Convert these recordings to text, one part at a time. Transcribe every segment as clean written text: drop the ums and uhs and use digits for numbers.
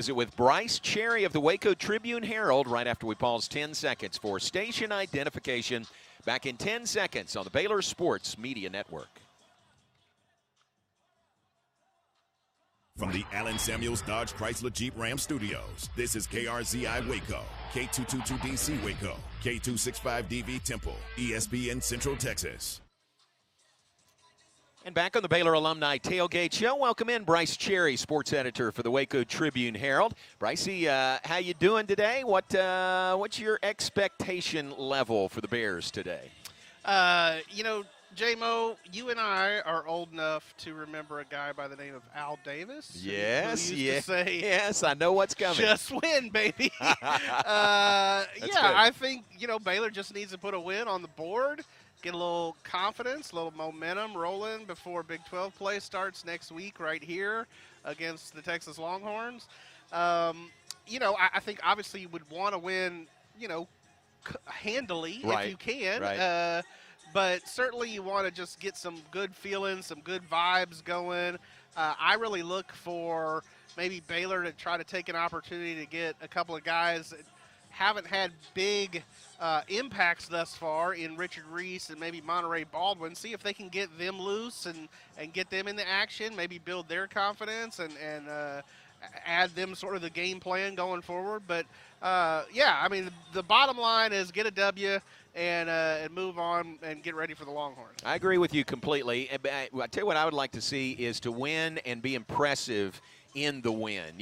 Visit with Bryce Cherry of the Waco Tribune-Herald right after we pause 10 seconds for station identification. Back in 10 seconds on the Baylor Sports Media Network. From the Allen Samuels Dodge Chrysler Jeep Ram Studios, this is KRZI Waco, K222DC Waco, K265DV Temple, ESPN Central Texas. And back on the Baylor Alumni Tailgate Show, welcome in Bryce Cherry, sports editor for the Waco Tribune-Herald. Brycey, how you doing today? What's your expectation level for the Bears today? J-Mo, you and I are old enough to remember a guy by the name of Al Davis. Yes, who used to say, yes, I know what's coming. Just win, baby. Good. I think, Baylor just needs to put a win on the board, get a little confidence, a little momentum rolling before Big 12 play starts next week right here against the Texas Longhorns. I think obviously you would want to win, handily right. if you can. Right. But certainly you want to just get some good feelings, some good vibes going. I really look for maybe Baylor to try to take an opportunity to get a couple of guys that haven't had big impacts thus far in Richard Reese and maybe Monterey Baldwin. See if they can get them loose and get them into action, maybe build their confidence and add them sort of the game plan going forward. But, the bottom line is get a W and move on and get ready for the Longhorns. I agree with you completely. I tell you what I would like to see is to win and be impressive in the win.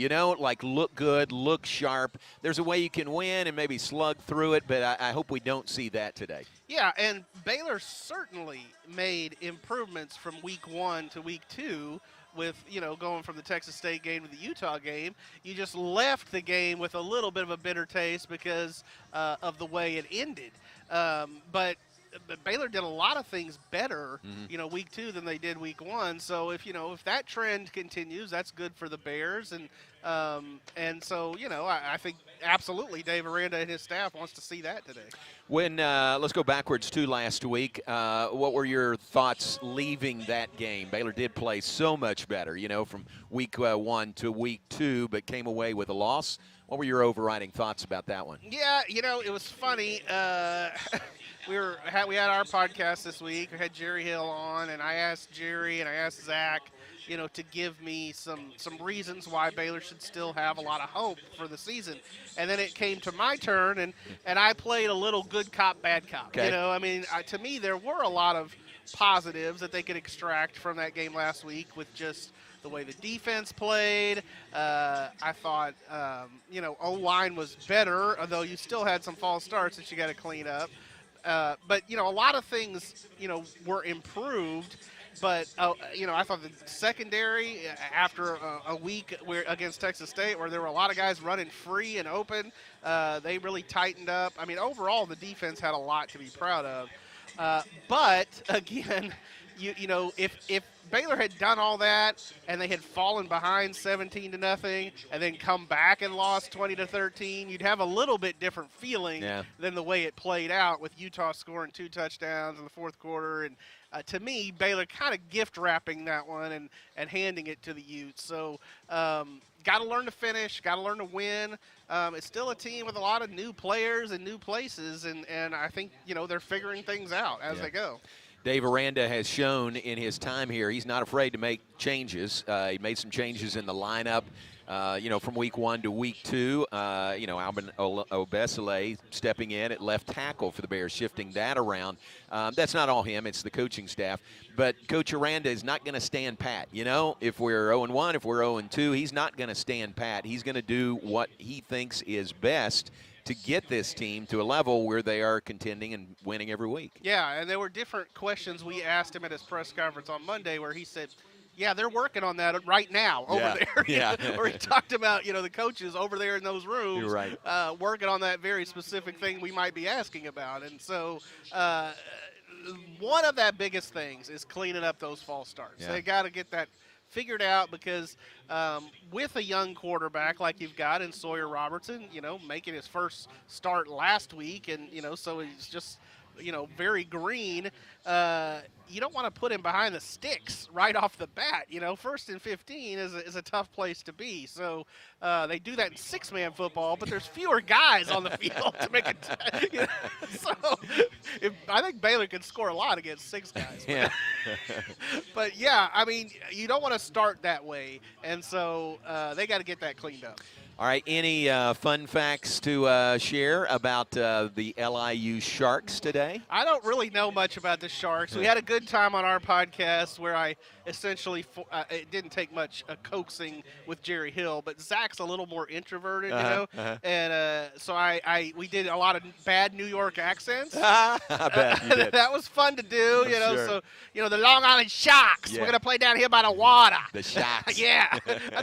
Look good, look sharp. There's a way you can win and maybe slug through it, but I hope we don't see that today. Yeah, and Baylor certainly made improvements from week 1 to week 2 with, going from the Texas State game to the Utah game. You just left the game with a little bit of a bitter taste because of the way it ended. But Baylor did a lot of things better, week 2 than they did week 1. So if that trend continues, that's good for the Bears. And so, I think absolutely Dave Aranda and his staff wants to see that today. When let's go backwards to last week. What were your thoughts leaving that game? Baylor did play so much better, from week 1 to week 2, but came away with a loss. What were your overriding thoughts about that one? Yeah, it was funny. We had our podcast this week. We had Jerry Hill on, and I asked Jerry and I asked Zach, to give me some reasons why Baylor should still have a lot of hope for the season. And then it came to my turn, and I played a little good cop, bad cop. Okay. To me, there were a lot of positives that they could extract from that game last week with just the way the defense played. I thought, O-line was better, although you still had some false starts that you got to clean up. But a lot of things, were improved. But, I thought the secondary, after a week against Texas State where there were a lot of guys running free and open, they really tightened up. Overall, the defense had a lot to be proud of. But, again, if Baylor had done all that and they had fallen behind 17-0 and then come back and lost 20-13, you'd have a little bit different feeling than the way it played out with Utah scoring 2 touchdowns in the fourth quarter. And to me, Baylor kind of gift wrapping that one and handing it to the Utes. So got to learn to finish, got to learn to win. It's still a team with a lot of new players and new places, and I think, they're figuring things out as they go. Dave Aranda has shown in his time here he's not afraid to make changes. He made some changes in the lineup, from week 1 to week 2. Albin Obesele stepping in at left tackle for the Bears, shifting that around. That's not all him. It's the coaching staff. But Coach Aranda is not going to stand pat. If we're 0-1, if we're 0-2, he's not going to stand pat. He's going to do what he thinks is best to get this team to a level where they are contending and winning every week. Yeah, and there were different questions we asked him at his press conference on Monday where he said, yeah, they're working on that right now over there. Yeah. Where he talked about, the coaches over there in those rooms. You're right. Working on that very specific thing we might be asking about. And so one of that biggest things is cleaning up those false starts. Yeah. They got to get that figured out because with a young quarterback like you've got in Sawyer Robertson, making his first start last week, and, so he's just, very green, you don't want to put him behind the sticks right off the bat. You know, 1st and 15 is a tough place to be. So they do that in 6-man football, but there's fewer guys on the field to make it. You know? So I think Baylor could score a lot against 6 guys. Yeah. But yeah, I mean, you don't want to start that way, and so they got to get that cleaned up. All right, any fun facts to share about the LIU Sharks today? I don't really know much about the Sharks. We had a good time on our podcast where I essentially it didn't take much coaxing with Jerry Hill, but Zach's a little more introverted, you know, and so we did a lot of bad New York accents. I bet you did. That was fun to do, you know. Sure. So the Long Island Sharks. Yeah. We're gonna play down here by the water. The Sharks. Yeah,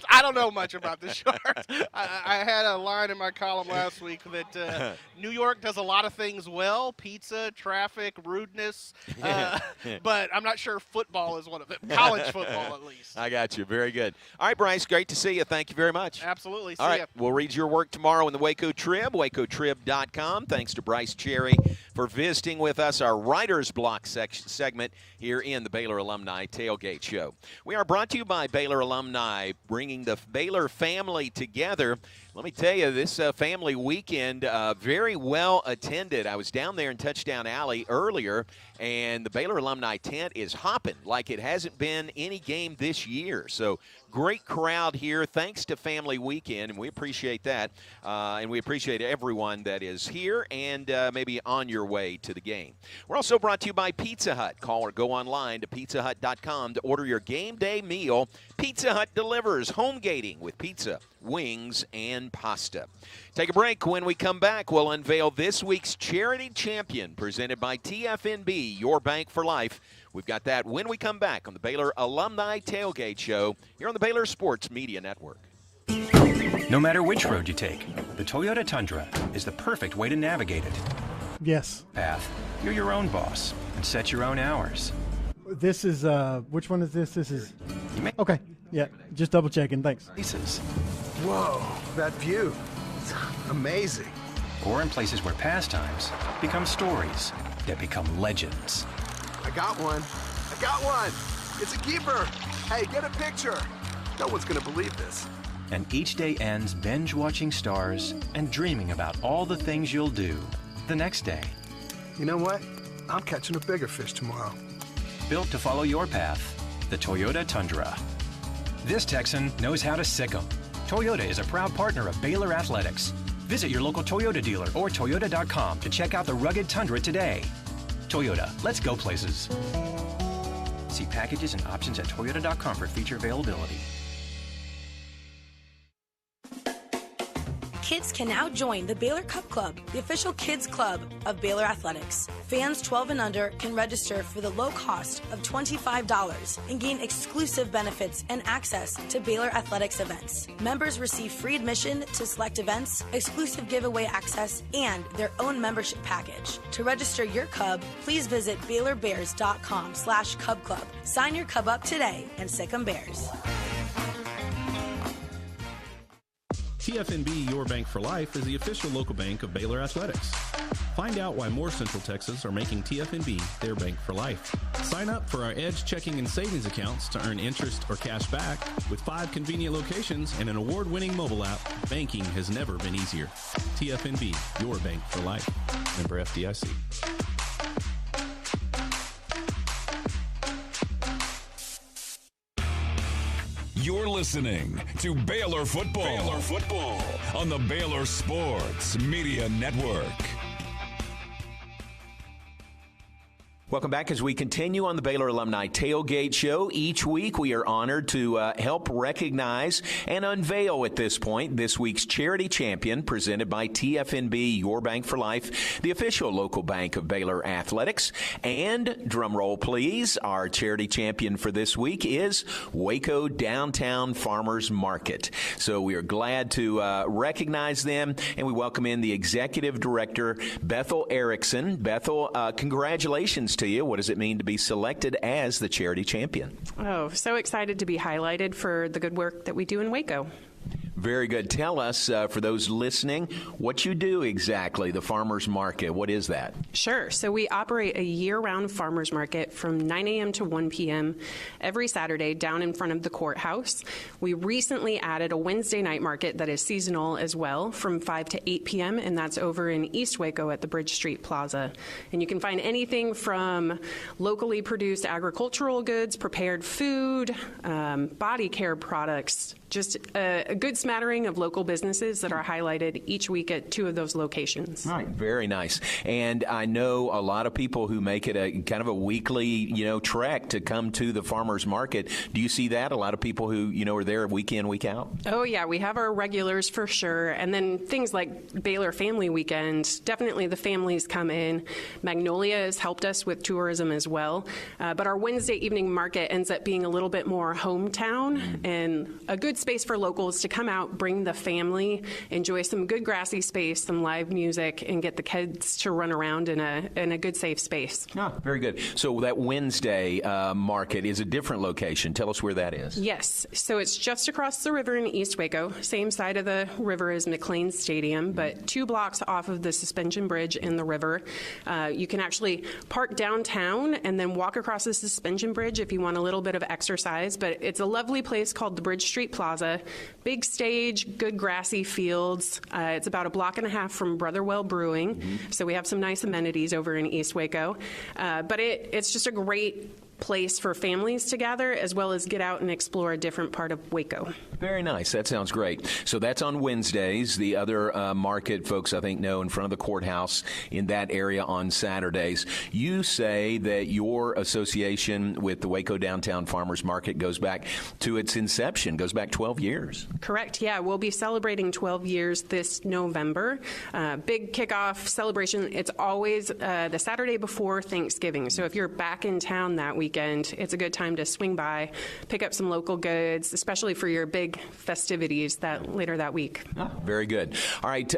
I don't know much about the Sharks. I had a line in my column last week that New York does a lot of things well: pizza, traffic, rudeness. But I'm not sure football is one of them. College football, at least. I got you. Very good. All right, Bryce, great to see you. Thank you very much. Absolutely. All See right, ya. we'll read your work tomorrow in the Waco Trib, wacotrib.com. Thanks to Bryce Cherry for visiting with us, our Writer's Block segment here in the Baylor Alumni Tailgate Show. We are brought to you by Baylor Alumni, bringing the Baylor family together. Let me tell you, this family weekend, very well attended. I was down there in Touchdown Alley earlier, and the Baylor Alumni tent is hopping like it hasn't been any game this year. So great crowd here. Thanks to Family Weekend, and we appreciate that. And we appreciate everyone that is here and maybe on your way to the game. We're also brought to you by Pizza Hut. Call or go online to pizzahut.com to order your game day meal. Pizza Hut delivers home gating with pizza, wings, and pasta. Take a break. When we come back, we'll unveil this week's charity champion presented by TFNB, Your Bank for Life. We've got that when we come back on the Baylor Alumni Tailgate Show here on the Baylor Sports Media Network. No matter which road you take, the Toyota Tundra is the perfect way to navigate it. Yes. Path, you're your own boss and set your own hours. This is, which one is this? This is, okay. Yeah, just double checking. Thanks. Places, Whoa, that view. It's amazing. or in places where pastimes become stories that become legends. I got one. It's a keeper. Hey, get a picture. No one's going to believe this. And each day ends binge watching stars and dreaming about all the things you'll do the next day. You know what? I'm catching a bigger fish tomorrow. Built to follow your path, the Toyota Tundra. This Texan knows how to sick 'em. Toyota is a proud partner of Baylor Athletics. Visit your local Toyota dealer or Toyota.com to check out the rugged Tundra today. Toyota, let's go places. See packages and options at Toyota.com for feature availability. Kids can now join the Baylor Cup Club, the official kids club of Baylor Athletics. Fans 12 and under can register for the low cost of $25 and gain exclusive benefits and access to Baylor Athletics events. Members receive free admission to select events, exclusive giveaway access, and their own membership package. To register your cub, please visit BaylorBears.com/Cub Club. Sign your cub up today and sick 'em Bears. TFNB Your Bank for Life is the official local bank of Baylor Athletics. Find out why more Central Texas are making TFNB their bank for life. Sign up for our Edge checking and savings accounts to earn interest or cash back. With 5 convenient locations and an award-winning mobile app, banking has never been easier. TFNB Your Bank for Life. Member FDIC. You're listening to Baylor Football on the Baylor Sports Media Network. Welcome back as we continue on the Baylor Alumni Tailgate Show. Each week we are honored to help recognize and unveil at this point this week's charity champion presented by TFNB Your Bank for Life, the official local bank of Baylor Athletics. And drum roll please, our charity champion for this week is Waco Downtown Farmers Market. So we are glad to recognize them, and we welcome in the Executive Director, Bethel Erickson. Bethel, congratulations to you. What does it mean to be selected as the charity champion? Oh, so excited to be highlighted for the good work that we do in Waco. Very good. Tell us, for those listening, what you do exactly, the farmers market. What is that? Sure. So we operate a year-round farmers market from 9 a.m. to 1 p.m. every Saturday down in front of the courthouse. We recently added a Wednesday night market that is seasonal as well from 5 to 8 p.m., and that's over in East Waco at the Bridge Street Plaza. And you can find anything from locally produced agricultural goods, prepared food, body care products, just a good smattering of local businesses that are highlighted each week at 2 of those locations. Right, very nice. And I know a lot of people who make it a kind of a weekly, trek to come to the farmers market. Do you see that? A lot of people who, are there week in, week out? Oh, yeah, we have our regulars for sure. And then things like Baylor Family Weekend, definitely the families come in. Magnolia has helped us with tourism as well. But our Wednesday evening market ends up being a little bit more hometown and a good space for locals to come out, bring the family, enjoy some good grassy space, some live music, and get the kids to run around in a good, safe space. Ah, very good. So that Wednesday market is a different location. Tell us where that is. Yes. So it's just across the river in East Waco, same side of the river as McLean Stadium, but 2 blocks off of the suspension bridge in the river. You can actually park downtown and then walk across the suspension bridge if you want a little bit of exercise, but it's a lovely place called the Bridge Street Plaza. Big stage, good grassy fields. It's about a block and a half from Brotherwell Brewing, so we have some nice amenities over in East Waco. But it's just a great place for families to gather as well as get out and explore a different part of Waco. Very nice. That sounds great. So that's on Wednesdays. The other market, folks, I think know in front of the courthouse in that area on Saturdays. You say that your association with the Waco Downtown Farmers Market goes back to its inception, goes back 12 years. Correct. Yeah, we'll be celebrating 12 years this November. Big kickoff celebration. It's always the Saturday before Thanksgiving. So if you're back in town that weekend, it's a good time to swing by, pick up some local goods, especially for your big festivities later that week. Very good. All right,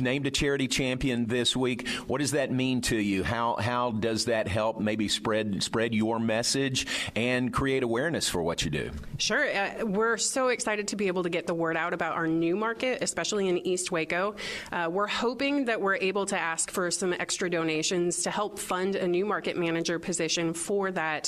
named a charity champion this week. What does that mean to you? How does that help maybe spread your message and create awareness for what you do? Sure. We're so excited to be able to get the word out about our new market, especially in East Waco. We're hoping that we're able to ask for some extra donations to help fund a new market manager position for that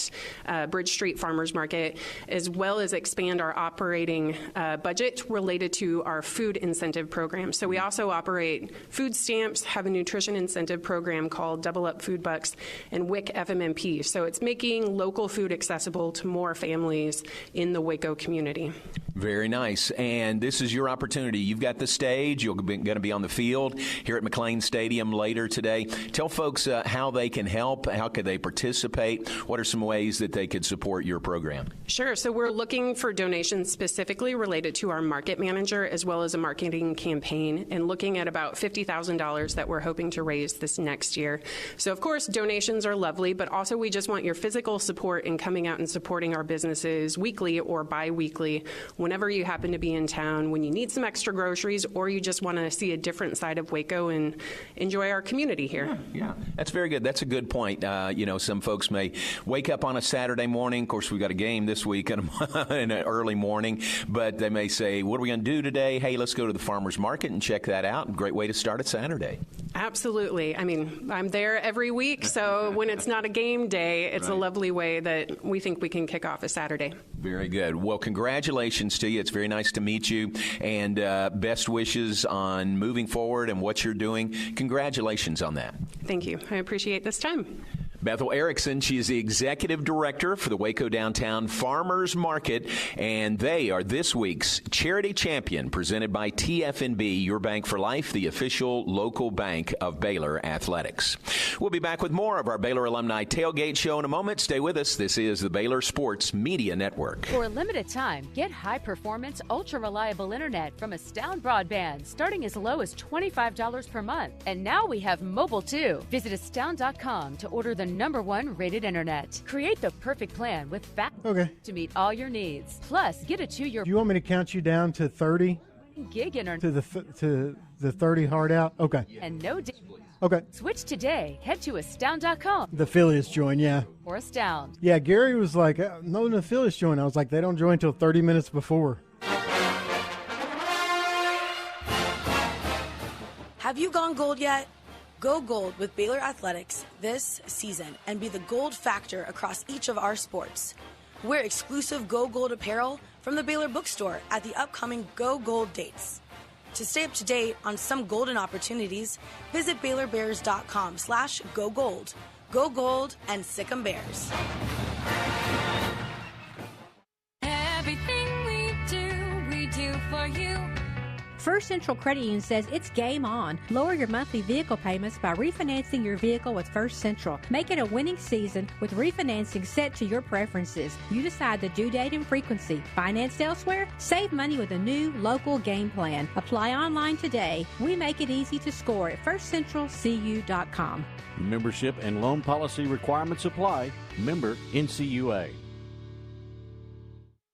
Bridge Street Farmers Market, as well as expand our operating budget related to our food incentive program. So we also operate food stamps, have a nutrition incentive program called Double Up Food Bucks, and WIC FMMP. So it's making local food accessible to more families in the Waco community. Very nice. And this is your opportunity. You've got the stage. You're going to be on the field here at McLean Stadium later today. Tell folks how they can help. How could they participate? What are some ways that they could support your program? Sure. So we're looking for donations specifically related to our market manager as well as a marketing campaign, and looking at about $50,000 that we're hoping to raise this next year. So, of course, donations are lovely, but also we just want your physical support in coming out and supporting our businesses weekly or bi-weekly whenever you happen to be in town, when you need some extra groceries or you just want to see a different side of Waco and enjoy our community here. Yeah. That's very good. That's a good point. Some folks may wake up on a Saturday morning. Of course, we've got a game this week in an early morning, but they may say, what are we going to do today? Hey, let's go to the farmers market and check that out. Great way to start a Saturday. Absolutely. I mean, I'm there every week, so when it's not a game day, it's a lovely way that we think we can kick off a Saturday. Very good. Well, congratulations to you. It's very nice to meet you, and best wishes on moving forward and what you're doing. Congratulations on that. Thank you. I appreciate this time. Bethel Erickson, she is the executive director for the Waco Downtown Farmers Market, and they are this week's charity champion presented by TFNB, your bank for life, the official local bank of Baylor Athletics. We'll be back with more of our Baylor Alumni Tailgate Show in a moment. Stay with us. This is the Baylor Sports Media Network. For a limited time, get high-performance, ultra-reliable internet from Astound Broadband, starting as low as $25 per month. And now we have mobile, too. Visit astound.com to order the #1 rated internet. Create the perfect plan with to meet all your needs. Plus, get a 2-year. Do you want me to count you down to 30? Gig internet To the 30 hard out? Okay. And no. Okay. Switch today. Head to astound.com. The affiliates join, yeah. Or Astound. Yeah, Gary was like, no, the affiliates join. I was like, they don't join until 30 minutes before. Have you gone gold yet? Go gold with Baylor Athletics this season and be the gold factor across each of our sports. Wear exclusive Go Gold apparel from the Baylor bookstore at the upcoming Go Gold dates. To stay up to date on some golden opportunities, visit BaylorBears.com/GoGold. Go Gold and Sic 'em Bears. Everything we do for you. First Central Credit Union says it's game on. Lower your monthly vehicle payments by refinancing your vehicle with First Central. Make it a winning season with refinancing set to your preferences. You decide the due date and frequency. Financed elsewhere? Save money with a new local game plan. Apply online today. We make it easy to score at firstcentralcu.com. Membership and loan policy requirements apply. Member NCUA.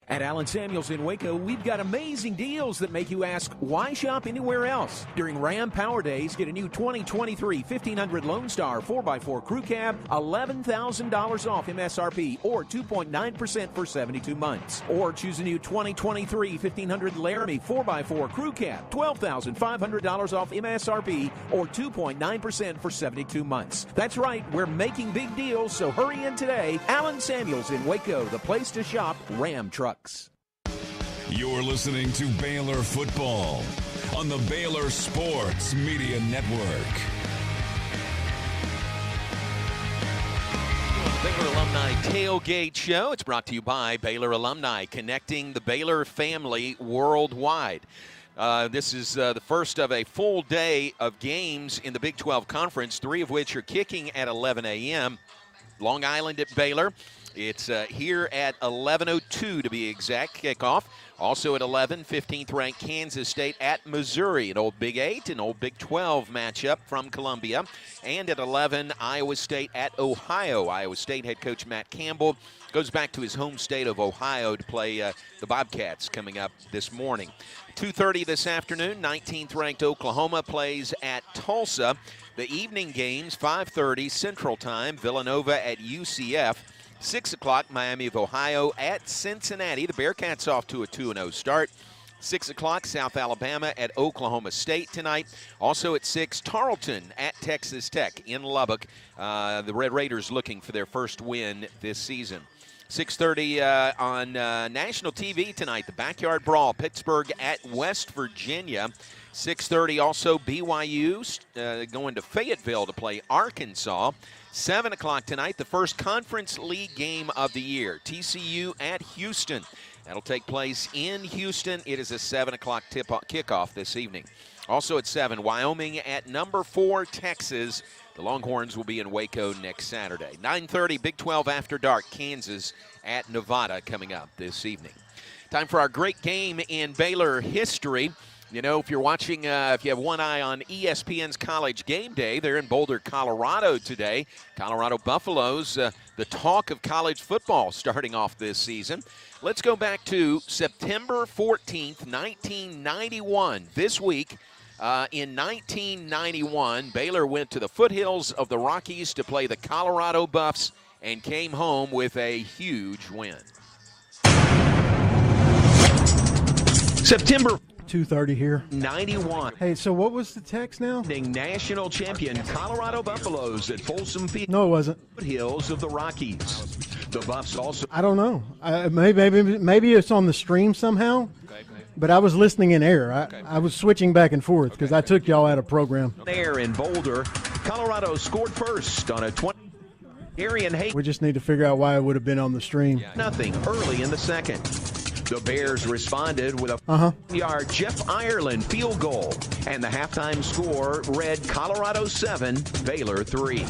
At Allen Samuels in Waco, we've got amazing deals that make you ask, why shop anywhere else? During Ram Power Days, get a new 2023 1500 Lone Star 4x4 Crew Cab, $11,000 off MSRP, or 2.9% for 72 months. Or choose a new 2023 1500 Laramie 4x4 Crew Cab, $12,500 off MSRP, or 2.9% for 72 months. That's right, we're making big deals, so hurry in today. Allen Samuels in Waco, the place to shop Ram trucks. You're listening to Baylor Football on the Baylor Sports Media Network. Baylor Alumni Tailgate Show. It's brought to you by Baylor Alumni, connecting the Baylor family worldwide. This is the first of a full day of games in the Big 12 Conference, 3 of which are kicking at 11 a.m. Long Island at Baylor. It's here at 11:02 to be exact, kickoff. Also at 11, 15th-ranked Kansas State at Missouri, an old Big 8 and old Big 12 matchup from Columbia. And at 11, Iowa State at Ohio. Iowa State head coach Matt Campbell goes back to his home state of Ohio to play the Bobcats coming up this morning. 2:30 this afternoon, 19th-ranked Oklahoma plays at Tulsa. The evening games, 5:30 Central Time, Villanova at UCF. 6 o'clock, Miami of Ohio at Cincinnati. The Bearcats off to a 2-0 start. 6 o'clock, South Alabama at Oklahoma State tonight. Also at 6, Tarleton at Texas Tech in Lubbock. The Red Raiders looking for their first win this season. 6:30 on national TV tonight, the Backyard Brawl, Pittsburgh at West Virginia. 6:30 also BYU going to Fayetteville to play Arkansas. 7 o'clock tonight, the first Conference League game of the year, TCU at Houston. That'll take place in Houston. It is a 7 o'clock kickoff this evening. Also at 7, Wyoming at number 4, Texas. The Longhorns will be in Waco next Saturday. 9:30, Big 12 After Dark, Kansas at Nevada coming up this evening. Time for our great game in Baylor history. You know, if you're watching, if you have one eye on ESPN's College Game Day, they're in Boulder, Colorado today. Colorado Buffaloes, the talk of college football starting off this season. Let's go back to September 14th, 1991. This week, in 1991, Baylor went to the foothills of the Rockies to play the Colorado Buffs and came home with a huge win. September 2:30 here. 91. Hey, so what was the text now? National champion Colorado Buffaloes at Folsom Field. No, it wasn't. Foothills of the Rockies. The Buffs also. I don't know. Maybe it's on the stream somehow. Okay. But I was listening in air. I was switching back and forth because I took y'all out of program. There in Boulder, Colorado scored first on a 20. Arian Hayes. We just need to figure out why it would have been on the stream. Nothing early in the second. The Bears responded with a 40-yard Jeff Ireland field goal, and the halftime score read Colorado 7, Baylor 3.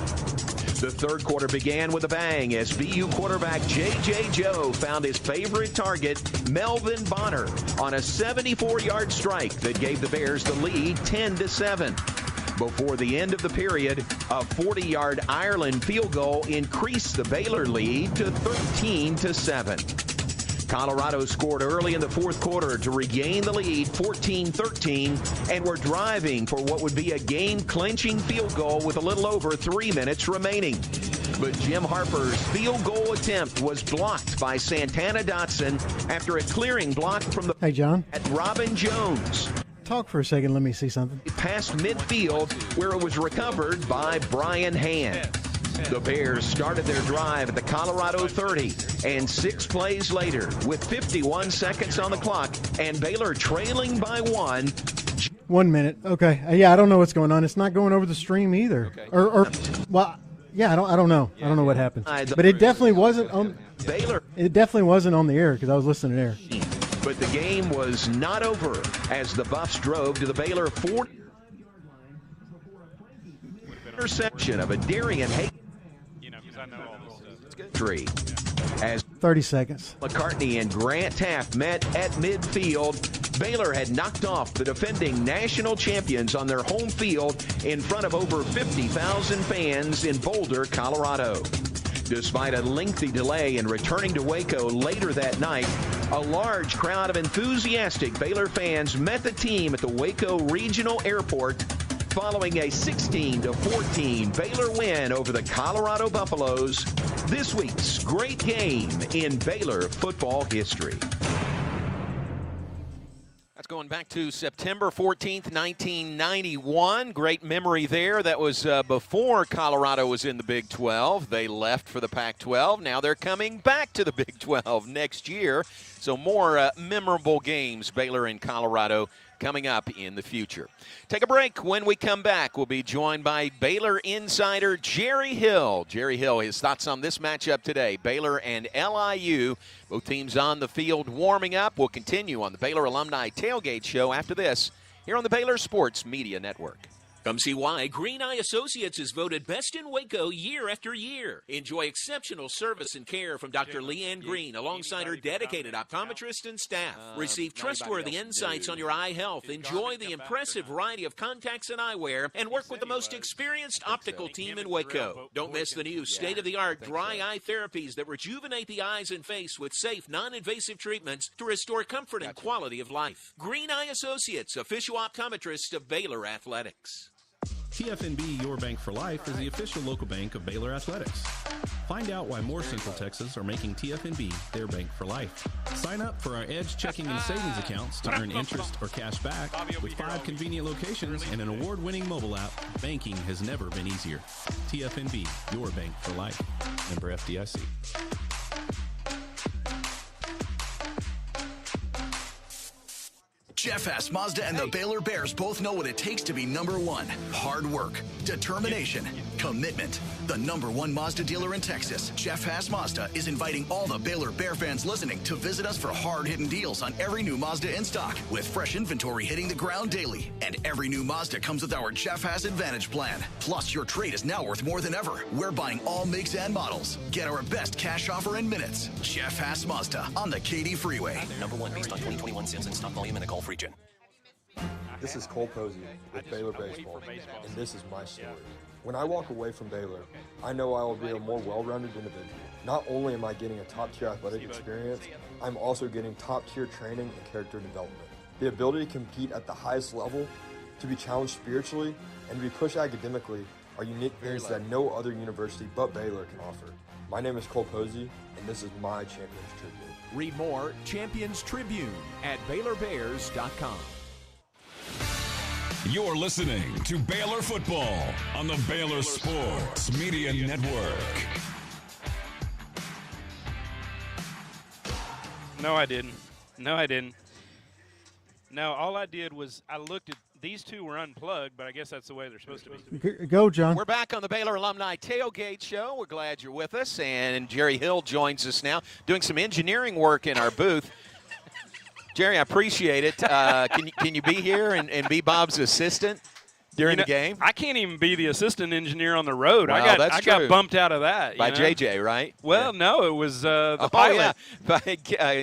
The third quarter began with a bang as BU quarterback J.J. Joe found his favorite target, Melvin Bonner, on a 74-yard strike that gave the Bears the lead 10-7. Before the end of the period, a 40-yard Ireland field goal increased the Baylor lead to 13-7. Colorado scored early in the fourth quarter to regain the lead 14-13 and were driving for what would be a game-clinching field goal with a little over 3 minutes remaining. But Jim Harper's field goal attempt was blocked by Santana Dotson after a clearing block from the John. at Robin Jones. Talk for a second. Let me see something. Past midfield, where it was recovered by Brian Hand. The Bears started their drive at the Colorado 30, and 6 plays later, with 51 seconds on the clock, and Baylor trailing by 1. 1 minute. Okay. Yeah, I don't know what's going on. It's not going over the stream either. Okay. Well, yeah, I don't know. I don't know what happened. But it definitely wasn't on Baylor. It definitely wasn't on the air because I was listening there. But the game was not over as the Buffs drove to the Baylor 40. Interception of a Darian Hay. As 30 seconds. McCartney and Grant Taft met at midfield, Baylor had knocked off the defending national champions on their home field in front of over 50,000 fans in Boulder, Colorado. Despite a lengthy delay in returning to Waco later that night, a large crowd of enthusiastic Baylor fans met the team at the Waco Regional Airport following a 16-14 Baylor win over the Colorado Buffaloes. This week's great game in Baylor football history. That's going back to September 14th, 1991. Great memory there. That was before Colorado was in the Big 12. They left for the Pac-12. Now they're coming back to the Big 12 next year. So more memorable games, Baylor and Colorado, coming up in the future. Take a break. When we come back, we'll be joined by Baylor insider Jerry Hill. Jerry Hill, his thoughts on this matchup today, Baylor and LIU. Both teams on the field warming up. We'll continue on the Baylor Alumni Tailgate Show after this here on the Baylor Sports Media Network. Come see why Green Eye Associates is voted best in Waco year after year. Enjoy exceptional service and care from Dr. Leanne Green alongside her dedicated optometrist and staff. Receive trustworthy insights on your eye health. Enjoy the impressive variety of contacts and eyewear, and work with the most experienced optical team in Waco. Don't miss the new state-of-the-art dry eye therapies that rejuvenate the eyes and face with safe, non-invasive treatments to restore comfort and quality of life. Green Eye Associates, official optometrist of Baylor Athletics. TFNB Your Bank for Life is the official local bank of Baylor Athletics. Find out why more Central Texas are making TFNB their bank for life. Sign up for our Edge checking and savings accounts to earn interest or cash back. With 5 convenient locations and an award-winning mobile app, banking has never been easier. TFNB Your Bank for Life. Member FDIC. Jeff Haas Mazda and the Baylor Bears both know what it takes to be number one. Hard work, determination, commitment. The #1 Mazda dealer in Texas, Jeff Haas Mazda, is inviting all the Baylor Bear fans listening to visit us for hard-hitting deals on every new Mazda in stock, with fresh inventory hitting the ground daily. And every new Mazda comes with our Jeff Haas Advantage plan. Plus, your trade is now worth more than ever. We're buying all makes and models. Get our best cash offer in minutes. Jeff Haas Mazda on the Katy Freeway. #1 based on 2021 sales and stock volume in the Gulf region. This is Cole Posey with Baylor Baseball, and this is my story. When I walk away from Baylor, I know I will be a more well-rounded individual. Not only am I getting a top-tier athletic experience, I'm also getting top-tier training and character development. The ability to compete at the highest level, to be challenged spiritually, and to be pushed academically are unique things that no other university but Baylor can offer. My name is Cole Posey, and this is my Champions Tribute. Read more Champions Tribune at BaylorBears.com. You're listening to Baylor Football on the Baylor Sports Media Network. No, I didn't. No, all I did was I looked at these two were unplugged, but I guess that's the way they're supposed to be. Go, John. We're back on the Baylor Alumni Tailgate Show. We're glad you're with us. And Jerry Hill joins us now, doing some engineering work in our booth. Jerry, I appreciate it. Can you be here and be Bob's assistant during the game? I can't even be the assistant engineer on the road. Well, I got bumped out of that. By JJ, right? Well, no, it was the pilot. By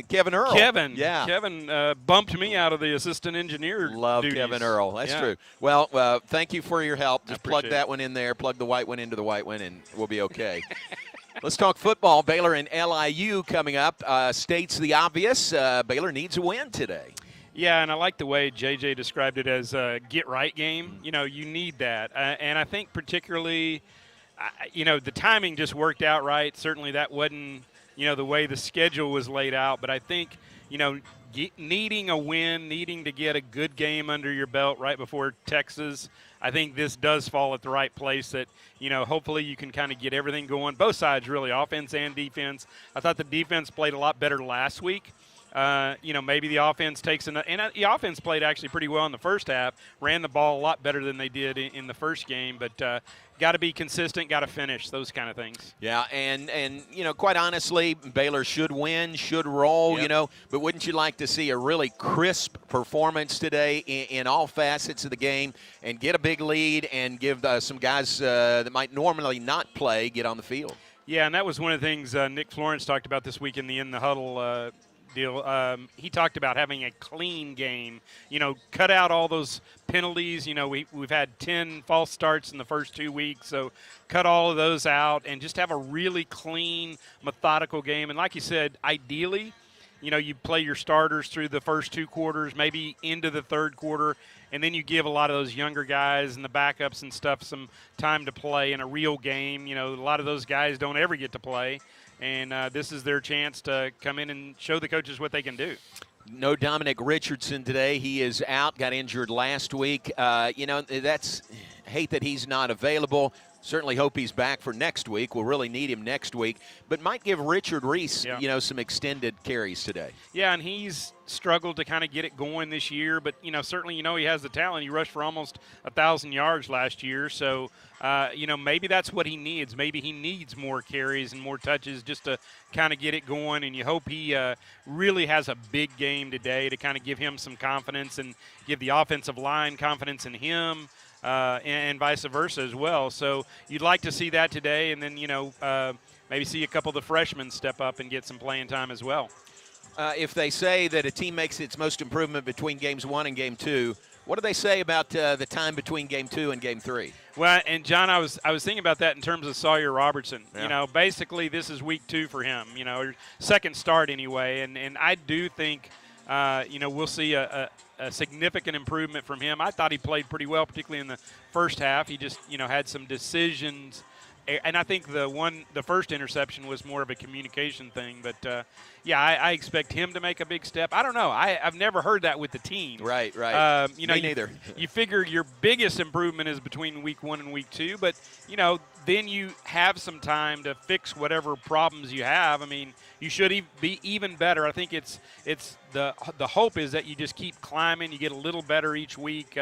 Kevin Earl. Kevin bumped me out of the assistant engineer duties. Kevin Earl. That's true. Well, thank you for your help. Just plug that one in there. Plug the white one into the white one, and we'll be okay. Let's talk football. Baylor and LIU coming up. States the obvious. Baylor needs a win today. Yeah, and I like the way JJ described it as a get-right game. You know, you need that. And I think particularly, the timing just worked out right. Certainly that wasn't, the way the schedule was laid out. But I think, needing a win, needing to get a good game under your belt right before Texas, I think this does fall at the right place that, hopefully you can kind of get everything going. Both sides, really, offense and defense. I thought the defense played a lot better last week. Maybe the offense takes and the offense played actually pretty well in the first half, ran the ball a lot better than they did in the first game, but got to be consistent, got to finish, those kind of things. Yeah, and quite honestly, Baylor should win, should roll, Yep. But wouldn't you like to see a really crisp performance today in all facets of the game and get a big lead and give some guys that might normally not play get on the field? Yeah, and that was one of the things Nick Florence talked about this week in the huddle deal. He talked about having a clean game, cut out all those penalties. We've had 10 false starts in the first 2 weeks, so cut all of those out and just have a really clean, methodical game. And like you said, ideally, you play your starters through the first 2 quarters, maybe into the third quarter, and then you give a lot of those younger guys and the backups and stuff some time to play in a real game. A lot of those guys don't ever get to play. And this is their chance to come in and show the coaches what they can do. No Dominic Richardson today. He is out, got injured last week. That's hate that he's not available. Certainly hope he's back for next week. We'll really need him next week. But might give Richard Reese, some extended carries today. Yeah, and he's struggled to kind of get it going this year. But, certainly, he has the talent. He rushed for almost 1,000 yards last year. So, maybe that's what he needs. Maybe he needs more carries and more touches just to kind of get it going. And you hope he really has a big game today to kind of give him some confidence and give the offensive line confidence in him. And vice versa as well. So you'd like to see that today, and then, maybe see a couple of the freshmen step up and get some playing time as well. If they say that a team makes its most improvement between games 1 and game 2, what do they say about the time between game 2 and game 3? Well, and John, I was thinking about that in terms of Sawyer Robertson. Yeah. Basically this is week 2 for him, or second start anyway. And I do think, we'll see a significant improvement from him. I thought he played pretty well, particularly in the first half. He just, had some decisions. And I think the first interception was more of a communication thing. But, I expect him to make a big step. I don't know. I've never heard that with the team. Right. Me neither. You figure your biggest improvement is between week 1 and week 2. But, then you have some time to fix whatever problems you have. I mean, you should be even better. I think it's the hope is that you just keep climbing. You get a little better each week,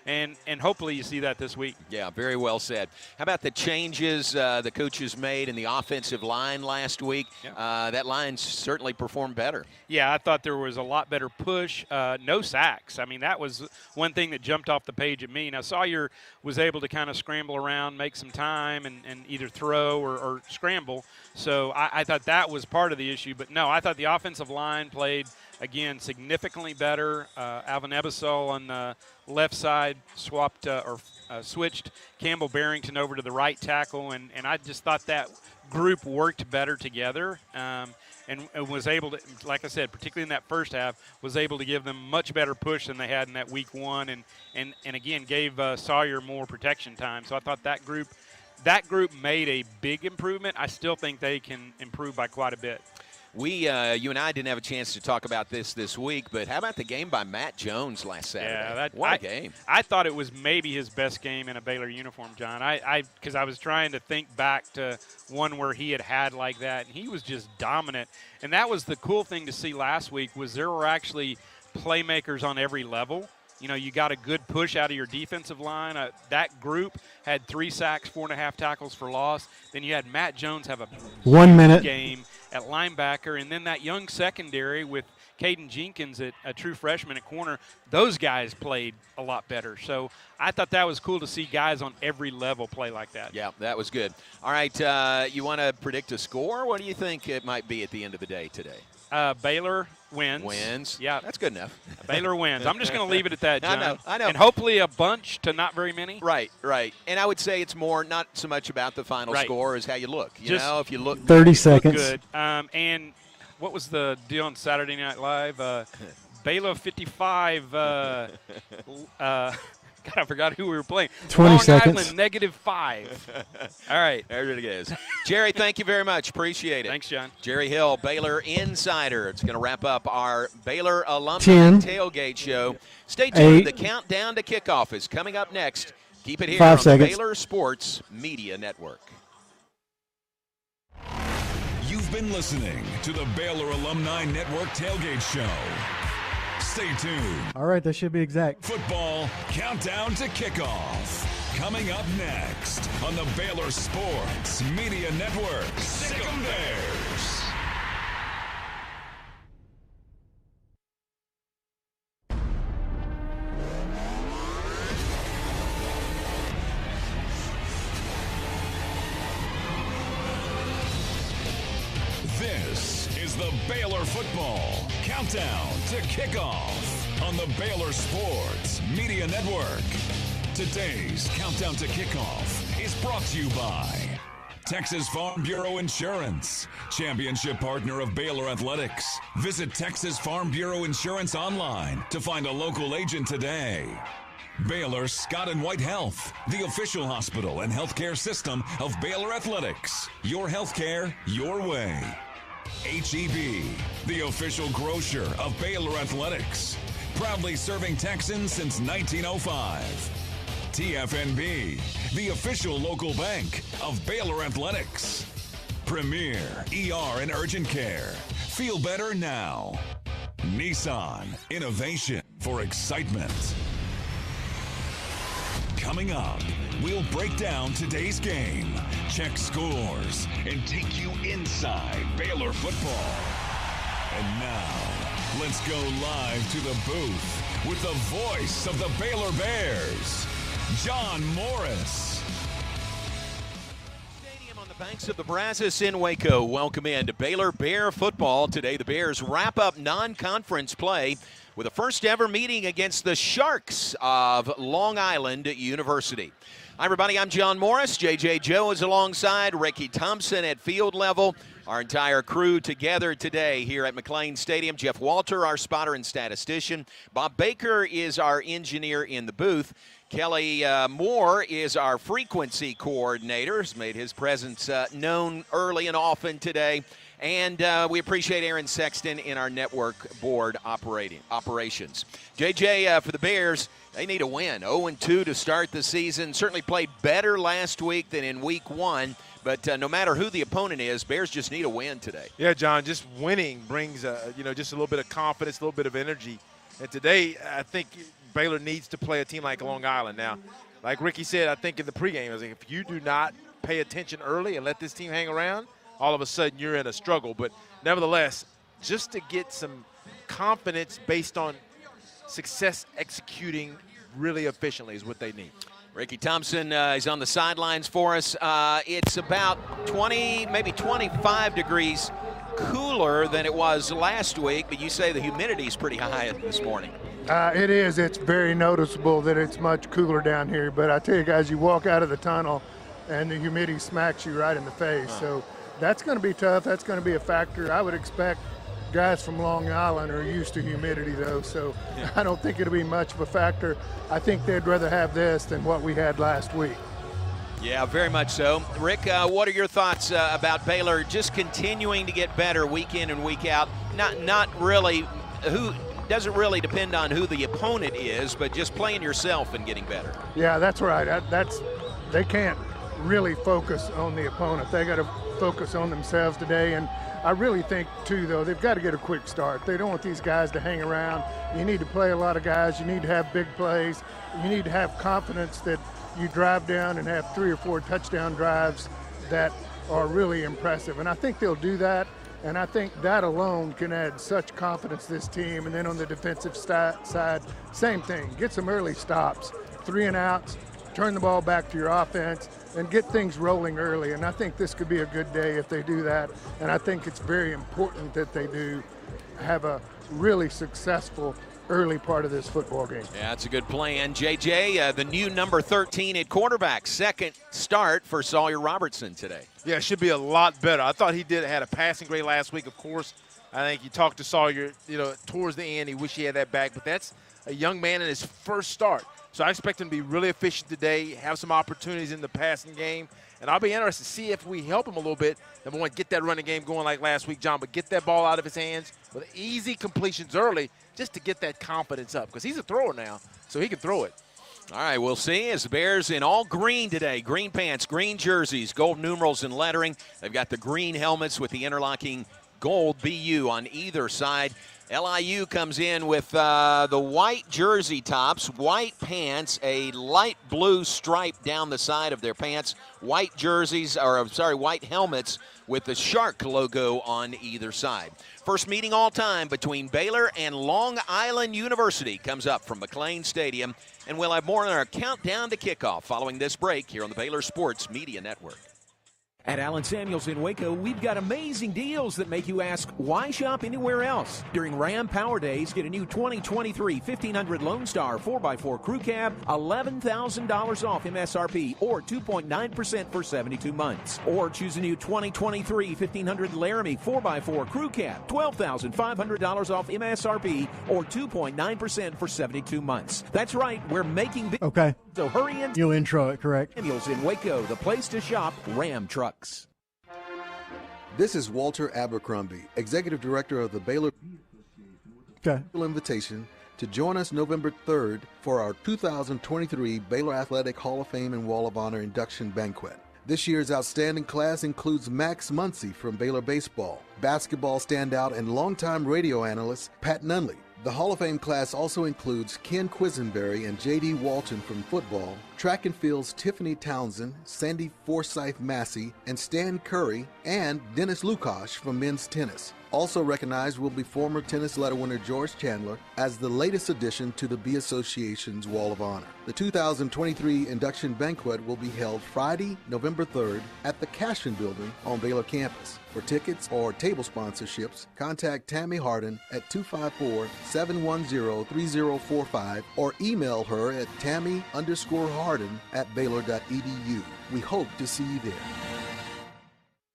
and hopefully you see that this week. Yeah, very well said. How about the changes the coaches made in the offensive line last week? Yeah. That line certainly performed better. Yeah, I thought there was a lot better push. No sacks. I mean, that was one thing that jumped off the page at me. Now, Sawyer was able to kind of scramble around, make some time, and either throw or scramble. So I thought that was part of the issue. But, no, I thought the offensive line played, again, significantly better. Alvin Ebersol on the left side switched Campbell Barrington over to the right tackle, and I just thought that group worked better together. And was able to, like I said, particularly in that first half, was able to give them much better push than they had in that week 1, and again gave Sawyer more protection time. So I thought that group made a big improvement. I still think they can improve by quite a bit. You and I didn't have a chance to talk about this week, but how about the game by Matt Jones last Saturday? Yeah, what a game. I thought it was maybe his best game in a Baylor uniform, John. Because I was trying to think back to one where he had like that, and he was just dominant. And that was the cool thing to see last week was there were actually playmakers on every level. You got a good push out of your defensive line. That group had 3 sacks, 4.5 tackles for loss. Then you had Matt Jones have a 1 minute game at linebacker, and then that young secondary with Caden Jenkins, a true freshman at corner. Those guys played a lot better. So I thought that was cool to see guys on every level play like that. Yeah, that was good. All right, you want to predict a score? What do you think it might be at the end of the day today? Baylor wins. Wins. Yeah. That's good enough. Baylor wins. I'm just going to leave it at that, John. I know. And hopefully a bunch to not very many. Right. And I would say it's more not so much about the final score as how you look. If you look 30 seconds. Good. And what was the deal on Saturday Night Live? Baylor 55, God, I forgot who we were playing. 20 Long seconds. Island, -5. All right. There it is. Jerry, thank you very much. Appreciate it. Thanks, John. Jerry Hill, Baylor Insider. It's going to wrap up our Baylor Alumni 10, Tailgate Show. Stay tuned. 8, The countdown to kickoff is coming up next. Keep it here 5 on seconds. the Baylor Sports Media Network. You've been listening to the Baylor Alumni Network Tailgate Show. Stay tuned. All right, that should be exact. Football countdown to kickoff. Coming up next on the Baylor Sports Media Network. Sick 'em Bears. This is the Baylor Football Countdown to Kickoff on the Baylor Sports Media Network. Today's Countdown to Kickoff is brought to you by Texas Farm Bureau Insurance, championship partner of Baylor Athletics. Visit Texas Farm Bureau Insurance online to find a local agent today. Baylor Scott and White Health, the official hospital and healthcare system of Baylor Athletics. Your healthcare, your way. HEB, the official grocer of Baylor Athletics. Proudly serving Texans since 1905. TFNB, the official local bank of Baylor Athletics. Premier ER and Urgent Care. Feel better now. Nissan, innovation for excitement. Coming up, we'll break down today's game, check scores, and take you inside Baylor football. And now, let's go live to the booth with the voice of the Baylor Bears, John Morris. Stadium on the banks of the Brazos in Waco. Welcome in to Baylor Bear football. Today the Bears wrap up non-conference play with a first-ever meeting against the Sharks of Long Island University. Hi, everybody. I'm John Morris. J.J. Joe is alongside Ricky Thompson at field level. Our entire crew together today here at McLean Stadium. Jeff Walter, our spotter and statistician. Bob Baker is our engineer in the booth. Kelly Moore is our frequency coordinator. Has made his presence known early and often today. And we appreciate Aaron Sexton in our network board operations. JJ, for the Bears, they need a win. 0-2 to start the season. Certainly played better last week than in week 1. But no matter who the opponent is, Bears just need a win today. Yeah, John, just winning brings, just a little bit of confidence, a little bit of energy. And today, I think Baylor needs to play a team like Long Island. Now, like Ricky said, I think in the pregame, I was like, if you do not pay attention early and let this team hang around, all of a sudden you're in a struggle. But nevertheless, just to get some confidence based on success executing really efficiently is what they need. Ricky Thompson is on the sidelines for us. It's about 20, maybe 25 degrees cooler than it was last week, but you say the humidity is pretty high this morning. It is. It's very noticeable that it's much cooler down here. But I tell you guys, you walk out of the tunnel and the humidity smacks you right in the face. So that's going to be tough. That's going to be a factor. I would expect guys from Long Island are used to humidity, though, so I don't think it'll be much of a factor. I think they'd rather have this than what we had last week. Yeah, very much so. Rick, what are your thoughts about Baylor just continuing to get better week in and week out? Not really who doesn't really depend on who the opponent is, but just playing yourself and getting better. Yeah, that's right. They can't really focus on the opponent. They got to focus on themselves today. And I really think, too, though, they've got to get a quick start. They don't want these guys to hang around. You need to play a lot of guys. You need to have big plays. You need to have confidence that you drive down and have 3 or 4 touchdown drives that are really impressive. And I think they'll do that. And I think that alone can add such confidence to this team. And then on the defensive side, same thing. Get some early stops, 3 and outs, turn the ball back to your offense, and get things rolling early. And I think this could be a good day if they do that. And I think it's very important that they do have a really successful early part of this football game. Yeah, that's a good plan. JJ, the new number 13 at quarterback, second start for Sawyer Robertson today. Yeah, it should be a lot better. I thought he had a passing grade last week, of course. I think you talked to Sawyer, towards the end, he wished he had that back. But that's a young man in his first start. So I expect him to be really efficient today, have some opportunities in the passing game. And I'll be interested to see if we help him a little bit. Number one, get that running game going like last week, John, but get that ball out of his hands with easy completions early just to get that confidence up because he's a thrower now, so he can throw it. All right, we'll see as the Bears in all green today. Green pants, green jerseys, gold numerals and lettering. They've got the green helmets with the interlocking gold BU on either side. LIU comes in with the white jersey tops, white pants, a light blue stripe down the side of their pants, white jerseys, white helmets with the Shark logo on either side. First meeting all time between Baylor and Long Island University comes up from McLean Stadium, and we'll have more on our countdown to kickoff following this break here on the Baylor Sports Media Network. At Allen Samuels in Waco, we've got amazing deals that make you ask, why shop anywhere else? During Ram Power Days, get a new 2023 1500 Lone Star 4x4 Crew Cab, $11,000 off MSRP, or 2.9% for 72 months. Or choose a new 2023 1500 Laramie 4x4 Crew Cab, $12,500 off MSRP, or 2.9% for 72 months. That's right, we're making big. Okay. So hurry in. You'll intro it, correct? Samuels in Waco, the place to shop Ram trucks. This is Walter Abercrombie, Executive Director of the Baylor. Okay. Invitation to join us November 3rd for our 2023 Baylor Athletic Hall of Fame and Wall of Honor induction banquet. This year's outstanding class includes Max Muncy from Baylor Baseball, basketball standout and longtime radio analyst Pat Nunley. The Hall of Fame class also includes Ken Quisenberry and J.D. Walton from football, track and field's Tiffany Townsend, Sandy Forsyth Massey, and Stan Curry, and Dennis Lukash from men's tennis. Also recognized will be former tennis letter winner George Chandler as the latest addition to the B Association's Wall of Honor. The 2023 induction banquet will be held Friday, November 3rd at the Cashin Building on Baylor campus. For tickets or table sponsorships, contact Tammy Harden at 254-710-3045 or email her at tammy_harden@baylor.edu. We hope to see you there.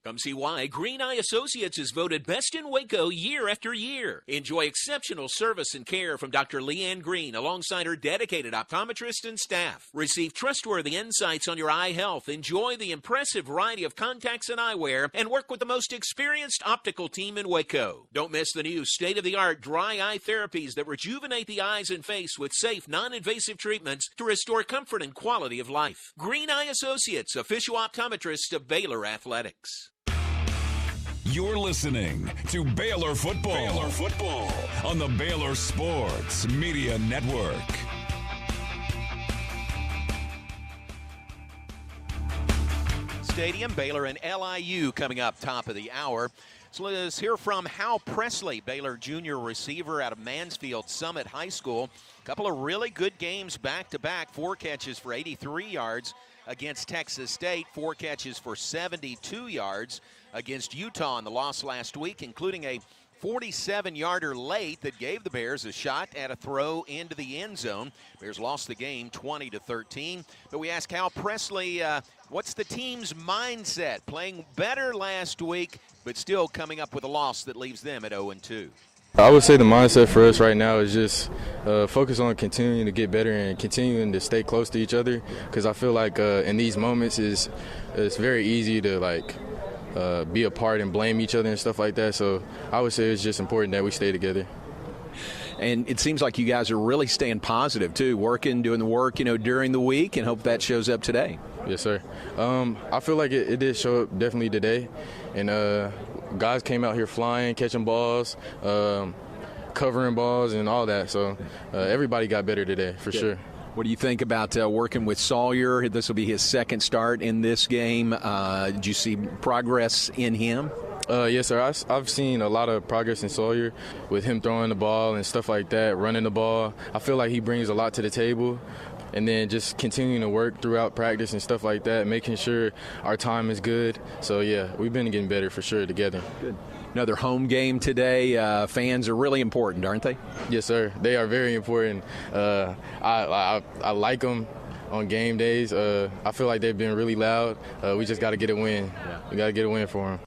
Come see why Green Eye Associates is voted best in Waco year after year. Enjoy exceptional service and care from Dr. Leanne Green alongside her dedicated optometrist and staff. Receive trustworthy insights on your eye health. Enjoy the impressive variety of contacts and eyewear and work with the most experienced optical team in Waco. Don't miss the new state-of-the-art dry eye therapies that rejuvenate the eyes and face with safe, non-invasive treatments to restore comfort and quality of life. Green Eye Associates, official optometrist of Baylor Athletics. You're listening to Baylor Football on the Baylor Sports Media Network. Stadium, Baylor and LIU coming up top of the hour. So let's hear from Hal Presley, Baylor junior receiver out of Mansfield Summit High School. A couple of really good games back-to-back, 4 catches for 83 yards against Texas State, 4 catches for 72 yards against Utah in the loss last week, including a 47-yarder late that gave the Bears a shot at a throw into the end zone. Bears lost the game 20-13. But we asked Hal Presley, what's the team's mindset? Playing better last week, but still coming up with a loss that leaves them at 0-2. I would say the mindset for us right now is just focus on continuing to get better and continuing to stay close to each other, because I feel like in these moments it's very easy to be apart and blame each other and stuff like that. So I would say it's just important that we stay together. And it seems like you guys are really staying positive too, doing the work, during the week, and hope that shows up today. Yes, sir. I feel like it did show up definitely today, and guys came out here flying, catching balls, covering balls, and all that. So everybody got better today for sure. What do you think about working with Sawyer? This will be his second start in this game. Did you see progress in him? Yes, sir. I've seen a lot of progress in Sawyer with him throwing the ball and stuff like that, running the ball. I feel like he brings a lot to the table. And then just continuing to work throughout practice and stuff like that, making sure our time is good. So, yeah, we've been getting better for sure together. Good. Another home game today. Fans are really important, aren't they? Yes, sir. They are very important. I like them on game days. I feel like they've been really loud. We just got to get a win. Yeah. We got to get a win for them.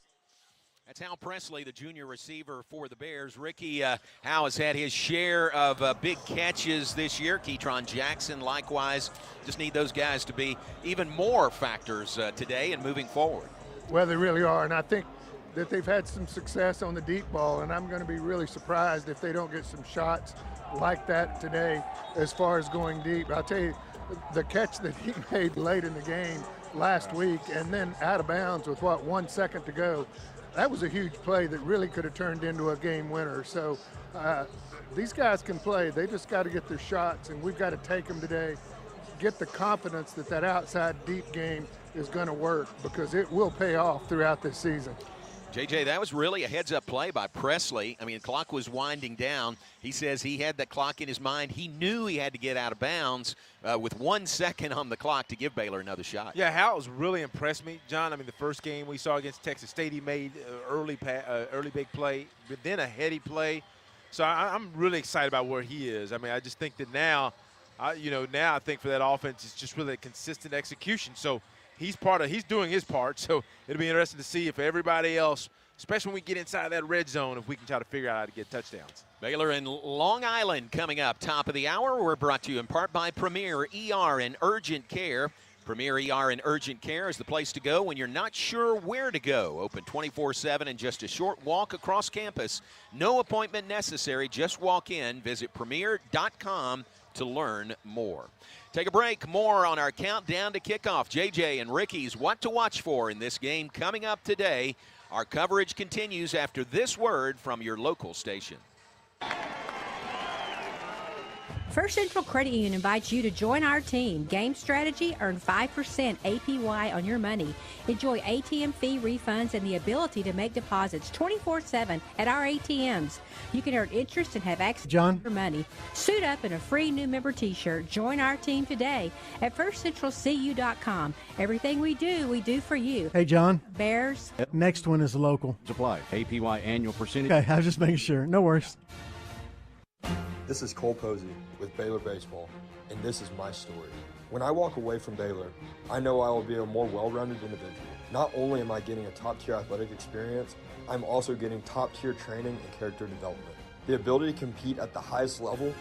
That's Hal Presley, the junior receiver for the Bears. Ricky, Hal has had his share of big catches this year. Keytron Jackson, likewise. Just need those guys to be even more factors today and moving forward. Well, they really are, and I think that they've had some success on the deep ball, and I'm going to be really surprised if they don't get some shots like that today as far as going deep. I'll tell you, the catch that he made late in the game last week and then out of bounds with, 1 second to go, that was a huge play that really could have turned into a game winner. So these guys can play. They just got to get their shots, and we've got to take them today, get the confidence that that outside deep game is going to work, because it will pay off throughout this season. JJ, that was really a heads-up play by Presley. I mean, the clock was winding down. He says he had that clock in his mind. He knew he had to get out of bounds with 1 second on the clock to give Baylor another shot. Yeah, Hal's really impressed me, John. I mean, the first game we saw against Texas State, he made early big play, but then a heady play. So I'm really excited about where he is. I mean, I just think that now I think for that offense, it's just really a consistent execution. So he's doing his part. So it'll be interesting to see if everybody else, especially when we get inside that red zone, if we can try to figure out how to get touchdowns. Baylor and Long Island coming up top of the hour. We're brought to you in part by Premier ER and Urgent Care. Premier ER and Urgent Care is the place to go when you're not sure where to go. Open 24/7 and just a short walk across campus. No appointment necessary. Just walk in. Visit premier.com to learn more. Take a break. More on our countdown to kickoff. JJ and Ricky's What to Watch For in this game coming up today. Our coverage continues after this word from your local station. First Central Credit Union invites you to join our team. Game strategy, earn 5% APY on your money. Enjoy ATM fee refunds and the ability to make deposits 24/7 at our ATMs. You can earn interest and have access to your money. Suit up in a free new member t-shirt. Join our team today at firstcentralcu.com. Everything we do for you. Hey, John. Bears. Next one is local. Supply. APY annual percentage. Okay, I was just making sure. No worries. This is Cole Posey with Baylor Baseball, and this is my story. When I walk away from Baylor, I know I will be a more well-rounded individual. Not only am I getting a top-tier athletic experience, I'm also getting top-tier training and character development. The ability to compete at the highest level,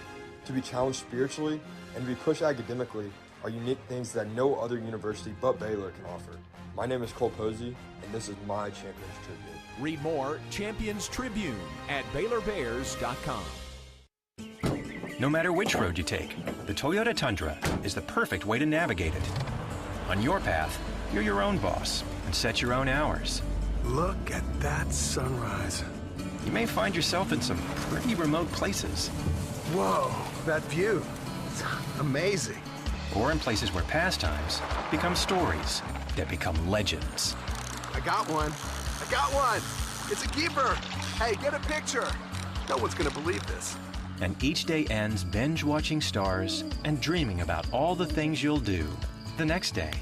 to be challenged spiritually, and to be pushed academically are unique things that no other university but Baylor can offer. My name is Cole Posey, and this is my Champions Tribune. Read more Champions Tribune at BaylorBears.com. No matter which road you take, the Toyota Tundra is the perfect way to navigate it. On your path, you're your own boss and set your own hours. Look at that sunrise. You may find yourself in some pretty remote places. Whoa, that view. It's amazing. Or in places where pastimes become stories that become legends. I got one. It's a keeper. Hey, get a picture. No one's gonna believe this. And each day ends binge-watching stars and dreaming about all the things you'll do the next day.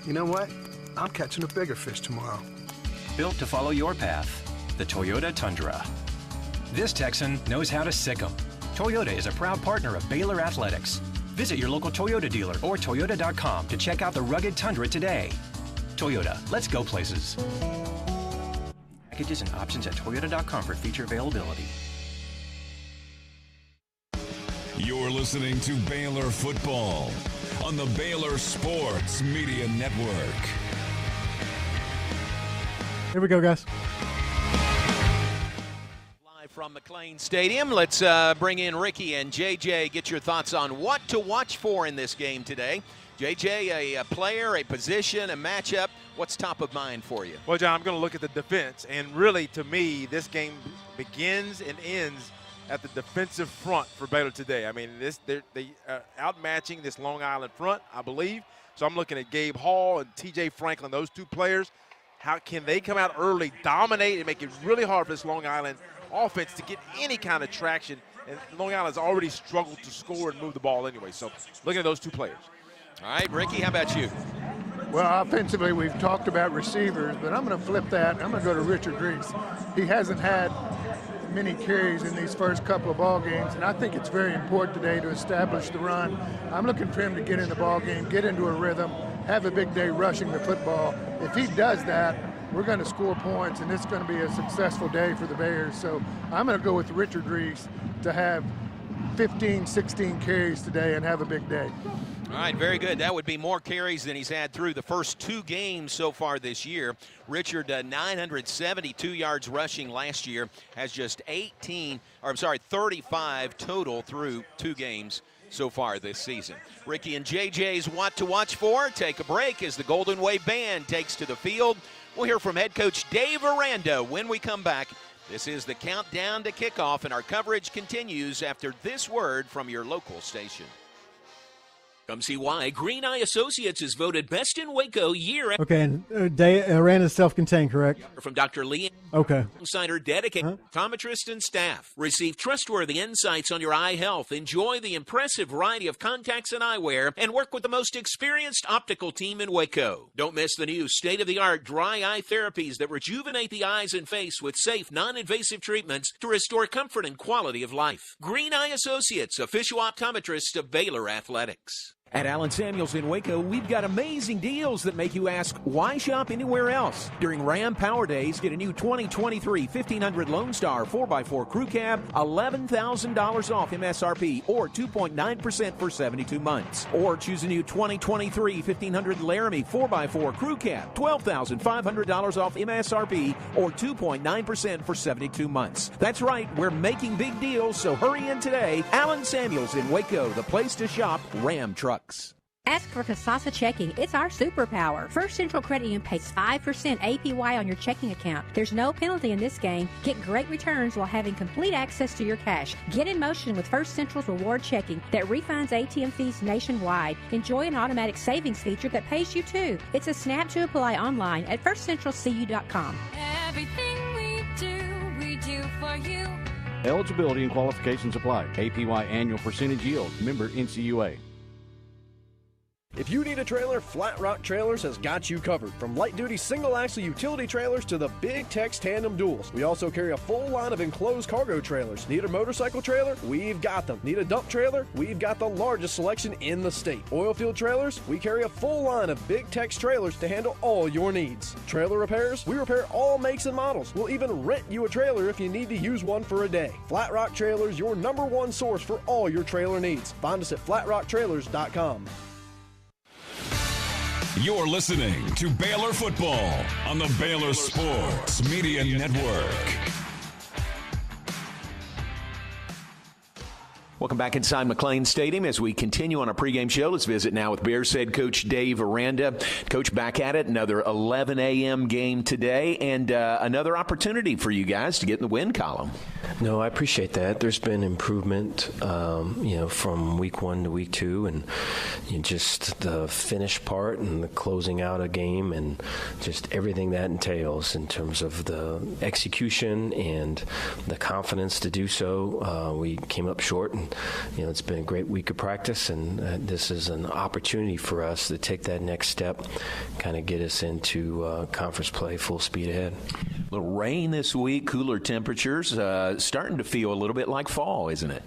You know what? I'm catching a bigger fish tomorrow. Built to follow your path, the Toyota Tundra. This Texan knows how to sick 'em. Toyota is a proud partner of Baylor Athletics. Visit your local Toyota dealer or Toyota.com to check out the rugged Tundra today. Toyota, let's go places. Packages and options at Toyota.com for feature availability. You're listening to Baylor Football on the Baylor Sports Media Network. Here we go, guys. Live from McLean Stadium, let's bring in Ricky and JJ. Get your thoughts on what to watch for in this game today. JJ, a player, a position, a matchup. What's top of mind for you? Well, John, I'm going to look at the defense. And really, to me, this game begins and ends at the defensive front for Baylor today. I mean, they outmatching this Long Island front, I believe. So I'm looking at Gabe Hall and T.J. Franklin, those two players. How can they come out early, dominate, and make it really hard for this Long Island offense to get any kind of traction? And Long Island's already struggled to score and move the ball anyway. So looking at those two players. All right, Ricky, how about you? Well, offensively, we've talked about receivers, but I'm going to flip that. I'm going to go to Richard Reese. He hasn't had many carries in these first couple of ball games, and I think it's very important today to establish the run. I'm looking for him to get in the ball game, get into a rhythm, have a big day rushing the football. If he does that, we're going to score points, and it's going to be a successful day for the Bears. So I'm going to go with Richard Reese to have 15, 16 carries today and have a big day. All right, very good. That would be more carries than he's had through the first 2 games so far this year. Richard, 972 yards rushing last year, has just 35 total through 2 games so far this season. Ricky and JJ's What to Watch For. Take a break as the Golden Wave Band takes to the field. We'll hear from head coach Dave Aranda when we come back. This is the countdown to kickoff, and our coverage continues after this word from your local station. Come see why Green Eye Associates is voted best in Waco year after. Okay, and Aranda's self-contained, correct? From Dr. Lee. Okay. Insider dedicated optometrist and staff. Receive trustworthy insights on your eye health. Enjoy the impressive variety of contacts and eyewear, and work with the most experienced optical team in Waco. Don't miss the new state-of-the-art dry eye therapies that rejuvenate the eyes and face with safe, non-invasive treatments to restore comfort and quality of life. Green Eye Associates, official optometrist of Baylor Athletics. At Allen Samuels in Waco, we've got amazing deals that make you ask, why shop anywhere else? During Ram Power Days, get a new 2023 1500 Lone Star 4x4 Crew Cab, $11,000 off MSRP, or 2.9% for 72 months. Or choose a new 2023 1500 Laramie 4x4 Crew Cab, $12,500 off MSRP, or 2.9% for 72 months. That's right, we're making big deals, so hurry in today. Allen Samuels in Waco, the place to shop Ram trucks. Ask for Kasasa Checking. It's our superpower. First Central Credit Union pays 5% APY on your checking account. There's no penalty in this game. Get great returns while having complete access to your cash. Get in motion with First Central's Reward Checking that refunds ATM fees nationwide. Enjoy an automatic savings feature that pays you too. It's a snap to apply online at firstcentralcu.com. Everything we do for you. Eligibility and qualifications apply. APY annual percentage yield. Member NCUA. If you need a trailer, Flat Rock Trailers has got you covered. From light-duty single-axle utility trailers to the Big Tex tandem duals. We also carry a full line of enclosed cargo trailers. Need a motorcycle trailer? We've got them. Need a dump trailer? We've got the largest selection in the state. Oil field trailers? We carry a full line of Big Tex trailers to handle all your needs. Trailer repairs? We repair all makes and models. We'll even rent you a trailer if you need to use one for a day. Flat Rock Trailers, your #1 source for all your trailer needs. Find us at flatrocktrailers.com. You're listening to Baylor Football on the Baylor Sports Media Network. Welcome back inside McLean Stadium as we continue on our pregame show. Let's visit now with Bears head coach Dave Aranda. Coach, back at it, another 11 a.m. game today, and another opportunity for you guys to get in the win column. No, I appreciate that. There's been improvement, from week 1 to week 2, and just the finish part and the closing out a game and just everything that entails in terms of the execution and the confidence to do so. We came up short, and it's been a great week of practice, and this is an opportunity for us to take that next step, kind of get us into conference play full speed ahead. A little rain this week, cooler temperatures, starting to feel a little bit like fall, isn't it?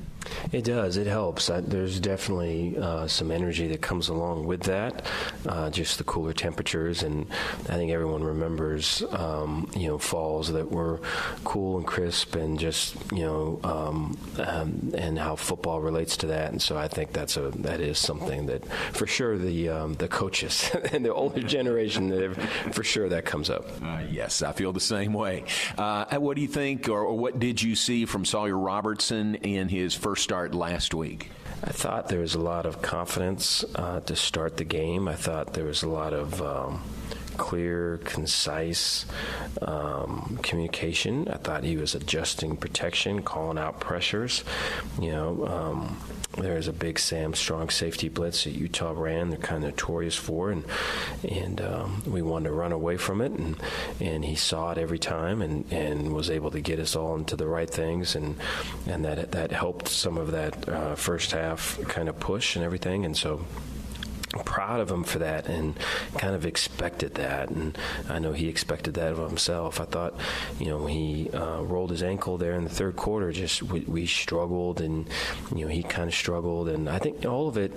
It does. It helps. There's definitely some energy that comes along with that, just the cooler temperatures. And I think everyone remembers, falls that were cool and crisp and just, and how football relates to that. And so I think that is something that for sure the coaches and the older generation, for sure that comes up. Yes, I feel the same way. What do you think, or what did you see from Sawyer Robertson in his first start last week? I thought there was a lot of confidence to start the game. I thought there was a lot of clear, concise communication. I thought he was adjusting protection, calling out pressures. There's a big Sam Strong safety blitz that Utah ran. They're kind of notorious for, and we wanted to run away from it, and he saw it every time, and was able to get us all into the right things, and that helped some of that first half kind of push and everything, and so proud of him for that and kind of expected that. And I know he expected that of himself. I thought, when he rolled his ankle there in the third quarter, just we struggled, and he kind of struggled. And I think all of it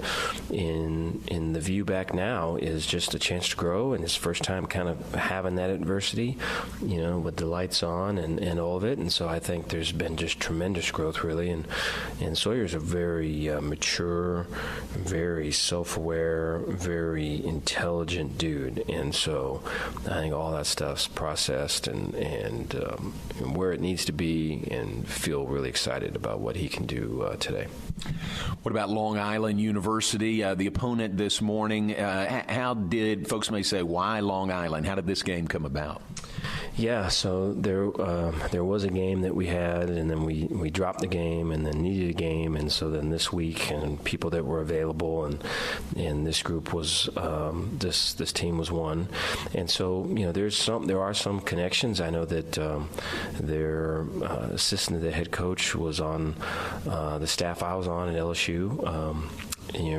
in the view back now is just a chance to grow, and his first time kind of having that adversity, with the lights on and all of it. And so I think there's been just tremendous growth, really. And Sawyer's a very mature, very self-aware, very intelligent dude. And so I think all that stuff's processed and where it needs to be, and feel really excited about what he can do today. What about Long Island University, the opponent this morning? How did, folks may say, why Long Island? How did this game come about? Yeah, so there was a game that we had, and then we dropped the game, and then needed a game, and so then this week, and people that were available, and this group was this team was one, and so there are some connections. I know that their assistant to the head coach was on the staff I was on at LSU.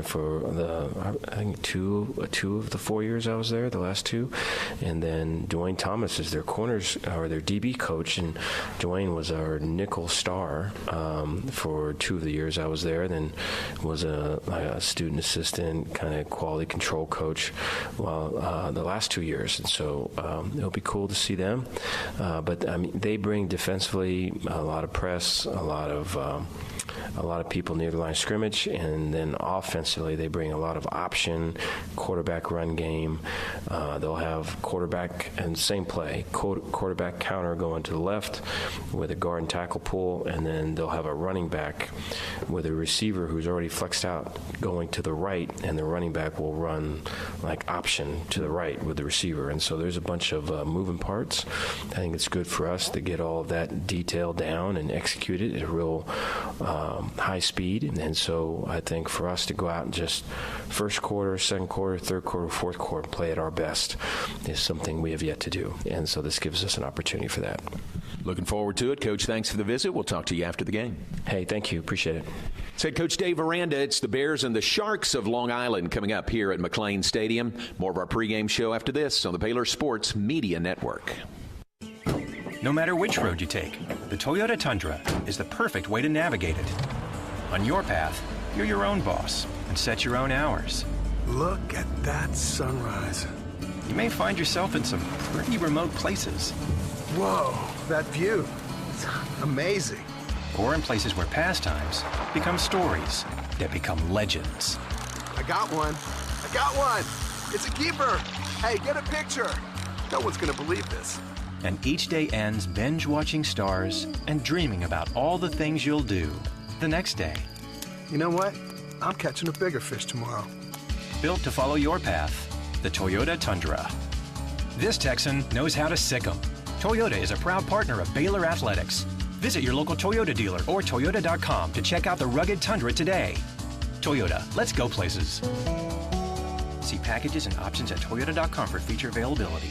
For I think two of the 4 years I was there, the last two, and then Dwayne Thomas is their corners or their DB coach, and Dwayne was our nickel star for 2 of the years I was there. Then was a student assistant, kind of quality control coach, the last 2 years, and so it'll be cool to see them. But I mean, they bring defensively a lot of press, a lot of people near the line of scrimmage, and then offensively they bring a lot of option, quarterback run game. They'll have quarterback and same play, quarterback counter going to the left with a guard and tackle pull, and then they'll have a running back with a receiver who's already flexed out going to the right, and the running back will run like option to the right with the receiver. And so there's a bunch of moving parts. I think it's good for us to get all of that detail down and execute it at a real high speed. And so I think for us to go out and just first quarter, second quarter, third quarter, fourth quarter, play at our best is something we have yet to do. And so this gives us an opportunity for that. Looking forward to it. Coach, thanks for the visit. We'll talk to you after the game. Hey, thank you. Appreciate it. Said Coach Dave Aranda. It's the Bears and the Sharks of Long Island coming up here at McLean Stadium. More of our pregame show after this on the Baylor Sports Media Network. No matter which road you take, the Toyota Tundra is the perfect way to navigate it. On your path, you're your own boss and set your own hours. Look at that sunrise. You may find yourself in some pretty remote places. Whoa, that view. It's amazing. Or in places where pastimes become stories that become legends. I got one. It's a keeper. Hey, get a picture. No one's gonna believe this. And each day ends binge-watching stars and dreaming about all the things you'll do the next day. You know what? I'm catching a bigger fish tomorrow. Built to follow your path, the Toyota Tundra. This Texan knows how to sick 'em. Toyota is a proud partner of Baylor Athletics. Visit your local Toyota dealer or Toyota.com to check out the rugged Tundra today. Toyota, let's go places. See packages and options at Toyota.com for feature availability.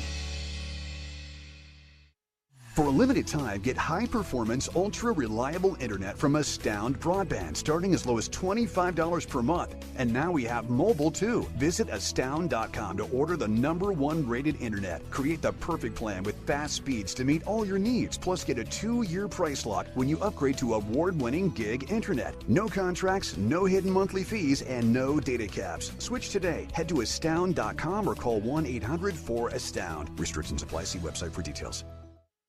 For a limited time, get high-performance, ultra-reliable internet from Astound Broadband, starting as low as $25 per month. And now we have mobile, too. Visit astound.com to order the #1 rated internet. Create the perfect plan with fast speeds to meet all your needs, plus get a 2-year price lock when you upgrade to award-winning gig internet. No contracts, no hidden monthly fees, and no data caps. Switch today. Head to astound.com or call 1-800-4ASTOUND. Restrictions apply. See website for details.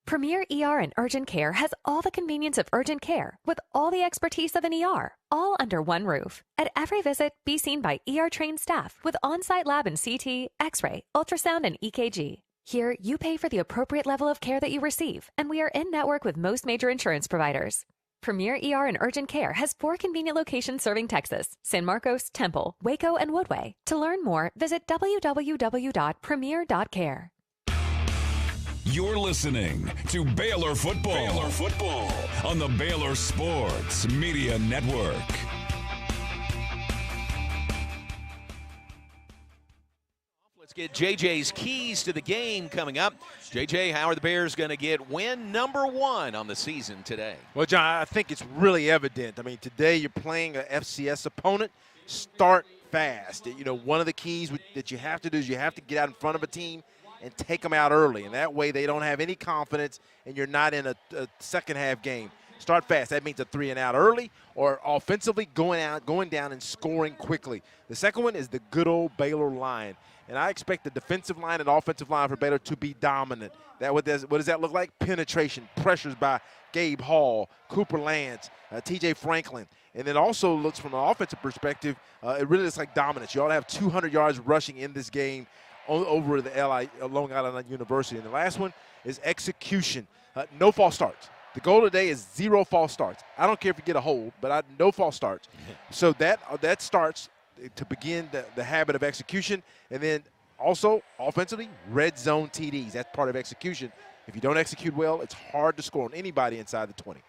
Premier ER and Urgent Care has all the convenience of urgent care with all the expertise of an ER, all under one roof. At every visit, be seen by ER-trained staff with on-site lab and CT, X-ray, ultrasound, and EKG. Here, you pay for the appropriate level of care that you receive, and we are in-network with most major insurance providers. Premier ER and Urgent Care has 4 convenient locations serving Texas: San Marcos, Temple, Waco, and Woodway. To learn more, visit www.premier.care. You're listening to Baylor Football. Baylor Football on the Baylor Sports Media Network. Let's get JJ's keys to the game coming up. JJ, how are the Bears going to get win #1 on the season today? Well, John, I think it's really evident. I mean, today you're playing a FCS opponent. Start fast. You know, one of the keys that you have to do is you have to get out in front of a team and take them out early, and that way they don't have any confidence and you're not in a second half game. Start fast. That means a 3 and out early, or offensively going down and scoring quickly. The second one is the good old Baylor line. And I expect the defensive line and offensive line for Baylor to be dominant. What does that look like? Penetration, pressures by Gabe Hall, Cooper Lance, TJ Franklin. And it also looks from an offensive perspective, it really looks like dominance. You ought to have 200 yards rushing in this game over the Long Island University. And the last one is execution. No false starts. The goal today is 0 false starts. I don't care if you get a hold, but no false starts. So that starts to begin the habit of execution. And then also offensively, red zone TDs. That's part of execution. If you don't execute well, it's hard to score on anybody inside the 20.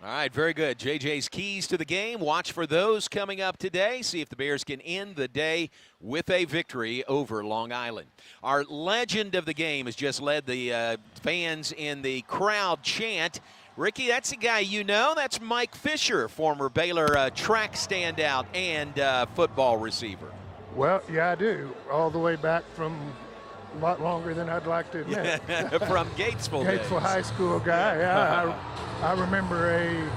All right, very good. JJ's keys to the game. Watch for those coming up today. See if the Bears can end the day with a victory over Long Island. Our legend of the game has just led the fans in the crowd chant. Ricky, that's a guy you know. That's Mike Fisher, former Baylor track standout and football receiver. Well, yeah, I do. All the way back from a lot longer than I'd like to admit. From Gatesville days. High School guy, yeah. I remember a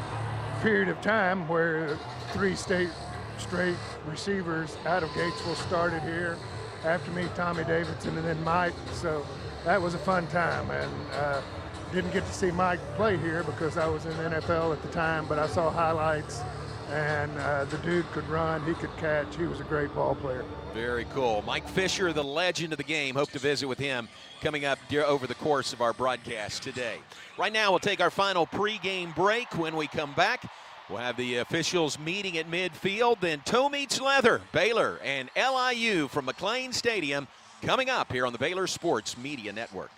period of time where 3 straight receivers out of Gatesville started here. After me, Tommy Davidson, and then Mike. So that was a fun time. And didn't get to see Mike play here because I was in the NFL at the time, but I saw highlights, and the dude could run, he could catch, he was a great ball player. Very cool. Mike Fisher, the legend of the game. Hope to visit with him coming up over the course of our broadcast today. Right now, we'll take our final pregame break. When we come back, we'll have the officials meeting at midfield, then toe meets leather, Baylor and LIU from McLean Stadium coming up here on the Baylor Sports Media Network.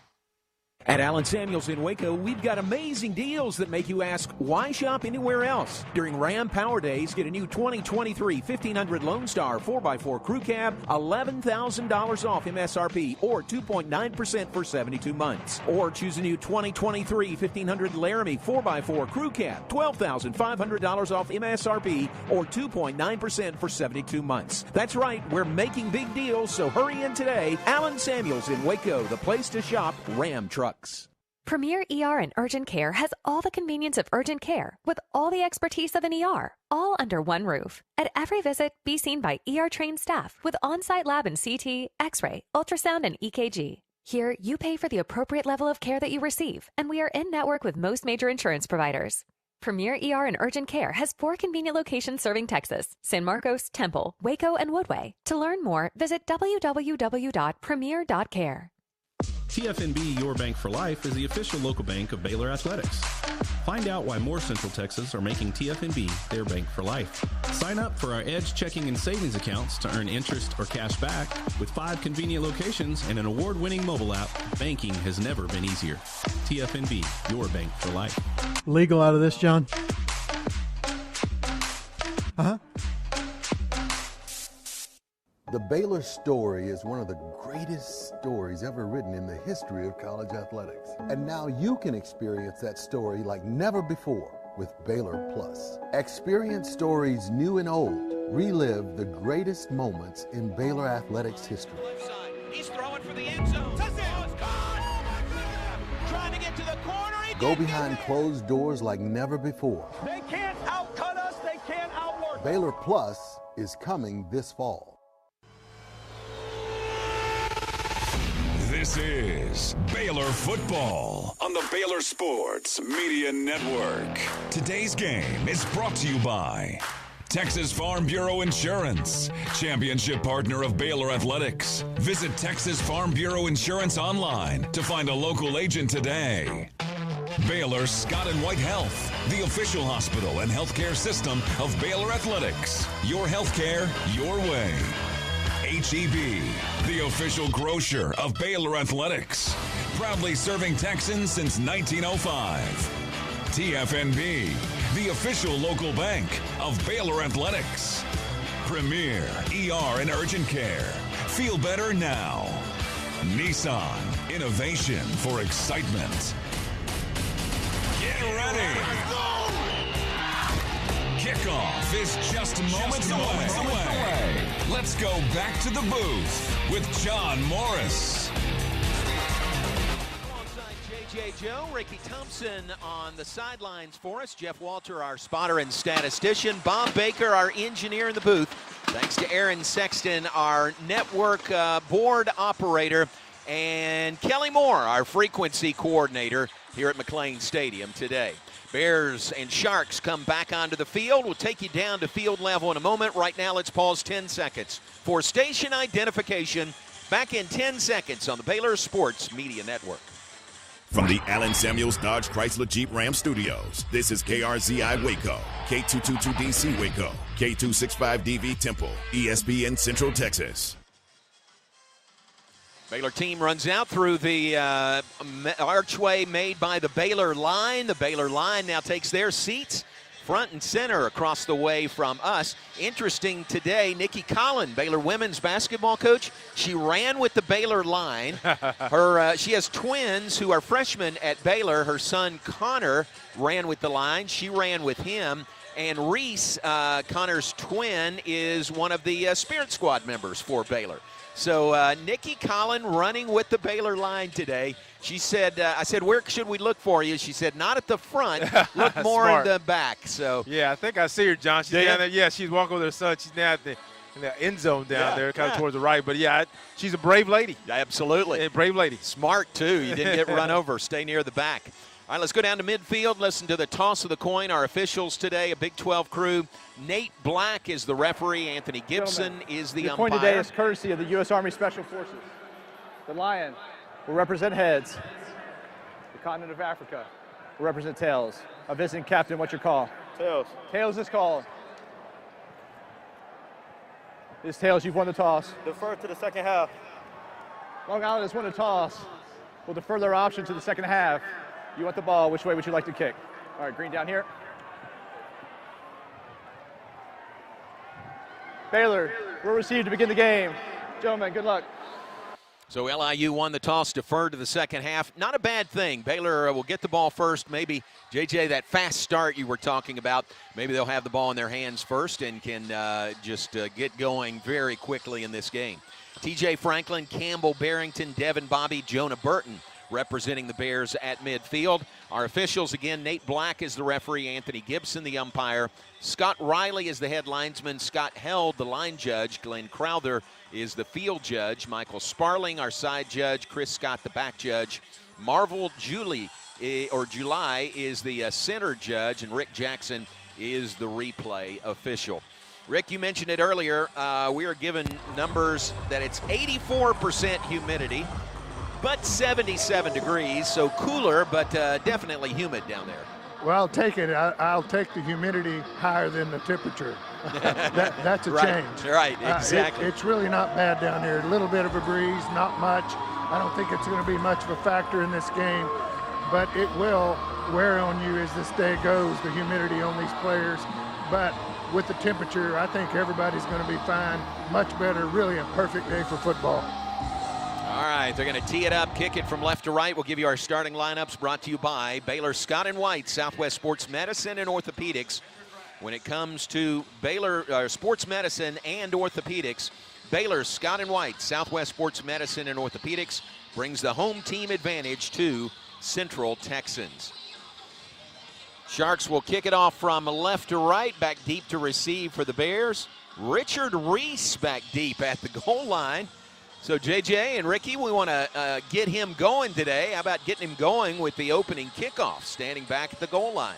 At Allen Samuels in Waco, we've got amazing deals that make you ask, why shop anywhere else? During Ram Power Days, get a new 2023 1500 Lone Star 4x4 Crew Cab, $11,000 off MSRP, or 2.9% for 72 months. Or choose a new 2023 1500 Laramie 4x4 Crew Cab, $12,500 off MSRP, or 2.9% for 72 months. That's right, we're making big deals, so hurry in today. Allen Samuels in Waco, the place to shop Ram trucks. Premier ER and Urgent Care has all the convenience of urgent care with all the expertise of an ER, all under one roof. At every visit, be seen by ER-trained staff with on-site lab and CT, X-ray, ultrasound, and EKG. Here, you pay for the appropriate level of care that you receive, and we are in-network with most major insurance providers. Premier ER and Urgent Care has 4 convenient locations serving Texas: San Marcos, Temple, Waco, and Woodway. To learn more, visit www.premier.care. TFNB Your Bank for Life is the official local bank of Baylor Athletics. Find out why more Central Texas are making TFNB their bank for life. Sign up for our Edge checking and savings accounts to earn interest or cash back. With 5 convenient locations and an award-winning mobile app, banking has never been easier. TFNB, your bank for life. Legal out of this, John? Uh-huh. The Baylor story is one of the greatest stories ever written in the history of college athletics. And now you can experience that story like never before with Baylor Plus. Experience stories new and old. Relive the greatest moments in Baylor athletics history. He's throwing for the end zone. Touchdown! Oh my goodness! Trying to get to the corner. Go behind closed doors like never before. They can't outcut us. They can't outwork. Baylor Plus is coming this fall. This is Baylor football on the Baylor Sports Media Network. Today's game is brought to you by Texas Farm Bureau Insurance, championship partner of Baylor Athletics. Visit Texas Farm Bureau Insurance online to find a local agent today. Baylor Scott & White Health, the official hospital and healthcare system of Baylor Athletics. Your healthcare, your way. H-E-B, the official grocer of Baylor Athletics. Proudly serving Texans since 1905. TFNB, the official local bank of Baylor Athletics. Premier ER and Urgent Care. Feel better now. Nissan, innovation for excitement. Get ready. Kickoff is just moments away. Let's go back to the booth with John Morris. J. Joe, Ricky Thompson on the sidelines for us. Jeff Walter, our spotter and statistician. Bob Baker, our engineer in the booth. Thanks to Aaron Sexton, our network board operator. And Kelly Moore, our frequency coordinator here at McLean Stadium today. Bears and Sharks come back onto the field. We'll take you down to field level in a moment. Right now, let's pause 10 seconds for station identification. Back in 10 seconds on the Baylor Sports Media Network. From the Allen Samuels Dodge Chrysler Jeep Ram Studios, this is KRZI Waco, K222DC Waco, K265DV Temple, ESPN Central Texas. Baylor team runs out through the archway made by the Baylor line. The Baylor line now takes their seats front and center across the way from us. Interesting today, Nikki Collin, Baylor women's basketball coach, she ran with the Baylor line. She has twins who are freshmen at Baylor. Her son Connor ran with the line. She ran with him. And Reese, Connor's twin, is one of the Spirit Squad members for Baylor. So Nikki Collin running with the Baylor line today. She said, I said, where should we look for you? She said, not at the front, look more in the back. So yeah, I think I see her, John. She's down there. Yeah, she's walking with her son. She's now in the end zone down there, kind of towards the right. But yeah, she's a brave lady. Absolutely. A brave lady. Smart, too. You didn't get run over. Stay near the back. All right, let's go down to midfield. Listen to the toss of the coin. Our officials today, a Big 12 crew. Nate Black is the referee. Anthony Gibson is the umpire. The point today is courtesy of the U.S. Army Special Forces. The Lion will represent heads. The continent of Africa will represent tails. A visiting captain, what's your call? Tails. Tails is called. This tails, you've won the toss. Defer to the second half. Long Island has won the toss. We'll defer their option to the second half. You want the ball. Which way would you like to kick? All right, green down here. Baylor will receive to begin the game. Gentlemen, good luck. So LIU won the toss, deferred to the second half. Not a bad thing. Baylor will get the ball first. Maybe, JJ, that fast start you were talking about, maybe they'll have the ball in their hands first and can just get going very quickly in this game. TJ Franklin, Campbell Barrington, Devin Bobby, Jonah Burton representing the Bears at midfield. Our officials, again, Nate Black is the referee, Anthony Gibson the umpire, Scott Riley is the head linesman, Scott Held the line judge, Glenn Crowther is the field judge, Michael Sparling our side judge, Chris Scott the back judge, Marvel July is the center judge, and Rick Jackson is the replay official. Rick, you mentioned it earlier. We are given numbers that it's 84% humidity, but 77 degrees, so cooler, but definitely humid down there. Well, I'll take it. I'll take the humidity higher than the temperature. That's a right, change. Right, exactly. It's really not bad down here. A little bit of a breeze, not much. I don't think it's going to be much of a factor in this game, but it will wear on you as this day goes, the humidity on these players. But with the temperature, I think everybody's going to be fine. Much better, really a perfect day for football. All right, they're going to tee it up, kick it from left to right. We'll give you our starting lineups brought to you by Baylor Scott & White, Southwest Sports Medicine and Orthopedics. When it comes to Baylor Sports Medicine and Orthopedics, Baylor Scott & White, Southwest Sports Medicine and Orthopedics brings the home team advantage to Central Texans. Sharks will kick it off from left to right, back deep to receive for the Bears. Richard Reese back deep at the goal line. So JJ and Ricky, we want to get him going today. How about getting him going with the opening kickoff, standing back at the goal line?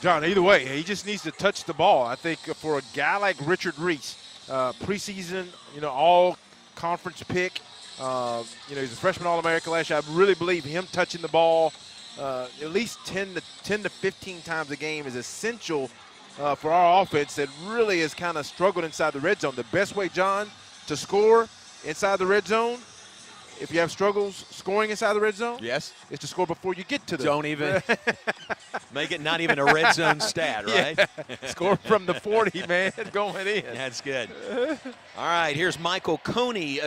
John, either way, he just needs to touch the ball. I think for a guy like Richard Reese, preseason, all conference pick, he's a freshman All-American last year. I really believe him touching the ball at least 10 to 15 times a game is essential for our offense that really has kind of struggled inside the red zone. The best way, John, to score inside the red zone, if you have struggles scoring inside the red zone, yes, is to score before you get to the. Don't even make it not even a red zone stat, right? Yeah. Score from the 40, man, going in. That's good. All right, here's Michael Coney.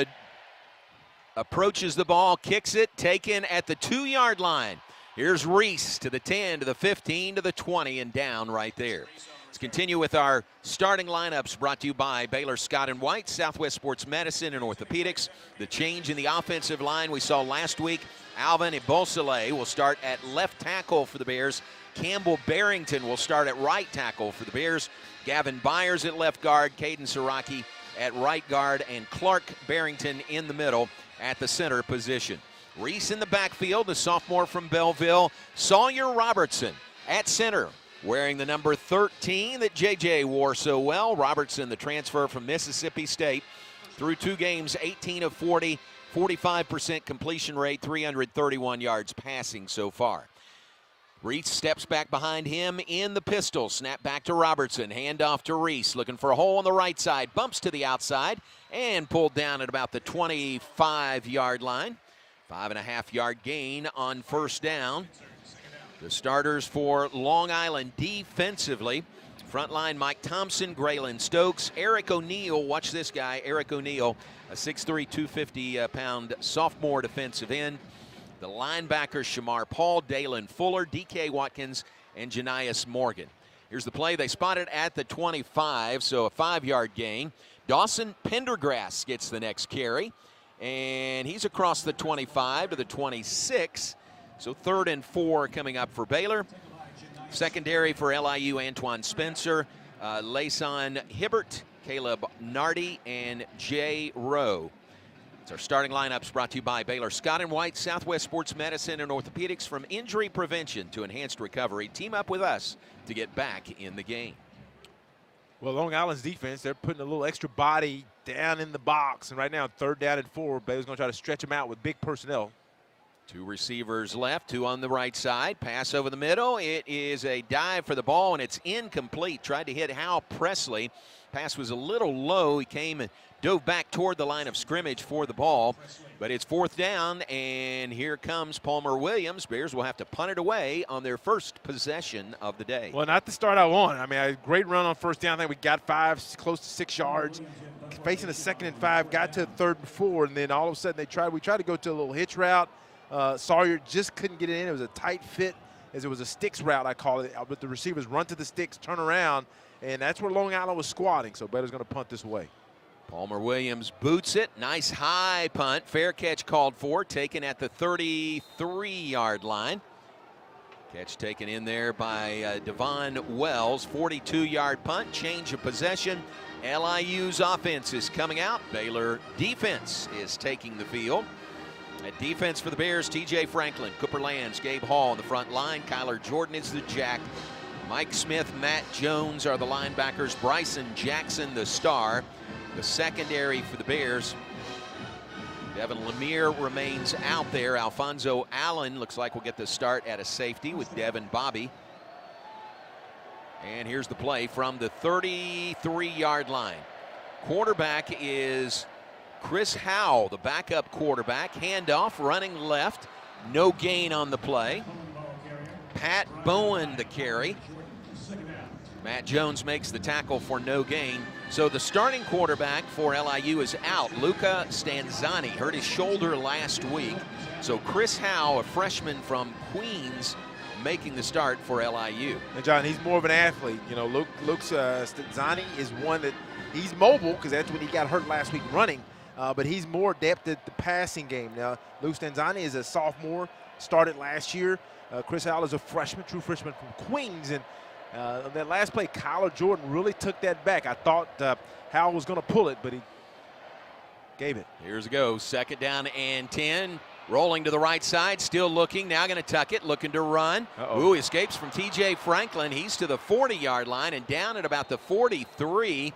Approaches the ball, kicks it, taken at the 2-yard line. Here's Reese to the 10, to the 15, to the 20, and down right there. Let's continue with our starting lineups brought to you by Baylor Scott & White, Southwest Sports Medicine and Orthopedics. The change in the offensive line we saw last week. Alvin Ebosele will start at left tackle for the Bears. Campbell Barrington will start at right tackle for the Bears. Gavin Byers at left guard, Caden Siraki at right guard, and Clark Barrington in the middle at the center position. Reese in the backfield, the sophomore from Belleville. Sawyer Robertson at center, wearing the number 13 that JJ wore so well. Robertson, the transfer from Mississippi State, through 2 games, 18 of 40, 45% completion rate, 331 yards passing so far. Reese steps back behind him in the pistol. Snap back to Robertson. Handoff to Reese. Looking for a hole on the right side. Bumps to the outside and pulled down at about the 25-yard line. 5.5-yard gain on first down. The starters for Long Island defensively. Front line, Mike Thompson, Graylin Stokes, Eric O'Neill. Watch this guy, Eric O'Neill, a 6'3", 250-pound sophomore defensive end. The linebackers, Shamar Paul, Dalen Fuller, D.K. Watkins, and Janias Morgan. Here's the play. They spotted at the 25, so a 5-yard gain. Dawson Pendergrass gets the next carry, and he's across the 25 to the 26. So 3rd and 4 coming up for Baylor. Secondary for LIU, Antoine Spencer, Layson Hibbert, Caleb Nardi, and Jay Rowe. It's our starting lineups brought to you by Baylor Scott & White, Southwest Sports Medicine and Orthopedics. From injury prevention to enhanced recovery, team up with us to get back in the game. Well, Long Island's defense, they're putting a little extra body down in the box. And right now, 3rd down and 4, Baylor's going to try to stretch them out with big personnel. 2 receivers left, 2 on the right side. Pass over the middle. It is a dive for the ball, and it's incomplete. Tried to hit Hal Presley. Pass was a little low. He came and dove back toward the line of scrimmage for the ball. But it's 4th down, and here comes Palmer Williams. Bears will have to punt it away on their first possession of the day. Well, not the start I want. I mean, a great run on first down. I think we got 5, close to 6 yards. Facing a 2nd and 5, got to 3rd and 4, and then all of a sudden we tried to go to a little hitch route. Sawyer just couldn't get it in. It was a tight fit, as it was a sticks route, I call it. But the receivers run to the sticks, turn around, and that's where Long Island was squatting. So Baylor's going to punt this away. Palmer Williams boots it. Nice high punt. Fair catch called for. Taken at the 33-yard line. Catch taken in there by Devon Wells. 42-yard punt. Change of possession. LIU's offense is coming out. Baylor defense is taking the field. At defense for the Bears, T.J. Franklin, Cooper Lands, Gabe Hall on the front line. Kyler Jordan is the jack. Mike Smith, Matt Jones are the linebackers. Bryson Jackson, the star. The secondary for the Bears, Devin Lemire remains out there. Alfonso Allen looks like will get the start at a safety with Devin Bobby. And here's the play from the 33-yard line. Quarterback is Chris Howell, the backup quarterback. Handoff, running left. No gain on the play. Pat Bowen the carry. Matt Jones makes the tackle for no gain. So the starting quarterback for LIU is out. Luca Stanzani hurt his shoulder last week. So Chris Howell, a freshman from Queens, making the start for LIU. And John, he's more of an athlete. You know, Luke Stanzani is one that he's mobile because that's when he got hurt last week running. But he's more adept at the passing game. Now, Luke Stanzani is a sophomore, started last year. Chris Howell is a freshman, true freshman from Queens. And that last play, Kyler Jordan really took that back. I thought Howell was going to pull it, but he gave it. Here's a go. 2nd down and 10. Rolling to the right side, still looking. Now going to tuck it, looking to run. Ooh, escapes from T.J. Franklin. He's to the 40-yard line and down at about the 43.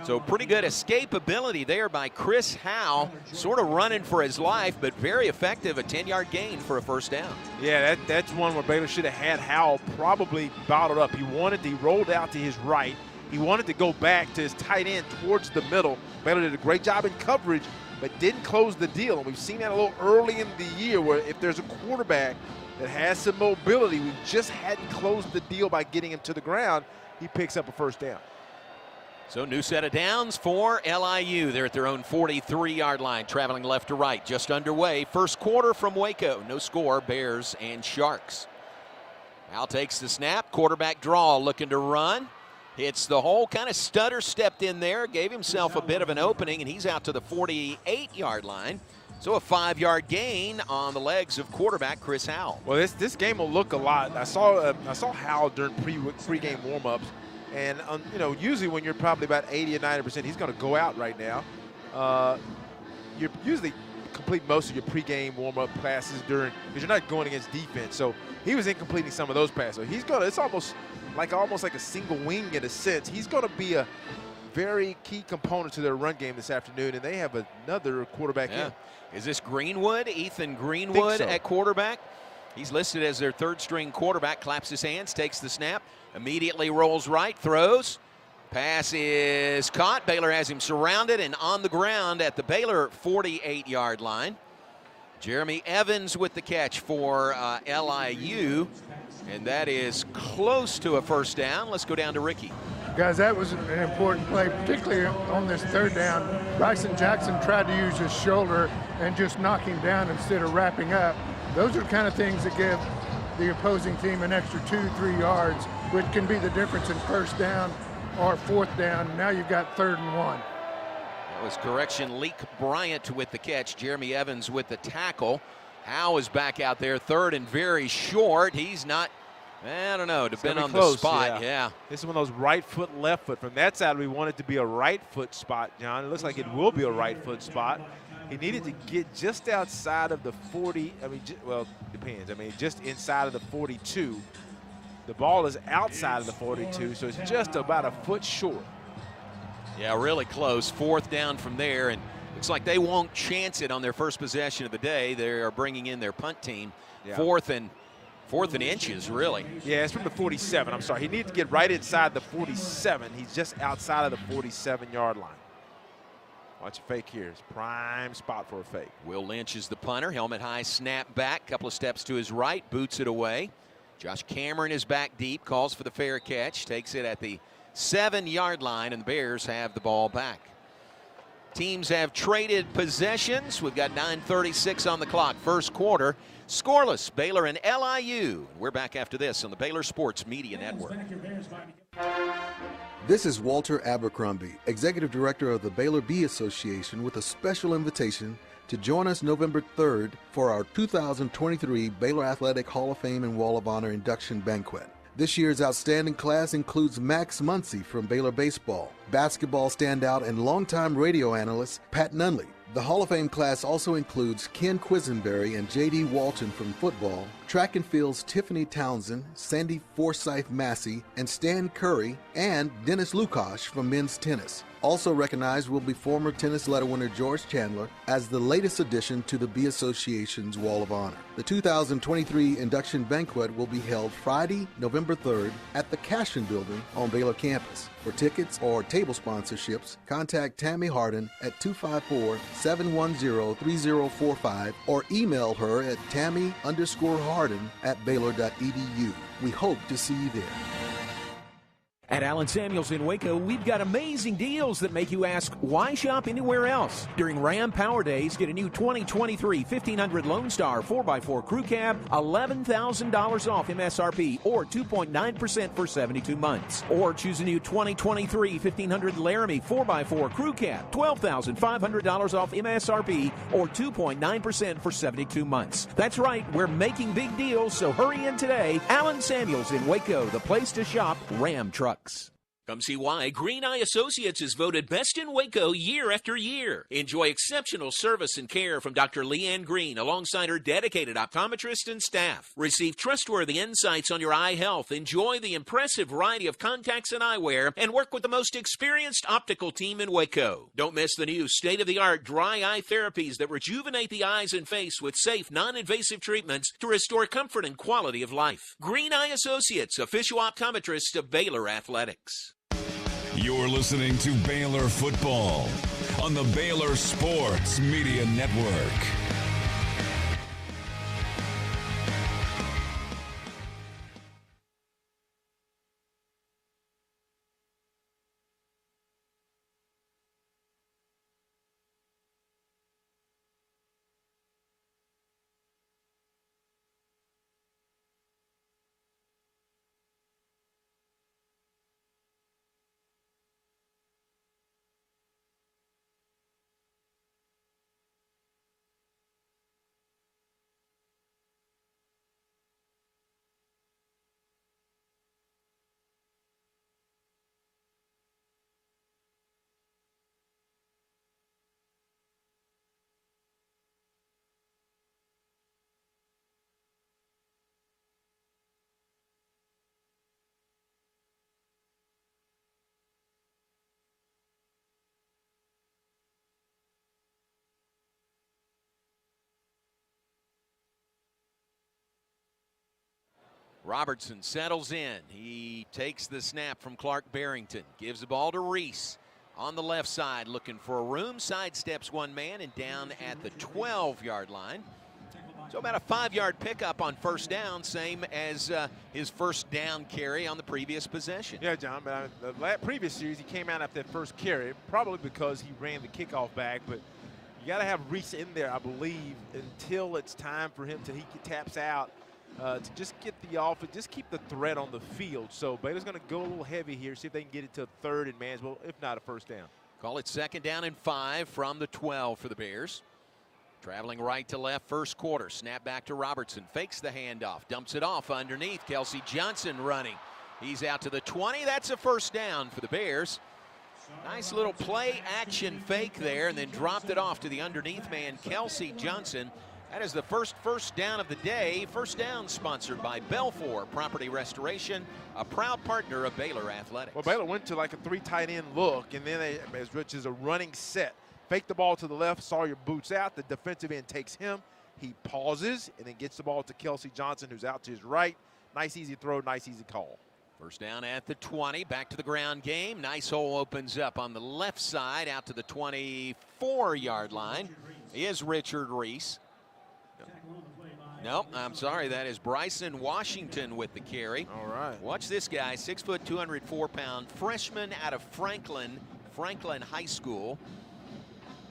So pretty good escapability there by Chris Howell, sort of running for his life, but very effective, a 10-yard gain for a first down. Yeah, that's one where Baylor should have had Howell probably bottled up. He rolled out to his right. He wanted to go back to his tight end towards the middle. Baylor did a great job in coverage, but didn't close the deal. And we've seen that a little early in the year where if there's a quarterback that has some mobility, we just hadn't closed the deal by getting him to the ground, he picks up a first down. So new set of downs for LIU. They're at their own 43-yard line, traveling left to right, just underway. First quarter from Waco. No score, Bears and Sharks. Al takes the snap. Quarterback draw, looking to run. Hits the hole, kind of stutter stepped in there, gave himself a bit of an opening, and he's out to the 48-yard line. So a 5-yard gain on the legs of quarterback Chris Howell. Well, this game will look a lot. I saw Howell during pre-game warm-ups, and you know, usually when you're probably about 80 or 90%, he's going to go out right now. You usually complete most of your pre-game warm-up passes because you're not going against defense. So he was incompleting some of those passes. So he's going to. It's almost like a single wing in a sense. He's going to be a very key component to their run game this afternoon, and they have another quarterback in. Is this Greenwood, Ethan Greenwood at quarterback? He's listed as their third-string quarterback. Claps his hands, takes the snap, immediately rolls right, throws. Pass is caught. Baylor has him surrounded and on the ground at the Baylor 48-yard line. Jeremy Evans with the catch for LIU, and that is close to a first down. Let's go down to Ricky. Guys, that was an important play, particularly on this third down. Bryson Jackson tried to use his shoulder and just knock him down instead of wrapping up. Those are the kind of things that give the opposing team an extra 2-3 yards, which can be the difference in first down or fourth down. Now you've got 3rd and 1. That was correction. Leak Bryant with the catch. Jeremy Evans with the tackle. Howe is back out there, 3rd and very short. He's not, I don't know, depending on close, the spot. Yeah. This is one of those right foot, left foot. From that side, we want it to be a right foot spot, John. It looks like it will be a right foot spot. He needed to get just outside of the 40. I mean, well, depends. I mean, just inside of the 42. The ball is outside of the 42, so it's just about a foot short. Yeah, really close. 4th down from there, and looks like they won't chance it on their first possession of the day. They are bringing in their punt team. Yeah. 4th and inches, really. Yeah, it's from the 47. I'm sorry. He needs to get right inside the 47. He's just outside of the 47-yard line. Watch a fake here. It's prime spot for a fake. Will Lynch is the punter. Helmet high, snap back. Couple of steps to his right, boots it away. Josh Cameron is back deep, calls for the fair catch, takes it at the 7-yard line, and the Bears have the ball back. Teams have traded possessions. We've got 9:36 on the clock. First quarter, scoreless, Baylor and LIU. We're back after this on the Baylor Sports Media Network. This is Walter Abercrombie, Executive Director of the Baylor Bee Association, with a special invitation to join us November 3rd for our 2023 Baylor Athletic Hall of Fame and Wall of Honor induction banquet. This year's outstanding class includes Max Muncy from Baylor Baseball, basketball standout and longtime radio analyst Pat Nunley. The Hall of Fame class also includes Ken Quisenberry and J.D. Walton from football, track and field's Tiffany Townsend, Sandy Forsyth Massey, and Stan Curry, and Dennis Lukash from men's tennis. Also recognized will be former tennis letter winner George Chandler as the latest addition to the Bee Association's Wall of Honor. The 2023 induction banquet will be held Friday, November 3rd at the Cashin Building on Baylor campus. For tickets or table sponsorships, contact Tammy Harden at 254-710-3045 or email her at tammy_harden@baylor.edu. We hope to see you there. At Allen Samuels in Waco, we've got amazing deals that make you ask, why shop anywhere else? During Ram Power Days, get a new 2023 1500 Lone Star 4x4 Crew Cab, $11,000 off MSRP, or 2.9% for 72 months. Or choose a new 2023 1500 Laramie 4x4 Crew Cab, $12,500 off MSRP, or 2.9% for 72 months. That's right, we're making big deals, so hurry in today. Allen Samuels in Waco, the place to shop Ram trucks. Come see why Green Eye Associates is voted best in Waco year after year. Enjoy exceptional service and care from Dr. Leanne Green alongside her dedicated optometrist and staff. Receive trustworthy insights on your eye health. Enjoy the impressive variety of contacts and eyewear, and work with the most experienced optical team in Waco. Don't miss the new state-of-the-art dry eye therapies that rejuvenate the eyes and face with safe, non-invasive treatments to restore comfort and quality of life. Green Eye Associates, official optometrist of Baylor Athletics. You're listening to Baylor Football on the Baylor Sports Media Network. Robertson settles in. He takes the snap from Clark Barrington. Gives the ball to Reese on the left side, looking for a room. Sidesteps one man and down at the 12-yard line. So about a 5-yard pickup on first down, same as his first down carry on the previous possession. Yeah, John, but the previous series he came out after that first carry, probably because he ran the kickoff back, but you got to have Reese in there, I believe, until it's time for him to, he taps out to just get the offense, just keep the threat on the field. So Baylor's going to go a little heavy here, see if they can get it to 3rd and manageable, if not a first down. Call it 2nd down and 5 from the 12 for the Bears. Traveling right to left, first quarter. Snap back to Robertson. Fakes the handoff. Dumps it off underneath. Kelsey Johnson running. He's out to the 20. That's a first down for the Bears. Nice little play action fake there, and then dropped it off to the underneath man, Kelsey Johnson. That is the first down of the day. First down sponsored by Belfour Property Restoration, a proud partner of Baylor Athletics. Well, Baylor went to like a 3 tight end look, and then which is a running set. Fake the ball to the left, Sawyer boots out. The defensive end takes him. He pauses and then gets the ball to Kelsey Johnson, who's out to his right. Nice, easy throw, nice, easy call. First down at the 20, back to the ground game. Nice hole opens up on the left side out to the 24-yard line. Is Richard Reese. Nope, I'm sorry, that is Bryson Washington with the carry. All right. Watch this guy, 6 foot, 204-pound freshman out of Franklin High School.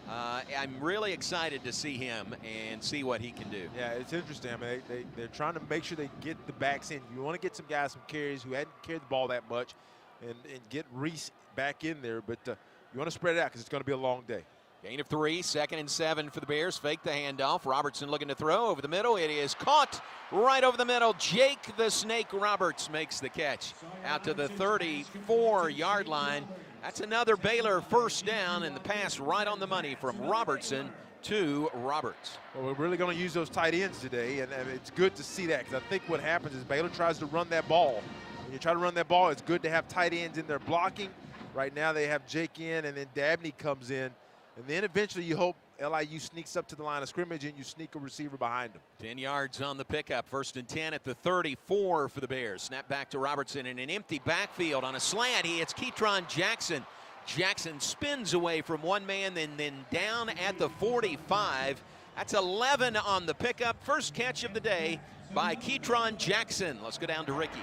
I'm really excited to see him and see what he can do. Yeah, it's interesting. I mean, they're trying to make sure they get the backs in. You want to get some guys some carries who hadn't carried the ball that much and get Reese back in there. But you want to spread it out because it's going to be a long day. Gain of 3, 2nd and 7 for the Bears. Fake the handoff. Robertson looking to throw over the middle. It is caught right over the middle. Jake the Snake Roberts makes the catch out to the 34-yard line. That's another Baylor first down, and the pass right on the money from Robertson to Roberts. Well, we're really going to use those tight ends today, and it's good to see that because I think what happens is Baylor tries to run that ball. When you try to run that ball, it's good to have tight ends in there blocking. Right now they have Jake in, and then Dabney comes in. And then eventually you hope LIU sneaks up to the line of scrimmage and you sneak a receiver behind them. 10 yards on the pickup. 1st and 10 at the 34 for the Bears. Snap back to Robertson in an empty backfield on a slant. It's Ketron Jackson. Jackson spins away from one man, then down at the 45. That's 11 on the pickup. First catch of the day by Ketron Jackson. Let's go down to Ricky.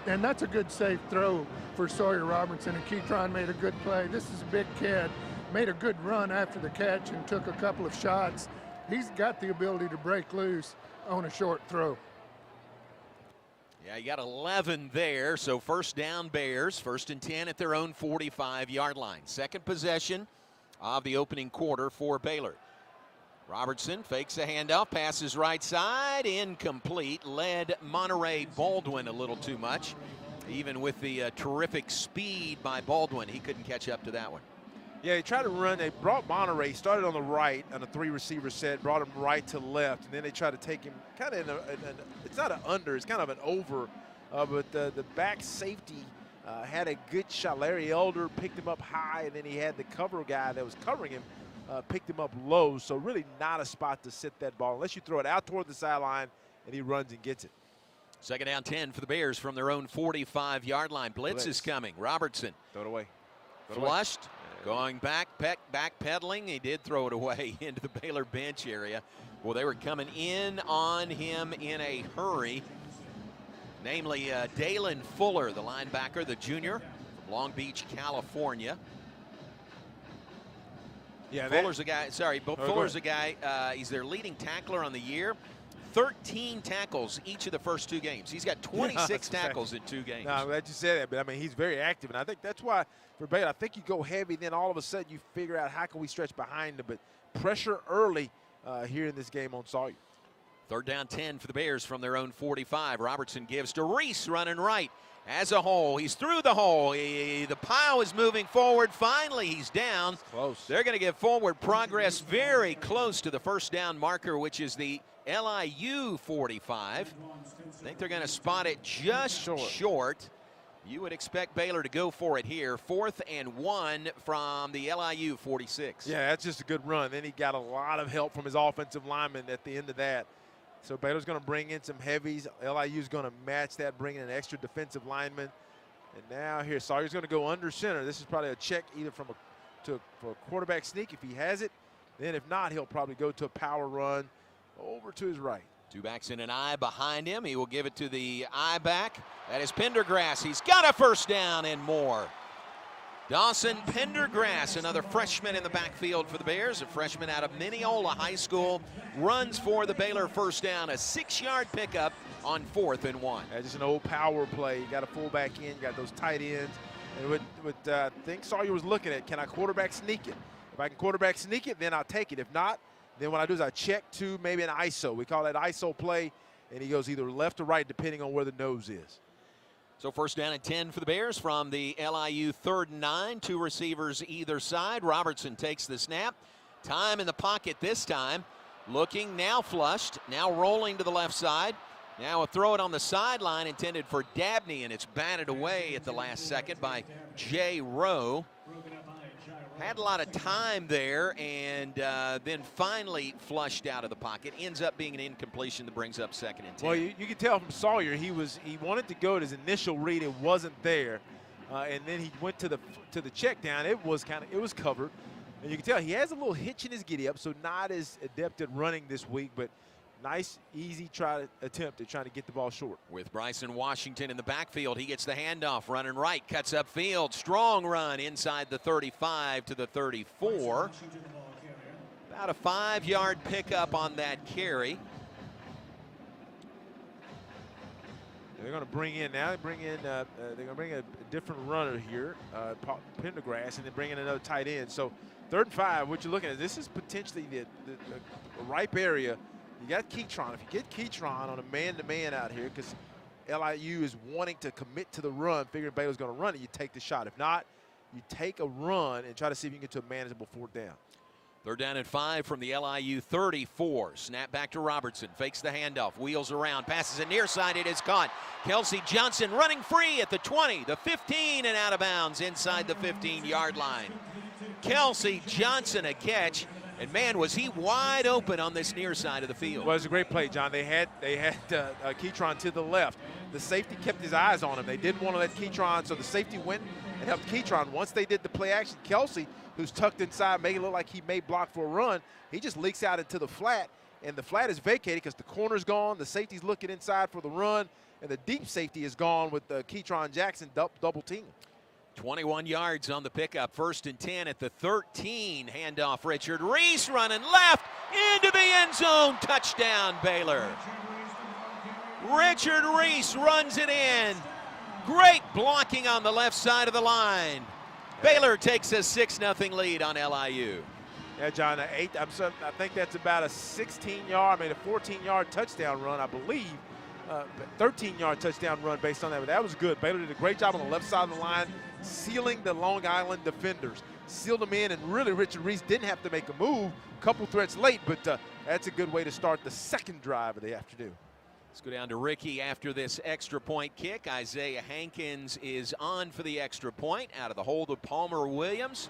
And that's a good safe throw for Sawyer Robertson, and Ketron made a good play. This is a big kid. Made a good run after the catch and took a couple of shots. He's got the ability to break loose on a short throw. Yeah, you got 11 there, so first down Bears. 1st and 10 at their own 45-yard line. Second possession of the opening quarter for Baylor. Robertson fakes a handoff, passes right side, incomplete. Led Monterey Baldwin a little too much. Even with the terrific speed by Baldwin, he couldn't catch up to that one. Yeah, they tried to run. They brought Monterey, started on the right on a 3-receiver set, brought him right to left, and then they tried to take him kind of it's not an under, it's kind of an over. But the back safety had a good shot. Larry Elder picked him up high, and then he had the cover guy that was covering him picked him up low. So really not a spot to sit that ball unless you throw it out toward the sideline and he runs and gets it. 2nd down 10 for the Bears from their own 45-yard line. Blitz is coming. Robertson. Throw it away. Flushed. Going back pedaling. He did throw it away into the Baylor bench area. Well, they were coming in on him in a hurry. Namely, Dalen Fuller, the linebacker, the junior from Long Beach, California. Yeah, Fuller's a guy. Sorry, Fuller's a guy. He's their leading tackler on the year. 13 tackles each of the first 2 games. He's got 26 tackles in 2 games. No, I'm glad you said that, but I mean, he's very active, and I think that's why for Baylor, I think you go heavy, then all of a sudden you figure out how can we stretch behind them, but pressure early here in this game on Sawyer. 3rd down 10 for the Bears from their own 45. Robertson gives to Reese running right. As a hole, he's through the hole. The pile is moving forward. Finally, he's down. Close. They're going to get forward progress very close to the first down marker, which is the LIU 45. I think they're going to spot it just short. You would expect Baylor to go for it here. 4th and 1 from the LIU 46. Yeah, that's just a good run. Then he got a lot of help from his offensive lineman at the end of that. So Baylor's going to bring in some heavies. LIU's going to match that, bring in an extra defensive lineman. And now here, Sawyer's going to go under center. This is probably a check either for a quarterback sneak if he has it. Then if not, he'll probably go to a power run over to his right. Two backs in an I behind him. He will give it to the I back. That is Pendergrass. He's got a first down and more. Dawson Pendergrass, another freshman in the backfield for the Bears, a freshman out of Mineola High School, runs for the Baylor first down, a 6-yard pickup on 4th and 1. Yeah, just an old power play. You got a fullback in, you got those tight ends. And I think Sawyer was looking at, can I quarterback sneak it? If I can quarterback sneak it, then I'll take it. If not, then what I do is I check to maybe an ISO. We call that ISO play, and he goes either left or right depending on where the nose is. So first down and 10 for the Bears from the LIU 3rd and 9. 2 receivers either side. Robertson takes the snap. Time in the pocket this time. Looking, now flushed, now rolling to the left side. Now a throw it on the sideline intended for Dabney, and it's batted away at the last second by Jay Rowe. Had a lot of time there, and then finally flushed out of the pocket. Ends up being an incompletion that brings up 2nd and 10. Well, you can tell from Sawyer he wanted to go at his initial read. It wasn't there, and then he went to the check down. It was covered, and you can tell he has a little hitch in his giddy up, so not as adept at running this week, but nice, easy attempt at trying to get the ball short. With Bryson Washington in the backfield, he gets the handoff, running right, cuts upfield, strong run inside the 35 to the 34. About a 5-yard pickup on that carry. They're going to bring in now. They're going to bring a different runner here, Pendergrass, and then bring in another tight end. So 3rd and 5. What you're looking at, this is potentially the ripe area. You got Keytron. If you get Keytron on a man-to-man out here, because LIU is wanting to commit to the run, figuring Baylor's going to run it, you take the shot. If not, you take a run and try to see if you can get to a manageable 4th down. 3rd down and 5 from the LIU 34. Snap back to Robertson. Fakes the handoff. Wheels around. Passes it near side. It is caught. Kelsey Johnson running free at the 20, the 15, and out of bounds inside the 15-yard line. Kelsey Johnson a catch. And, man, was he wide open on this near side of the field. Well, it was a great play, John. They had Keytron to the left. The safety kept his eyes on him. They didn't want to let Keytron, so the safety went and helped Keytron. Once they did the play action, Kelsey, who's tucked inside, making it look like he may block for a run, he just leaks out into the flat, and the flat is vacated because the corner's gone, the safety's looking inside for the run, and the deep safety is gone with Keytron Jackson double team. 21 yards on the pickup. 1st and 10 at the 13. Handoff Richard Reese running left into the end zone. Touchdown Baylor. Richard Reese runs it in. Great blocking on the left side of the line. Baylor takes a 6-0 lead on LIU. Yeah, John, I think that's about a 16-yard, maybe a 14-yard touchdown run, I believe. 13-yard touchdown run based on that, but that was good. Baylor did a great job on the left side of the line, sealing the Long Island defenders. Sealed them in, and really Richard Reese didn't have to make a move. A couple threats late, but that's a good way to start the 2nd drive of the afternoon. Let's go down to Ricky after this extra point kick. Isaiah Hankins is on for the extra point out of the hold of Palmer Williams.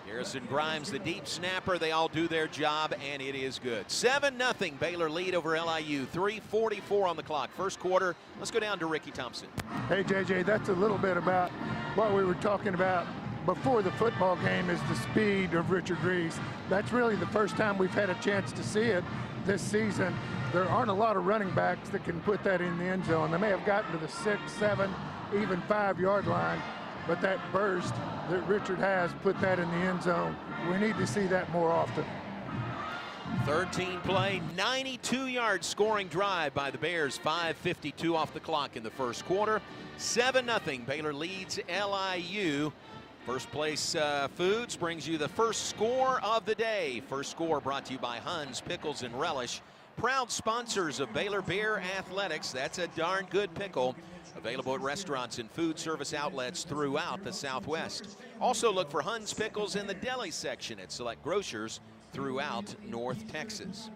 Harrison Grimes, the deep snapper. They all do their job, and it is good. 7-0 Baylor lead over LIU. 3:44 on the clock. First quarter. Let's go down to Ricky Thompson. Hey, JJ, that's a little bit about what we were talking about before the football game, is the speed of Richard Reese. That's really the first time we've had a chance to see it this season. There aren't a lot of running backs that can put that in the end zone. They may have gotten to the 6, 7, even 5-yard line, but that burst that Richard has put that in the end zone. We need to see that more often. 13 play, 92-yard scoring drive by the Bears. 5:52 off the clock in the first quarter. 7-0 Baylor leads LIU. First Place Foods brings you the first score of the day. First score brought to you by Hunn's Pickles and Relish. Proud sponsors of Baylor Bear Athletics. That's a darn good pickle. Available at restaurants and food service outlets throughout the Southwest. Also look for Hunn's Pickles in the deli section at select grocers throughout North Texas.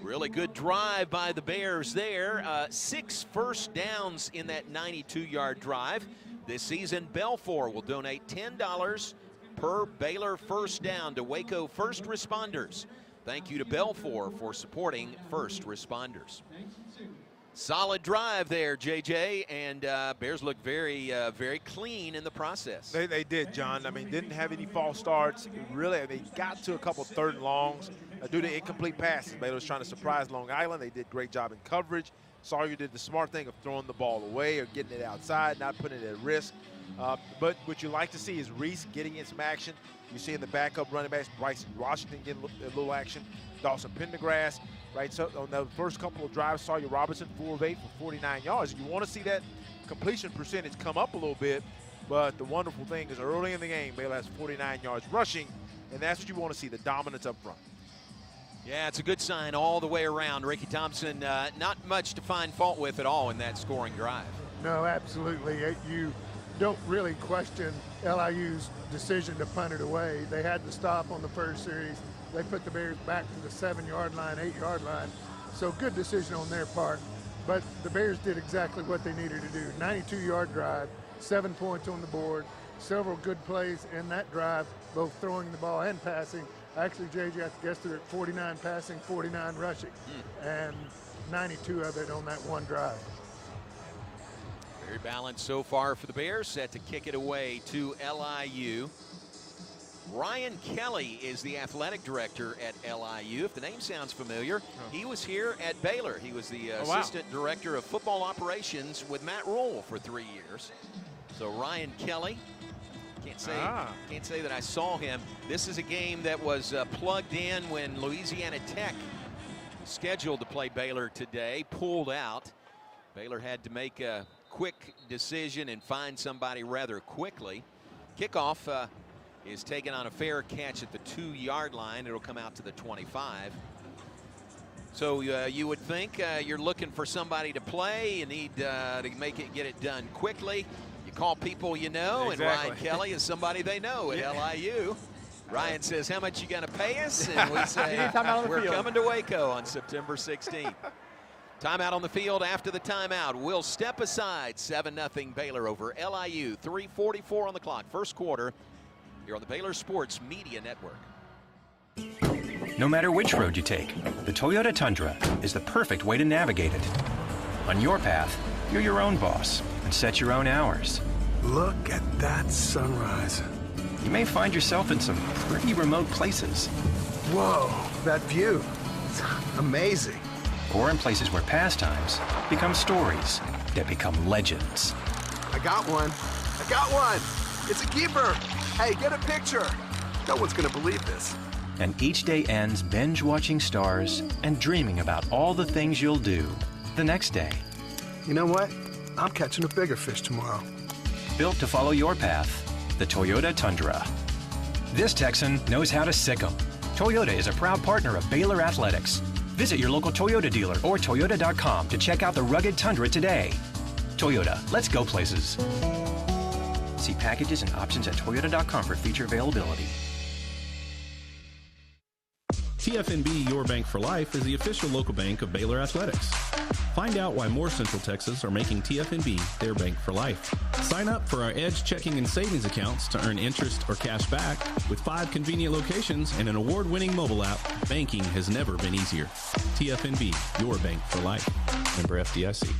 Really good drive by the Bears there. 6 first downs in that 92-yard drive. This season, Belfour will donate $10 per Baylor first down to Waco first responders. Thank you to Belfour for supporting first responders. Solid drive there, JJ, and Bears look very, very clean in the process. They did, John. I mean, didn't have any false starts. Really, they got to a couple third and longs due to incomplete passes. Baylor was trying to surprise Long Island. They did a great job in coverage. Sawyer did the smart thing of throwing the ball away or getting it outside, not putting it at risk. But what you like to see is Reese getting in some action. You see in the backup running backs, Bryce Washington getting a little action, Dawson Pendergrass, right? So on the first couple of drives, Sawyer Robertson, 4 of 8 for 49 yards. You want to see that completion percentage come up a little bit, but the wonderful thing is early in the game, Baylor has 49 yards rushing, and that's what you want to see, the dominance up front. Yeah, it's a good sign all the way around. Ricky Thompson, not much to find fault with at all in that scoring drive. No, absolutely. You don't really question LIU's decision to punt it away. They had to stop on the first series. They put the Bears back to the 7-yard line, 8-yard line. So good decision on their part. But the Bears did exactly what they needed to do. 92-yard drive, 7 points on the board, several good plays in that drive, both throwing the ball and passing. Actually, JJ, I guess they're at 49 passing, 49 rushing, and 92 of it on that one drive. Very balanced so far for the Bears, set to kick it away to LIU. Ryan Kelly is the athletic director at LIU. If the name sounds familiar, he was here at Baylor. He was the assistant director of football operations with Matt Rule for 3 years. So Ryan Kelly, can't say that I saw him. This is a game that was plugged in when Louisiana Tech scheduled to play Baylor today, pulled out. Baylor had to make a quick decision and find somebody rather quickly. Kickoff is taken on a fair catch at the 2-yard line. It'll come out to the 25. So you would think you're looking for somebody to play. You need to get it done quickly. You call people you know, and Ryan Kelly is somebody they know at LIU. Ryan says, how much you gonna pay us? And we say, we're coming to Waco on September 16th. Timeout on the field after the timeout. We'll step aside. 7-0 Baylor over LIU. 3:44 on the clock. First quarter here on the Baylor Sports Media Network. No matter which road you take, the Toyota Tundra is the perfect way to navigate it. On your path, you're your own boss and set your own hours. Look at that sunrise. You may find yourself in some pretty remote places. Whoa, that view. It's amazing. Or in places where pastimes become stories that become legends. I got one. I got one. It's a keeper. Hey, get a picture. No one's going to believe this. And each day ends binge-watching stars and dreaming about all the things you'll do the next day. You know what? I'm catching a bigger fish tomorrow. Built to follow your path, the Toyota Tundra. This Texan knows how to sick 'em. Toyota is a proud partner of Baylor Athletics. Visit your local Toyota dealer or Toyota.com to check out the rugged Tundra today. Toyota, let's go places. See packages and options at Toyota.com for feature availability. TFNB Your Bank for Life is the official local bank of Baylor Athletics. Find out why more Central Texas are making TFNB their bank for life. Sign up for our Edge checking and savings accounts to earn interest or cash back. With 5 convenient locations and an award-winning mobile app, banking has never been easier. TFNB, your bank for life. Member FDIC.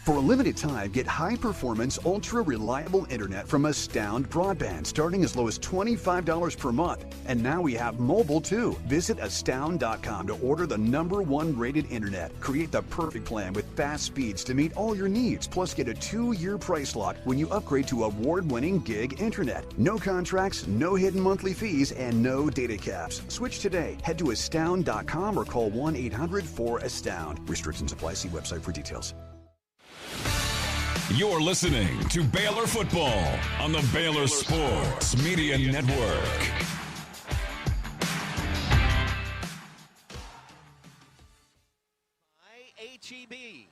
For a limited time, get high-performance, ultra-reliable internet from Astound Broadband, starting as low as $25 per month. And now we have mobile, too. Visit astound.com to order the #1 rated internet. Create the perfect plan with fast speeds to meet all your needs, plus get a 2-year price lock when you upgrade to award-winning gig internet. No contracts, no hidden monthly fees, and no data caps. Switch today. Head to astound.com or call 1-800-4ASTOUND. Restrictions apply. See website for details. You're listening to Baylor Football on the Baylor Sports Media Network. HEB.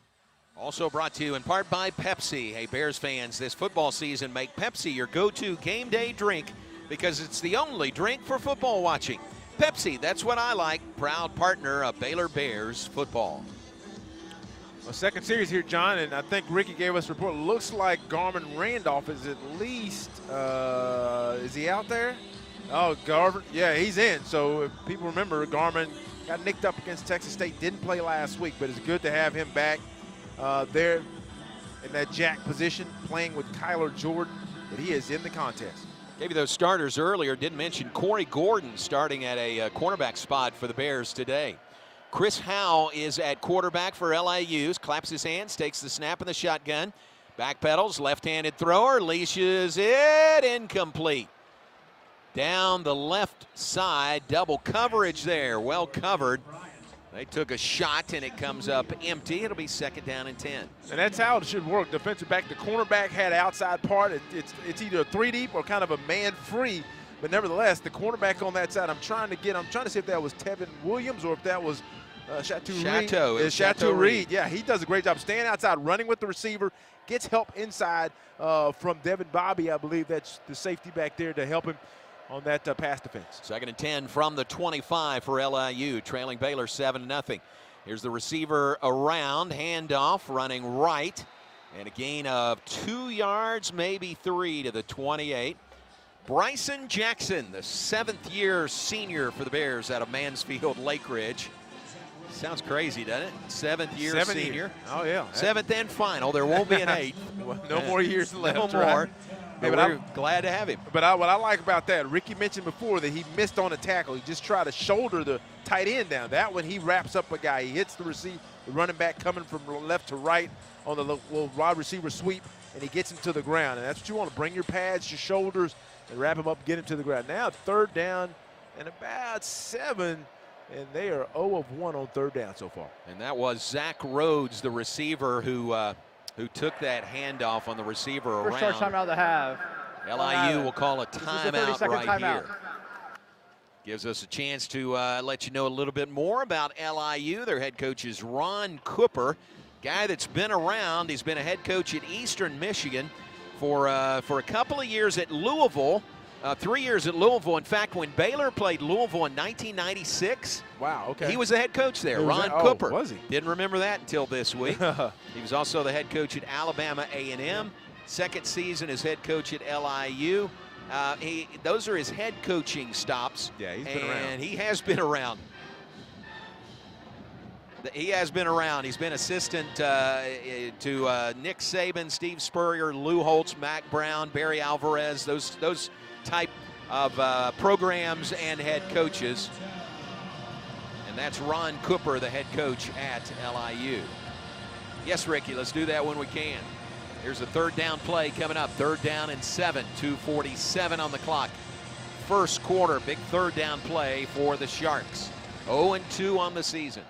Also brought to you in part by Pepsi. Hey, Bears fans, this football season, make Pepsi your go-to game day drink because it's the only drink for football watching. Pepsi, that's what I like. Proud partner of Baylor Bears football. A second series here, John, and I think Ricky gave us a report. Looks like Garmin Randolph is at least, is he out there? Oh, Garvin, yeah, he's in. So if people remember, Garmin got nicked up against Texas State, didn't play last week, but it's good to have him back there in that jack position, playing with Kyler Jordan, but he is in the contest. Gave you those starters earlier. Didn't mention Corey Gordon starting at a cornerback spot for the Bears today. Chris Howe is at quarterback for LIU. Claps his hands, takes the snap in the shotgun. Backpedals, left-handed thrower, leashes it, incomplete. Down the left side, double coverage there, well covered. They took a shot, and it comes up empty. It'll be 2nd down and 10. And that's how it should work. Defensive back, the cornerback had outside part. It's either a 3-deep or kind of a man-free. But nevertheless, the cornerback on that side, I'm trying to see if that was Tevin Williams or if that was Chateau Reed. Yeah, he does a great job staying outside, running with the receiver, gets help inside from Devin Bobby. I believe that's the safety back there to help him on that pass defense. 2nd and 10 from the 25 for LIU, trailing Baylor 7-0. Here's the receiver around, handoff, running right, and a gain of 2 yards, maybe 3 to the 28. Bryson Jackson, the 7th-year senior for the Bears out of Mansfield Lake Ridge. Sounds crazy, doesn't it? 7th-year senior. Oh, yeah. 7th and final. There won't be an 8th. Well, no more years left. No more. Right? Hey, but we're glad to have him. But what I like about that, Ricky mentioned before that he missed on a tackle. He just tried to shoulder the tight end down. That one, he wraps up a guy. He hits the running back coming from left to right on the little wide receiver sweep, and he gets him to the ground. And that's what you want to bring your pads, your shoulders, and wrap him up, get him to the ground. Now 3rd down and about 7, and they are 0 of 1 on 3rd down so far. And that was Zach Rhodes, the receiver, who took that handoff on the receiver around. First short timeout to have. LIU will call a timeout right timeout here. Gives us a chance to let you know a little bit more about LIU. Their head coach is Ron Cooper, guy that's been around. He's been a head coach at Eastern Michigan for a couple of years at Louisville, 3 years at Louisville. In fact, when Baylor played Louisville in 1996, wow, okay, he was the head coach there, Ron Cooper. Was he? Didn't remember that until this week. He was also the head coach at Alabama A&M. 2nd season as head coach at LIU. Those are his head coaching stops. Yeah, he's been around. And he has been around. He has been around. He's been assistant to Nick Saban, Steve Spurrier, Lou Holtz, Mac Brown, Barry Alvarez, those type of programs and head coaches. And that's Ron Cooper, the head coach at LIU. Yes, Ricky, let's do that when we can. Here's a 3rd down play coming up. 3rd down and 7, 2:47 on the clock. First quarter, big 3rd down play for the Sharks. 0-2 on the season.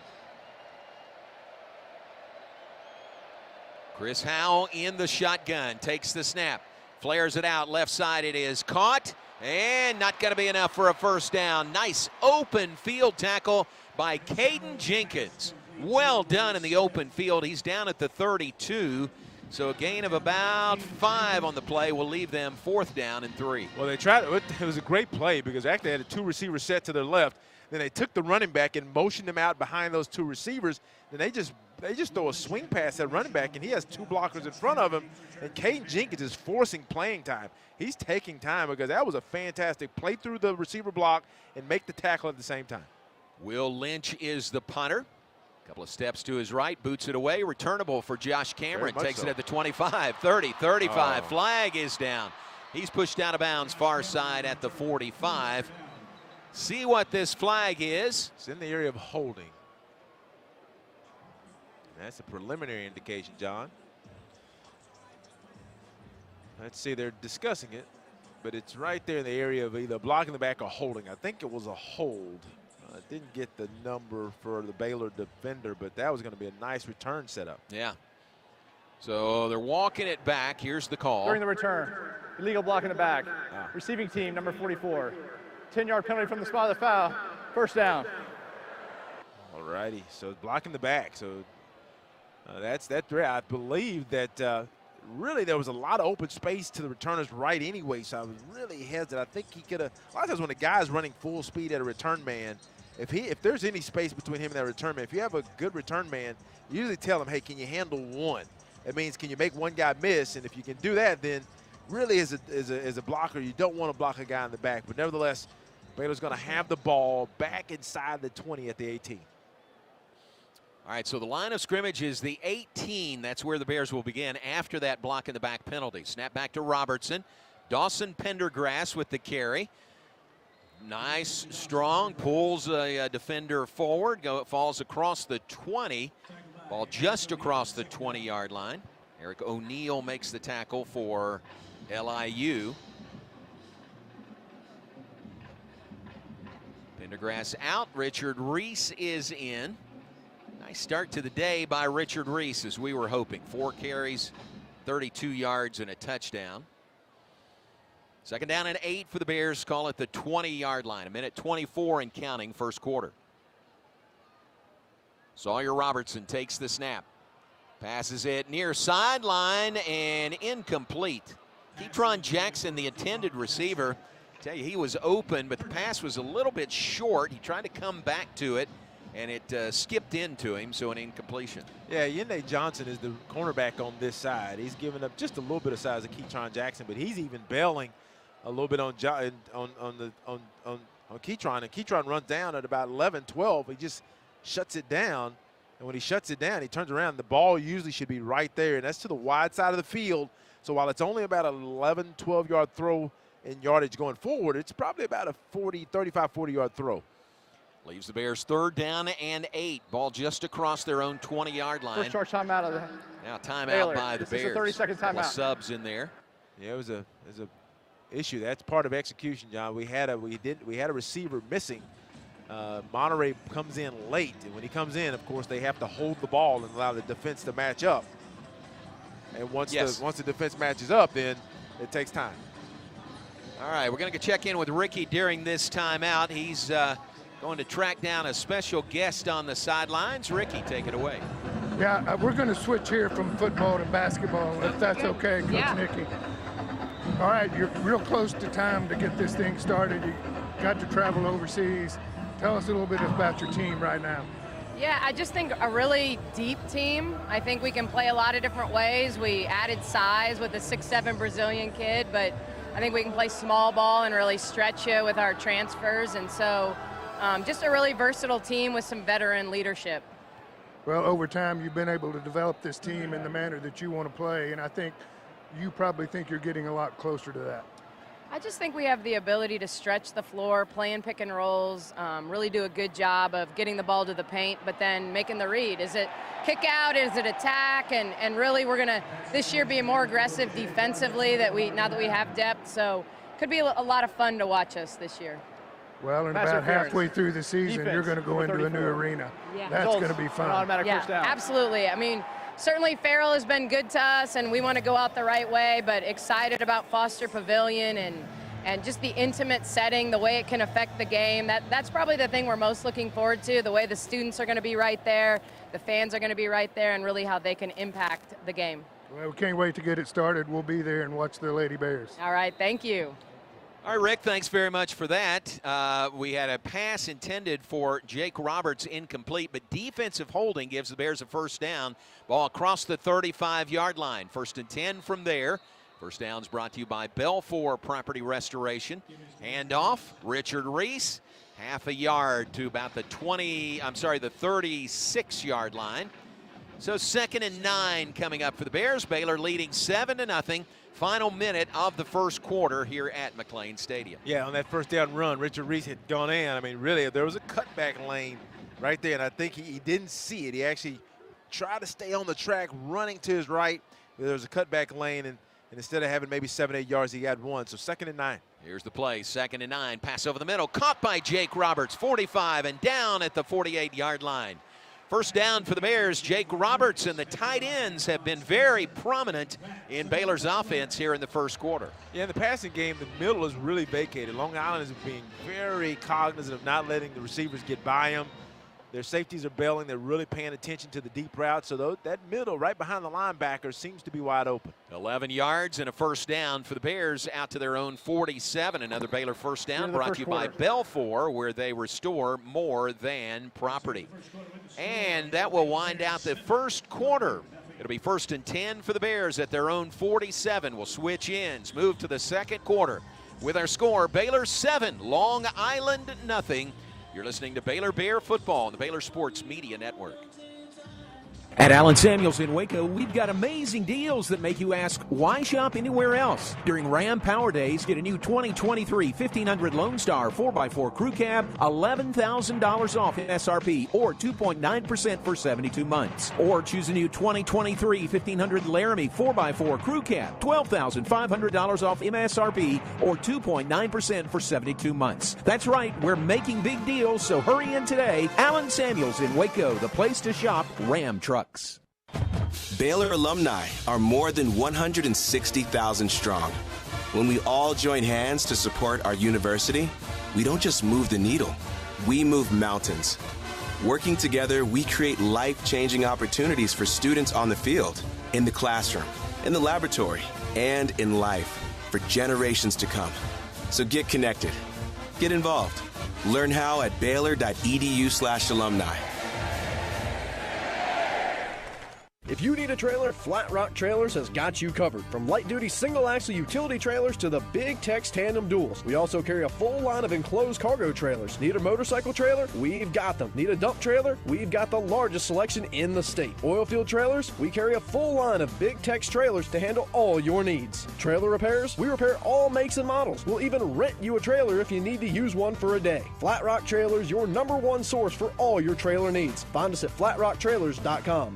Chris Howe in the shotgun, takes the snap, flares it out, left side, it is caught, and not going to be enough for a 1st down. Nice open field tackle by Caden Jenkins. Well done in the open field. He's down at the 32. So a gain of about 5 on the play will leave them 4th down and 3. Well, they tried. It was a great play because actually they had 2 receivers set to their left. Then they took the running back and motioned him out behind those 2 receivers. Then they just throw a swing pass at running back, and he has 2 blockers in front of him. And Caden Jenkins is forcing playing time. He's taking time because that was a fantastic play through the receiver block and make the tackle at the same time. Will Lynch is the punter. Couple of steps to his right, boots it away, returnable for Josh Cameron. Takes it at the 25, 30, 35. Flag is down. He's pushed out of bounds far side at the 45. See what this flag is. It's in the area of holding. That's a preliminary indication, John. Let's see, they're discussing it, but it's right there in the area of either blocking the back or holding. I think it was a hold. I didn't get the number for the Baylor defender, but that was going to be a nice return setup. Yeah. So they're walking it back. Here's the call. During the return, illegal block in the back. Receiving team, number 44. 10-yard penalty from the spot of the foul. 1st down. All righty. So blocking the back. So that's that threat. I believe that really there was a lot of open space to the returner's right anyway, so I was really hesitant. I think he could have – a lot of times when a guy's running full speed at a return man, if there's any space between him and that return man, if you have a good return man, you usually tell him, hey, can you handle one? It means can you make one guy miss? And if you can do that, then really as a blocker, you don't want to block a guy in the back. But nevertheless, Baylor's going to have the ball back inside the 20 at the 18. All right, so the line of scrimmage is the 18. That's where the Bears will begin after that block in the back penalty. Snap back to Robertson. Dawson Pendergrass with the carry. Nice, strong, pulls a defender forward, falls across the 20. Ball just across the 20-yard line. Eric O'Neill makes the tackle for LIU. Pendergrass out. Richard Reese is in. Nice start to the day by Richard Reese, as we were hoping. 4 carries, 32 yards, and a touchdown. Second down and 8 for the Bears. Call it the 20-yard line. 1:24 and counting, first quarter. Sawyer Robertson takes the snap. Passes it near sideline and incomplete. Ketron Jackson, the intended receiver. I tell you, he was open, but the pass was a little bit short. He tried to come back to it, and it skipped into him, so an incompletion. Yeah, Yende Johnson is the cornerback on this side. He's giving up just a little bit of size of Ketron Jackson, but he's even bailing a little bit on Ketron, and Ketron runs down at about 11, 12. He just shuts it down, and when he shuts it down, he turns around. The ball usually should be right there, and that's to the wide side of the field. So while it's only about an 11, 12-yard throw in yardage going forward, it's probably about a 35, 40-yard throw. Leaves the Bears third down and 8. Ball just across their own 20-yard line. First charge timeout of the now timeout Baylor. by the This Bears. is a 30-second timeout. Subs in there. Yeah, it was a issue. That's part of execution, John. We had a receiver missing. Monterey comes in late, and when he comes in, of course, they have to hold the ball and allow the defense to match up. And once the defense matches up, then it takes time. All right, we're going to check in with Ricky during this timeout. He's going to track down a special guest on the sidelines. Ricky, take it away. Yeah, we're going to switch here from football to basketball, if that's okay, Coach Nicky. All right, you're real close to time to get this thing started. You got to travel overseas. Tell us a little bit about your team right now. Yeah, I just think a really deep team. I think we can play a lot of different ways. We added size with a 6'7" Brazilian kid, but I think we can play small ball and really stretch you with our transfers. And so just a really versatile team with some veteran leadership. Well, over time, you've been able to develop this team in the manner that you want to play, and I think you probably think you're getting a lot closer to that. I just think we have the ability to stretch the floor, play in pick and rolls, really do a good job of getting the ball to the paint, but then making the read. Is it kick out? Is it attack? And really we're going to this year be more aggressive defensively now that we have depth. So could be a lot of fun to watch us this year. Well, and about halfway through the season, you're going to go into a new arena. Yeah. That's going to be fun. Absolutely. I mean, certainly Farrell has been good to us, and we want to go out the right way, but excited about Foster Pavilion and just the intimate setting, the way it can affect the game. That's probably the thing we're most looking forward to, the way the students are going to be right there, the fans are going to be right there, and really how they can impact the game. Well, we can't wait to get it started. We'll be there and watch the Lady Bears. All right, thank you. All right, Rick, thanks very much for that. We had a pass intended for Jake Roberts, incomplete, but defensive holding gives the Bears a first down. Ball across the 35-yard line. 1st and 10 from there. First down's brought to you by Belfour Property Restoration. Handoff, Richard Reese, half a yard to about the 36-yard line. So 2nd and 9 coming up for the Bears. Baylor leading 7-0. Final minute of the first quarter here at McLean Stadium. Yeah, on that first down run, Richard Reese had gone in. I mean, really, there was a cutback lane right there, and I think he didn't see it. He actually tried to stay on the track, running to his right. There was a cutback lane, and instead of having maybe 7-8 yards, he had 1. So 2nd and 9. Here's the play, 2nd and 9. Pass over the middle, caught by Jake Roberts, 45, and down at the 48-yard line. First down for the Bears. Jake Roberts and the tight ends have been very prominent in Baylor's offense here in the first quarter. Yeah, in the passing game, the middle is really vacated. Long Island is being very cognizant of not letting the receivers get by him. Their safeties are bailing. They're really paying attention to the deep route. So that middle right behind the linebacker seems to be wide open. 11 yards and a first down for the Bears out to their own 47. Another Baylor first down brought to you by Belfour, where they restore more than property. And that will wind out the first quarter. It'll be 1st and 10 for the Bears at their own 47. We'll switch ends, move to the second quarter with our score, Baylor 7, Long Island nothing. You're listening to Baylor Bear Football on the Baylor Sports Media Network. At Allen Samuels in Waco, we've got amazing deals that make you ask, why shop anywhere else? During Ram Power Days, get a new 2023 1500 Lone Star 4x4 Crew Cab, $11,000 off MSRP, or 2.9% for 72 months. Or choose a new 2023 1500 Laramie 4x4 Crew Cab, $12,500 off MSRP, or 2.9% for 72 months. That's right, we're making big deals, so hurry in today. Allen Samuels in Waco, the place to shop Ram trucks. Baylor alumni are more than 160,000 strong. When we all join hands to support our university, we don't just move the needle, we move mountains. Working together, we create life-changing opportunities for students on the field, in the classroom, in the laboratory, and in life for generations to come. So get connected. Get involved. Learn how at baylor.edu/alumni. If you need a trailer, Flat Rock Trailers has got you covered. From light-duty single-axle utility trailers to the big Tex tandem duals. We also carry a full line of enclosed cargo trailers. Need a motorcycle trailer? We've got them. Need a dump trailer? We've got the largest selection in the state. Oilfield trailers? We carry a full line of big Tex trailers to handle all your needs. Trailer repairs? We repair all makes and models. We'll even rent you a trailer if you need to use one for a day. Flat Rock Trailers, your #1 source for all your trailer needs. Find us at flatrocktrailers.com.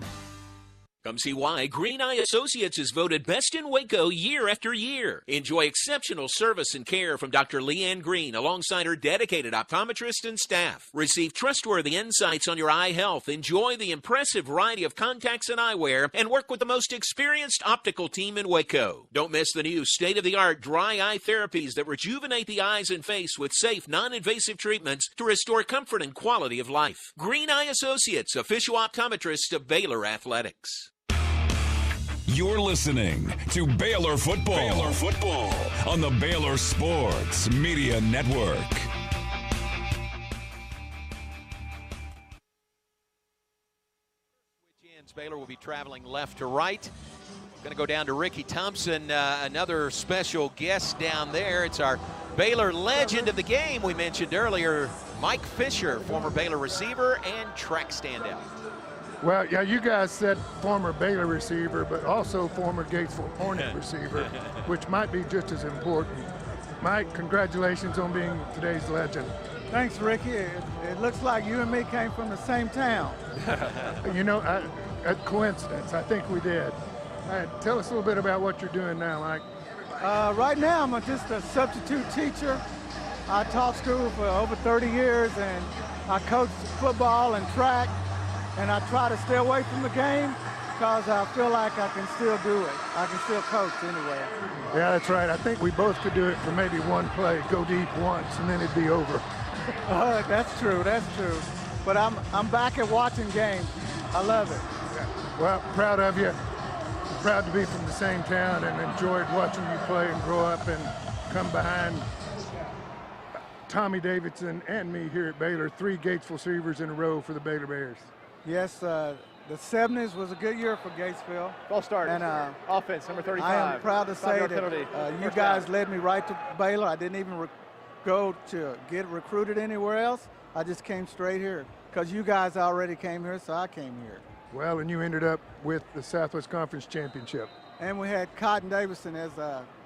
Come see why Green Eye Associates is voted best in Waco year after year. Enjoy exceptional service and care from Dr. Leanne Green alongside her dedicated optometrist and staff. Receive trustworthy insights on your eye health. Enjoy the impressive variety of contacts and eyewear, and work with the most experienced optical team in Waco. Don't miss the new state-of-the-art dry eye therapies that rejuvenate the eyes and face with safe, non-invasive treatments to restore comfort and quality of life. Green Eye Associates, official optometrist of Baylor Athletics. You're listening to Baylor Football. Baylor Football on the Baylor Sports Media Network. Baylor will be traveling left to right. Going to go down to Ricky Thompson, another special guest down there. It's our Baylor legend of the game we mentioned earlier, Mike Fisher, former Baylor receiver and track standout. Well, yeah, you guys said former Baylor receiver, but also former Gatesville Hornet receiver, which might be just as important. Mike, congratulations on being today's legend. Thanks, Ricky. It looks like you and me came from the same town. You know, a coincidence. I think we did. All right, tell us a little bit about what you're doing now, Mike. Right now, I'm just a substitute teacher. I taught school for over 30 years, and I coached football and track. And I try to stay away from the game because I feel like I can still do it. I can still coach anyway. Yeah, that's right. I think we both could do it for maybe one play, go deep once, and then it'd be over. That's true. That's true. But I'm back at watching games. I love it. Yeah. Well, proud of you. Proud to be from the same town and enjoyed watching you play and grow up and come behind Tommy Davidson and me here at Baylor. 3 Gatesville receivers in a row for the Baylor Bears. Yes, the 70s was a good year for Gatesville. Ball start. And offense, number 35. I am proud to say that you guys led me right to Baylor. I didn't even go to get recruited anywhere else. I just came straight here because you guys already came here, so I came here. Well, and you ended up with the Southwest Conference Championship. And we had Cotton Davidson as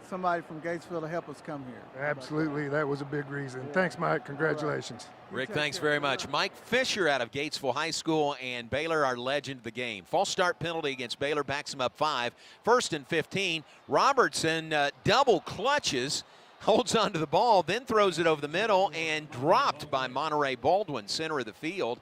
somebody from Gatesville to help us come here. Absolutely, that was a big reason. Yeah. Thanks, Mike. Congratulations. Rick, thanks very much. Mike Fisher out of Gatesville High School, and Baylor, our legend of the game. False start penalty against Baylor backs him up 5. 1st and 15. Robertson double clutches, holds onto the ball, then throws it over the middle, and dropped by Monterey Baldwin, center of the field.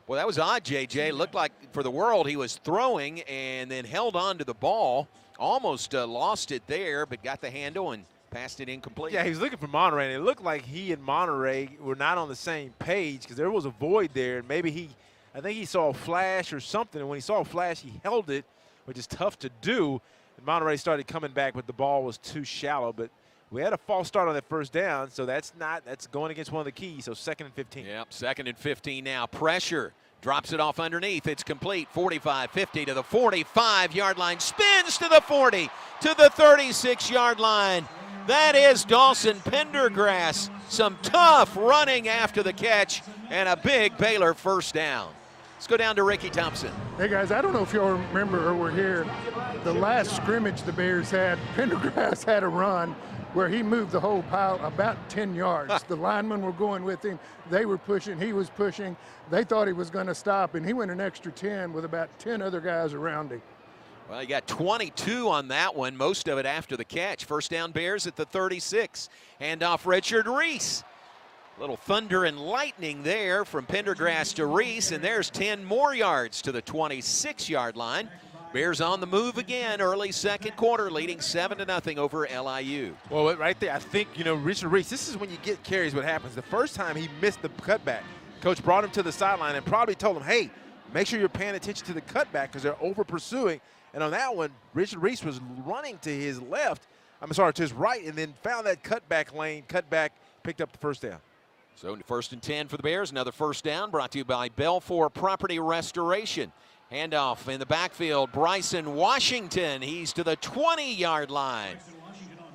Well, that was odd, JJ. Looked like for the world he was throwing and then held on to the ball. Almost lost it there, but got the handle and passed it incomplete. Yeah, he was looking for Monterey, and it looked like he and Monterey were not on the same page because there was a void there, and maybe I think he saw a flash or something, and when he saw a flash, he held it, which is tough to do. And Monterey started coming back, but the ball was too shallow. But we had a false start on that first down, so that's going against one of the keys, so 2nd and 15. Yep, 2nd and 15 now. Pressure. Drops it off underneath. It's complete. 45, 50 to the 45-yard line. Spins to the 40, to the 36-yard line. That is Dawson Pendergrass. Some tough running after the catch and a big Baylor first down. Let's go down to Ricky Thompson. Hey, guys, I don't know if y'all remember or were here. The last scrimmage the Bears had, Pendergrass had a run where he moved the whole pile about 10 yards. The linemen were going with him. They were pushing. He was pushing. They thought he was going to stop, and he went an extra 10 with about 10 other guys around him. Well, he got 22 on that one, most of it after the catch. First down Bears at the 36. Hand off Richard Reese. Little thunder and lightning there from Pendergrass to Reese, and there's 10 more yards to the 26-yard line. Bears on the move again, early second quarter, leading 7-0 over LIU. Well, right there, I think, Richard Reese, this is when you get carries what happens. The first time he missed the cutback, coach brought him to the sideline and probably told him, hey, make sure you're paying attention to the cutback because they're over pursuing. And on that one, Richard Reese was running to his to his right, and then found that cutback lane, picked up the first down. So 1st and 10 for the Bears. Another first down brought to you by Belfour Property Restoration. Handoff in the backfield, Bryson Washington. He's to the 20-yard line.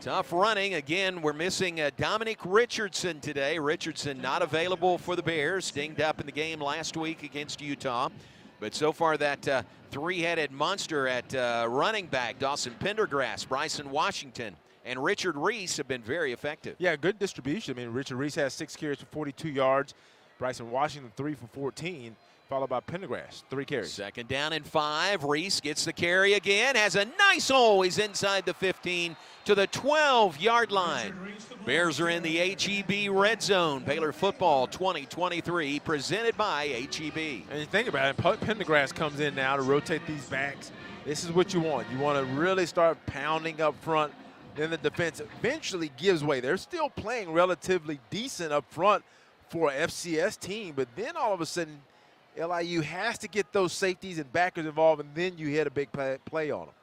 Tough running. Again, we're missing Dominic Richardson today. Richardson not available for the Bears. Dinged up in the game last week against Utah. But so far that three-headed monster at running back, Dawson Pendergrass, Bryson Washington, and Richard Reese have been very effective. Yeah, good distribution. I mean, Richard Reese has 6 carries for 42 yards. Bryson Washington 3 for 14. Followed by Pendergrass, 3 carries. 2nd down and 5. Reese gets the carry again, has a nice hole. He's inside the 15 to the 12-yard line. Bears are in the HEB red zone. Baylor football 2023 presented by HEB. And you think about it, Pendergrass comes in now to rotate these backs. This is what you want. You want to really start pounding up front. Then the defense eventually gives way. They're still playing relatively decent up front for an FCS team, but then all of a sudden, LIU has to get those safeties and backers involved, and then you hit a big play on them.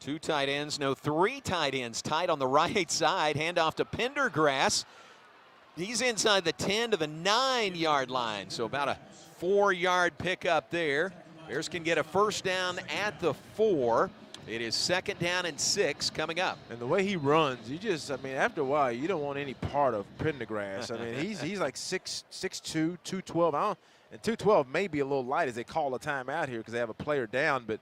2 tight ends, no 3 tight ends. Tight on the right side. Handoff to Pendergrass. He's inside the 10 to the 9-yard line, so about a 4-yard pickup there. Bears can get a first down at the 4. It is 2nd down and 6 coming up. And the way he runs, after a while, you don't want any part of Pendergrass. He's like 6'2", 212. And 212 may be a little light as they call a timeout here because they have a player down, but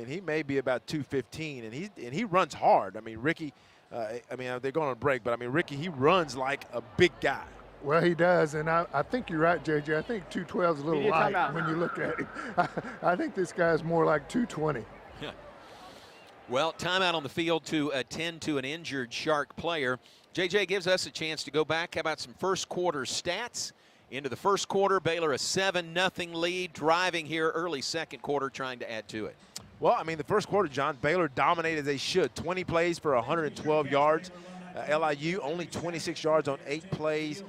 he may be about 215, and he runs hard. Ricky, they're going on break, but Ricky, he runs like a big guy. Well, he does, and I think you're right, JJ. I think 212 is a little light when you look at him. I think this guy's more like 220. Yeah. Well, timeout on the field to attend to an injured Shark player. JJ gives us a chance to go back. How about some first quarter stats? Into the first quarter, Baylor a 7-0 lead, driving here early second quarter, trying to add to it. Well, the first quarter, John, Baylor dominated as they should. 20 plays for 112 yards. LIU only 26 yards on 8 plays.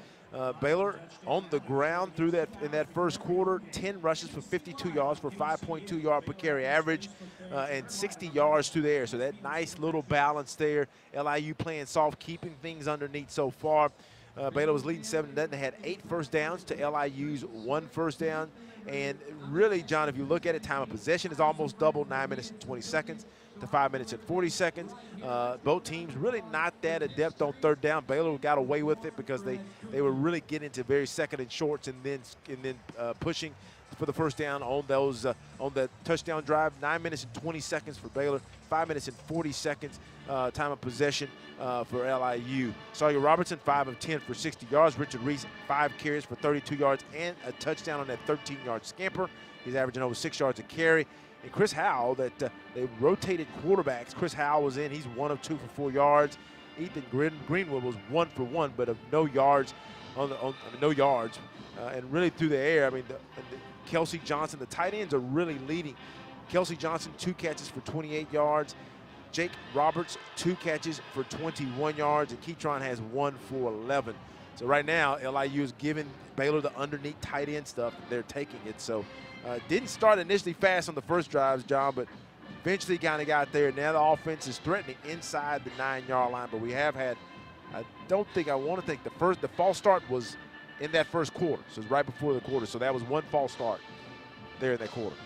Baylor on the ground in that first quarter, 10 rushes for 52 yards for 5.2 yard per carry average, and 60 yards through the air. So that nice little balance there. LIU playing soft, keeping things underneath so far. Baylor was leading 7-0. They had 8 first downs to LIU's 1 first down. And really, John, if you look at it, time of possession is almost double, 9 minutes and 20 seconds to 5 minutes and 40 seconds. Both teams really not that adept on third down. Baylor got away with it because they were really getting into very second and shorts and then pushing for the first down on those on the touchdown drive. 9 minutes and 20 seconds for Baylor, 5 minutes and 40 seconds time of possession for LIU. Sawyer Robertson, 5 of 10 for 60 yards. Richard Reese, 5 carries for 32 yards and a touchdown on that 13-yard scamper. He's averaging over 6 yards a carry. And Chris Howell, they rotated quarterbacks. Chris Howell was in. He's 1 of 2 for 4 yards. Ethan Greenwood was 1 for 1, but of no yards no yards. And really through the air, Kelsey Johnson, the tight ends are really leading. Kelsey Johnson, 2 catches for 28 yards. Jake Roberts, 2 catches for 21 yards, and Keytron has 1 for 11. So right now, LIU is giving Baylor the underneath tight end stuff. They're taking it. So didn't start initially fast on the first drives, John, but eventually kind of got there. Now the offense is threatening inside the 9-yard line, but we have had, I want to think the false start was in that first quarter. So it's right before the quarter. So that was 1 false start there in that quarter.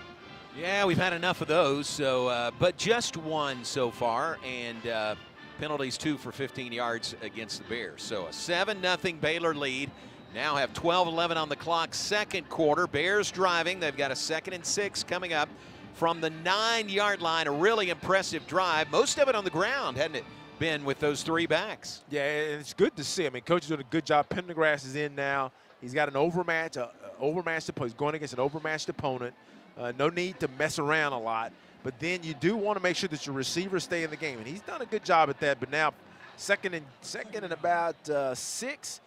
Yeah, we've had enough of those, so but just 1 so far, and penalties 2 for 15 yards against the Bears. So a 7-0 Baylor lead. Now have 12-11 on the clock, second quarter. Bears driving. They've got a 2nd and 6 coming up from the 9-yard line. A really impressive drive. Most of it on the ground, hadn't it been, with those 3 backs? Yeah, it's good to see. I mean, coach is doing a good job. Pendergrass is in now. He's got an overmatched opponent. He's going against an overmatched opponent. No need to mess around a lot. But then you do want to make sure that your receivers stay in the game. And he's done a good job at that. But now second and about 6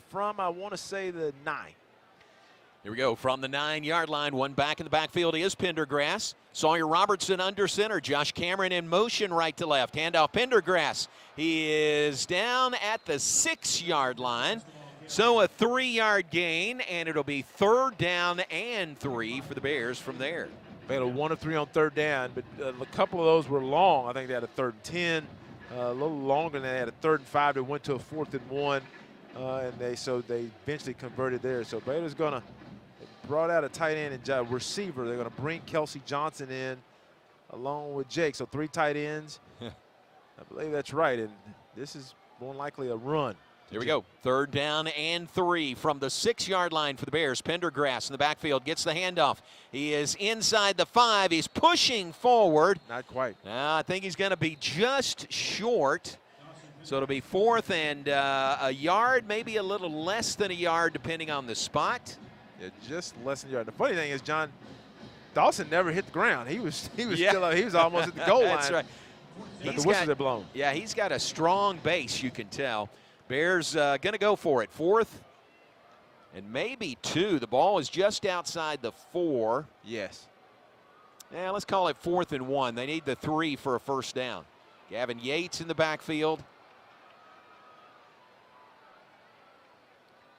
from, I want to say, the 9. Here we go. From the 9-yard line, 1 back in the backfield is Pendergrass. Sawyer Robertson under center. Josh Cameron in motion right to left. Handoff Pendergrass. He is down at the 6-yard line. So a 3-yard gain, and it'll be 3rd down and 3 for the Bears from there. Baylor 1 of 3 on 3rd down, but a couple of those were long. I think they had a 3rd and 10, a little longer than they had a 3rd and 5. They went to a 4th and 1, and they eventually converted there. So Baylor's gonna brought out a tight end and a receiver. They're gonna bring Kelsey Johnson in along with Jake. So 3 tight ends. I believe that's right, and this is more likely a run. Here we go. 3rd down and 3 from the 6-yard line for the Bears. Pendergrass in the backfield gets the handoff. He is inside the 5. He's pushing forward. Not quite. I think he's going to be just short. So it'll be 4th and a yard, maybe a little less than a yard, depending on the spot. Yeah, just less than a yard. The funny thing is, John, Dawson never hit the ground. He was still he was almost at the goal line. That's right. But the whistles are blown. Yeah, he's got a strong base, you can tell. Bears going to go for it. 4th and maybe 2. The ball is just outside the 4. Yes. Yeah, let's call it 4th and 1. They need the 3 for a 1st down. Gavin Yates in the backfield.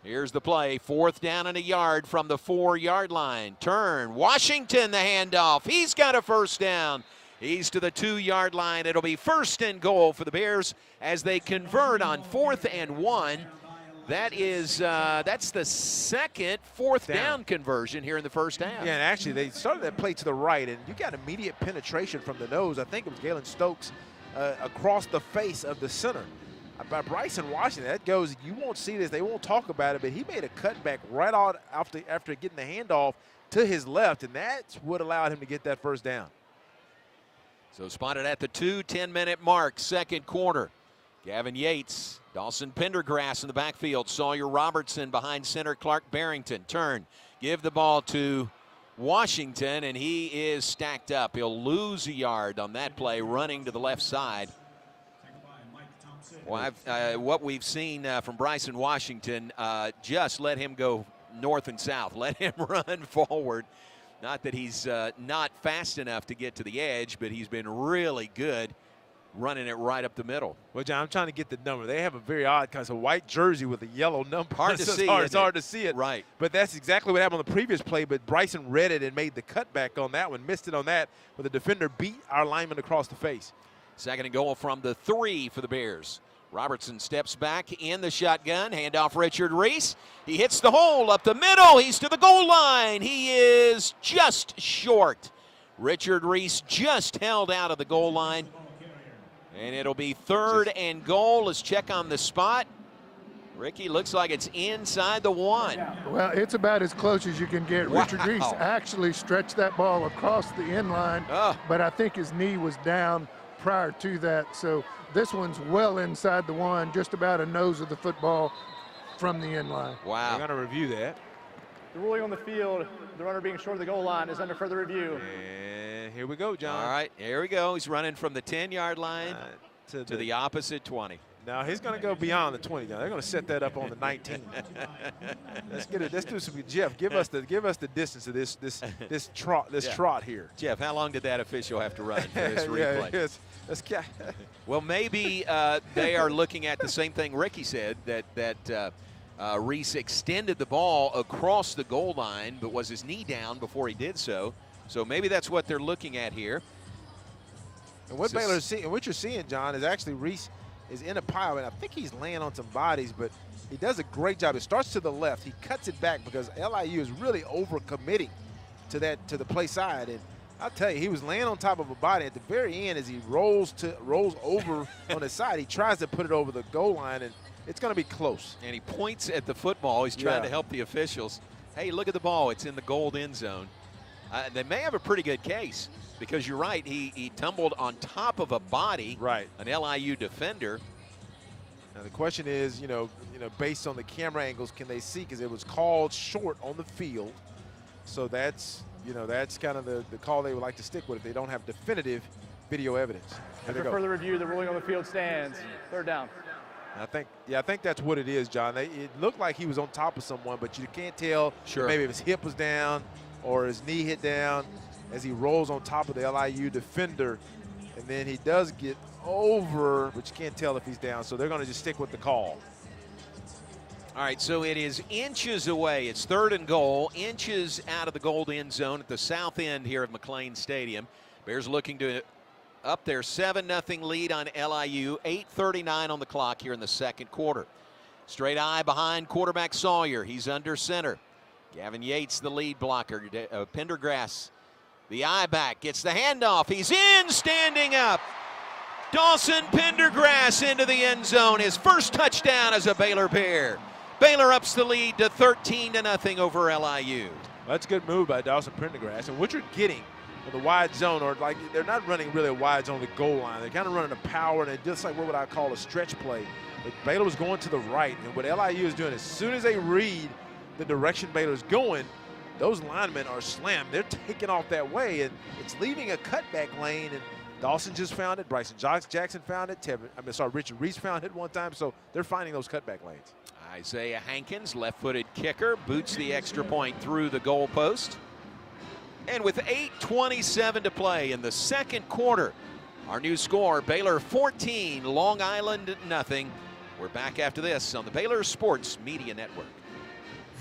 Here's the play. 4th down and a yard from the 4-yard line. Turn. Washington the handoff. He's got a 1st down. He's to the 2-yard line. It'll be 1st and goal for the Bears as they convert on 4th and 1. That is that's the second 4th down conversion here in the first half. Yeah, and actually they started that play to the right, and you got immediate penetration from the nose. I think it was Galen Stokes across the face of the center. By Bryson Washington, that goes, you won't see this, they won't talk about it, but he made a cutback right out after getting the handoff to his left, and that's what allowed him to get that 1st down. So spotted at the 10-minute mark, second quarter. Gavin Yates, Dawson Pendergrass in the backfield, Sawyer Robertson behind center, Clark Barrington. Turn, give the ball to Washington, and he is stacked up. He'll lose a yard on that play, running to the left side. Well, what we've seen from Bryson Washington, just let him go north and south. Let him run forward. Not that he's not fast enough to get to the edge, but he's been really good running it right up the middle. Well, John, I'm trying to get the number. They have a very odd kind of white jersey with a yellow number. Hard to see. It's hard to see it. Right. But that's exactly what happened on the previous play, but Bryson read it and made the cutback on that one, missed it on that, where the defender beat our lineman across the face. 2nd and goal from the 3 for the Bears. Robertson steps back in the shotgun. Handoff Richard Reese. He hits the hole up the middle. He's to the goal line. He is just short. Richard Reese just held out of the goal line. And it'll be 3rd and goal. Let's check on the spot. Ricky, looks like it's inside the 1. Well, it's about as close as you can get. Wow. Richard Reese actually stretched that ball across the end line, but I think his knee was down prior to that. So this one's well inside the 1, just about a nose of the football from the end line. Wow. We're going to review that. The ruling on the field, the runner being short of the goal line, is under further review. And here we go, John. All right, here we go. He's running from the 10-yard line to the opposite 20. No, he's going to go beyond the 20. Now they're going to set that up on the 19. Let's get it. Let's do some. Jeff, give us the distance of this trot here. Jeff, how long did that official have to run for this replay? Well, maybe they are looking at the same thing Ricky said, that Reese extended the ball across the goal line, but was his knee down before he did so. So maybe that's what they're looking at here. And what Baylor's seeing, what you're seeing, John, is actually Reese is in a pile, and I think he's laying on some bodies, but he does a great job. It starts to the left. He cuts it back because LIU is really over-committing to the play side. And I'll tell you, he was laying on top of a body at the very end as he rolls over on his side. He tries to put it over the goal line, and it's going to be close. And he points at the football. He's trying to help the officials. Hey, look at the ball. It's in the gold end zone. They may have a pretty good case because you're right. He tumbled on top of a body, an LIU defender. Now the question is, based on the camera angles, can they see? Because it was called short on the field. So that's kind of the call they would like to stick with if they don't have definitive video evidence. After further review, the ruling on the field stands. Third down. I think that's what it is, John. It looked like he was on top of someone, but you can't tell. Maybe if his hip was down or his knee hit down as he rolls on top of the LIU defender, and then he does get over, but you can't tell if he's down, so they're going to just stick with the call. All right, so it is inches away. It's 3rd and goal, inches out of the gold end zone at the south end here of McLean Stadium. Bears looking to up their 7-0 lead on LIU, 8:39 on the clock here in the second quarter. Straight eye behind quarterback Sawyer. He's under center. Gavin Yates, the lead blocker. Pendergrass, the eye back, gets the handoff. He's in, standing up. Dawson Pendergrass into the end zone. His first touchdown as a Baylor Bear. Baylor ups the lead to 13-0 over LIU. That's a good move by Dawson Pendergrass. And what you're getting with the wide zone, or like they're not running really a wide zone on the goal line. They're kind of running a power, and it's just like what would I call a stretch play. But Baylor was going to the right, and what LIU is doing, as soon as they read the direction Baylor's going, those linemen are slammed. They're taking off that way, and it's leaving a cutback lane, and Dawson just found it. Bryson Jackson found it. Richard Reese found it one time, so they're finding those cutback lanes. Isaiah Hankins, left-footed kicker, boots the extra point through the goal post. And with 8:27 to play in the second quarter, our new score, Baylor 14, Long Island 0. We're back after this on the Baylor Sports Media Network.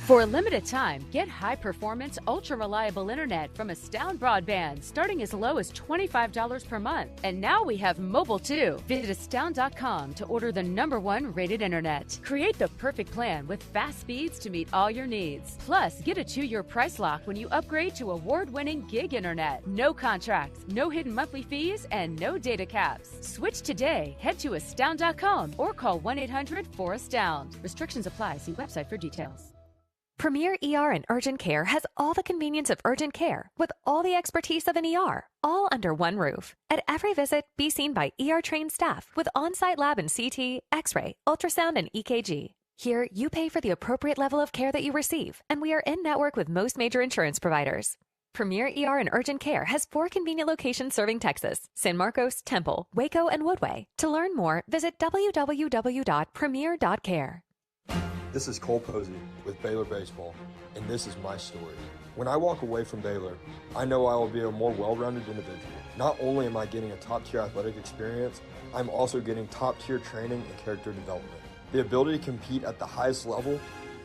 For a limited time, get high-performance, ultra-reliable internet from Astound Broadband, starting as low as $25 per month. And now we have mobile, too. Visit astound.com to order the #1 rated internet. Create the perfect plan with fast speeds to meet all your needs. Plus, get a 2-year price lock when you upgrade to award-winning gig internet. No contracts, no hidden monthly fees, and no data caps. Switch today. Head to astound.com or call 1-800-4ASTOUND. Restrictions apply. See website for details. Premier ER and Urgent Care has all the convenience of urgent care with all the expertise of an ER, all under one roof. At every visit, be seen by ER-trained staff with on-site lab and CT, X-ray, ultrasound, and EKG. Here, you pay for the appropriate level of care that you receive, and we are in-network with most major insurance providers. Premier ER and Urgent Care has 4 convenient locations serving Texas: San Marcos, Temple, Waco, and Woodway. To learn more, visit www.premier.care. This is Cole Posey with Baylor Baseball, and this is my story. When I walk away from Baylor, I know I will be a more well-rounded individual. Not only am I getting a top-tier athletic experience, I'm also getting top-tier training and character development. The ability to compete at the highest level,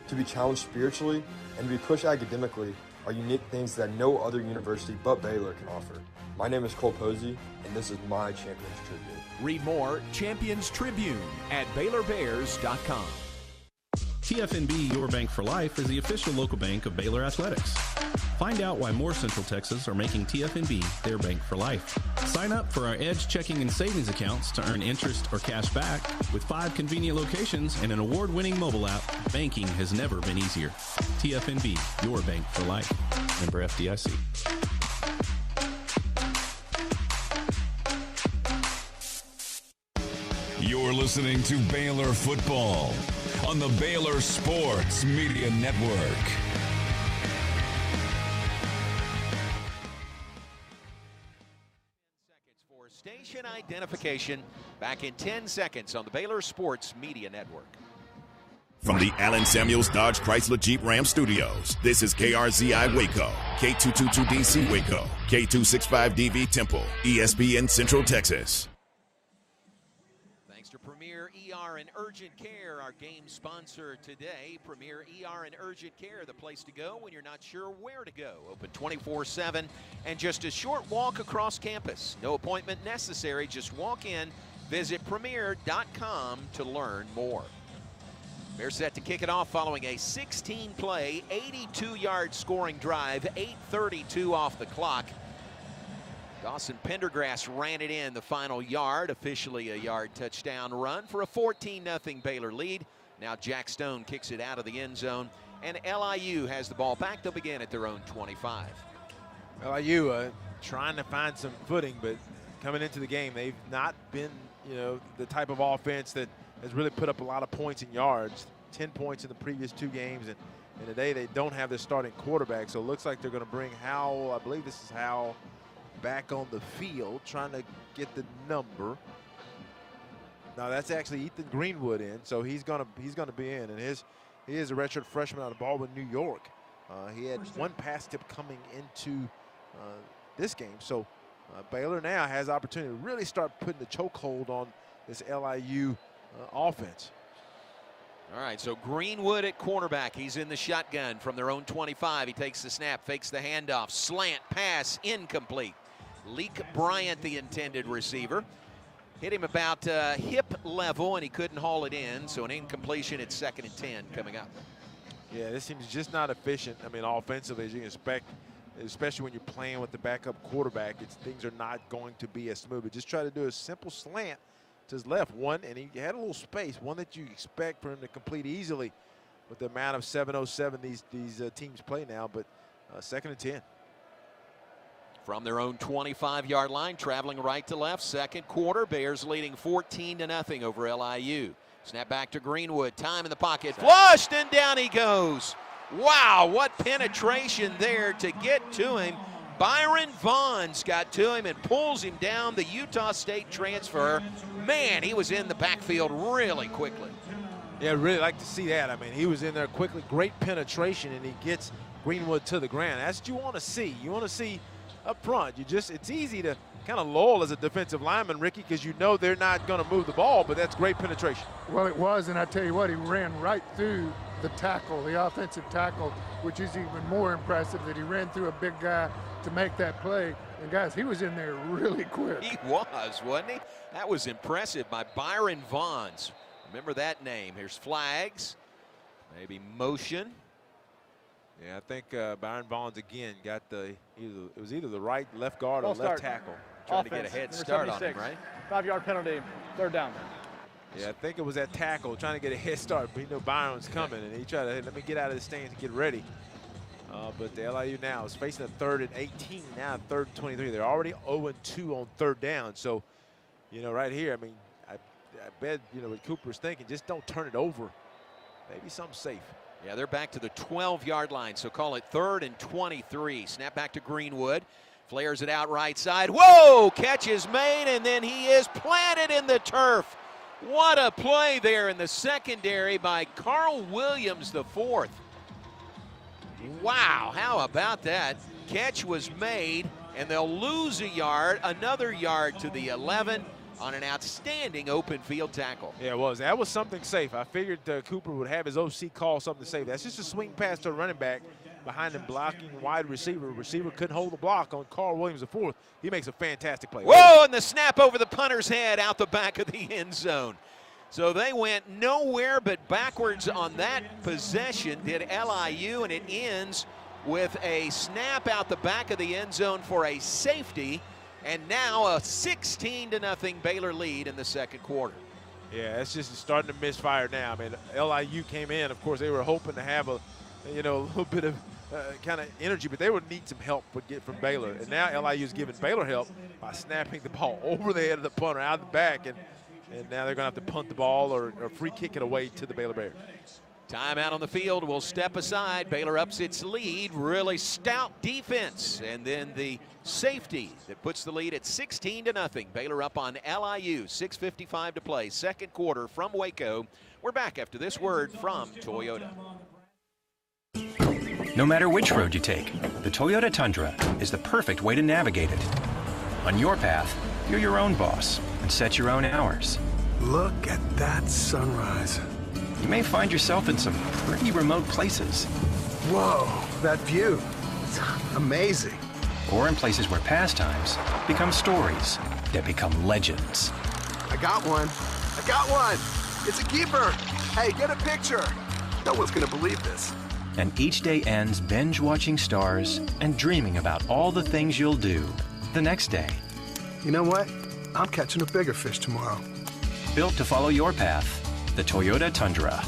to be challenged spiritually, and to be pushed academically are unique things that no other university but Baylor can offer. My name is Cole Posey, and this is my Champions Tribune. Read more Champions Tribune at BaylorBears.com. TFNB Your Bank for Life is the official local bank of Baylor Athletics. Find out why more Central Texas are making TFNB their bank for life. Sign up for our Edge checking and savings accounts to earn interest or cash back. With 5 convenient locations and an award-winning mobile app, banking has never been easier. TFNB, your bank for life. Member FDIC. You're listening to Baylor Football on the Baylor Sports Media Network. For station identification. Back in 10 seconds on the Baylor Sports Media Network. From the Allen Samuels Dodge Chrysler Jeep Ram Studios, this is KRZI Waco, K222DC Waco, K265DV Temple, ESPN Central Texas. Thanks to Premier ER and Urgent Care, our game sponsor today. Premier ER and Urgent Care, the place to go when you're not sure where to go. Open 24/7 and just a short walk across campus. No appointment necessary, just walk in. Visit premier.com to learn more. They're set to kick it off following a 16-play, 82-yard scoring drive, 8:32 off the clock. Dawson Pendergrass ran it in the final yard, officially a yard touchdown run for a 14-0 Baylor lead. Now Jack Stone kicks it out of the end zone, and LIU has the ball back. They'll begin at their own 25. LIU trying to find some footing, but coming into the game, they've not been, the type of offense that has really put up a lot of points and yards. 10 points in the previous 2 games, and today they don't have their starting quarterback, so it looks like they're going to bring Hal, I believe this is Hal, back on the field, trying to get the number. Now that's actually Ethan Greenwood in, so he's gonna be in, and he is a redshirt freshman out of Baldwin, New York. He had 1 pass tip coming into this game, so Baylor now has opportunity to really start putting the chokehold on this LIU offense. All right, so Greenwood at cornerback. He's in the shotgun from their own 25. He takes the snap, fakes the handoff, slant pass, incomplete. Leak Bryant, the intended receiver. Hit him about hip level, and he couldn't haul it in, so an incompletion at 2nd and 10 coming up. Yeah, this seems just not efficient. I mean, offensively, as you can expect, especially when you're playing with the backup quarterback, things are not going to be as smooth. But just try to do a simple slant to his left, one, and he had a little space, one that you expect for him to complete easily with the amount of 7:07 these teams play now, but 2nd and 10. From their own 25-yard line, traveling right to left, second quarter, Bears leading 14-0 over LIU. Snap back to Greenwood, time in the pocket, flushed, and down he goes. Wow, what penetration there to get to him. Byron Vaughn's got to him and pulls him down, the Utah State transfer. Man, he was in the backfield really quickly. Yeah, really like to see that. I mean, he was in there quickly, great penetration, and he gets Greenwood to the ground. That's what you want to see. You want to see up front. It's easy to kind of lull as a defensive lineman, Ricky, because you know they're not going to move the ball, but that's great penetration. Well, it was, and I tell you what, he ran right through the tackle, the offensive tackle, which is even more impressive that he ran through a big guy to make that play. And guys, he was in there really quick. He was, wasn't he? That was impressive by Byron Vaughn's. Remember that name. Here's flags, maybe motion. Yeah, I think Byron Vaughn's again got it was either the right, left guard, or left tackle. Trying to get a head start on him, right? 5-yard penalty, 3rd down. Yeah, I think it was that tackle trying to get a head start, but he knew Byron's coming, and he tried to, let me get out of the stands and get ready. But the LIU now is facing a 3rd and 18, now 3rd and 23. They're already 0-2 on 3rd down. So, right here, I mean, I bet, what Cooper's thinking, just don't turn it over. Maybe something safe. Yeah, they're back to the 12-yard line, so call it 3rd and 23. Snap back to Greenwood. Flares it out right side. Whoa! Catch is made, and then he is planted in the turf. What a play there in the secondary by Carl Williams, the 4th. Wow, how about that? Catch was made, and they'll lose a yard, another yard to the 11 on an outstanding open field tackle. Yeah, it was. That was something safe. I figured Cooper would have his OC call something safe. That's just a swing pass to a running back behind him blocking wide receiver. Receiver couldn't hold the block on Carl Williams, the 4th. He makes a fantastic play. Whoa, and the snap over the punter's head out the back of the end zone. So they went nowhere but backwards on that possession, did LIU, and it ends with a snap out the back of the end zone for a safety, and now a 16-0 Baylor lead in the second quarter. Yeah, it's just starting to misfire now. I mean, LIU came in. Of course, they were hoping to have a little bit of kind of energy, but they would need some help from Baylor. And now LIU is giving Baylor help by snapping the ball over the head of the punter out of the back, and now they're going to have to punt the ball or free kick it away to the Baylor Bears. Timeout on the field will step aside. Baylor ups its lead. Really stout defense. And then the safety that puts the lead at 16-0. Baylor up on LIU. 6:55 to play. Second quarter from Waco. We're back after this word from Toyota. No matter which road you take, the Toyota Tundra is the perfect way to navigate it. On your path, you're your own boss and set your own hours. Look at that sunrise. You may find yourself in some pretty remote places. Whoa, that view. It's amazing. Or in places where pastimes become stories that become legends. I got one. I got one. It's a keeper. Hey, get a picture. No one's going to believe this. And each day ends binge-watching stars and dreaming about all the things you'll do the next day. You know what? I'm catching a bigger fish tomorrow. Built to follow your path, the Toyota Tundra.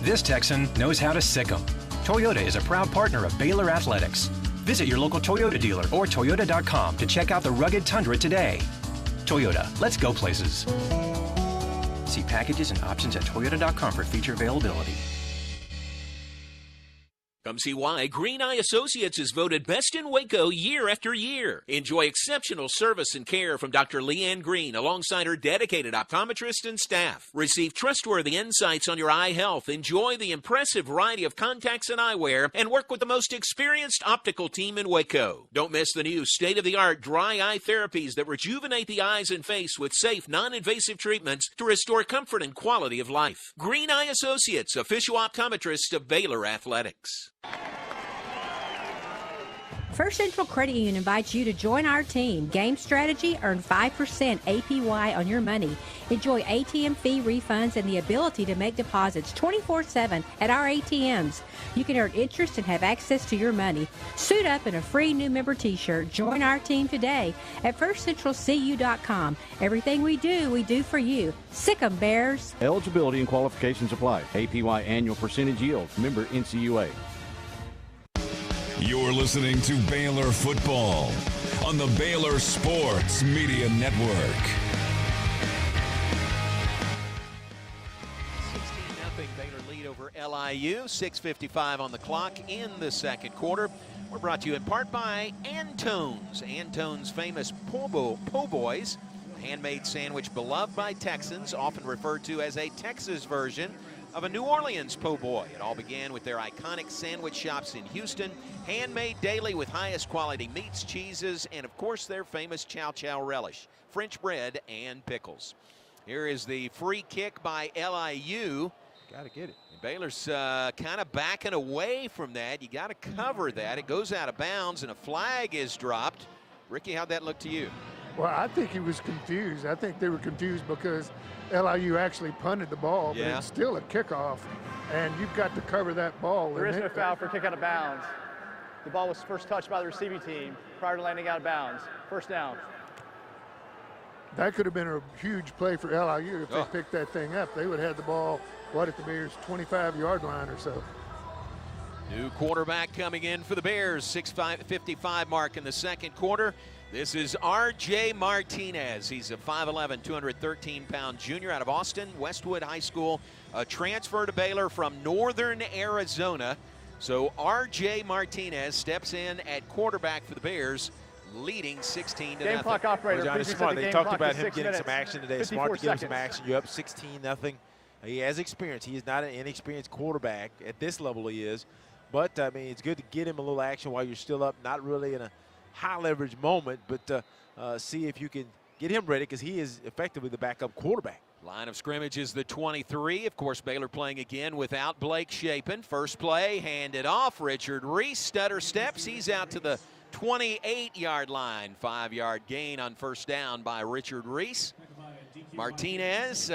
This Texan knows how to sick 'em. Toyota is a proud partner of Baylor Athletics. Visit your local Toyota dealer or Toyota.com to check out the rugged Tundra today. Toyota, let's go places. See packages and options at Toyota.com for feature availability. Come see why Green Eye Associates is voted best in Waco year after year. Enjoy exceptional service and care from Dr. Leanne Green alongside her dedicated optometrist and staff. Receive trustworthy insights on your eye health. Enjoy the impressive variety of contacts and eyewear and work with the most experienced optical team in Waco. Don't miss the new state-of-the-art dry eye therapies that rejuvenate the eyes and face with safe, non-invasive treatments to restore comfort and quality of life. Green Eye Associates, official optometrist of Baylor Athletics. First Central Credit Union invites you to join our team. Game strategy, earn 5% APY on your money. Enjoy ATM fee refunds and the ability to make deposits 24/7 at our ATMs. You can earn interest and have access to your money. Suit up in a free new member t-shirt. Join our team today at firstcentralcu.com. Everything we do for you. Sick 'em, Bears. Eligibility and qualifications apply. APY annual percentage yield. Member NCUA. You're listening to Baylor Football on the Baylor Sports Media Network. 16-0 Baylor lead over LIU. 6:55 on the clock in the second quarter. We're brought to you in part by Antone's. Antone's famous po' boys, a handmade sandwich beloved by Texans, often referred to as a Texas version of a New Orleans po' boy. It all began with their iconic sandwich shops in Houston, handmade daily with highest quality meats, cheeses, and of course their famous chow chow relish, French bread and pickles. Here is the free kick by LIU. Got to get it. And Baylor's kind of backing away from that. You got to cover that. It goes out of bounds and a flag is dropped. Ricky, how'd that look to you? Well, I think he was confused. I think they were confused because LIU actually punted the ball, but it's still a kickoff, and you've got to cover that ball. There is no foul for kick out of bounds. The ball was first touched by the receiving team prior to landing out of bounds. First down. That could have been a huge play for LIU if they picked that thing up. They would have had the ball, at the Bears' 25-yard line or so. New quarterback coming in for the Bears, 6:55 mark in the second quarter. This is R.J. Martinez. He's a 5'11", 213-pound junior out of Austin, Westwood High School, a transfer to Baylor from Northern Arizona. So R.J. Martinez steps in at quarterback for the Bears, leading 16-0. Game clock operator. John, it's smart. They talked about him getting some action today. Smart to give him some action. You're up 16-0. He has experience. He is not an inexperienced quarterback. At this level he is. But, I mean, it's good to get him a little action while you're still up, not really in a high-leverage moment, but see if you can get him ready because he is effectively the backup quarterback. Line of scrimmage is the 23. Of course, Baylor playing again without Blake Shapen. First play, handed off. Richard Reese stutter steps. He's out to the 28-yard line. 5-yard gain on first down by Richard Reese. Martinez,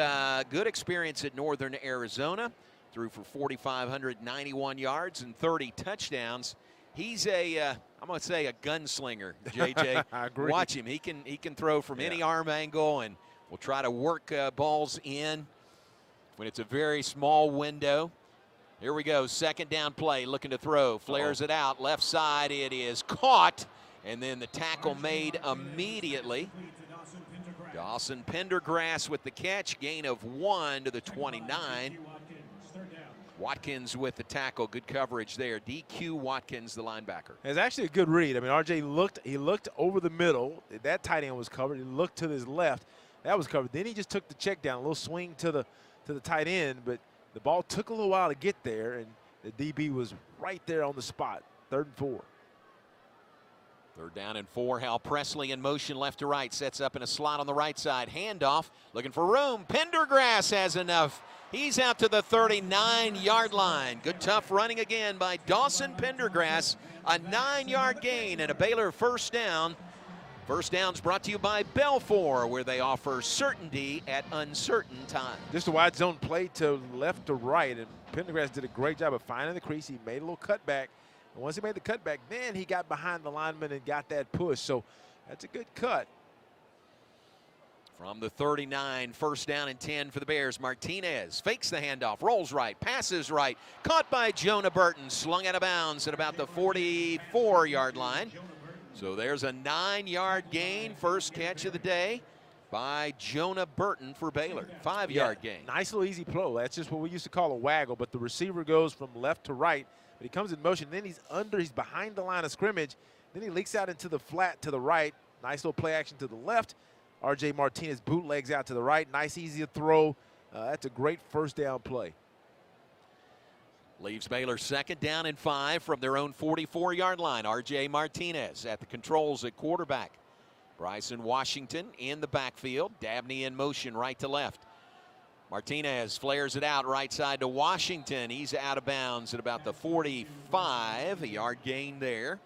good experience at Northern Arizona. Threw for 4,591 yards and 30 touchdowns. He's I'm going to say a gunslinger, JJ. I agree. Watch him. He can throw from any arm angle and will try to work balls in when it's a very small window. Here we go. Second down play. Looking to throw. Flares it out. Left side. It is caught. And then the tackle made immediately. Dawson Pendergrass with the catch. Gain of 1 to the 29. Watkins with the tackle. Good coverage there. DQ Watkins, the linebacker. It's actually a good read. I mean, RJ looked over the middle. That tight end was covered. He looked to his left. That was covered. Then he just took the check down, a little swing to the tight end, but the ball took a little while to get there, and the DB was right there on the spot. 3rd and 4. 3rd down and 4. Hal Presley in motion left to right. Sets up in a slot on the right side. Handoff. Looking for room. Pendergrass has enough. He's out to the 39-yard line. Good tough running again by Dawson Pendergrass. A 9-yard gain and a Baylor first down. First down's brought to you by Belfour, where they offer certainty at uncertain times. Just a wide zone play to left to right, and Pendergrass did a great job of finding the crease. He made a little cutback. And once he made the cutback, then he got behind the lineman and got that push. So that's a good cut. From the 39, first down and 10 for the Bears. Martinez fakes the handoff, rolls right, passes right, caught by Jonah Burton, slung out of bounds at about the 44-yard line. So there's a 9-yard gain, first catch of the day by Jonah Burton for Baylor. 5-yard gain. Nice little easy flow. That's just what we used to call a waggle, but the receiver goes from left to right, but he comes in motion, then he's behind the line of scrimmage, then he leaks out into the flat to the right. Nice little play action to the left. R.J. Martinez bootlegs out to the right. Nice, easy throw. That's a great first down play. Leaves Baylor 2nd down and 5 from their own 44-yard line. R.J. Martinez at the controls at quarterback. Bryson Washington in the backfield. Dabney in motion right to left. Martinez flares it out right side to Washington. He's out of bounds at about the 45. A yard gain there.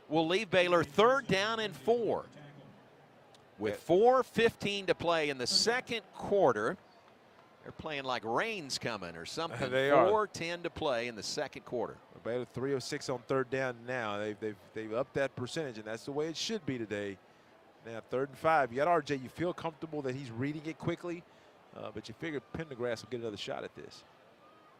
Will leave Baylor 3rd down and 4. With 4:15 to play in the second quarter. They're playing like rain's coming or something. They are. 4:10 to play in the second quarter. Baylor 306 on 3rd down now. They've upped that percentage, and that's the way it should be today. Now 3rd and 5. You got RJ. You feel comfortable that he's reading it quickly, but you figure Pendergrass will get another shot at this.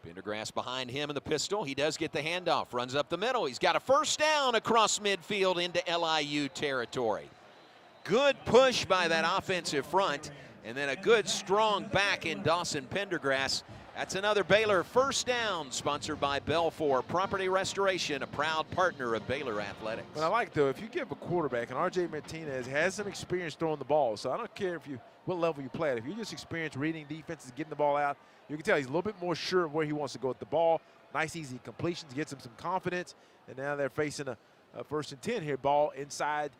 Pendergrass behind him in the pistol. He does get the handoff. Runs up the middle. He's got a first down across midfield into LIU territory. Good push by that offensive front, and then a good strong back in Dawson Pendergrass. That's another Baylor first down, sponsored by Belfour Property Restoration, a proud partner of Baylor Athletics. But I like, though, if you give a quarterback, and R.J. Martinez has some experience throwing the ball, so I don't care what level you play at. If you just experience reading defenses, getting the ball out, you can tell he's a little bit more sure of where he wants to go with the ball. Nice, easy completions, gets him some confidence, and now they're facing a 1st and 10 here. Ball inside.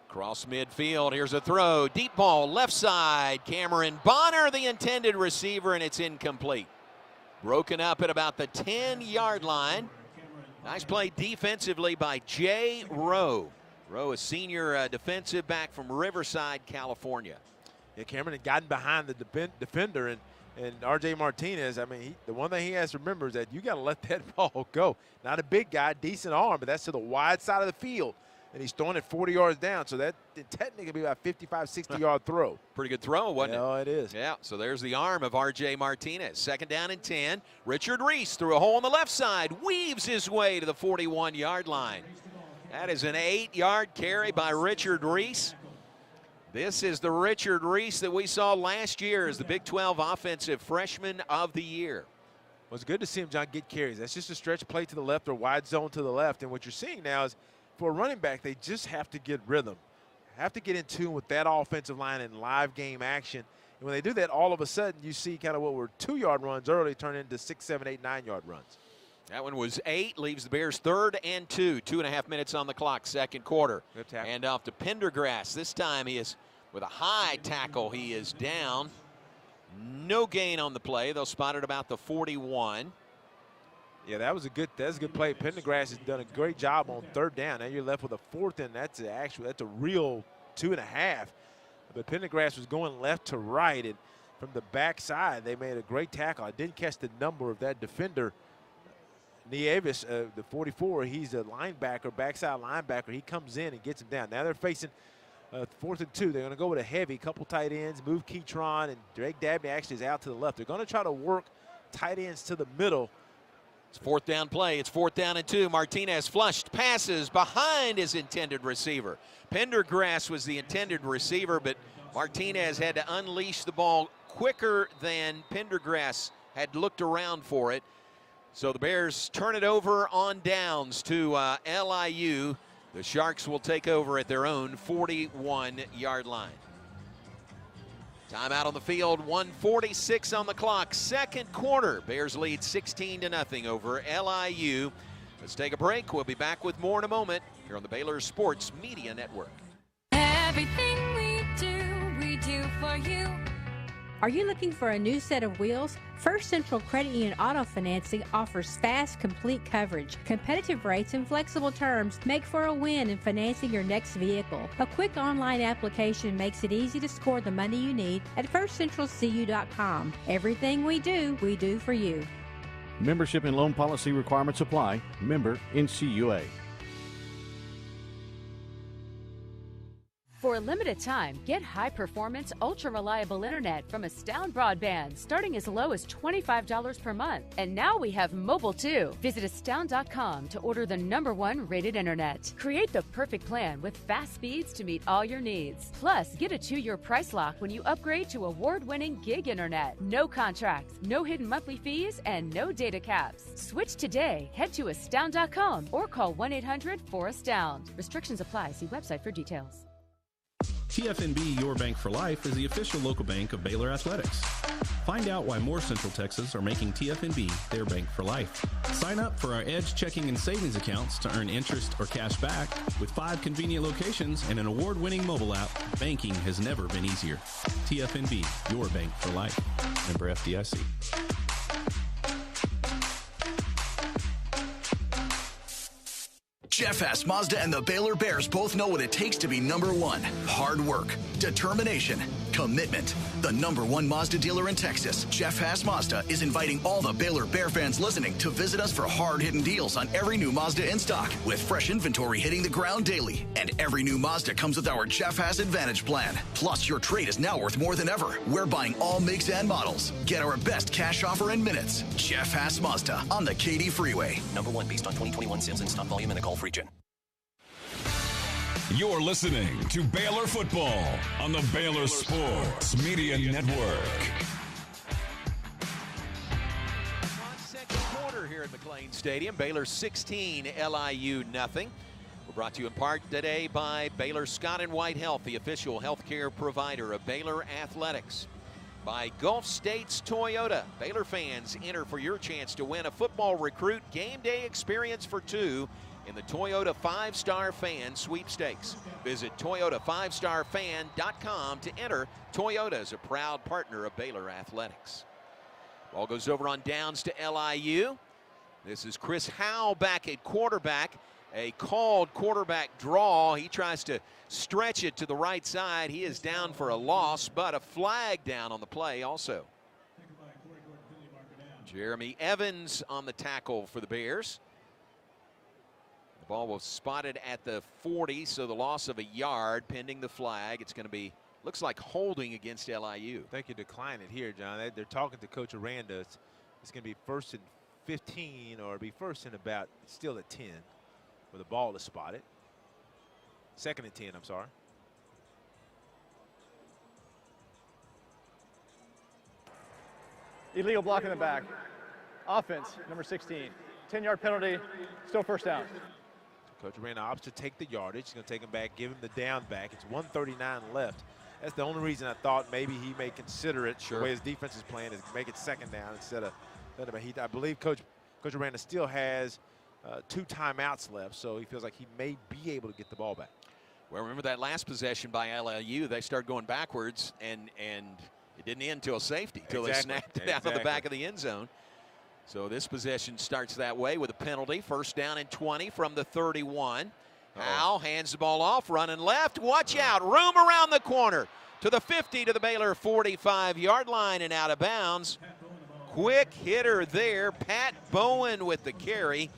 Cross midfield, here's a throw, deep ball, left side, Cameron Bonner, the intended receiver, and it's incomplete. Broken up at about the 10-yard line. Nice play defensively by Jay Rowe. Rowe, a senior defensive back from Riverside, California. Yeah, Cameron had gotten behind the defender, and R.J. Martinez, I mean, the one thing he has to remember is that you got to let that ball go. Not a big guy, decent arm, but that's to the wide side of the field. And he's throwing it 40 yards down, so that technically be about 55, 60-yard throw. Pretty good throw, wasn't it? Oh, it is. Yeah, so there's the arm of R.J. Martinez. 2nd down and 10. Richard Reese through a hole on the left side, weaves his way to the 41-yard line. That is an 8-yard carry by Richard Reese. This is the Richard Reese that we saw last year as the Big 12 Offensive Freshman of the Year. Well, it's good to see him, John, get carries. That's just a stretch play to the left or wide zone to the left. And what you're seeing now is, for a running back, they just have to get rhythm, have to get in tune with that offensive line in live game action. And when they do that, all of a sudden you see kind of what were 2-yard runs early turn into 6, 7, 8, 9-yard runs. That one was 8, leaves the Bears 3rd and 2. 2.5 minutes on the clock, second quarter. And off to Pendergrass. This time he is with a high tackle. He is down. No gain on the play. They'll spot it about the 41. Yeah, that's a good play. Pendergrass has done a great job on 3rd down. Now you're left with a 4th, and that's a real 2.5. But Pendergrass was going left to right, and from the backside they made a great tackle. I didn't catch the number of that defender. Nieves, the 44, he's a linebacker, backside linebacker. He comes in and gets him down. Now they're facing 4th and 2. They're going to go with a heavy, couple tight ends, move Keytron, and Drake Dabney actually is out to the left. They're going to try to work tight ends to the middle. It's 4th down play. It's 4th down and 2. Martinez flushed, passes behind his intended receiver. Pendergrass was the intended receiver, but Martinez had to unleash the ball quicker than Pendergrass had looked around for it. So the Bears turn it over on downs to LIU. The Sharks will take over at their own 41-yard line. Timeout on the field, 1:46 on the clock. Second quarter, Bears lead 16-0 over LIU. Let's take a break. We'll be back with more in a moment here on the Baylor Sports Media Network. Everything we do for you. Are you looking for a new set of wheels? First Central Credit Union Auto Financing offers fast, complete coverage. Competitive rates and flexible terms make for a win in financing your next vehicle. A quick online application makes it easy to score the money you need at firstcentralcu.com. Everything we do for you. Membership and loan policy requirements apply. Member NCUA. For a limited time, get high-performance, ultra-reliable internet from Astound Broadband, starting as low as $25 per month. And now we have mobile, too. Visit astound.com to order the #1 rated internet. Create the perfect plan with fast speeds to meet all your needs. Plus, get a 2-year price lock when you upgrade to award-winning gig internet. No contracts, no hidden monthly fees, and no data caps. Switch today. Head to astound.com or call 1-800-4ASTOUND. Restrictions apply. See website for details. TFNB Your Bank for Life is the official local bank of Baylor Athletics. Find out why more Central Texas are making TFNB their bank for life. Sign up for our Edge checking and savings accounts to earn interest or cash back. With 5 convenient locations and an award-winning mobile app, banking has never been easier. TFNB Your Bank for Life. Member FDIC. Jeff Haas Mazda and the Baylor Bears both know what it takes to be #1. Hard work, determination, commitment. The #1 Mazda dealer in Texas, Jeff Haas Mazda, is inviting all the Baylor Bear fans listening to visit us for hard-hitting deals on every new Mazda in stock, with fresh inventory hitting the ground daily. And every new Mazda comes with our Jeff Haas Advantage plan. Plus, your trade is now worth more than ever. We're buying all makes and models. Get our best cash offer in minutes. Jeff Haas Mazda on the KD Freeway. #1 based on 2021 sales and stock volume in the Gulf region. You're listening to Baylor football on the Baylor Sports Media Network. Second quarter here at McLean Stadium. Baylor 16, LIU nothing. We're brought to you in part today by Baylor Scott & White Health, the official healthcare provider of Baylor Athletics. By Gulf States Toyota. Baylor fans, enter for your chance to win a football recruit game day experience for 2 in the Toyota 5-Star Fan Sweepstakes. Visit ToyotaFiveStarFan.com to enter. Toyota is a proud partner of Baylor Athletics. Ball goes over on downs to LIU. This is Chris Howell back at quarterback. A called quarterback draw. He tries to stretch it to the right side. He is down for a loss, but a flag down on the play also. Jeremy Evans on the tackle for the Bears. The ball was spotted at the 40, so the loss of a yard pending the flag. It's going to be, looks like holding against LIU. I think you decline it here, John. They're talking to Coach Aranda. It's going to be 1st and 15, or be 1st and about, still at 10, where the ball is spotted. 2nd and 10, I'm sorry. Illegal block in the back. Offense, number 16. 10-yard penalty, still first down. Coach Aranda opts to take the yardage. He's going to take him back, give him the down back. It's 1:39 left. That's the only reason I thought maybe he may consider it. Sure. The way his defense is playing is make it 2nd down instead of. I believe Coach Aranda still has 2 timeouts left, so he feels like he may be able to get the ball back. Well, remember that last possession by LIU? They started going backwards, and it didn't end till a safety, till they snapped it out of the back of the end zone. So this possession starts that way with a penalty. 1st down and 20 from the 31. Howell hands the ball off, running left. Watch out, room around the corner to the 50, to the Baylor 45-yard line and out of bounds. Quick hitter there, Pat Bowen with the carry.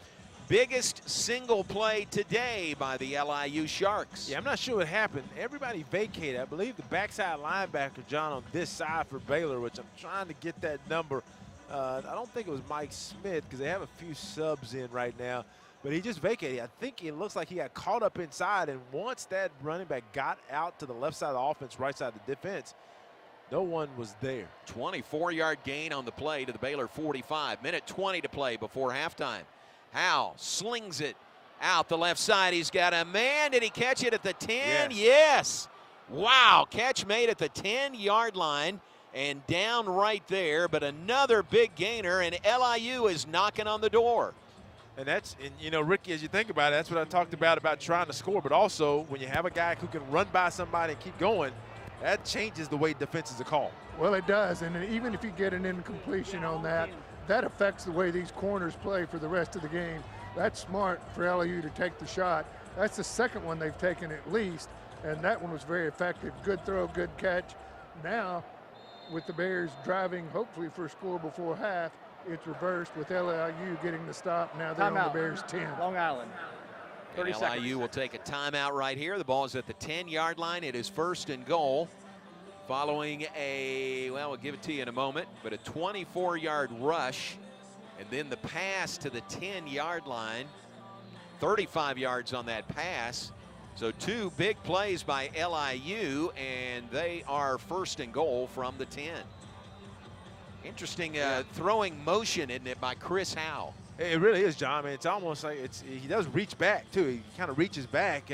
Biggest single play today by the LIU Sharks. Yeah, I'm not sure what happened. Everybody vacated. I believe the backside linebacker, John, on this side for Baylor, which I'm trying to get that number. I don't think it was Mike Smith, because they have a few subs in right now. But he just vacated. I think it looks like he got caught up inside, and once that running back got out to the left side of the offense, right side of the defense, No one was there. 24-yard gain on the play to the Baylor 45. Minute 20 to play before halftime. Hal slings it out the left side. He's got a man. Did he catch it at the 10? Yes. Wow, catch made at the 10-yard line and down right there, but another big gainer, and LIU is knocking on the door. And you know, Ricky, as you think about it, that's what I talked about trying to score, but also when you have a guy who can run by somebody and keep going, that changes the way defenses are called. Well, it does, and even if you get an incompletion on that, that affects the way these corners play for the rest of the game. That's smart for LIU to take the shot. That's the second one they've taken at least, and that one was very effective. Good throw, good catch. Now, with the Bears driving hopefully for a score before half, it's reversed with LIU getting the stop. Now they're on the Bears 10. Long Island. 30 and seconds. LIU will take a timeout right here. The ball is at the 10-yard line. It is 1st and goal. Following we'll give it to you in a moment, but a 24-yard rush, and then the pass to the 10-yard line, 35 yards on that pass. So 2 big plays by LIU, and they are 1st and goal from the 10. Interesting throwing motion, isn't it, by Chris Howe? It really is, John. I mean, it's almost like he does reach back, too. He kind of reaches back,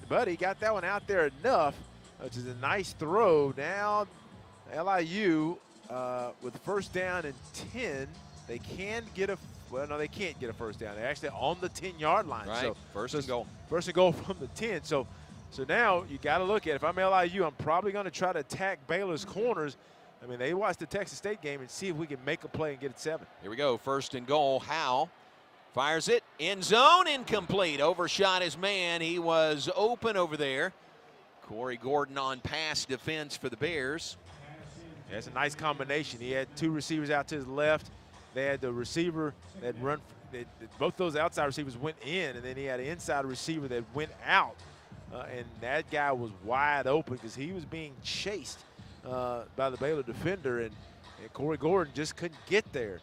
but he got that one out there enough, which is a nice throw. Now LIU with 1st down and 10, they can get they can't get a 1st down. They're actually on the 10-yard line. Right, so 1st and goal. 1st and goal from the 10. So now you got to look at it. If I'm LIU, I'm probably going to try to attack Baylor's corners. I mean, they watched the Texas State game and see if we can make a play and get it 7. Here we go, 1st and goal. Howe fires it, end zone, incomplete. Overshot his man. He was open over there. Corey Gordon on pass defense for the Bears. That's a nice combination. He had 2 receivers out to his left. They had the receiver that run. Both those outside receivers went in, and then he had an inside receiver that went out. And that guy was wide open because he was being chased by the Baylor defender, and Corey Gordon just couldn't get there.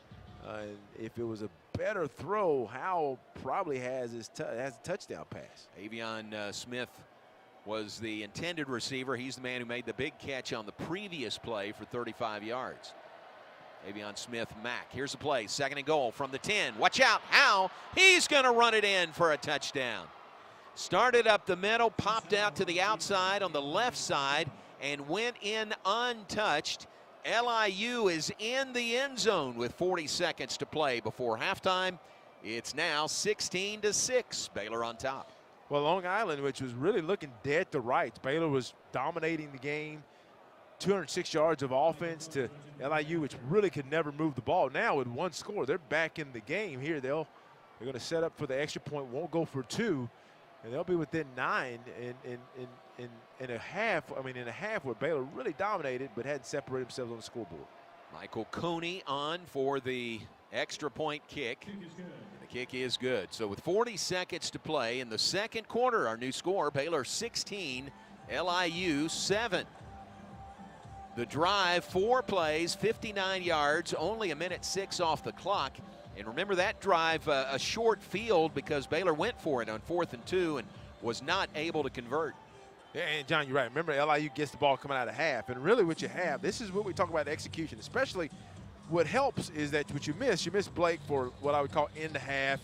And if it was a better throw, Howell probably has a touchdown pass. Avion Smith was the intended receiver. He's the man who made the big catch on the previous play for 35 yards. Avion Smith-Mack. Here's the play. 2nd and goal from the 10. Watch out. Howe. He's going to run it in for a touchdown. Started up the middle, popped out to the outside on the left side, and went in untouched. LIU is in the end zone with 40 seconds to play before halftime. It's now 16-6. Baylor on top. Well, Long Island, which was really looking dead to rights. Baylor was dominating the game. 206 yards of offense to LIU, which really could never move the ball. Now with 1 score, they're back in the game here. They're going to set up for the extra point, won't go for 2, and they'll be within 9 in a half. I mean, in a half where Baylor really dominated but hadn't separated themselves on the scoreboard. Michael Cooney on for the extra point kick. The kick is good. So with 40 seconds to play in the 2nd quarter, our new score, Baylor 16, LIU 7. The drive, 4 plays, 59 yards, only a minute 6 off the clock. And remember that drive, a short field because Baylor went for it on 4th and 2 and was not able to convert. Yeah, and John, you're right. Remember, LIU gets the ball coming out of half. And really what you have, this is what we talk about execution, especially what helps is that what you miss Blake for what I would call end of half,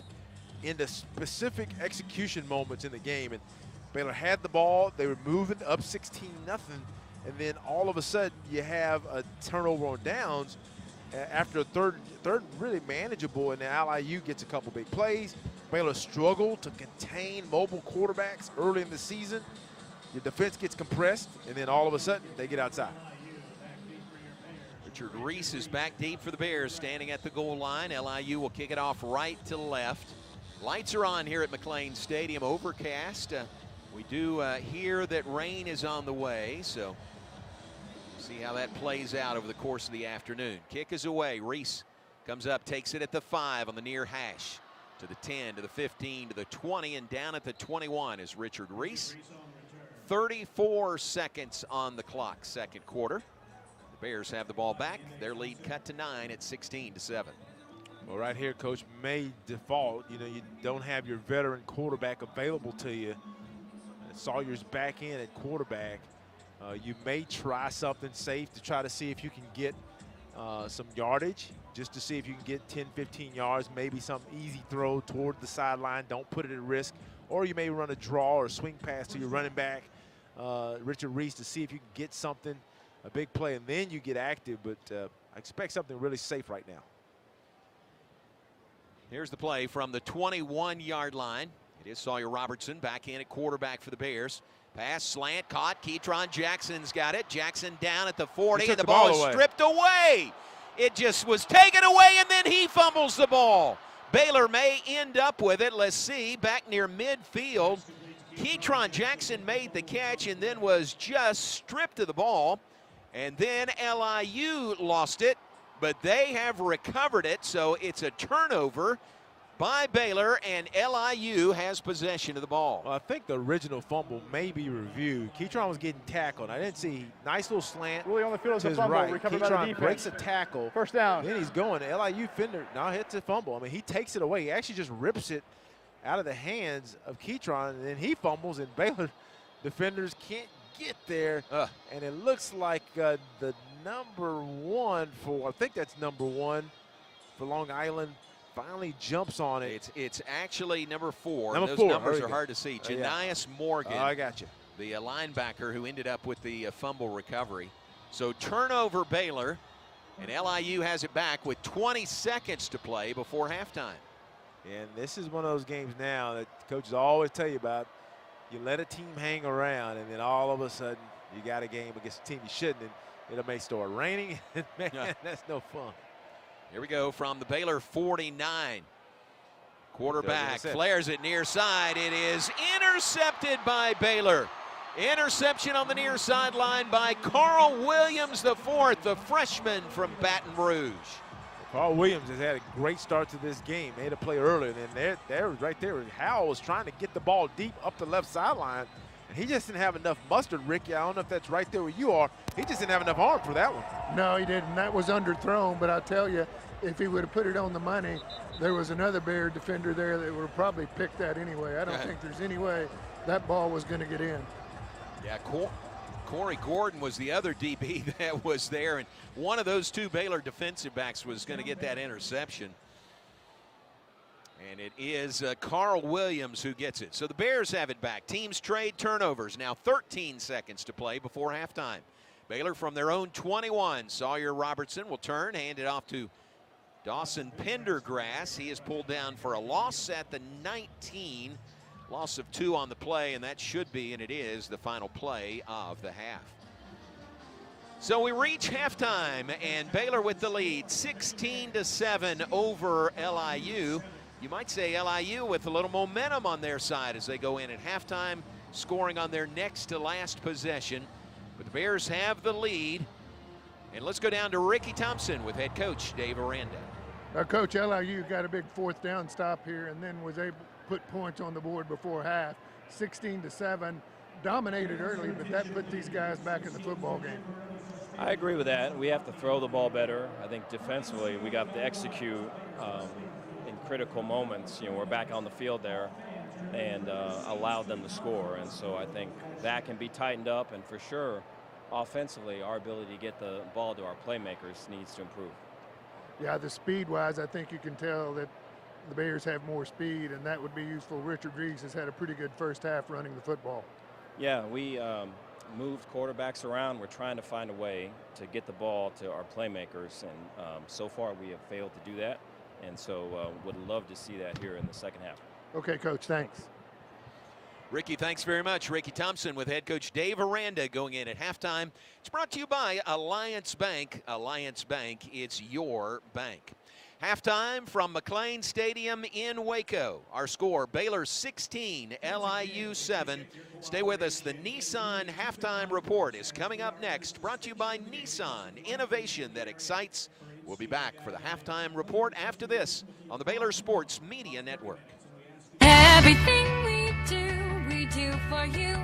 into specific execution moments in the game. And Baylor had the ball. They were moving up 16-0. And then all of a sudden you have a turnover on downs after a third really manageable, and now LIU gets a couple big plays. Baylor struggled to contain mobile quarterbacks early in the season. Your defense gets compressed, and then all of a sudden they get outside. Richard Reese is back deep for the Bears, standing at the goal line. LIU will kick it off right to left. Lights are on here at McLean Stadium, overcast. We do hear that rain is on the way, so see how that plays out over the course of the afternoon. Kick is away. Reese comes up, takes it at the 5 on the near hash. To the 10, to the 15, to the 20, and down at the 21 is Richard Reese. 34 seconds on the clock, 2nd quarter. The Bears have the ball back. Their lead cut to 9 at 16-7. Well, right here, Coach, may default. You know, you don't have your veteran quarterback available to you. Sawyer's back in at quarterback. You may try something safe to try to see if you can get some yardage, just to see if you can get 10, 15 yards, maybe some easy throw toward the sideline. Don't put it at risk. Or you may run a draw or swing pass to your running back, Richard Reese, to see if you can get something, a big play, and then you get active. But I expect something really safe right now. Here's the play from the 21-yard line. It is Sawyer Robertson back in at quarterback for the Bears. Pass, slant, caught. Keytron Jackson's got it. Jackson down at the 40, and the ball is stripped away. It just was taken away, and then he fumbles the ball. Baylor may end up with it. Let's see. Back near midfield, Keytron Jackson made the catch and then was just stripped of the ball. And then LIU lost it, but they have recovered it, so it's a turnover by Baylor, and LIU has possession of the ball. Well, I think the original fumble may be reviewed. Keytron was getting tackled. I didn't see. Nice little slant. Really on the field as to a his fumble. right. Recovered by the Keytron defense. breaks a tackle. First down. Then he's going. The LIU defender now hits a fumble. I mean, he takes it away. He actually just rips it out of the hands of Keytron, and then he fumbles, and Baylor defenders can't get there. And it looks like the number one for, I think that's number one for Long Island, finally jumps on it. It's actually number 4. Number Those 4. numbers are hard to see. Yeah. Janias Morgan. I got you. The linebacker who ended up with the fumble recovery. So turnover Baylor, and LIU has it back with 20 seconds to play before halftime. And this is one of those games now that coaches always tell you about. You let a team hang around, and then all of a sudden you got a game against a team you shouldn't, and it may start raining. Man, that's no fun. Here we go from the Baylor 49. Quarterback flares it near side. It is intercepted by Baylor. Interception on the near sideline by Carl Williams IV, the freshman from Baton Rouge. Carl Williams has had a great start to this game. Made a play earlier, and then there right there, Hal was trying to get the ball deep up the left sideline, and he just didn't have enough mustard, Ricky. I don't know if that's right there where you are. He just didn't have enough arm for that one. No, he didn't. That was underthrown, but I'll tell you, if he would have put it on the money, there was another Bear defender there that would have probably picked that anyway. I don't think there's any way that ball was going to get in. Yeah, Corey Gordon was the other DB that was there, and one of those two Baylor defensive backs was going to get that interception. And it is Carl Williams who gets it. So the Bears have it back. Teams trade turnovers. Now 13 seconds to play before halftime. Baylor from their own 21. Sawyer Robertson will turn, hand it off to Dawson Pendergrass. He is pulled down for a loss at the 19. Loss of 2 on the play, and that should be, and it is, the final play of the half. So we reach halftime, and Baylor with the lead, 16-7 over LIU. You might say LIU with a little momentum on their side as they go in at halftime, scoring on their next to last possession. But the Bears have the lead. And let's go down to Ricky Thompson with head coach Dave Aranda. Now, Coach, LIU got a big 4th down stop here and then was able to put points on the board before half. 16-7, dominated early, but that put these guys back in the football game. I agree with that. We have to throw the ball better. I think defensively we got to execute in critical moments. You know, we're back on the field there and allowed them to score. And so I think that can be tightened up, and for sure, offensively, our ability to get the ball to our playmakers needs to improve. Yeah, the speed-wise, I think you can tell that the Bears have more speed, and that would be useful. Richard Reese has had a pretty good first half running the football. Yeah, we moved quarterbacks around. We're trying to find a way to get the ball to our playmakers, and so far we have failed to do that, and so would love to see that here in the second half. Okay, Coach, thanks. Ricky, thanks very much. Ricky Thompson with head coach Dave Aranda going in at halftime. It's brought to you by Alliance Bank. Alliance Bank, it's your bank. Halftime from McLean Stadium in Waco. Our score, Baylor 16, LIU 7. Stay with us. The Nissan Halftime Report is coming up next. Brought to you by Nissan, innovation that excites. We'll be back for the Halftime Report after this on the Baylor Sports Media Network. Everything we do for you.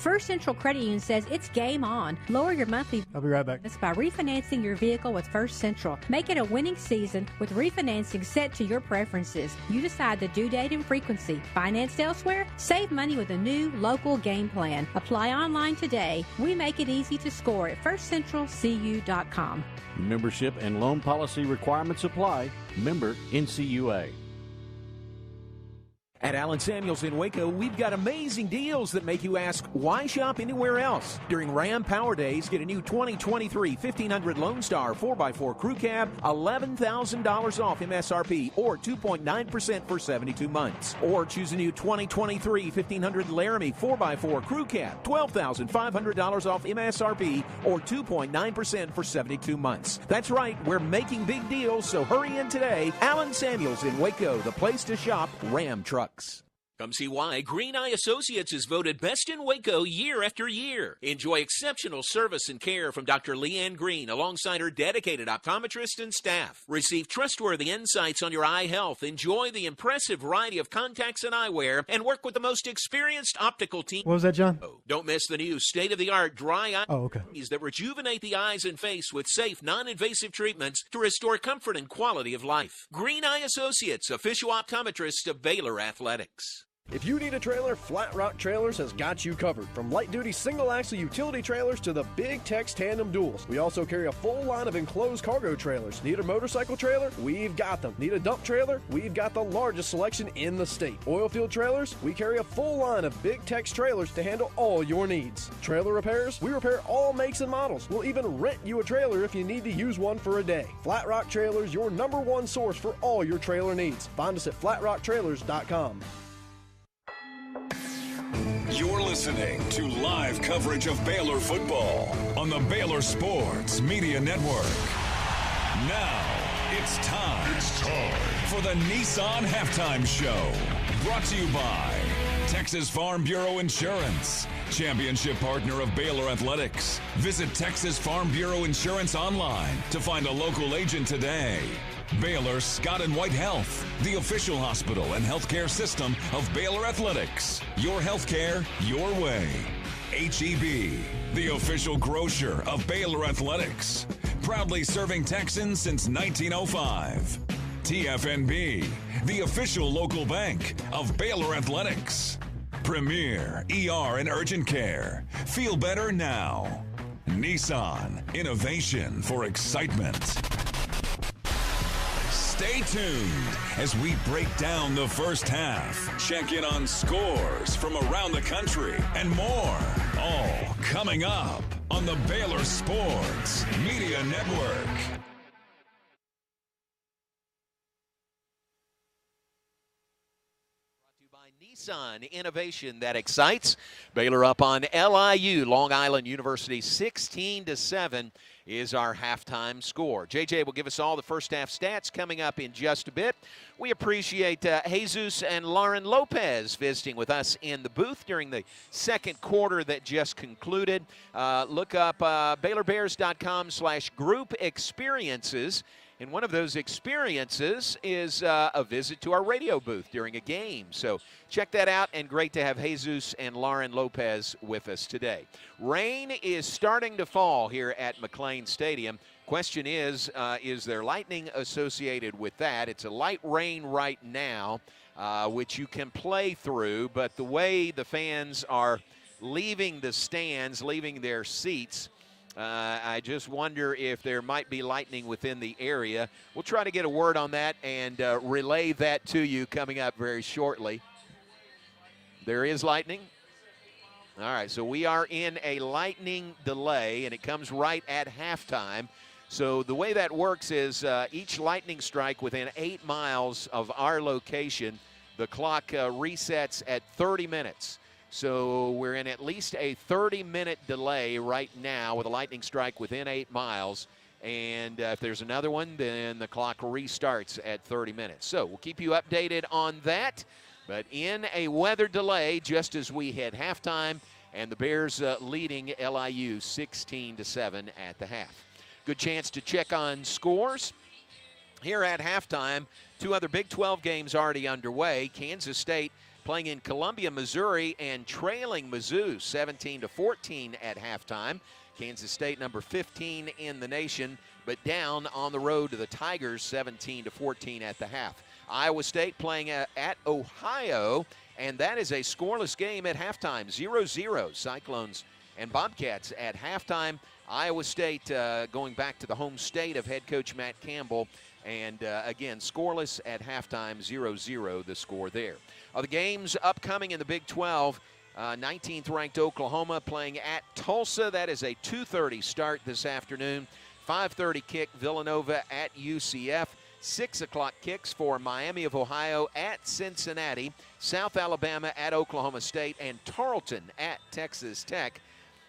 First Central Credit Union says it's game on. Lower your monthly I'll be right back. by refinancing your vehicle with First Central. Make it a winning season with refinancing set to your preferences. You decide the due date and frequency. Financed elsewhere? Save money with a new local game plan. Apply online today. We make it easy to score at firstcentralcu.com. Membership and loan policy requirements apply. Member NCUA. At Allen Samuels in Waco, we've got amazing deals that make you ask, why shop anywhere else? During Ram Power Days, get a new 2023 1500 Lone Star 4x4 Crew Cab, $11,000 off MSRP, or 2.9% for 72 months. Or choose a new 2023 1500 Laramie 4x4 Crew Cab, $12,500 off MSRP, or 2.9% for 72 months. That's right, we're making big deals, so hurry in today. Allen Samuels in Waco, the place to shop Ram trucks. Come see why Green Eye Associates is voted best in Waco year after year. Enjoy exceptional service and care from Dr. Leanne Green alongside her dedicated optometrist and staff. Receive trustworthy insights on your eye health. Enjoy the impressive variety of contacts and eyewear, and work with the most experienced optical team. What was that, John? Don't miss the new state-of-the-art dry eye okay. that rejuvenate the eyes and face with safe, non-invasive treatments to restore comfort and quality of life. Green Eye Associates, official optometrist of Baylor Athletics. If you need a trailer, Flat Rock Trailers has got you covered. From light-duty single-axle utility trailers to the Big Tex tandem duals. We also carry a full line of enclosed cargo trailers. Need a motorcycle trailer? We've got them. Need a dump trailer? We've got the largest selection in the state. Oil field trailers? We carry a full line of Big Tex trailers to handle all your needs. Trailer repairs? We repair all makes and models. We'll even rent you a trailer if you need to use one for a day. Flat Rock Trailers, your #1 source for all your trailer needs. Find us at flatrocktrailers.com. You're listening to live coverage of Baylor football on the Baylor Sports Media Network. Now, it's time for the Nissan Halftime Show. Brought to you by Texas Farm Bureau Insurance, championship partner of Baylor Athletics. Visit Texas Farm Bureau Insurance online to find a local agent today. Baylor Scott and White Health, the official hospital and healthcare system of Baylor Athletics. Your healthcare, your way. HEB, the official grocer of Baylor Athletics. Proudly serving Texans since 1905. TFNB, the official local bank of Baylor Athletics. Premier ER and Urgent Care. Feel better now. Nissan, innovation for excitement. Stay tuned as we break down the first half, check in on scores from around the country, and more. All coming up on the Baylor Sports Media Network. Nissan, innovation that excites. Baylor up on LIU, Long Island University, 16-7 is our halftime score. JJ will give us all the first half stats coming up in just a bit. We appreciate Jesus and Lauren Lopez visiting with us in the booth during the second quarter that just concluded. Look up BaylorBears.com/group experiences. And one of those experiences is a visit to our radio booth during a game. So check that out, and great to have Jesus and Lauren Lopez with us today. Rain is starting to fall here at McLean Stadium. Question is there lightning associated with that? It's a light rain right now, which you can play through, but the way the fans are leaving the stands, leaving their seats, I just wonder if there might be lightning within the area. We'll try to get a word on that and relay that to you coming up very shortly. There is lightning. All right, so we are in a lightning delay, and it comes right at halftime. So the way that works is each lightning strike within 8 miles of our location, the clock resets at 30 minutes. So we're in at least a 30-minute delay right now with a lightning strike within 8 miles. And if there's another one, then the clock restarts at 30 minutes. So we'll keep you updated on that. But in a weather delay, just as we hit halftime, and the Bears leading LIU 16-7 at the half. Good chance to check on scores. Here at halftime, 2 other Big 12 games already underway. Kansas State playing in Columbia, Missouri, and trailing Mizzou 17-14 at halftime. Kansas State, number 15 in the nation, but down on the road to the Tigers 17-14 at the half. Iowa State playing at Ohio, and that is a scoreless game at halftime, 0-0. Cyclones and Bobcats at halftime. Iowa State going back to the home state of head coach Matt Campbell, and again, scoreless at halftime, 0-0 the score there. The games upcoming in the Big 12, 19th ranked Oklahoma playing at Tulsa. That is a 2:30 start this afternoon. 5:30 kick Villanova at UCF. 6 o'clock kicks for Miami of Ohio at Cincinnati, South Alabama at Oklahoma State, and Tarleton at Texas Tech.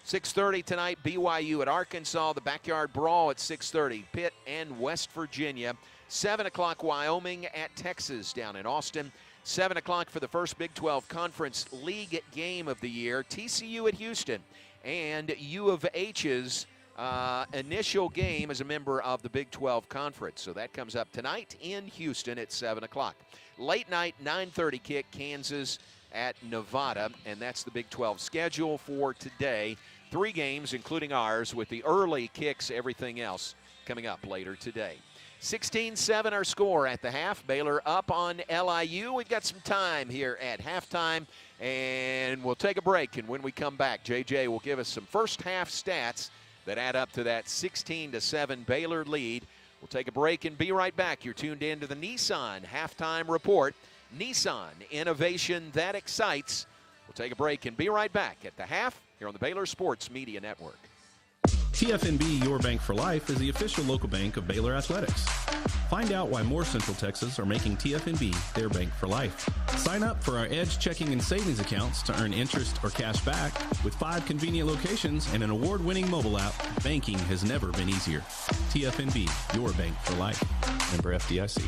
6:30 tonight, BYU at Arkansas, the backyard brawl at 6:30, Pitt and West Virginia. 7 o'clock, Wyoming at Texas down in Austin. 7 o'clock for the first Big 12 Conference League game of the year, TCU at Houston, and U of H's initial game as a member of the Big 12 Conference. So that comes up tonight in Houston at 7 o'clock. Late night, 9:30 kick, Kansas at Nevada, and that's the Big 12 schedule for today. 3 games, including ours, with the early kicks, everything else coming up later today. 16-7 our score at the half. Baylor up on LIU. We've got some time here at halftime, and we'll take a break. And when we come back, JJ will give us some first half stats that add up to that 16-7 Baylor lead. We'll take a break and be right back. You're tuned in to the Nissan Halftime Report. Nissan, innovation that excites. We'll take a break and be right back at the half here on the Baylor Sports Media Network. TFNB Your Bank for Life is the official local bank of Baylor Athletics. Find out why more Central Texas are making TFNB their bank for life. Sign up for our Edge checking and savings accounts to earn interest or cash back. With 5 convenient locations and an award-winning mobile app, banking has never been easier. TFNB, your bank for life. Member FDIC.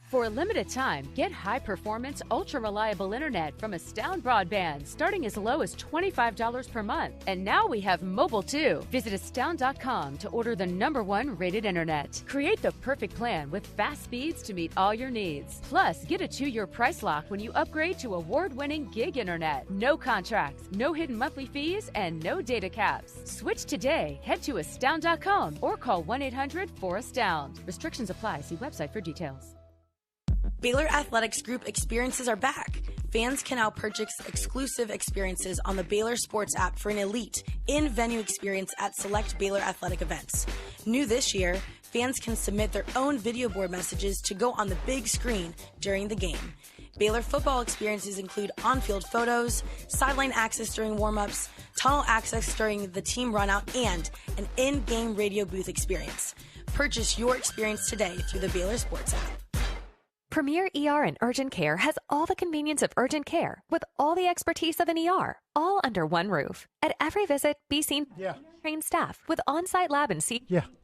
For a limited time, get high-performance, ultra-reliable internet from Astound Broadband, starting as low as $25 per month. And now we have mobile, too. Visit astound.com to order the #1 rated internet. Create the perfect plan with fast speeds to meet all your needs. Plus, get a 2-year price lock when you upgrade to award-winning gig internet. No contracts, no hidden monthly fees, and no data caps. Switch today. Head to astound.com or call 1-800-4ASTOUND. Restrictions apply. See website for details. Baylor Athletics Group experiences are back. Fans can now purchase exclusive experiences on the Baylor Sports app for an elite, in-venue experience at select Baylor athletic events. New this year, fans can submit their own video board messages to go on the big screen during the game. Baylor football experiences include on-field photos, sideline access during warm-ups, tunnel access during the team runout, and an in-game radio booth experience. Purchase your experience today through the Baylor Sports app. Premier ER and Urgent Care has all the convenience of urgent care with all the expertise of an ER, all under one roof. At every visit, be seen trained staff with on-site lab and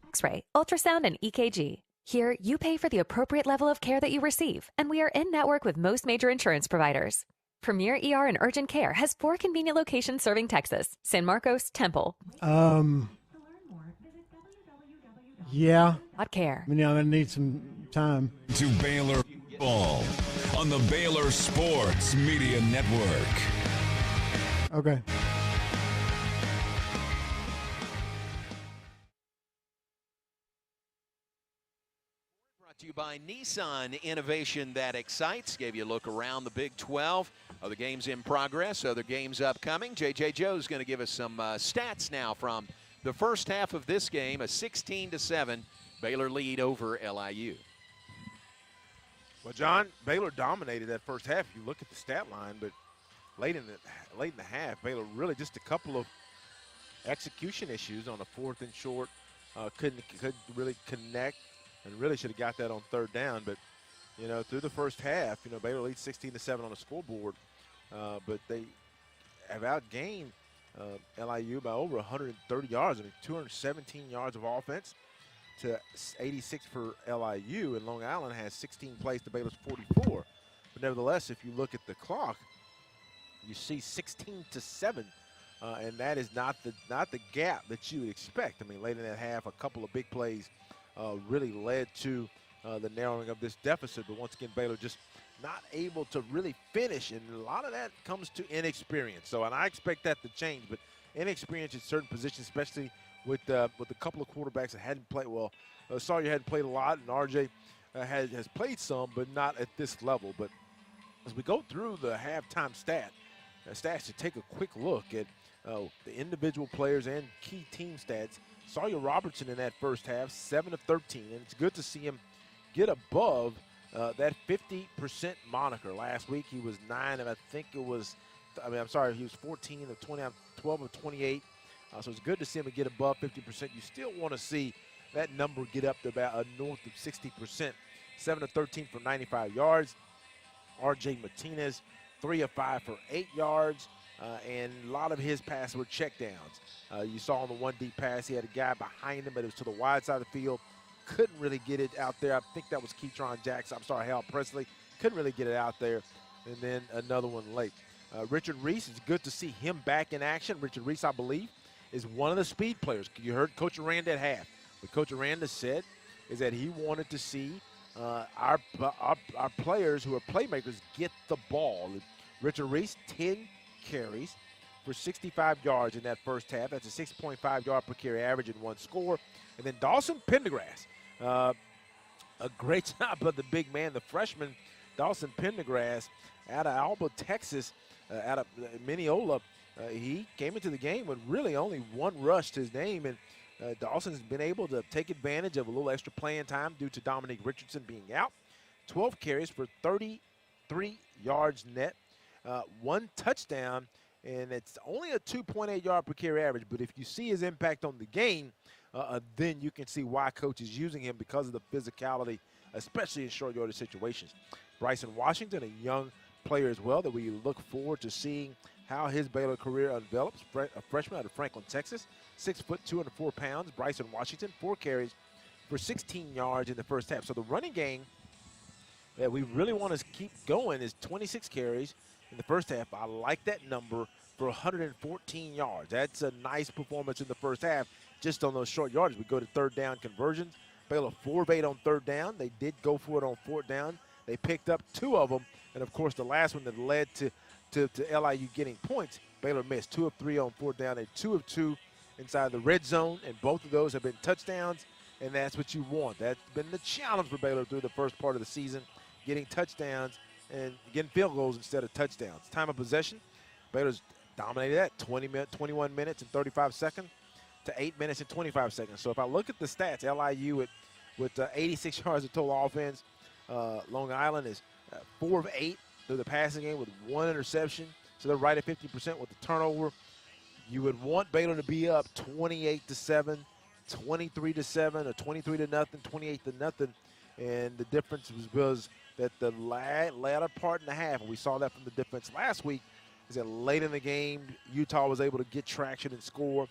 X-ray, ultrasound, and EKG. Here, you pay for the appropriate level of care that you receive, and we are in network with most major insurance providers. Premier ER and Urgent Care has 4 convenient locations serving Texas: San Marcos, Temple. Yeah. What care? I mean, I'm going to need some time. To Baylor Ball on the Baylor Sports Media Network. Okay. Brought to you by Nissan, innovation that excites. Gave you a look around the Big 12. Other games in progress, other games upcoming. J.J. Joe's going to give us some stats now from the first half of this game, a 16-7 Baylor lead over LIU. Well, John, Baylor dominated that first half. You look at the stat line, but late in the half, Baylor really just a couple of execution issues on a 4th and short. Couldn't really connect, and really should have got that on 3rd down. But through the first half, Baylor leads 16-7 on the scoreboard, but they have outgained LIU by over 130 yards. I mean, 217 yards of offense to 86 for LIU, and Long Island has 16 plays to Baylor's 44. But nevertheless, if you look at the clock, you see 16-7, and that is not the gap that you would expect. I mean, late in that half, a couple of big plays really led to the narrowing of this deficit. But once again, Baylor just not able to really finish, and a lot of that comes to inexperience. So, and I expect that to change, but inexperience in certain positions, especially with a couple of quarterbacks that hadn't played well. Sawyer hadn't played a lot, and RJ has played some, but not at this level. But as we go through the halftime stats to take a quick look at the individual players and key team stats. Sawyer Robertson in that first half, 7 of 13, and it's good to see him get above that 50% moniker. Last week he was 9 of, he was 14 of 20, 12 of 28. So it's good to see him get above 50%. You still want to see that number get up to about north of 60%. 7 of 13 for 95 yards. RJ Martinez, 3 of 5 for 8 yards. And a lot of his passes were checkdowns. You saw on the one deep pass, he had a guy behind him, but it was to the wide side of the field. Couldn't really get it out there. I think that was Hal Presley. Couldn't really get it out there. And then another one late. Richard Reese, it's good to see him back in action. Richard Reese, I believe, is one of the speed players. You heard Coach Aranda at half. What Coach Aranda said is that he wanted to see our players who are playmakers get the ball. Richard Reese, 10 carries for 65 yards in that first half. That's a 6.5 yard per carry average and 1 score. And then Dawson Pendergrass, a great job of the big man, the freshman Dawson Pendergrass out of Alba, Texas, out of Mineola. He came into the game with really only 1 rush to his name, and Dawson's been able to take advantage of a little extra playing time due to Dominique Richardson being out. 12 carries for 33 yards net, 1 touchdown, and it's only a 2.8 yard per carry average. But if you see his impact on the game, then you can see why Coach is using him because of the physicality, especially in short yardage situations. Bryson Washington, a young player as well that we look forward to seeing how his Baylor career envelops. A freshman out of Franklin, Texas, 6 foot 204 pounds. Bryson Washington, 4 carries for 16 yards in the first half. So the running game that we really want to keep going is 26 carries in the first half. I like that number for 114 yards. That's a nice performance in the first half just on those short yards. We go to third down conversions. Baylor 4 of 8 on third down. They did go for it on fourth down. They picked up 2 of them. And, of course, the last one that led to LIU getting points, Baylor missed 2 of 3 on fourth down and 2 of 2 inside the red zone. And both of those have been touchdowns, and that's what you want. That's been the challenge for Baylor through the first part of the season, getting touchdowns and getting field goals instead of touchdowns. Time of possession, Baylor's dominated that 21 minutes and 35 seconds to 8 minutes and 25 seconds. So if I look at the stats, LIU with 86 yards of total offense, Long Island is 4 of 8 through the passing game with 1 interception. So they're right at 50% with the turnover. You would want Baylor to be up 28-7, 23-7, or 23-0, 28-0. And the difference was that the latter part in the half, and we saw that from the defense last week, is that late in the game, Utah was able to get traction and score.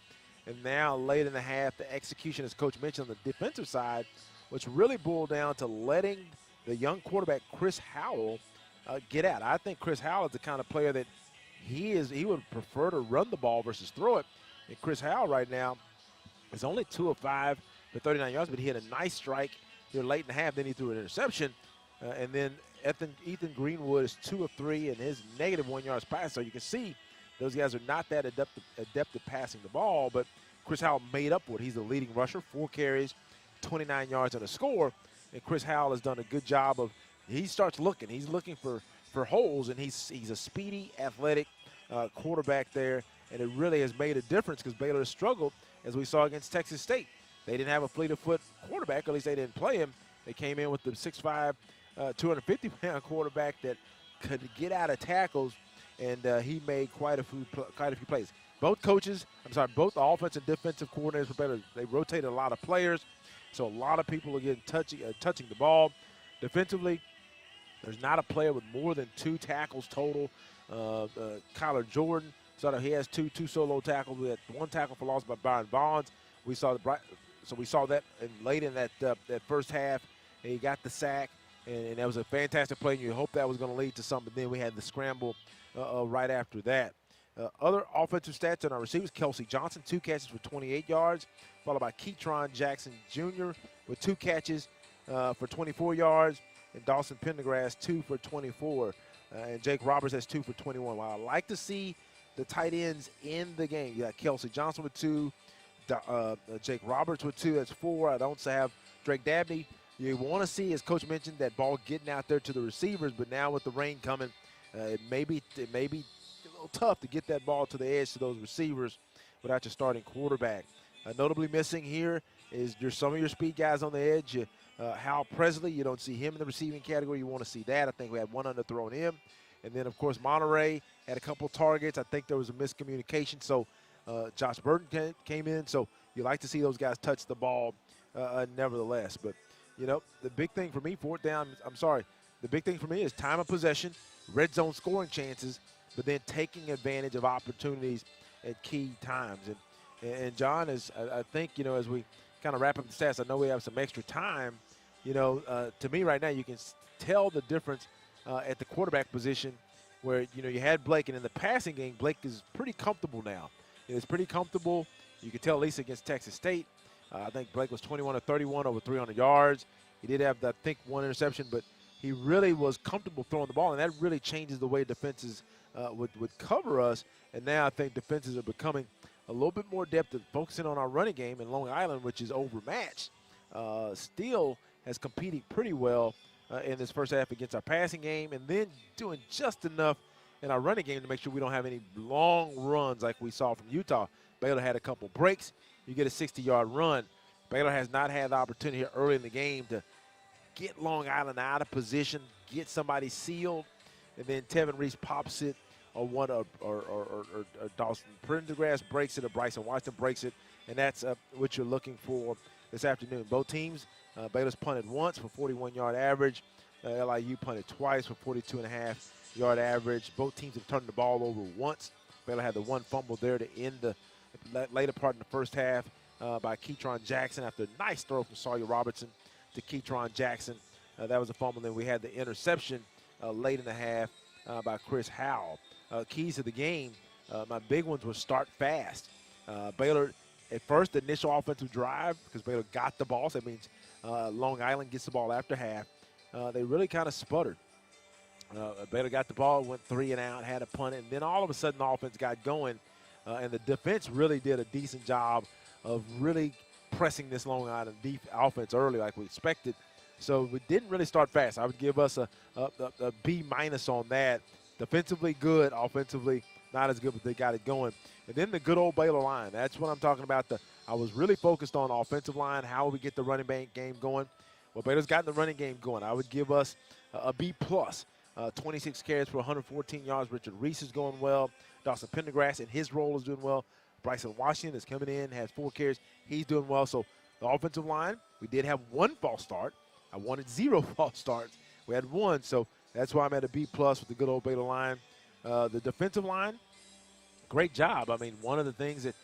And now late in the half, the execution, as Coach mentioned, on the defensive side, which really boiled down to letting the young quarterback, Chris Howell, get out. I think Chris Howell is the kind of player that he would prefer to run the ball versus throw it. And Chris Howell right now is only 2 of 5 for 39 yards, but he had a nice strike here late in the half. Then he threw an interception. And then Ethan Greenwood is 2 of 3 in his negative 1 yards pass. So you can see those guys are not that adept at passing the ball, but Chris Howell made up for it. He's the leading rusher, 4 carries, 29 yards and a score. And Chris Howell has done a good job of, he starts looking. He's looking for holes, and he's a speedy, athletic quarterback there. And it really has made a difference because Baylor has struggled, as we saw against Texas State. They didn't have a fleet-of-foot quarterback, or at least they didn't play him. They came in with the 6'5", 250-pound quarterback that could get out of tackles, and he made quite a few plays. Both the offense and defensive coordinators for Baylor, they rotated a lot of players, so a lot of people are getting touching the ball. Defensively, there's not a player with more than 2 tackles total. Kyler Jordan, so he has two solo tackles. We had 1 tackle for loss by Byron Bonds. We saw that late in that first half. And he got the sack, and that was a fantastic play. And you hope that was going to lead to something. Then we had the scramble right after that. Other offensive stats on our receivers, Kelsey Johnson, 2 catches for 28 yards, followed by Keytron Jackson Jr. with 2 catches for 24 yards, and Dawson Pendergrass 2 for 24. And Jake Roberts has 2 for 21. Well, I like to see the tight ends in the game. You got Kelsey Johnson with 2, Jake Roberts with 2, that's 4. I don't have Drake Dabney. You want to see, as Coach mentioned, that ball getting out there to the receivers, but now with the rain coming, it may be a little tough to get that ball to the edge to those receivers without your starting quarterback. Notably missing here is some of your speed guys on the edge. Hal Presley, you don't see him in the receiving category. You want to see that. I think we had one underthrow on him. And then, of course, Monterey had a couple targets. I think there was a miscommunication. So Josh Burton came in. So you like to see those guys touch the ball nevertheless. But, the big thing for me, the big thing for me is time of possession, red zone scoring chances, but then taking advantage of opportunities at key times. And John, I think, as we kind of wrap up the stats, I know we have some extra time. To me right now, you can tell the difference at the quarterback position where, you had Blake, and in the passing game, Blake is pretty comfortable now. It's pretty comfortable. You can tell at least against Texas State. I think Blake was 21 of 31 over 300 yards. He did have, I think, 1 interception, but he really was comfortable throwing the ball, and that really changes the way defenses would cover us. And now I think defenses are becoming a little bit more adept at focusing on our running game, in Long Island, which is overmatched. Still has competed pretty well in this first half against our passing game, and then doing just enough in our running game to make sure we don't have any long runs like we saw from Utah. Baylor had a couple breaks. You get a 60-yard run. Baylor has not had the opportunity here early in the game to get Long Island out of position, get somebody sealed, and then Tevin Reese pops it, or Dawson Pendergrass breaks it, or Bryson Washington breaks it, and that's what you're looking for this afternoon. Both teams, Baylor's punted once for 41-yard average. LIU punted twice for 42.5-yard average. Both teams have turned the ball over once. Baylor had the 1 fumble there to end the later part in the first half by Keytron Jackson after a nice throw from Sawyer Robertson to Keytron Jackson. That was a fumble. Then we had the interception late in the half by Chris Howell. Keys to the game, my big ones were start fast. Baylor, at first, the initial offensive drive, because Baylor got the ball, so that means Long Island gets the ball after half. They really kind of sputtered. Baylor got the ball, went 3 and out, had a punt, and then all of a sudden the offense got going, and the defense really did a decent job of really pressing this Long Island offense early like we expected. So we didn't really start fast. I would give us a B- on that. Defensively good, offensively not as good, but they got it going. And then the good old Baylor line. That's what I'm talking about. I was really focused on offensive line, how we get the running game going. Well, Baylor's gotten the running game going. I would give us a B+. 26 carries for 114 yards. Richard Reese is going well. Dawson Pendergrass in his role is doing well. Bryson Washington is coming in, has 4 carries. He's doing well. So the offensive line, we did have 1 false start. I wanted 0 false starts. We had 1, so that's why I'm at a B+ with the good old Baylor line. The defensive line, great job. I mean, one of the things that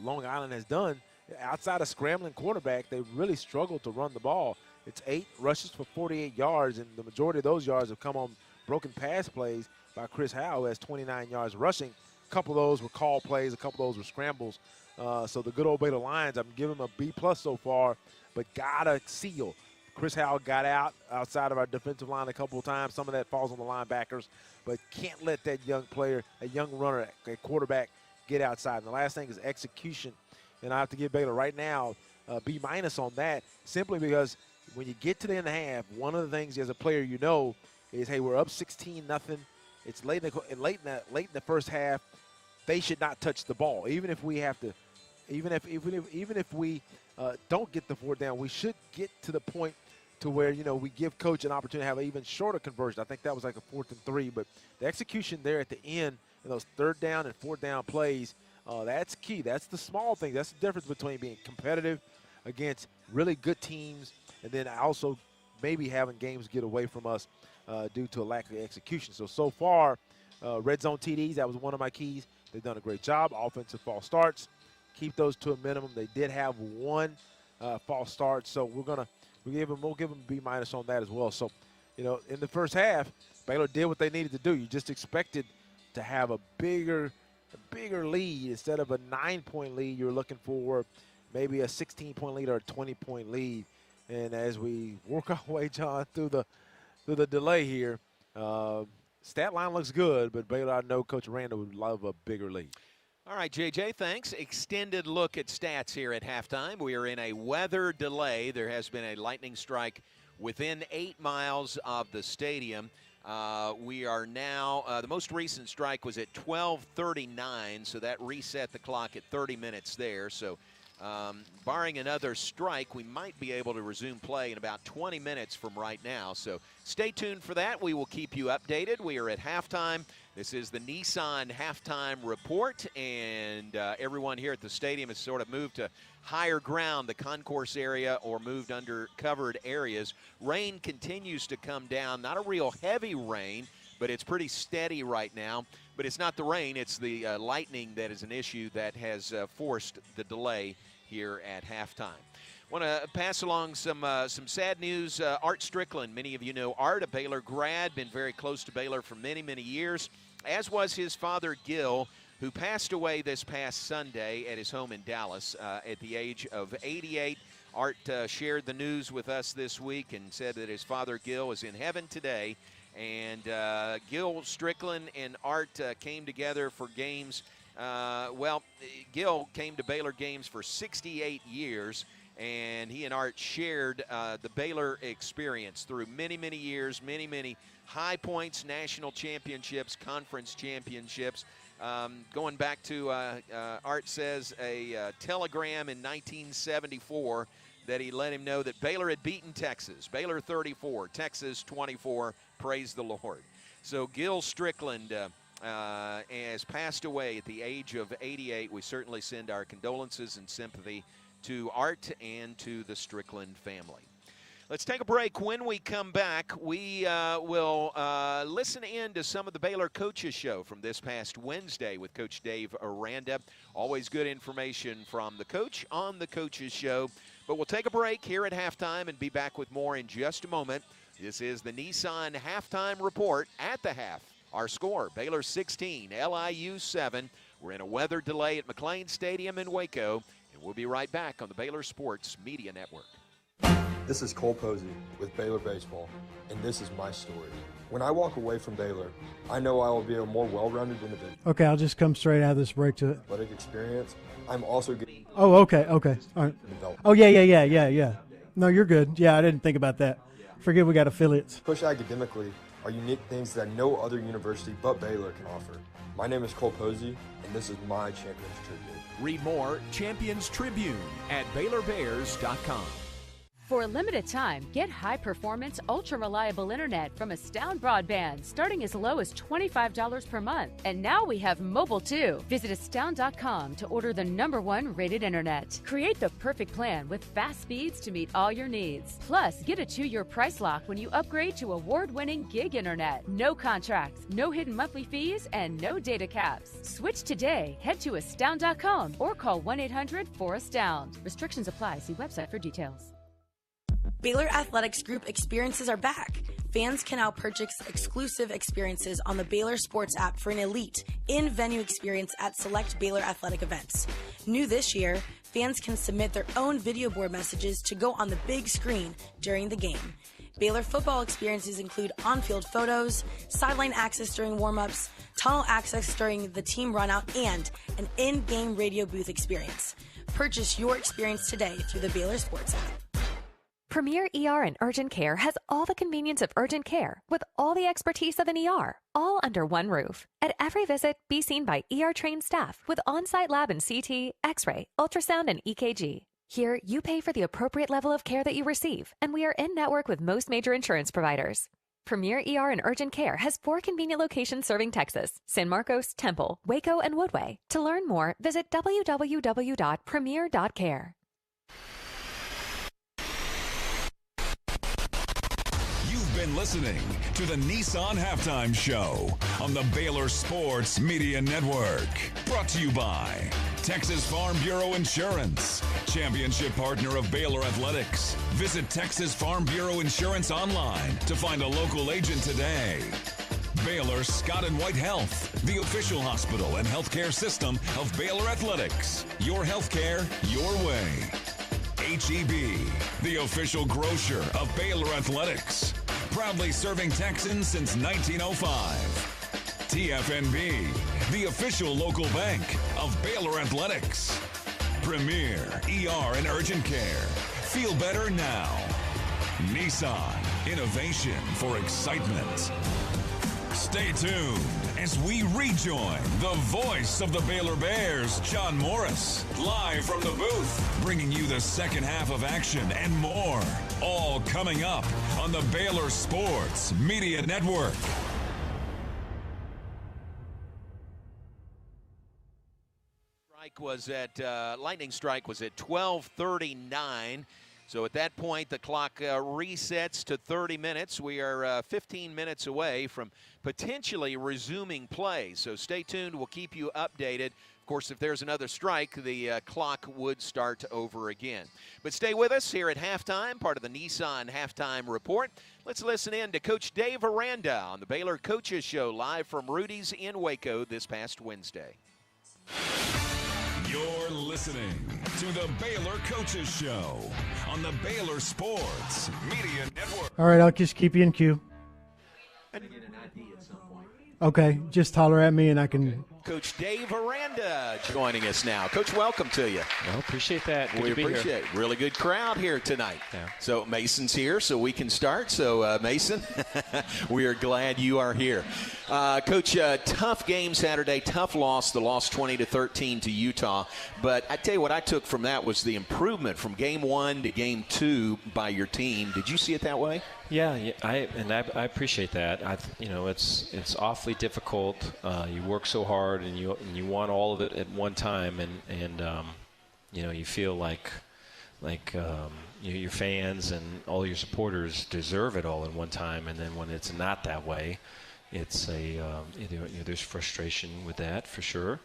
Long Island has done, outside of scrambling quarterback, they really struggled to run the ball. It's 8 rushes for 48 yards, and the majority of those yards have come on broken pass plays by Chris Howell, who has 29 yards rushing. A couple of those were call plays. A couple of those were scrambles. So the good old Baylor Lions, I'm giving them a B+ so far, but gotta seal. Chris Howell got outside of our defensive line a couple of times. Some of that falls on the linebackers, but can't let that young player, a young runner, a quarterback, get outside. And the last thing is execution. And I have to give Baylor right now a B- on that, simply because when you get to the end of the half, one of the things as a player is, hey, we're up 16-0. It's late in the first half. They should not touch the ball, even if we have to. Even if we don't get the 4th down, we should get to the point to where we give coach an opportunity to have an even shorter conversion. I think that was like a 4th and 3, but the execution there at the end in those 3rd down and 4th down plays, that's key. That's the small thing. That's the difference between being competitive against really good teams and then also maybe having games get away from us due to a lack of execution. So far, red zone TDs, that was one of my keys. They've done a great job. Offensive false starts, keep those to a minimum. They did have 1 false start, so we'll give them a B- on that as well. So, in the first half, Baylor did what they needed to do. You just expected to have a bigger a bigger lead. Instead of a 9-point lead, you're looking for maybe a 16-point lead or a 20-point lead. And as we work our way, John, through the delay here, stat line looks good, but Baylor, I know Coach Randall would love a bigger lead. All right, JJ, thanks. Extended look at stats here at halftime. We are in a weather delay. There has been a lightning strike within 8 miles of the stadium. We are now, the most recent strike was at 12:39, so that reset the clock at 30 minutes there. So barring another strike, we might be able to resume play in about 20 minutes from right now. So stay tuned for that. We will keep you updated. We are at halftime. This is the Nissan halftime report, and everyone here at the stadium has sort of moved to higher ground, the concourse area, or moved under covered areas. Rain continues to come down. Not a real heavy rain, but it's pretty steady right now. But it's not the rain, it's the lightning that is an issue that has forced the delay here at halftime. Want to pass along some sad news. Art Strickland, many of you know Art, a Baylor grad, been very close to Baylor for many, many years, as was his father, Gil, who passed away this past Sunday at his home in Dallas at the age of 88. Art shared the news with us this week and said that his father, Gil, is in heaven today. And Gil Strickland and Art came together for games. Gil came to Baylor games for 68 years, and he and Art shared the Baylor experience through many, many years, many, many high points, national championships, conference championships. Going back to, Art says, a telegram in 1974 that he let him know that Baylor had beaten Texas. Baylor 34, Texas 24, praise the Lord. So Gil Strickland has passed away at the age of 88. We certainly send our condolences and sympathy to Art and to the Strickland family. Let's take a break. When we come back, we will listen in to some of the Baylor Coaches Show from this past Wednesday with Coach Dave Aranda. Always good information from the coach on the Coaches Show. But we'll take a break here at halftime and be back with more in just a moment. This is the Nissan Halftime Report at the half. Our score, Baylor 16, LIU 7. We're in a weather delay at McLean Stadium in Waco, and we'll be right back on the Baylor Sports Media Network. This is Cole Posey with Baylor Baseball, and this is my story. When I walk away from Baylor, I know I will be a more well-rounded individual. Okay, I'll just come straight out of this break to it. Athletic experience. I'm also getting. Oh, okay. All right. Oh, yeah. No, you're good. Yeah, I didn't think about that. Forget we got affiliates. Push academically are unique things that no other university but Baylor can offer. My name is Cole Posey, and this is my Champions Tribune. Read more Champions Tribune at BaylorBears.com. For a limited time, get high-performance, ultra-reliable internet from Astound Broadband, starting as low as $25 per month. And now we have mobile, too. Visit astound.com to order the #1 rated internet. Create the perfect plan with fast speeds to meet all your needs. Plus, get a 2-year price lock when you upgrade to award-winning gig internet. No contracts, no hidden monthly fees, and no data caps. Switch today. Head to astound.com or call 1-800-4ASTOUND. Restrictions apply. See website for details. Baylor Athletics Group experiences are back. Fans can now purchase exclusive experiences on the Baylor Sports app for an elite, in-venue experience at select Baylor athletic events. New this year, fans can submit their own video board messages to go on the big screen during the game. Baylor football experiences include on-field photos, sideline access during warm-ups, tunnel access during the team runout, and an in-game radio booth experience. Purchase your experience today through the Baylor Sports app. Premier ER and Urgent Care has all the convenience of urgent care with all the expertise of an ER, all under one roof. At every visit, be seen by ER-trained staff with on-site lab and CT, X-ray, ultrasound, and EKG. Here, you pay for the appropriate level of care that you receive, and we are in network with most major insurance providers. Premier ER and Urgent Care has 4 convenient locations serving Texas: San Marcos, Temple, Waco, and Woodway. To learn more, visit www.premier.care. Been listening to the Nissan Halftime Show on the Baylor Sports Media Network. Brought to you by Texas Farm Bureau Insurance, championship partner of Baylor Athletics. Visit Texas Farm Bureau Insurance online to find a local agent today. Baylor Scott and White Health, the official hospital and healthcare system of Baylor Athletics. Your healthcare, your way. H-E-B, the official grocer of Baylor Athletics. Proudly serving Texans since 1905. TFNB, the official local bank of Baylor Athletics. Premier ER and Urgent Care. Feel better now. Nissan, innovation for excitement. Stay tuned as we rejoin the voice of the Baylor Bears, John Morris, live from the booth, bringing you the second half of action and more. All coming up on the Baylor Sports Media Network. Lightning strike was at 12:39. So at that point, the clock resets to 30 minutes. We are 15 minutes away from potentially resuming play. So stay tuned. We'll keep you updated. Of course, if there's another strike, the clock would start over again. But stay with us here at halftime, part of the Nissan Halftime Report. Let's listen in to Coach Dave Aranda on the Baylor Coaches Show, live from Rudy's in Waco this past Wednesday. You're listening to the Baylor Coaches Show on the Baylor Sports Media Network. All right, I'll just keep you in queue. Okay, just holler at me and I can. Coach Dave Aranda joining us now. Coach, welcome to you. Well, appreciate that. Good we to be appreciate it. Really good crowd here tonight. Yeah. So Mason's here, so we can start. So, Mason, we are glad you are here. Coach, tough game Saturday, tough loss. The loss 20-13 to Utah. But I tell you what I took from that was the improvement from game 1 to game 2 by your team. Did you see it that way? Yeah, I appreciate that. It's awfully difficult. You work so hard, and you want all of it at one time, and you feel like your fans and all your supporters deserve it all at one time, and then when it's not that way, it's there's frustration with that for sure.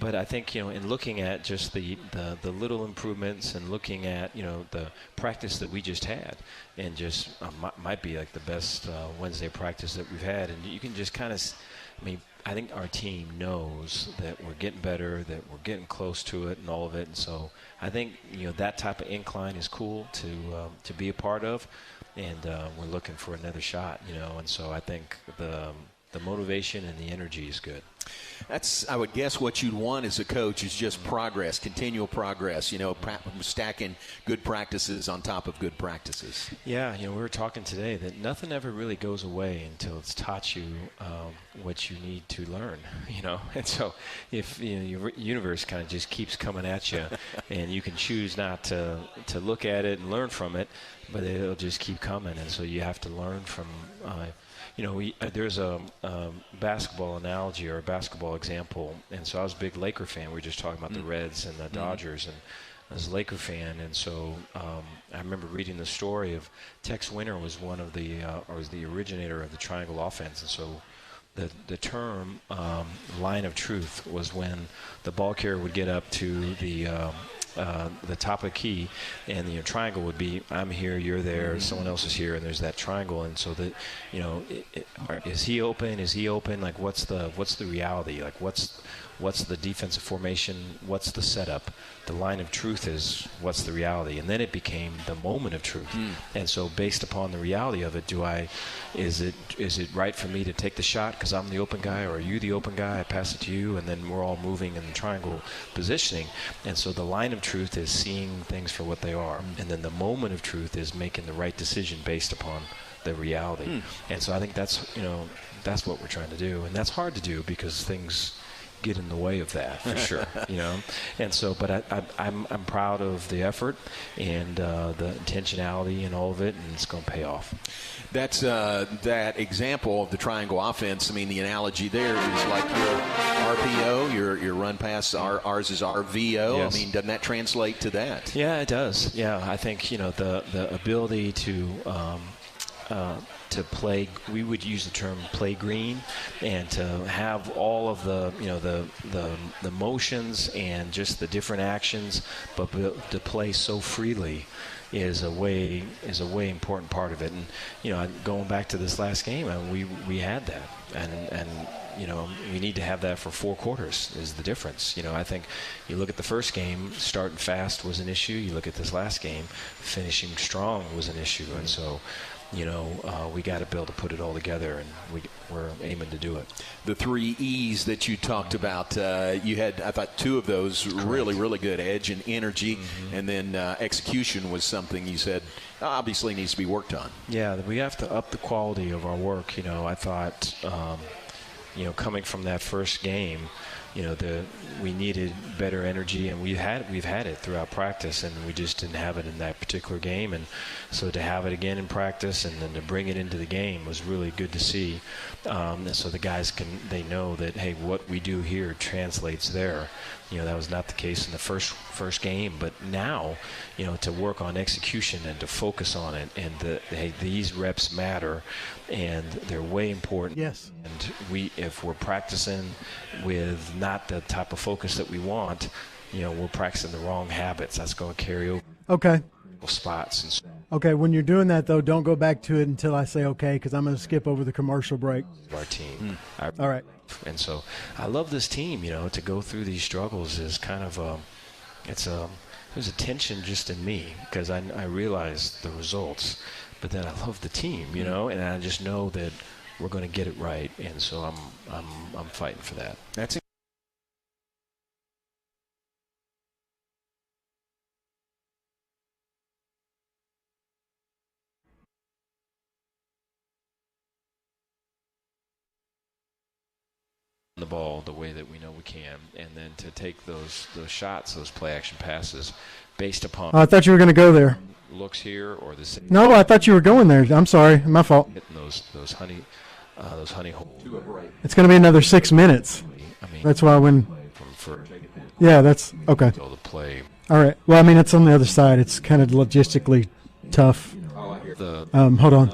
But I think in looking at just the little improvements and looking at the practice that we just had, and just might be like the best Wednesday practice that we've had, and you can just kind of, I think our team knows that we're getting better, that we're getting close to it, and all of it. And so I think that type of incline is cool to be a part of, and we're looking for another shot. And so I think the motivation and the energy is good. That's, I would guess, what you'd want as a coach is just progress, continual progress, stacking good practices on top of good practices. Yeah, we were talking today that nothing ever really goes away until it's taught you what you need to learn, And so if your universe kind of just keeps coming at you and you can choose not to look at it and learn from it, but it'll just keep coming. And so you have to learn from there's a basketball analogy or a basketball example, and so I was a big Laker fan. We were just talking about the Reds and the Dodgers, and I was a Laker fan, and so I remember reading the story of Tex Winter was one of the was the originator of the triangle offense, and so the term line of truth was when the ball carrier would get up to the top of the key, and the triangle would be, I'm here, you're there, someone else is here, and there's that triangle. And so that, is he open? Is he open? Like, what's the reality? Like, what's the defensive formation? What's the setup? The line of truth is what's the reality, and then it became the moment of truth. And so, based upon the reality of it, is it right for me to take the shot because I'm the open guy, or are you the open guy? I pass it to you, and then we're all moving in the triangle positioning. And so, the line of truth is seeing things for what they are, and then the moment of truth is making the right decision based upon the reality. And so, I think that's what we're trying to do, and that's hard to do because things get in the way of that for sure, And so, but I'm proud of the effort and the intentionality and all of it, and it's going to pay off. That's that example of the triangle offense. I mean, the analogy there is like your RPO, your run pass. Ours is RVO. Yes. I mean, doesn't that translate to that? Yeah, it does. Yeah, I think the ability to play, we would use the term play green, and to have all of the motions and just the different actions, but to play so freely is a way important part of it. And going back to this last game, we had that, and we need to have that for 4 quarters is the difference. I think you look at the first game, starting fast was an issue. You look at this last game, finishing strong was an issue, and so. We got to be able to put it all together, and we're aiming to do it. The 3 E's that you talked about, you had, I thought, 2 of those really, really good. Edge and energy, and then execution was something you said obviously needs to be worked on. Yeah, we have to up the quality of our work. I thought, coming from that first game, we needed better energy, and we've had it throughout practice, and we just didn't have it in that particular game. And so to have it again in practice and then to bring it into the game was really good to see. So the guys they know that, hey, what we do here translates there. That was not the case in the first game, but now, to work on execution and to focus on it, and hey, these reps matter, and they're way important. Yes. And if we're practicing with not the type of focus that we want, we're practicing the wrong habits. That's going to carry over. Okay. Spots. Okay, when you're doing that, though, don't go back to it until I say okay, because I'm going to skip over the commercial break. Our team. All right. And so I love this team, to go through these struggles is kind of there's a tension just in me because I realize the results, but then I love the team, and I just know that we're going to get it right, and so I'm fighting for that. That's it. The ball the way that we know we can, and then to take those shots, those play action passes, based upon. I thought you were going to go there. Looks here or the. No, I thought you were going there. I'm sorry, my fault. Hitting those honey holes. It's going to be another 6 minutes. That's why when. Yeah, that's okay. So the play. All right. Well, it's on the other side. It's kind of logistically tough. Hold on.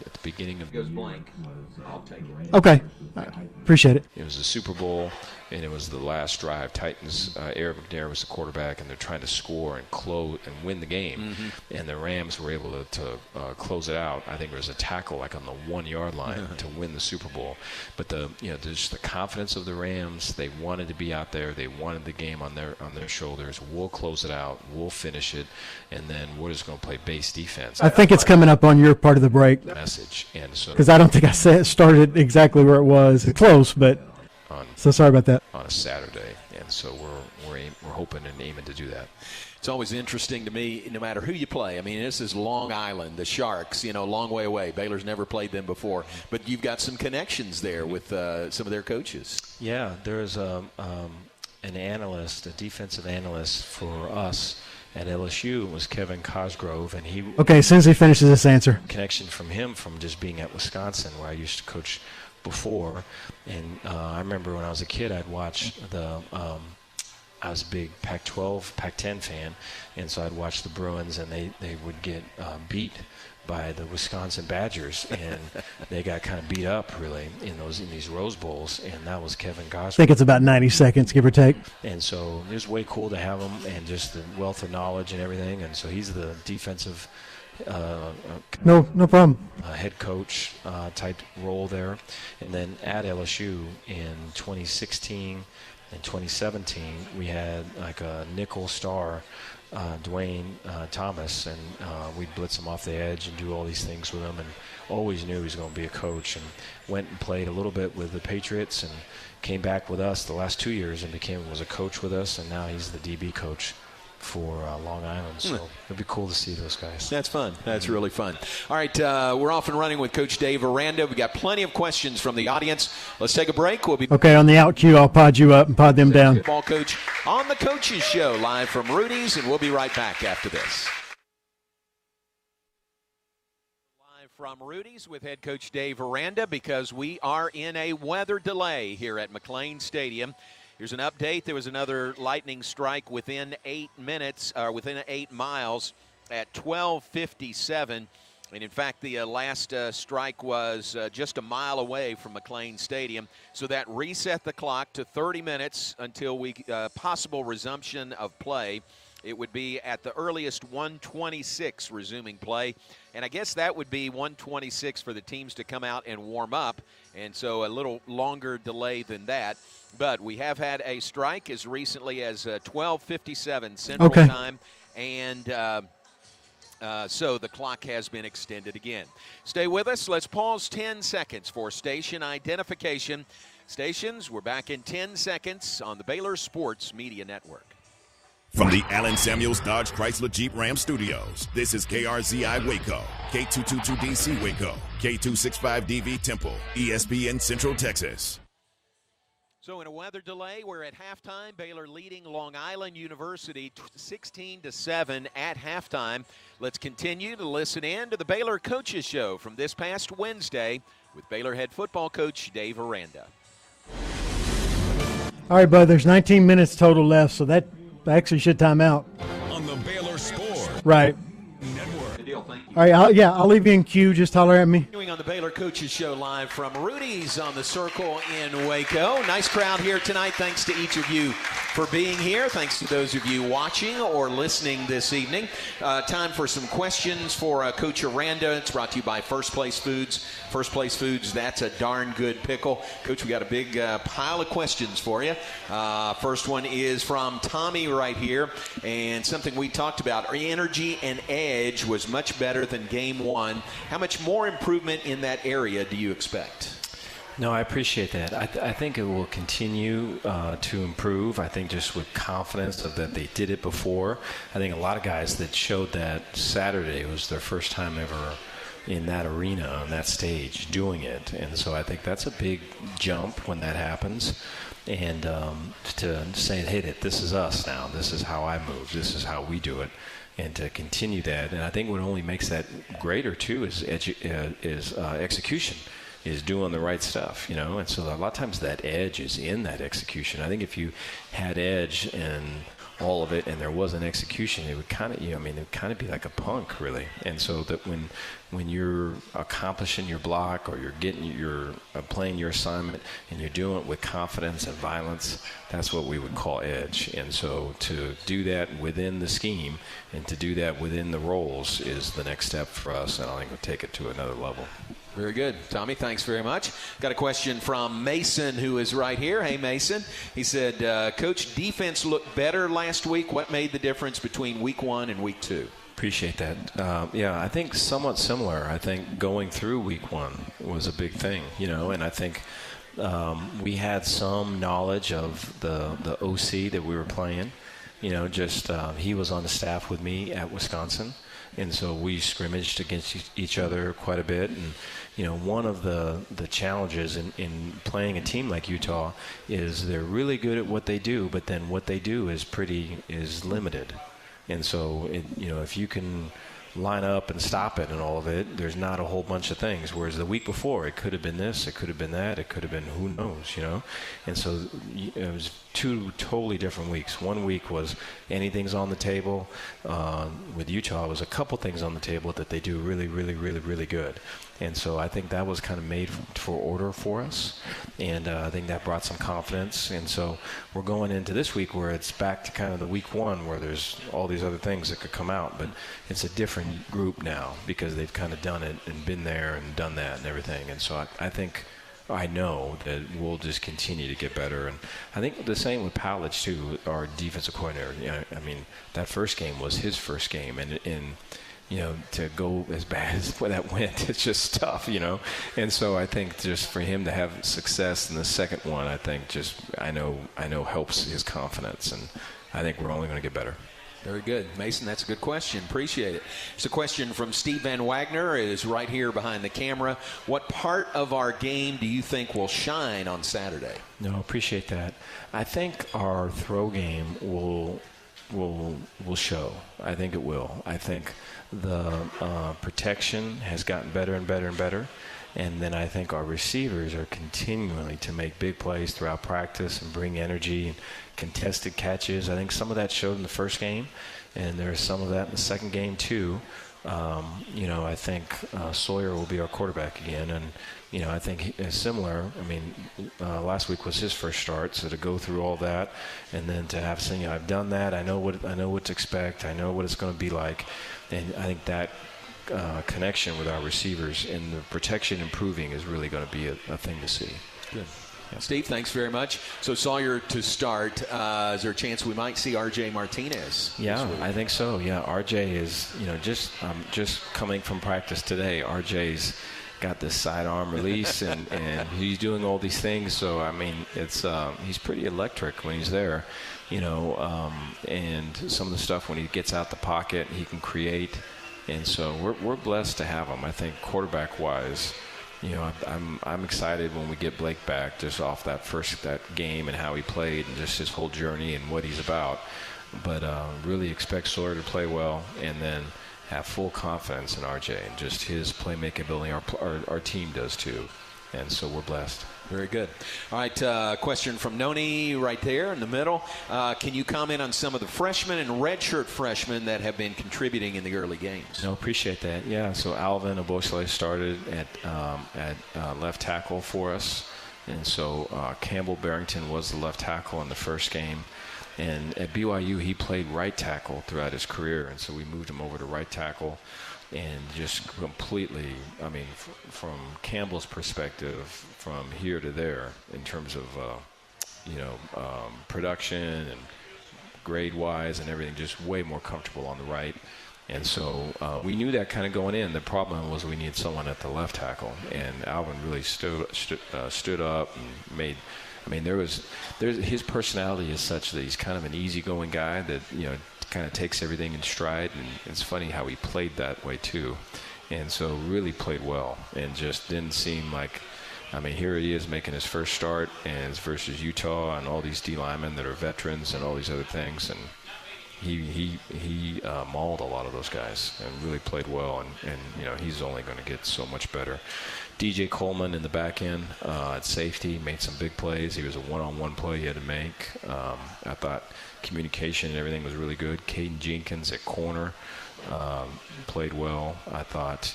At the beginning of goes blank. I'll take it. Okay. Appreciate it. It was the Super Bowl, and it was the last drive. Titans, Eric McNair was the quarterback, and they're trying to score and close and win the game. And the Rams were able to close it out. I think there was a tackle like on the 1-yard line to win the Super Bowl. But just the confidence of the Rams. They wanted to be out there. They wanted the game on their shoulders. We'll close it out. We'll finish it, and then we're just going to play base defense. I think it's coming up on your part of the break. Message, and so because I don't think I started exactly where it was. It's close, but so sorry about that. On a Saturday, and so we're hoping and aiming to do that. It's always interesting to me, no matter who you play. This is Long Island, the Sharks, long way away. Baylor's never played them before, but you've got some connections there with some of their coaches. Yeah, there's an analyst, a defensive analyst for us at LSU was Kevin Cosgrove, and he. Okay, as soon as he finishes this answer. Connection from him from just being at Wisconsin, where I used to coach before, and I remember when I was a kid, I'd watch I was a big Pac-12, Pac-10 fan, and so I'd watch the Bruins, and they would get beat by the Wisconsin Badgers, and they got kind of beat up really in these Rose Bowls, and that was Kevin Cosgrove. I think it's about 90 seconds, give or take. And so it was way cool to have him, and just the wealth of knowledge and everything. And so he's the defensive. No problem. Head coach type role there, and then at LSU in 2016 and 2017, we had like a nickel star, Dwayne Thomas, and we'd blitz him off the edge and do all these things with him, and always knew he was going to be a coach. And went and played a little bit with the Patriots, and came back with us the last 2 years and was a coach with us, and now he's the DB coach for Long Island. So it'd be cool to see those guys. That's fun. That's really fun. All right, we're off and running with Coach Dave Aranda. We got plenty of questions from the audience. Let's take a break. We'll be okay. On the out cue, I'll pod you up and pod them down. Football coach on the Coaches Show, live from Rudy's, and we'll be right back after this. Live from Rudy's with head coach Dave Aranda, because we are in a weather delay here at McLean Stadium. Here's an update. There was another lightning strike within 8 minutes, or within 8 miles at 12:57. And in fact, the last strike was just a mile away from McLean Stadium. So that reset the clock to 30 minutes until possible resumption of play. it would be at the earliest 1:26 resuming play. And I guess that would be 1:26 for the teams to come out and warm up. And so a little longer delay than that. But we have had a strike as recently as 12:57 Central Time. And so the clock has been extended again. Stay with us. Let's pause 10 seconds for station identification. Stations, we're back in 10 seconds on the Baylor Sports Media Network. From the Allen Samuels Dodge Chrysler Jeep Ram Studios, this is KRZI Waco, K222DC Waco, K265DV Temple, ESPN Central Texas. So in a weather delay, we're at halftime. Baylor leading Long Island University 16-7 at halftime. Let's continue to listen in to the Baylor Coaches Show from this past Wednesday with Baylor head football coach Dave Aranda. All right, bud, there's 19 minutes total left, so that actually should time out. On the Baylor Sports Right. Network. Good deal, thank you. All right, I'll leave you in queue. Just holler at me. Continuing on the Baylor Coaches Show live from Rudy's on the Circle in Waco. Nice crowd here tonight. Thanks to each of you for being here. Thanks to those of you watching or listening this evening. Time for some questions for Coach Aranda. It's brought to you by First Place Foods. First Place Foods, that's a darn good pickle. Coach, we got a big pile of questions for you. First one is from Tommy right here, and something we talked about. Our energy and edge was much better than game one. How much more improvement in that area do you expect? No, I appreciate that. I think it will continue to improve. I think just with confidence of that they did it before. I think a lot of guys that showed that Saturday was their first time ever in that arena, on that stage, doing it. And so I think that's a big jump when that happens. And to say, hey, this is us now. This is how I move. This is how we do it. And to continue that. And I think what only makes that greater, too, is execution. Is doing the right stuff, you know, and so a lot of times that edge is in that execution. I think if you had edge and all of it, and there wasn't execution, it would kind of, it would kind of be like a punk, really. And so that when you're accomplishing your block or you're playing your assignment and you're doing it with confidence and violence, that's what we would call edge. And so to do that within the scheme and to do that within the roles is the next step for us, and I think we'll take it to another level. Very good. Tommy, thanks very much. Got a question from Mason, who is right here. Hey, Mason. He said, Coach, defense looked better last week. What made the difference between week one and week two? Appreciate that. I think somewhat similar. I think going through week one was a big thing, and I think we had some knowledge of the OC that we were playing. He was on the staff with me at Wisconsin. And so we scrimmaged against each other quite a bit. And, one of the challenges in playing a team like Utah is they're really good at what they do, but then what they do is limited. And so, if you can line up and stop it and all of it, there's not a whole bunch of things. Whereas the week before, it could have been this, it could have been that, it could have been who knows, And so it was two totally different weeks. One week was anything's on the table. With Utah, it was a couple things on the table that they do really, really, really, really good. And so I think that was kind of made for order for us. And I think that brought some confidence. And so we're going into this week where it's back to kind of the week one where there's all these other things that could come out. But it's a different group now because they've kind of done it and been there and done that and everything. And so I know that we'll just continue to get better. And I think the same with Powledge, too, our defensive coordinator. That first game was his first game. And to go as bad as that went, it's just tough, And so I think just for him to have success in the second one, I think I know helps his confidence. And I think we're only going to get better. Very good. Mason, that's a good question. Appreciate it. It's a question from Steve Van Wagner. It is right here behind the camera. What part of our game do you think will shine on Saturday? No, appreciate that. I think our throw game will show. I think it will. I think the protection has gotten better and better and better. And then I think our receivers are continually to make big plays throughout practice and bring energy and contested catches. I think some of that showed in the first game, and there's some of that in the second game too. I think Sawyer will be our quarterback again, and I think similar. I mean, last week was his first start, so to go through all that, and then to have saying, I've done that. I know what to expect. I know what it's going to be like, and I think that connection with our receivers and the protection improving is really going to be a thing to see. Good. Steve, thanks very much. So Sawyer to start. Is there a chance we might see R.J. Martinez? Yeah, I think so. Yeah, R.J. is, just coming from practice today. R.J.'s got this sidearm release, and he's doing all these things. So, I mean, it's he's pretty electric when he's there, and some of the stuff when he gets out the pocket, he can create. And so we're blessed to have him. I think quarterback-wise, I'm excited when we get Blake back, just off that game and how he played and just his whole journey and what he's about. But really expect Sawyer to play well, and then have full confidence in RJ and just his playmaking ability. Our team does too, and so we're blessed. Very good. All right, question from Noni right there in the middle. Can you comment on some of the freshmen and redshirt freshmen that have been contributing in the early games? No, appreciate that. Yeah, so Alvin Obosele started at left tackle for us, and so Campbell Barrington was the left tackle in the first game. And at BYU, he played right tackle throughout his career, and so we moved him over to right tackle. And just completely, I mean, from Campbell's perspective, from here to there, in terms of, production and grade-wise and everything, just way more comfortable on the right. And so we knew that kind of going in. The problem was we needed someone at the left tackle, and Alvin really stood up and made. I mean, there's his personality is such that he's kind of an easygoing guy that kind of takes everything in stride, and it's funny how he played that way too, and so really played well, and just didn't seem like, I mean, here he is making his first start, and it's versus Utah and all these D linemen that are veterans and all these other things, and he mauled a lot of those guys and really played well, and he's only going to get so much better. DJ Coleman in the back end at safety made some big plays. He was a one-on-one play he had to make. I thought communication and everything was really good. Caden Jenkins at corner played well. I thought,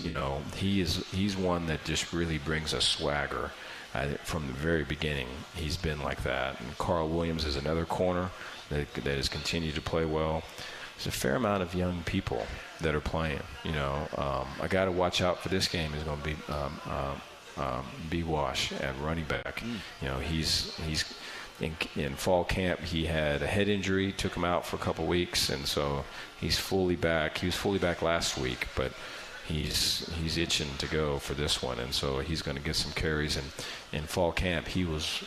he's one that just really brings a swagger. From the very beginning, he's been like that. And Carl Williams is another corner that has continued to play well. There's a fair amount of young people that are playing. I got to watch out for this game is going to be B-Wash at running back. He's in fall camp. He had a head injury, took him out for a couple weeks, and so he's fully back. He was fully back last week, but he's itching to go for this one, and so he's going to get some carries. And in fall camp, he was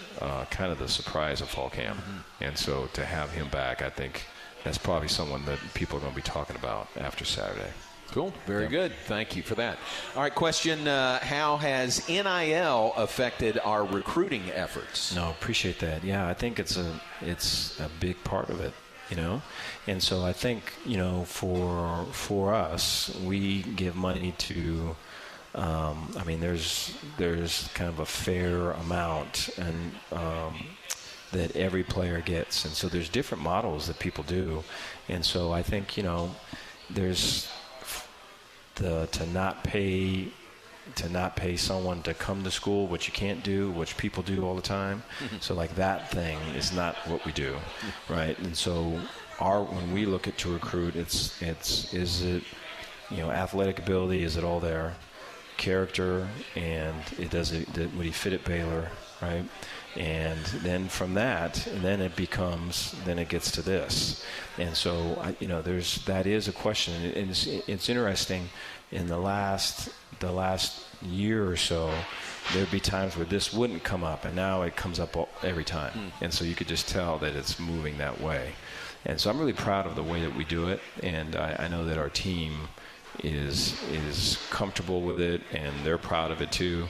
kind of the surprise of fall camp, and so to have him back, I think that's probably someone that people are going to be talking about after Saturday. Cool. Very good. Thank you for that. All right, question, how has NIL affected our recruiting efforts? No, appreciate that. Yeah, I think it's a big part of it, And so I think, for us, we give money to there's kind of a fair amount and that every player gets. And so there's different models that people do. And so I think, there's to not pay someone to come to school, which you can't do, which people do all the time. So like that thing is not what we do, right? And so when we look to recruit, is it athletic ability? Is it all there? Character, and would he fit at Baylor, right? And then from that, and then it gets to this. And so, that is a question. And it's interesting. In the last year or so, there'd be times where this wouldn't come up, and now it comes up every time. And so you could just tell that it's moving that way. And so I'm really proud of the way that we do it, and I know that our team is comfortable with it, and they're proud of it too.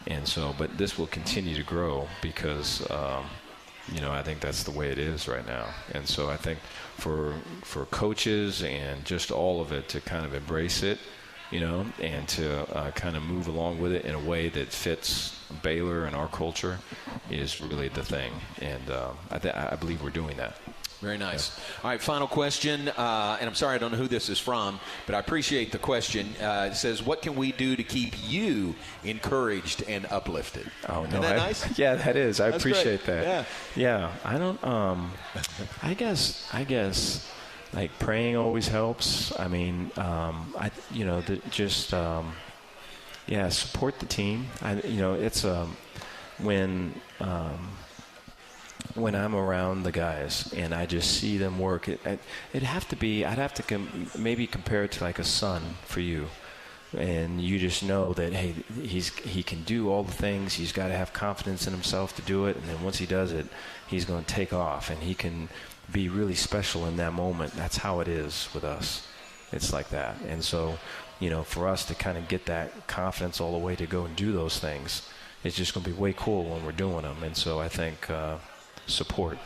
And so, but this will continue to grow because, I think that's the way it is right now. And so I think for coaches and just all of it to kind of embrace it, and to kind of move along with it in a way that fits Baylor and our culture is really the thing. And I believe we're doing that. Very nice. All right, final question, and I'm sorry I don't know who this is from, but I appreciate the question. It says, what can we do to keep you encouraged and uplifted? Oh, no. Isn't that nice? Yeah, that is. I That's appreciate great. that. Yeah. I don't, I guess, like, praying always helps. I mean, support the team. It's, when I'm around the guys and I just see them work, I'd have to maybe compare it to like a son for you. And you just know that, hey, he can do all the things. He's got to have confidence in himself to do it. And then once he does it, he's going to take off. And he can be really special in that moment. That's how it is with us. It's like that. And so, for us to kind of get that confidence all the way to go and do those things, it's just going to be way cool when we're doing them. And so I think support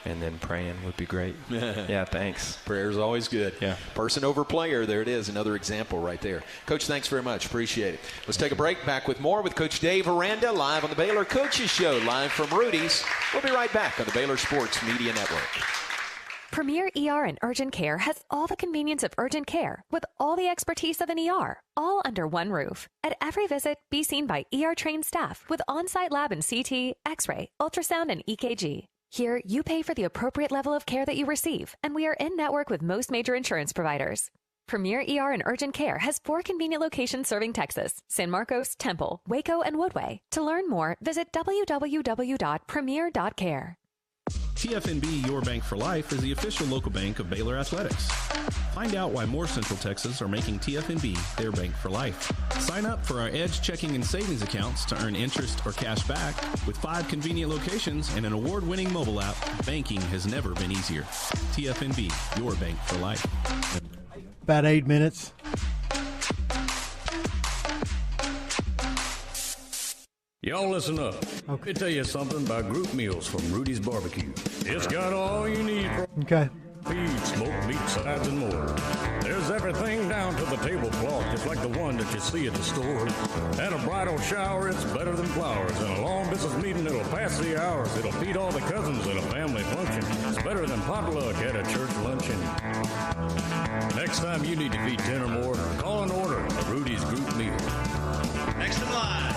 and then praying would be great. Yeah, thanks. Prayer's always good. Yeah. Person over player, there it is, another example right there. Coach, thanks very much. Appreciate it. Let's take a break. Back with more with Coach Dave Aranda, live on the Baylor Coaches Show, live from Rudy's. We'll be right back on the Baylor Sports Media Network. Premier ER and Urgent Care has all the convenience of urgent care with all the expertise of an ER, all under one roof. At every visit, be seen by ER-trained staff with on-site lab and CT, X-ray, ultrasound, and EKG. Here, you pay for the appropriate level of care that you receive, and we are in network with most major insurance providers. Premier ER and Urgent Care has 4 convenient locations serving Texas, San Marcos, Temple, Waco, and Woodway. To learn more, visit www.premier.care. TFNB Your Bank for Life is the official local bank of Baylor Athletics. Find out why more Central Texas are making TFNB their bank for life. Sign up for our Edge checking and savings accounts to earn interest or cash back. With 5 convenient locations and an award-winning mobile app, banking has never been easier. TFNB, your bank for life. About 8 minutes. Y'all listen up. Let me tell you something about group meals from Rudy's Barbecue. It's got all you need for feed, smoked meat, sides, and more. There's everything down to the tablecloth, just like the one that you see at the store. And a bridal shower, it's better than flowers. And a long business meeting, it'll pass the hours. It'll feed all the cousins at a family function. It's better than potluck at a church luncheon. Next time you need to feed 10 or more, call and order a Rudy's group meal. Next in line.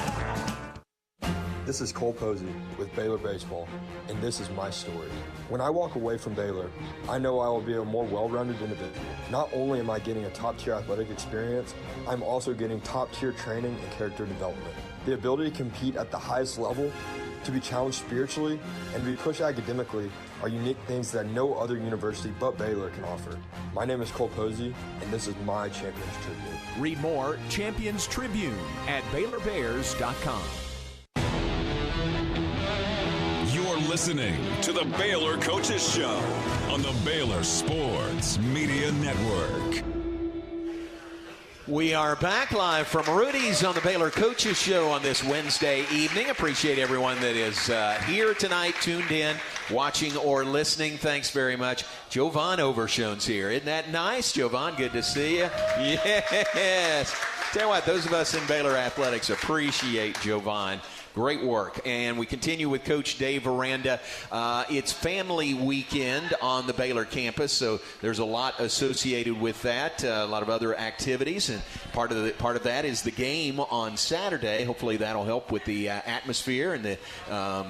This is Cole Posey with Baylor Baseball, and this is my story. When I walk away from Baylor, I know I will be a more well-rounded individual. Not only am I getting a top-tier athletic experience, I'm also getting top-tier training and character development. The ability to compete at the highest level, to be challenged spiritually, and to be pushed academically are unique things that no other university but Baylor can offer. My name is Cole Posey, and this is my Champions Tribune. Read more Champions Tribune at BaylorBears.com. You're listening to the Baylor Coaches Show on the Baylor Sports Media Network. We are back live from Rudy's on the Baylor Coaches Show on this Wednesday evening. Appreciate everyone that is here tonight, tuned in, watching or listening. Thanks very much. Jovan Overshone's here. Isn't that nice, Jovan? Good to see you. Yes. Tell you what, those of us in Baylor Athletics appreciate Jovan. Great work. And we continue with Coach Dave Aranda. It's family weekend on the Baylor campus, so there's a lot associated with that, a lot of other activities. And part of that is the game on Saturday. Hopefully that'll help with the atmosphere and the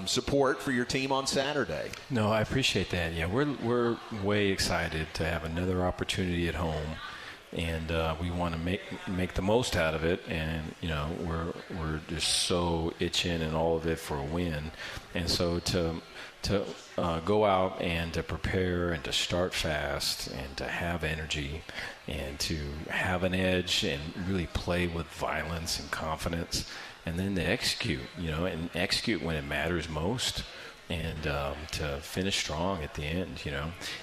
support for your team on Saturday. No, I appreciate that. Yeah, we're way excited to have another opportunity at home. And we want to make the most out of it, and we're just so itching and all of it for a win, and so to go out and to prepare and to start fast and to have energy and to have an edge and really play with violence and confidence, and then to execute, and execute when it matters most. And to finish strong at the end,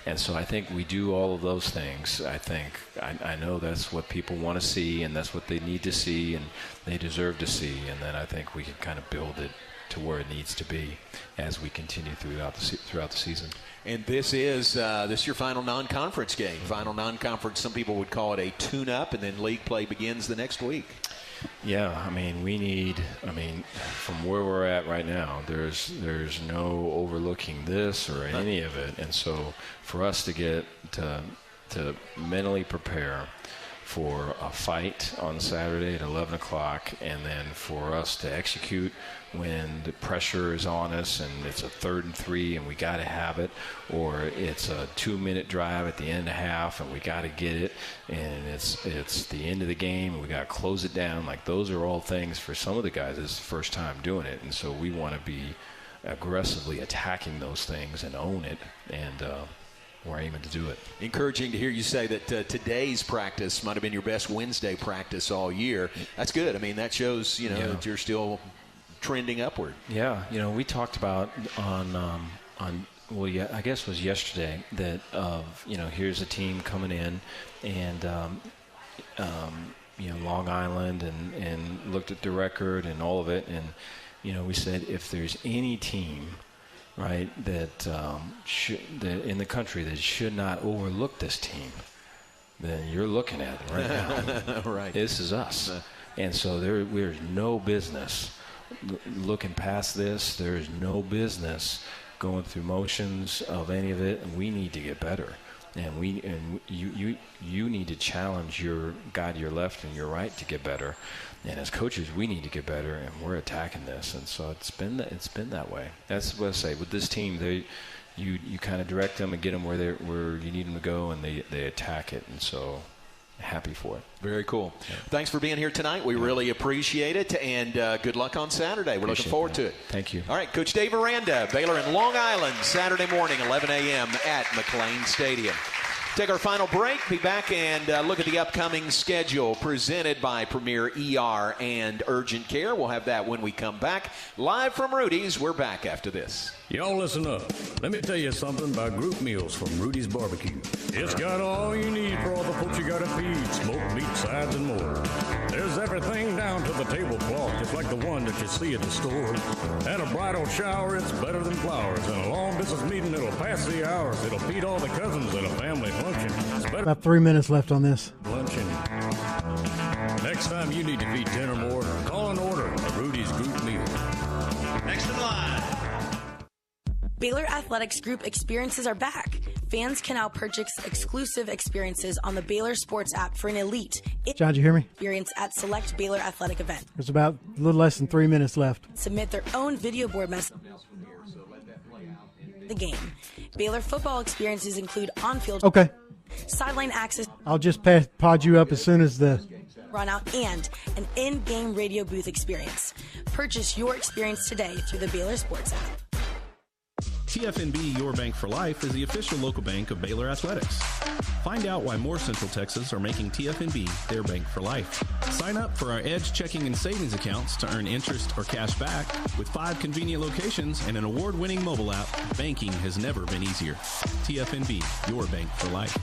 And so I think we do all of those things. I know that's what people want to see, and that's what they need to see, and they deserve to see. And then I think we can kind of build it to where it needs to be as we continue throughout the season. And this is your final non-conference game. Final non-conference, some people would call it a tune-up, and then league play begins the next week. Yeah, I mean, from where we're at right now, there's no overlooking this or any of it. And so for us to get to mentally prepare for a fight on Saturday at 11 o'clock, and then for us to execute when the pressure is on us and it's a 3rd and 3 and we got to have it, or it's a 2-minute drive at the end of half and we got to get it, and it's the end of the game and we got to close it down. Like, those are all things for some of the guys, it's the first time doing it, and so we want to be aggressively attacking those things and own it, and we're aiming to do it. Encouraging to hear you say that today's practice might have been your best Wednesday practice all year. That's good. I mean, that shows, that you're still trending upward. Yeah. We talked about I guess it was yesterday that, here's a team coming in and, Long Island and looked at the record and all of it. And, we said if there's any team, right, that in the country that should not overlook this team, then you're looking at it right now. Right. This is us. And so there's no business looking past this. There's no business going through motions of any of it, and we need to get better. And you need to challenge your left and your right to get better. And as coaches, we need to get better, and we're attacking this. And so it's been that way. That's what I say. With this team, you kind of direct them and get them where you need them to go, and they attack it. And so happy for it. Very cool. Yeah. Thanks for being here tonight. We really appreciate it, and good luck on Saturday. We're looking forward to it. Thank you. All right, Coach Dave Aranda, Baylor in Long Island, Saturday morning, 11 a.m. at McLean Stadium. Take our final break, be back and look at the upcoming schedule presented by Premier ER and Urgent Care. We'll have that when we come back. Live from Rudy's, we're back after this. Y'all listen up. Let me tell you something about group meals from Rudy's Barbecue. It's got all you need for all the folks you gotta feed. Smoked meat, sides, and more. There's everything down to the tablecloth, just like the one that you see at the store. And a bridal shower, it's better than flowers. And a long business meeting, it'll pass the hours. It'll feed all the cousins at a family function. It's better About 3 minutes left on this. luncheon. Next time you need to feed 10 or more, call an order a Rudy's group meal. Next in line. Baylor Athletics Group experiences are back. Fans can now purchase exclusive experiences on the Baylor Sports app for an elite John, did you hear me? experience at select Baylor athletic events. There's about a little less than 3 minutes left. Submit their own video board message. The game. Baylor football experiences include on-field, sideline access, I'll just pod you up as soon as the run out, and an in-game radio booth experience. Purchase your experience today through the Baylor Sports app. TFNB Your Bank for Life is the official local bank of Baylor Athletics. Find out why more Central Texas are making TFNB their bank for life. Sign up for our Edge checking and savings accounts to earn interest or cash back. With 5 convenient locations and an award-winning mobile app, banking has never been easier. TFNB Your Bank for Life.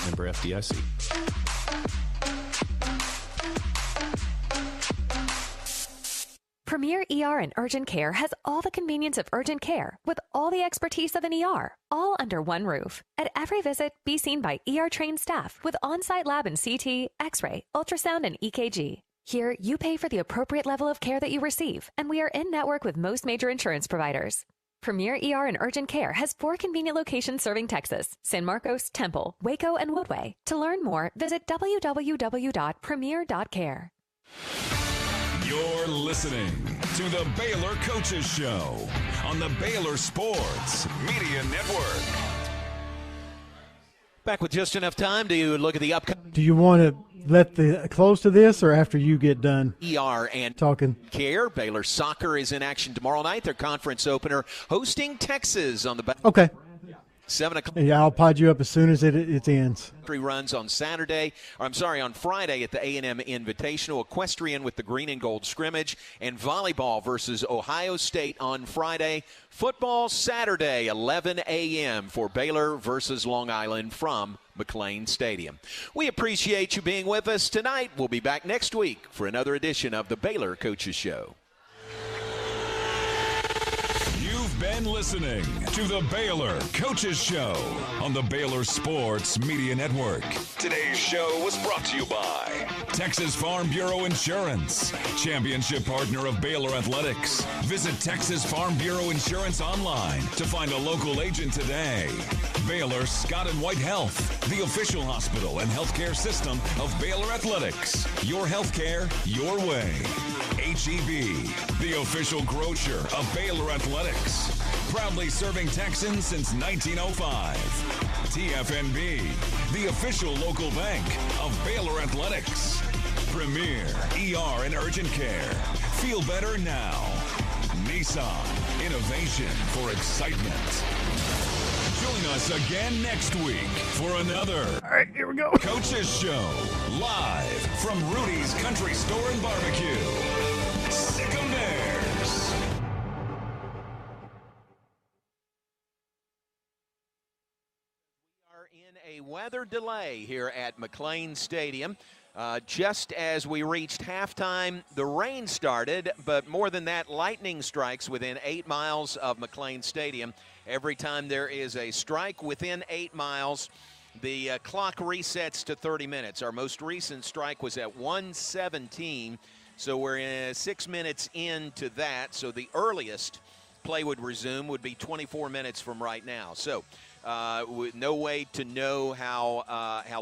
Member FDIC. Premier ER and Urgent Care has all the convenience of urgent care with all the expertise of an ER, all under one roof. At every visit, be seen by ER-trained staff with on-site lab and CT, X-ray, ultrasound, and EKG. Here, you pay for the appropriate level of care that you receive, and we are in-network with most major insurance providers. Premier ER and Urgent Care has 4 convenient locations serving Texas: San Marcos, Temple, Waco, and Woodway. To learn more, visit www.premier.care. You're listening to the Baylor Coaches Show on the Baylor Sports Media Network. Back with just enough time to look at the upcoming. Do you want to let the close to this, or after you get done ER and talking? Care. Baylor soccer is in action tomorrow night. Their conference opener hosting Texas on the back. Okay. 7 o'clock. Yeah, I'll pod you up as soon as it ends. Runs on on Friday at the A&M Invitational. Equestrian with the green and gold scrimmage, and volleyball versus Ohio State on Friday. Football Saturday, 11 a.m. for Baylor versus Long Island from McLean Stadium. We appreciate you being with us tonight. We'll be back next week for another edition of the Baylor Coaches Show. been listening to the Baylor Coaches Show on the Baylor Sports Media Network. Today's show was brought to you by Texas Farm Bureau Insurance, championship partner of Baylor Athletics. Visit Texas Farm Bureau Insurance online to find a local agent today. Baylor Scott and White Health, the official hospital and healthcare system of Baylor Athletics. Your healthcare, your way. HEB, the official grocer of Baylor Athletics. Proudly serving Texans since 1905. TFNB, the official local bank of Baylor Athletics. Premier ER and Urgent Care. Feel better now. Nissan, innovation for excitement. Join us again next week for another here we go. Coaches Show, live from Rudy's Country Store and Barbecue. Sick 'em Bears. We are in a weather delay here at McLean Stadium. Just as we reached halftime, the rain started, but more than that, lightning strikes within 8 miles of McLean Stadium. Every time there is a strike within 8 miles, the clock resets to 30 minutes. Our most recent strike was at 1:17, so we're 6 minutes into that. So the earliest play would resume would be 24 minutes from right now. So with no way to know how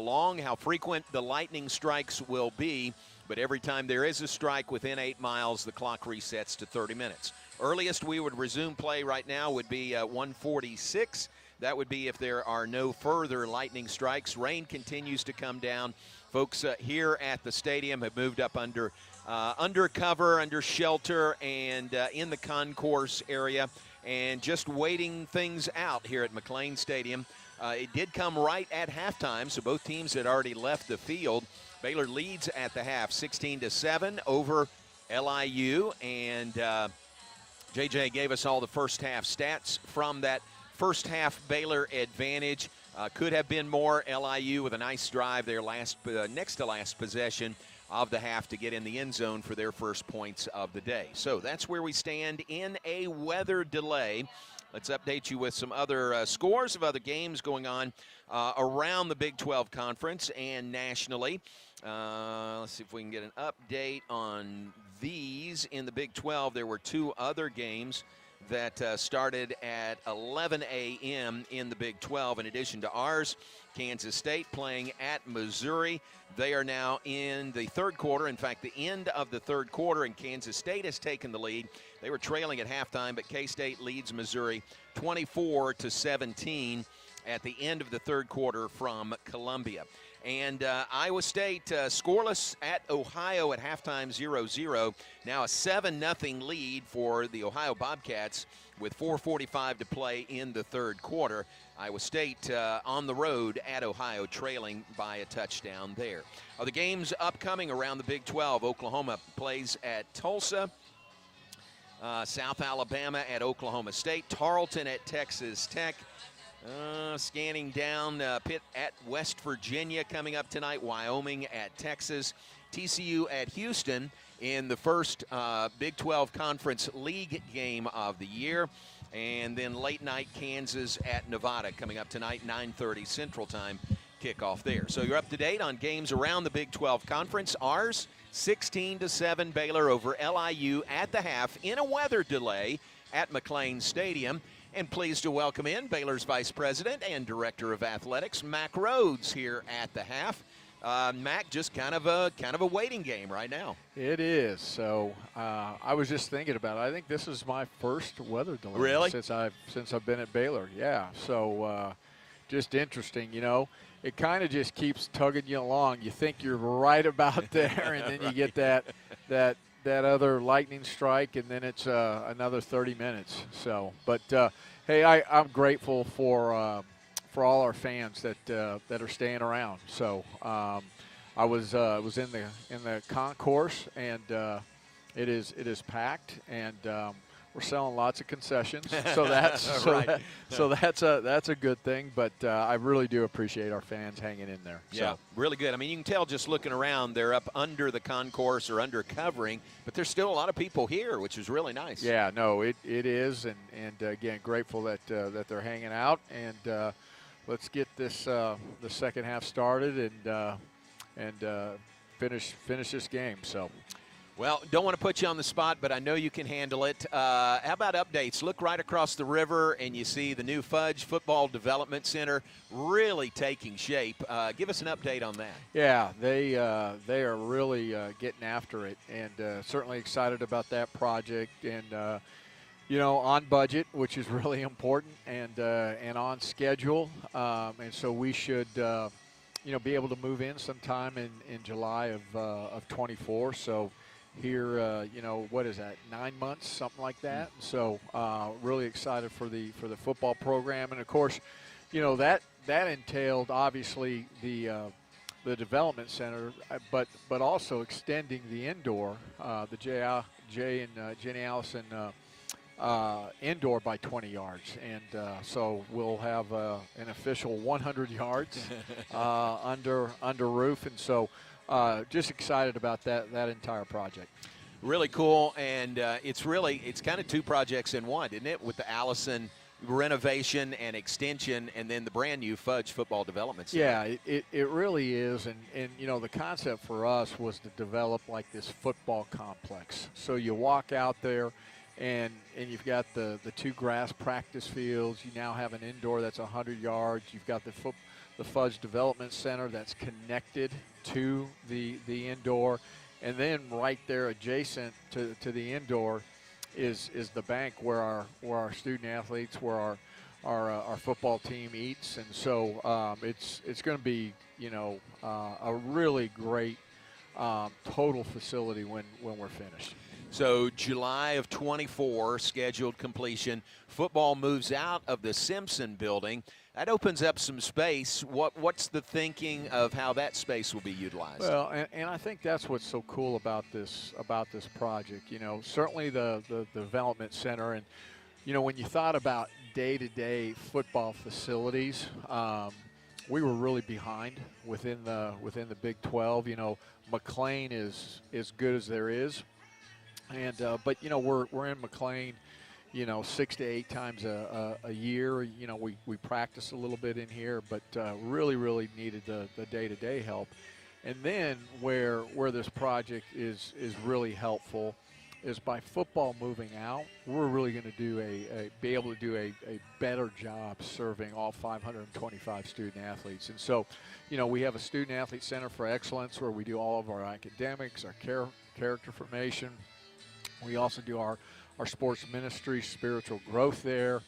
long, how frequent the lightning strikes will be, but every time there is a strike within 8 miles, the clock resets to 30 minutes. Earliest we would resume play right now would be 1:46. That would be if there are no further lightning strikes. Rain continues to come down. Folks here at the stadium have moved up under cover, under shelter, and in the concourse area, and just waiting things out here at McLean Stadium. It did come right at halftime, so both teams had already left the field. Baylor leads at the half 16-7 over LIU, and JJ gave us all the first half stats from that first half Baylor advantage. Could have been more. LIU with a nice drive there next to last possession of the half to get in the end zone for their first points of the day. So that's where we stand in a weather delay. Let's update you with some other scores of other games going on around the Big 12 Conference and nationally. Let's see if we can get an update on these. In the Big 12, there were two other games that started at 11 a.m. in the Big 12. In addition to ours, Kansas State playing at Missouri. They are now in the third quarter. In fact, the end of the third quarter, and Kansas State has taken the lead. They were trailing at halftime, but K-State leads Missouri 24-17 at the end of the third quarter from Columbia. And Iowa State scoreless at Ohio at halftime, 0-0. Now a 7-0 lead for the Ohio Bobcats with 4:45 to play in the third quarter. Iowa State on the road at Ohio, trailing by a touchdown there. Other games upcoming around the Big 12. Oklahoma plays at Tulsa. South Alabama at Oklahoma State. Tarleton at Texas Tech. Scanning down, Pitt at West Virginia coming up tonight. Wyoming at Texas. TCU at Houston in the first Big 12 Conference League game of the year. And then late night Kansas at Nevada coming up tonight, 9:30 Central Time kickoff there. So you're up to date on games around the Big 12 Conference. Ours, 16-7 Baylor over LIU at the half in a weather delay at McLean Stadium. And pleased to welcome in Baylor's Vice President and Director of Athletics, Mac Rhodes, here at the half. Mac, just kind of a waiting game right now. It is. So I was just thinking about it. I think this is my first weather delay really? since I've been at Baylor. Yeah. So just interesting. You know, it kind of just keeps tugging you along. You think you're right about there, and then you get that other lightning strike, and then it's another 30 minutes. So, but hey, I'm grateful for all our fans that are staying around. So I was in the concourse, and it is packed, and we're selling lots of concessions, so that's Right. that's a good thing. But I really do appreciate our fans hanging in there. Yeah, So. really good. I mean, you can tell just looking around, they're up under the concourse or under covering, but there's still a lot of people here, which is really nice. Yeah, no, it is, and again, grateful that that they're hanging out, and let's get this the second half started and finish this game. So. Well, don't want to put you on the spot, but I know you can handle it. How about updates? Look right across the river, and you see the new Fudge Football Development Center really taking shape. Give us an update on that. Yeah, they are really getting after it, and certainly excited about that project. And on budget, which is really important, and on schedule. And so we should be able to move in sometime in July of 24. So. Here, what is that? 9 months, something like that. So, really excited for the football program, and of course, that entailed obviously the development center, but also extending the indoor, the Jay and Jenny Allison indoor by 20 yards, and so we'll have an official 100 yards under roof, and so. Just excited about that entire project. Really cool, and it's kind of two projects in one, isn't it? With the Allison renovation and extension, and then the brand new Fudge Football Development Center. Yeah, it really is, and the concept for us was to develop like this football complex. So you walk out there, and you've got the two grass practice fields. You now have an indoor that's 100 yards. You've got the Fudge Development Center that's connected to the indoor, and then right there adjacent to the indoor is the bank where our student athletes, where our football team eats, and so it's going to be a really great total facility when we're finished. So July of 24, scheduled completion. Football moves out of the Simpson building. That opens up some space. What's the thinking of how that space will be utilized? Well, and I think that's what's so cool about this project. Certainly the development center, and when you thought about day-to-day football facilities, we were really behind within the Big 12. McLean is as good as there is. And but we're in McLean, 6 to 8 times a year. We practice a little bit in here, but really needed the day-to-day help. And then where this project is really helpful is by football moving out, we're really going to be able to do a better job serving all 525 student athletes. And so, we have a student athlete center for excellence where we do all of our academics, our character formation. We also do our sports ministry, spiritual growth there,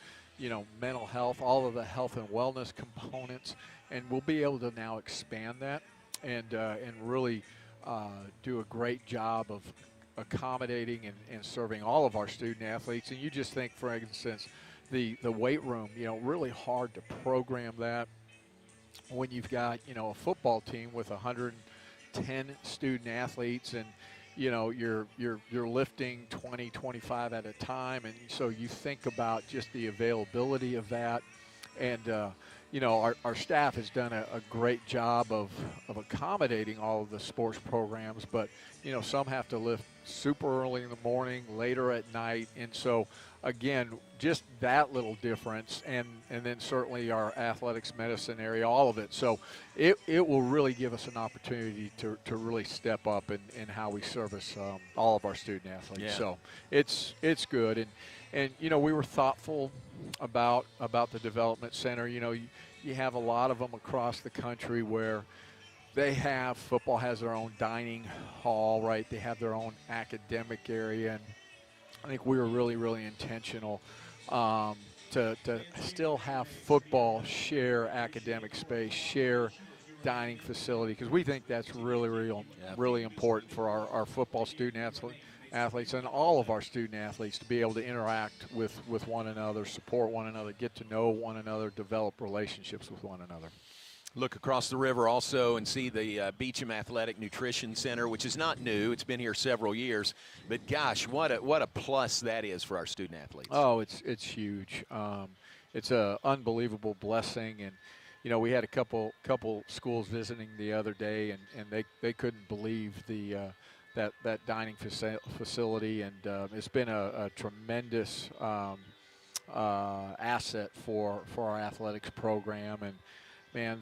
mental health, all of the health and wellness components, and we'll be able to now expand that and really do a great job of accommodating and serving all of our student athletes. And you just think, for instance, the weight room, really hard to program that when you've got, a football team with 110 student athletes, and you're lifting 20, 25 at a time, and so you think about just the availability of that. And our staff has done a great job of accommodating all of the sports programs, but some have to lift super early in the morning, later at night, and so again, just that little difference, and then certainly our athletics medicine area, all of it. So it will really give us an opportunity to really step up in how we service all of our student athletes. Yeah. So it's good, and we were thoughtful about the development center. You have a lot of them across the country where football has their own dining hall, right? They have their own academic area, and I think we were really intentional to still have football share academic space, share dining facility, because we think that's really important for our football student athletes and all of our student athletes to be able to interact with one another, support one another, get to know one another, develop relationships with one another. Look across the river also and see the Beecham Athletic Nutrition Center, which is not new. It's been here several years. But, gosh, what a plus that is for our student athletes. Oh, it's huge. It's an unbelievable blessing. And, you know, we had a couple schools visiting the other day, and they couldn't believe that dining facility. And it's been a tremendous asset for our athletics program. And, man,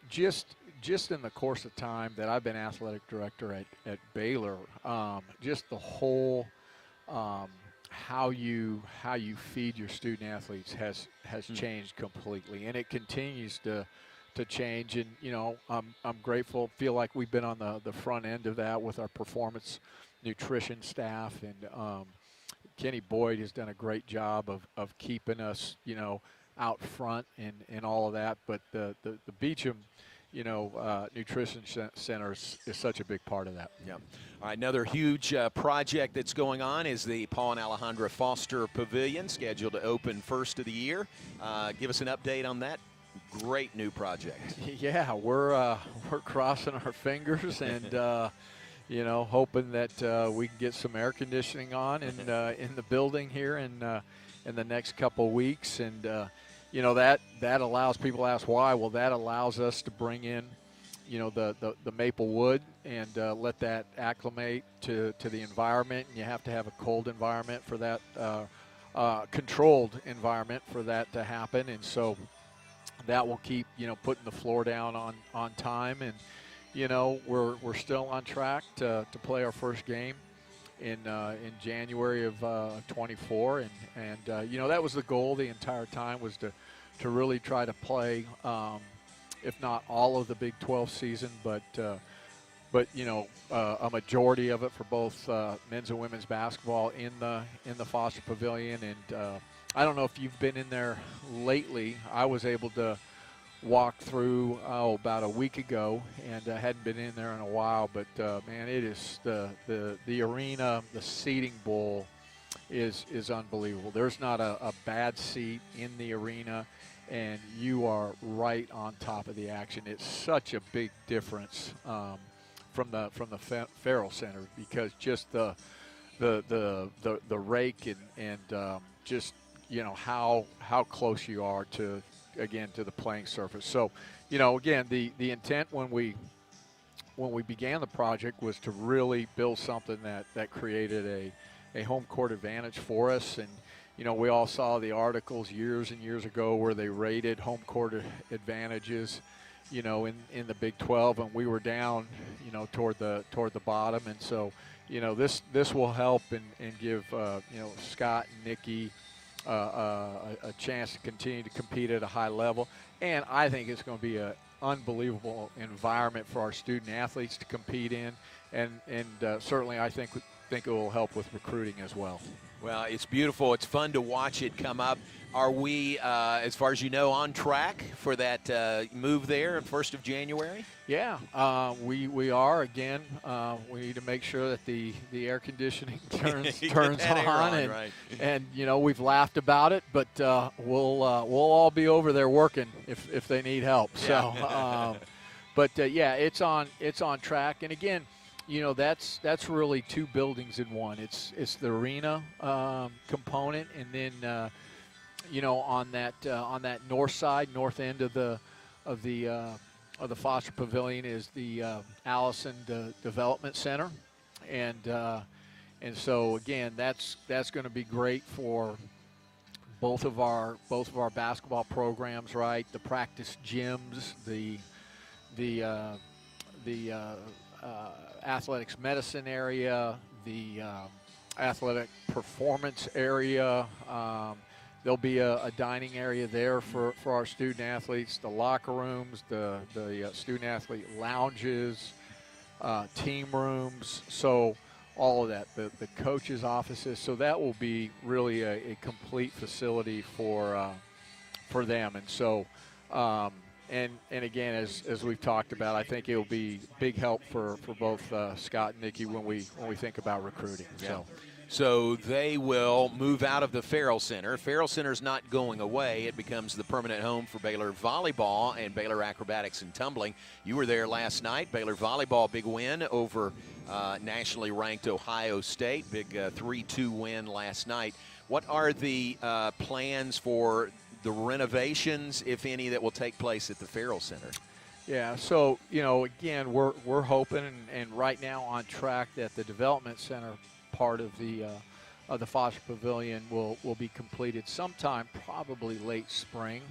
just in the course of time that I've been athletic director at Baylor, just the whole how you feed your student athletes has changed completely, and it continues to change. And you know, I'm grateful. Feel like we've been on the front end of that with our performance nutrition staff, and Kenny Boyd has done a great job of keeping us, you know, out front and all of that. But the Beecham, you know, Nutrition Center is such a big part of that. Yeah. All right, another huge project that's going on is the Paul and Alejandra Foster Pavilion, scheduled to open first of the year. Give us an update on that great new project. Yeah, we're crossing our fingers and you know, hoping that we can get some air conditioning on in the building here in the next couple weeks. And you know, that allows, people ask why. Well, that allows us to bring in, you know, the maple wood and let that acclimate to the environment. And you have to have a cold environment for that, controlled environment for that to happen. And so that will keep, you know, putting the floor down on time. And, you know, we're still on track to play our first game in January of 24, and you know, that was the goal the entire time, was to really try to play, if not all of the Big 12 season, but you know, a majority of it for both men's and women's basketball in the Foster Pavilion. And I don't know if you've been in there lately. I was able to walk through about a week ago, and I hadn't been in there in a while, but man, it is the arena, the seating bowl is unbelievable. There's not a bad seat in the arena, and you are right on top of the action. It's such a big difference from the Farrell Center, because just the rake and just, you know, how close you are to the playing surface. So, you know, again, the intent when we began the project was to really build something that created a home court advantage for us. And, you know, we all saw the articles years and years ago where they rated home court advantages, you know, in the Big 12, and we were down, you know, toward the bottom. And so, you know, this will help and give you know, Scott and Nikki a chance to continue to compete at a high level. And I think it's going to be an unbelievable environment for our student athletes to compete in, and certainly I think it will help with recruiting as well. Well, it's beautiful. It's fun to watch it come up. Are we, as far as you know, on track for that move there on 1st of January? Yeah, we are. Again, we need to make sure that the air conditioning turns on, and you know, we've laughed about it, but we'll all be over there working if they need help. Yeah. So, but yeah, it's on track. And again, you know, that's really two buildings in one. It's the arena component, and then you know, on that north side, north end of the Foster Pavilion is the Allison Development Center, and so again, that's going to be great for both of our basketball programs, right? The practice gyms, the athletics medicine area, the athletic performance area. There'll be a dining area there for our student athletes, the locker rooms, the student athlete lounges, team rooms, so all of that, the coaches' offices. So that will be really a complete facility for them. And so, and again, as we've talked about, I think it will be big help for both Scott and Nikki when we think about recruiting. Yeah. So. So they will move out of the Farrell Center. Farrell Center is not going away. It becomes the permanent home for Baylor volleyball and Baylor acrobatics and tumbling. You were there last night. Baylor volleyball, big win over nationally ranked Ohio State. Big 3-2 win last night. What are the plans for the renovations, if any, that will take place at the Farrell Center? Yeah, so, again, we're hoping and right now on track that the development center part of the Foster Pavilion will be completed sometime, probably late spring,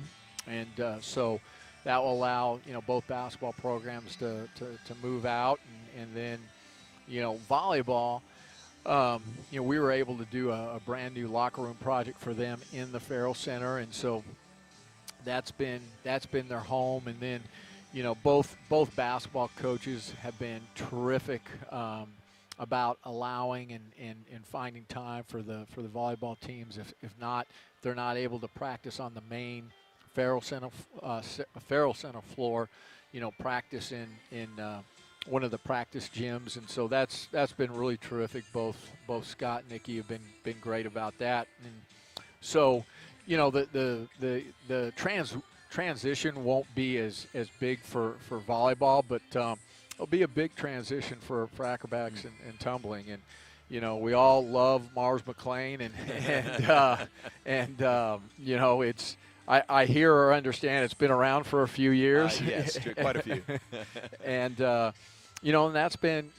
and so that will allow both basketball programs to move out, and then volleyball. We were able to do a brand new locker room project for them in the Farrell Center, and so that's been their home, and then both basketball coaches have been terrific about allowing and finding time for the volleyball teams. If they're not able to practice on the main Farrell Center floor, practice in one of the practice gyms, and so that's been really terrific. Both Scott and Nikki have been great about that, and so the transition won't be as big for volleyball, but it'll be a big transition for acrobatics and tumbling. And we all love Mars McLean, and it's I hear or understand it's been around for a few years. Yes, quite a few. And and that's been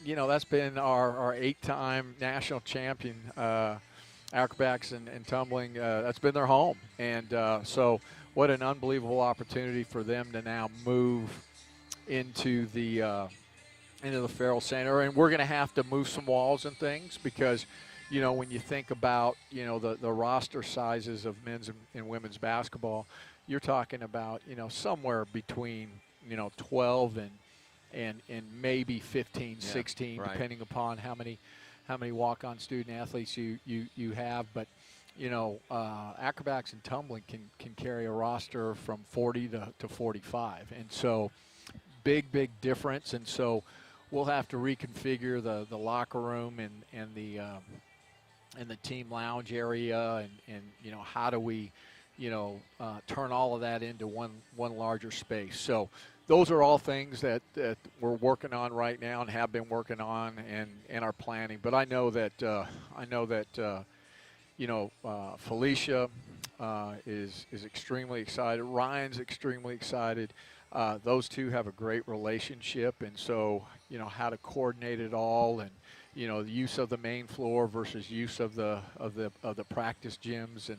our 8-time national champion acrobatics and tumbling. That's been their home, and so what an unbelievable opportunity for them to now move into the Farrell Center. And we're going to have to move some walls and things because, when you think about, the roster sizes of men's and women's basketball, you're talking about, somewhere between, 12 and maybe 15, 16, right, depending upon how many walk-on student athletes you have. But, acrobatics and tumbling can carry a roster from 40 to 45. And so big difference. And so we'll have to reconfigure the locker room and the team lounge area, and how do we turn all of that into one larger space. So those are all things that we're working on right now and have been working on and are planning. But I know that Felicia is extremely excited. Ryan's extremely excited. Those two have a great relationship, and so how to coordinate it all, and the use of the main floor versus use of the practice gyms,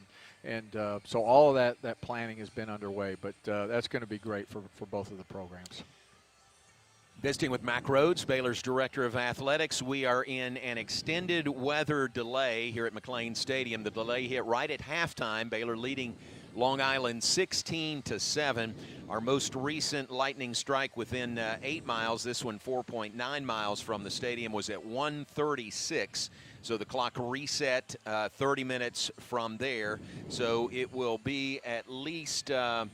and so all of that planning has been underway. But that's going to be great for both of the programs. Visiting with Mack Rhodes, Baylor's Director of Athletics. We are in an extended weather delay here at McLean Stadium. The delay hit right at halftime. Baylor leading Long Island 16-7. Our most recent lightning strike within 8 miles, this one 4.9 miles from the stadium, was at 1:36. So the clock reset 30 minutes from there. So it will be at least, let's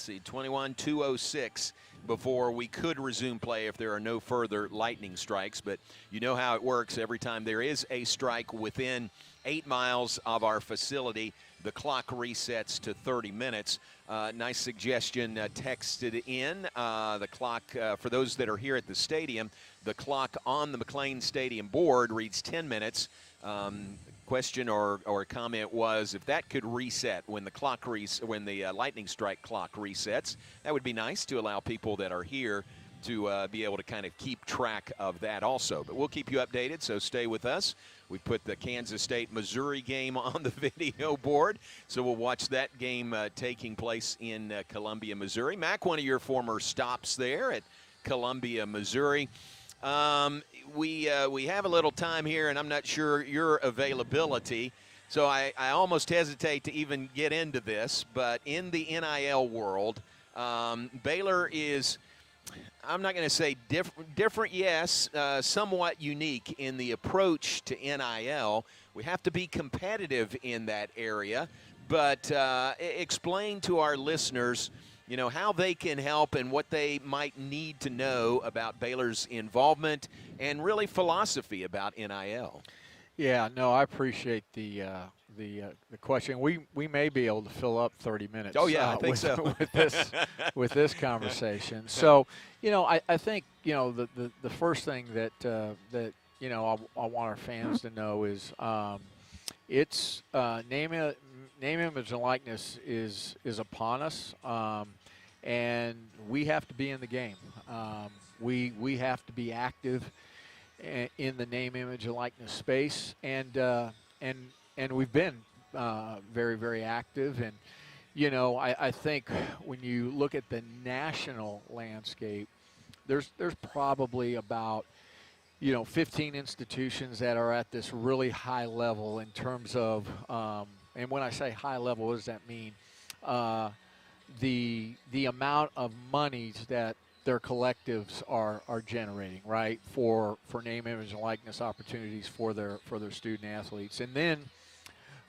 see, 2:06 before we could resume play if there are no further lightning strikes. But you know how it works. Every time there is a strike within 8 miles of our facility, the clock resets to 30 minutes. Nice suggestion texted in. The clock, for those that are here at the stadium, the clock on the McLean Stadium board reads 10 minutes. Question or comment was, if that could reset when the lightning strike clock resets, that would be nice to allow people that are here to be able to kind of keep track of that also. But we'll keep you updated, so stay with us. We put the Kansas State-Missouri game on the video board, so we'll watch that game taking place in Columbia, Missouri. Mac, one of your former stops there at Columbia, Missouri. We have a little time here, and I'm not sure your availability, so I almost hesitate to even get into this. But in the NIL world, Baylor is, I'm not going to say different, yes, somewhat unique in the approach to NIL. We have to be competitive in that area, but explain to our listeners, how they can help and what they might need to know about Baylor's involvement and really philosophy about NIL. Yeah, no, I appreciate the question. We may be able to fill up 30 minutes. Oh yeah, I think with, so. with this conversation. So, I think the first thing that I want our fans to know is it's name, image, and likeness is upon us, and we have to be in the game. We have to be active in the name, image, and likeness space, and we've been very, very active. And I think when you look at the national landscape, there's probably about 15 institutions that are at this really high level in terms of, and when I say high level, what does that mean? The amount of monies that their collectives are generating, right, for name, image, and likeness opportunities for their student athletes. And then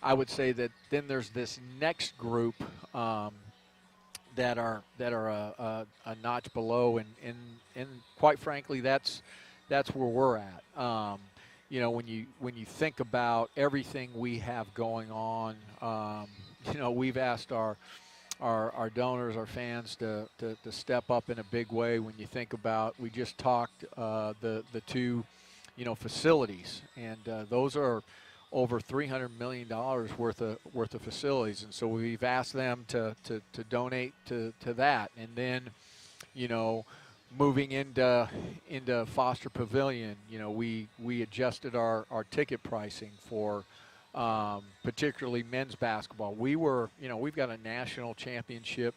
I would say that then there's this next group that are a notch below, and quite frankly, that's where we're at. When you think about everything we have going on, we've asked our donors, our fans to step up in a big way. When you think about, we just talked the two, facilities, and those are over $300 million worth of facilities, and so we've asked them to donate to that, and then, moving into Foster Pavilion, we adjusted our ticket pricing for. Particularly men's basketball. We've got a national championship,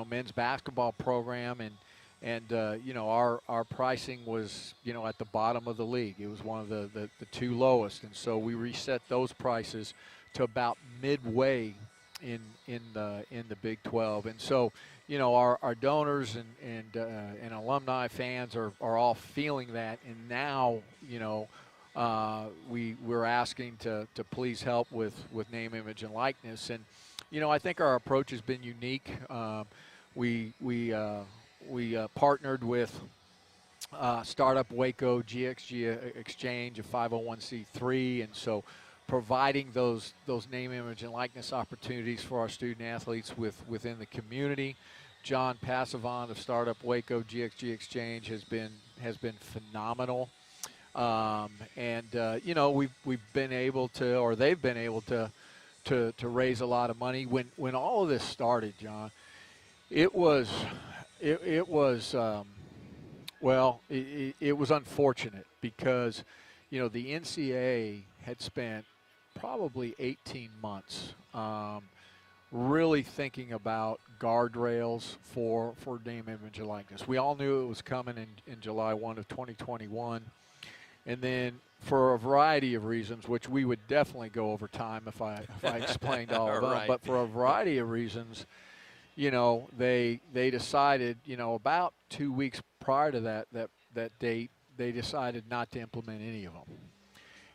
men's basketball program, and our pricing was, at the bottom of the league. It was one of the two lowest, and so we reset those prices to about midway in the Big 12. And so, our donors and alumni fans are all feeling that, and now, we're asking to please help with name, image, and likeness. And I think our approach has been unique. We partnered with Startup Waco GXG Exchange, a 501c3, and so providing those name, image, and likeness opportunities for our student athletes within the community. John Passavant of Startup Waco GXG Exchange has been phenomenal. We've been able to, or they've been able to raise a lot of money. When all of this started, John, it was unfortunate because, the NCAA had spent probably 18 months really thinking about guardrails for name, image, and likeness. We all knew it was coming in July 1 of 2021. And then for a variety of reasons, which we would definitely go over time if I explained all of them, right. But for a variety of reasons, they decided, about 2 weeks prior to that date, they decided not to implement any of them.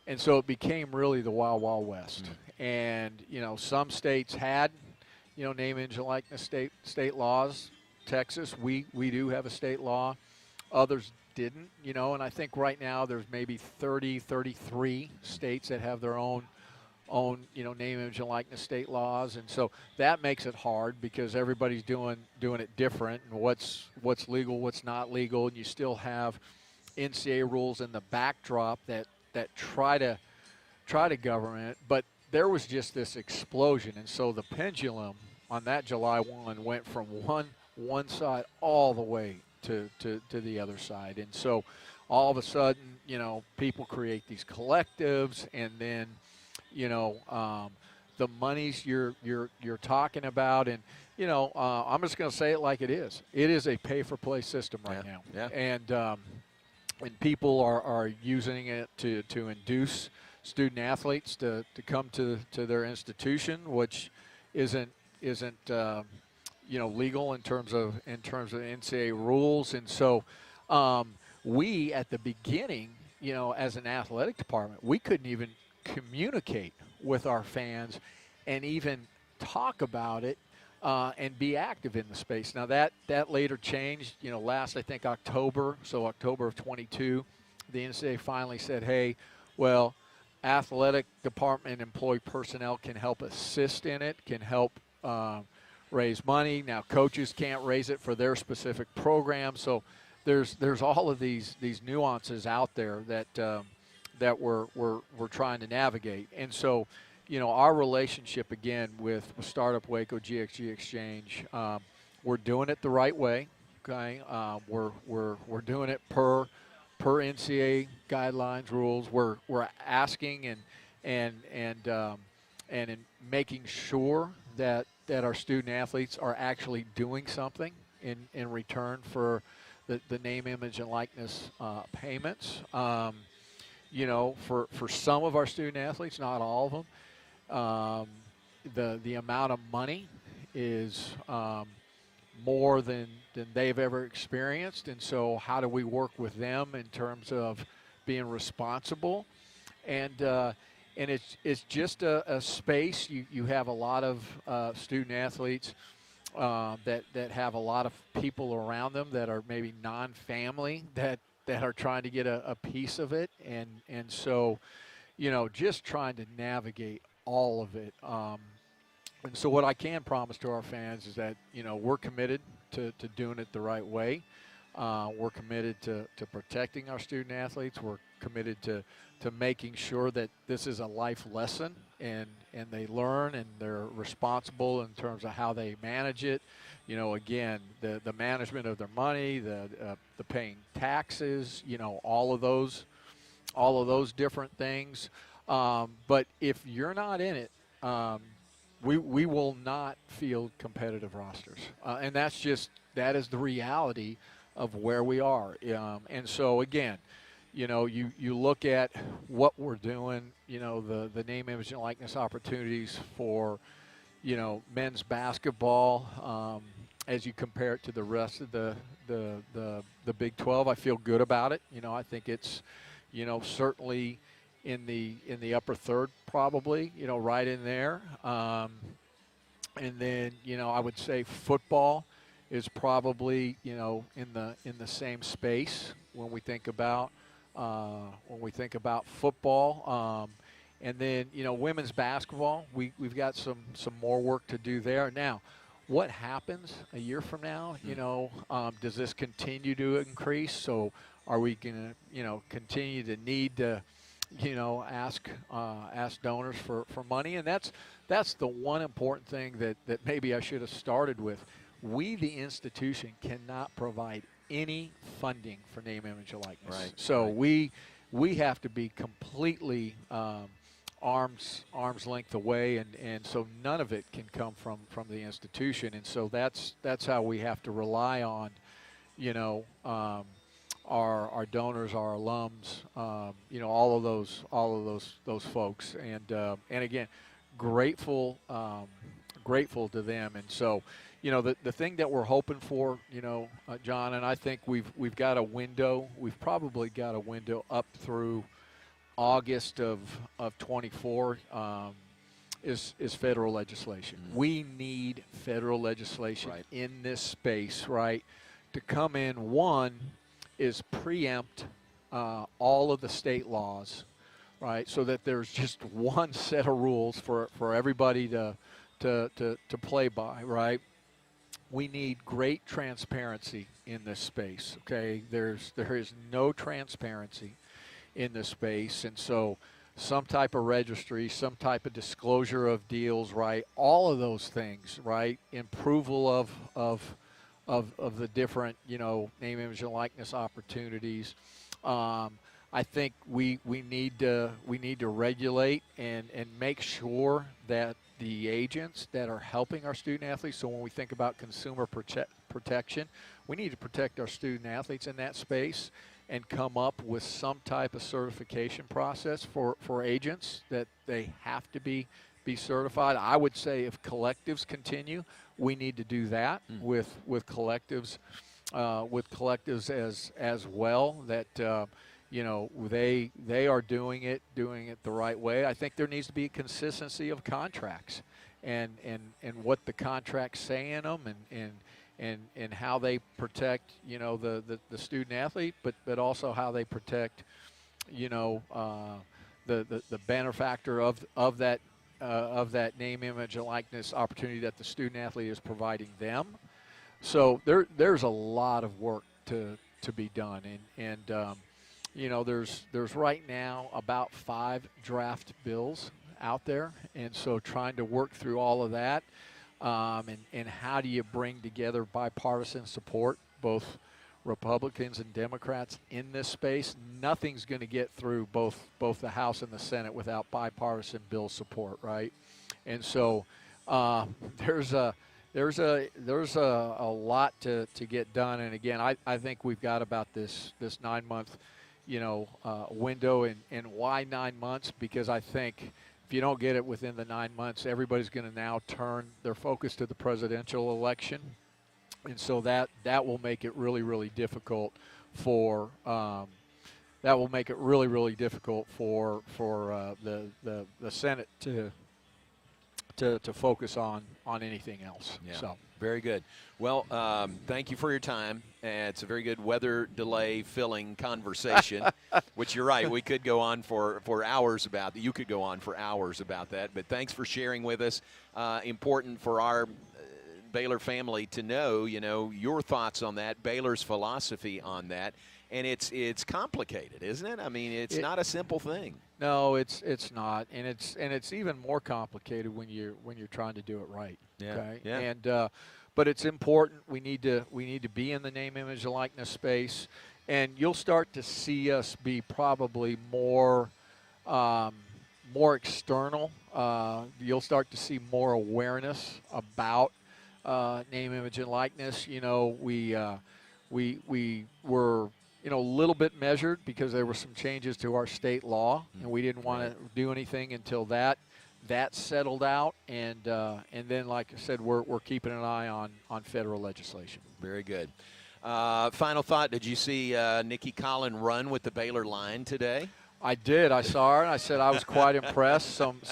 And so it became really the Wild Wild West. And, some states had, name, image, and likeness state laws. Texas, we do have a state law. Others didn't, and I think right now there's maybe 33 states that have their own name, image, and likeness state laws, and so that makes it hard because everybody's doing it different, and what's legal, what's not legal, and you still have NCAA rules in the backdrop that try to govern it, but there was just this explosion, and so the pendulum on that July 1 went from one side all the way to the other side. And so all of a sudden, people create these collectives, and then, the monies you're talking about, and, I'm just going to say it like it is. It is a pay-for-play system right now. Yeah. And people are using it to induce student athletes to come to their institution, which isn't legal in terms of NCAA rules. And so we at the beginning, as an athletic department, we couldn't even communicate with our fans and even talk about it and be active in the space. Now that later changed, last I think October, so October of 22, the NCAA finally said, hey, well, athletic department employee personnel can help assist in it, can help raise money. Now, coaches can't raise it for their specific program, so there's all of these nuances out there that we're trying to navigate. And so, our relationship again with Startup Waco GXG Exchange, we're doing it the right way. Okay, we're doing it per NCAA guidelines, rules. We're asking and in making sure that our student athletes are actually doing something in return for the name, image, and likeness payments. For some of our student athletes, not all of them, the amount of money is more than they've ever experienced, and so how do we work with them in terms of being responsible? And it's just a space. You have a lot of student athletes that have a lot of people around them that are maybe non-family that are trying to get a piece of it, and so just trying to navigate all of it. And so what I can promise to our fans is that, we're committed to doing it the right way. We're committed to protecting our student athletes. We're committed to making sure that this is a life lesson and they learn and they're responsible in terms of how they manage it. Again, the management of their money, the paying taxes, all of those different things. But if you're not in it, we will not field competitive rosters. And that is the reality of where we are. And so, again, you look at what we're doing, the name, image, and likeness opportunities for, men's basketball, as you compare it to the rest of the Big 12, I feel good about it. I think it's, certainly in the upper third, probably, right in there. And then, I would say football is probably, in the same space when we think about football. And then, women's basketball, we've got some more work to do there. Now, what happens a year from now? Does this continue to increase? So are we going to, continue to need to, ask donors for money? And that's the one important thing that maybe I should have started with. We, the institution, cannot provide any funding for name, image, and likeness. Right. So we have to be completely arm's length away, and so none of it can come from the institution. And so that's how we have to rely on, our donors, our alums, all of those folks, and again, grateful to them. And so, the thing that we're hoping for, John, and I think we've got a window. We've probably got a window up through August of 24 is federal legislation. Mm-hmm. We need federal legislation in this space, right, to come in. One is preempt all of the state laws, right, so that there's just one set of rules for everybody to play by, right? We need great transparency in this space, okay? There is no transparency in this space, and so some type of registry, some type of disclosure of deals, right? All of those things, right? Approval of the different, name, image, and likeness opportunities. I think we need to regulate and make sure that the agents that are helping our student athletes. So when we think about consumer protection, we need to protect our student athletes in that space and come up with some type of certification process for agents that they have to be certified. I would say if collectives continue, we need to do that with collectives as well. That they are doing it the right way. I think there needs to be a consistency of contracts and what the contracts say in them and how they protect the student athlete, but also how they protect the benefactor of that name, image, and likeness opportunity that the student athlete is providing them. So there's a lot of work to be done, and there's right now about 5 draft bills out there, and so trying to work through all of that, and how do you bring together bipartisan support, both Republicans and Democrats in this space. Nothing's going to get through both the House and the Senate without bipartisan bill support, right? And so there's a lot to get done. And again, I think we've got about this 9-month window. And why 9 months? Because I think if you don't get it within the 9 months, everybody's going to now turn their focus to the presidential election. And so that will make it really, really difficult for the Senate to focus on anything else. Yeah. So very good. Well, thank you for your time. It's a very good weather delay filling conversation, which you're right. We could go on for hours about that. You could go on for hours about that. But thanks for sharing with us. Important for our Baylor family to know, your thoughts on that, Baylor's philosophy on that, and it's complicated, isn't it? I mean, it's not a simple thing. No, it's not, and it's even more complicated when you're trying to do it right. Yeah. Okay? Yeah. And but it's important. We need to be in the name, image, and likeness space, and you'll start to see us be probably more external. You'll start to see more awareness about name, image, and likeness. We were a little bit measured because there were some changes to our state law, and we didn't want to do anything until that settled out. And then, like I said, we're keeping an eye on federal legislation. Very good. Final thought: did you see Nikki Collin run with the Baylor line today? I did. I saw her, and I said I was quite impressed. Some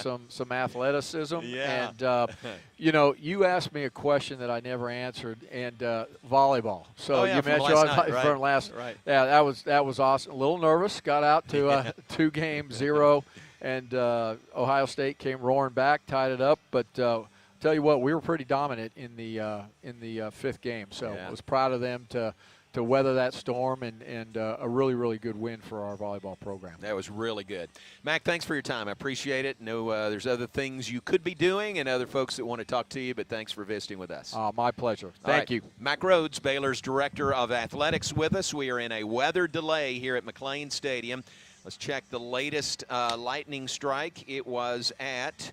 athleticism. Yeah. And you asked me a question that I never answered, and volleyball. So you mentioned from last. Right. Yeah, that was awesome. A little nervous. Got out to 2-0, and Ohio State came roaring back, tied it up. But tell you what, we were pretty dominant in the fifth game. So I was proud of them to weather that storm, and a really, really good win for our volleyball program. That was really good. Mac, thanks for your time. I appreciate it. Know there's other things you could be doing and other folks that want to talk to you, but thanks for visiting with us. My pleasure. Thank you. Mac Rhodes, Baylor's Director of Athletics, with us. We are in a weather delay here at McLean Stadium. Let's check the latest lightning strike. It was at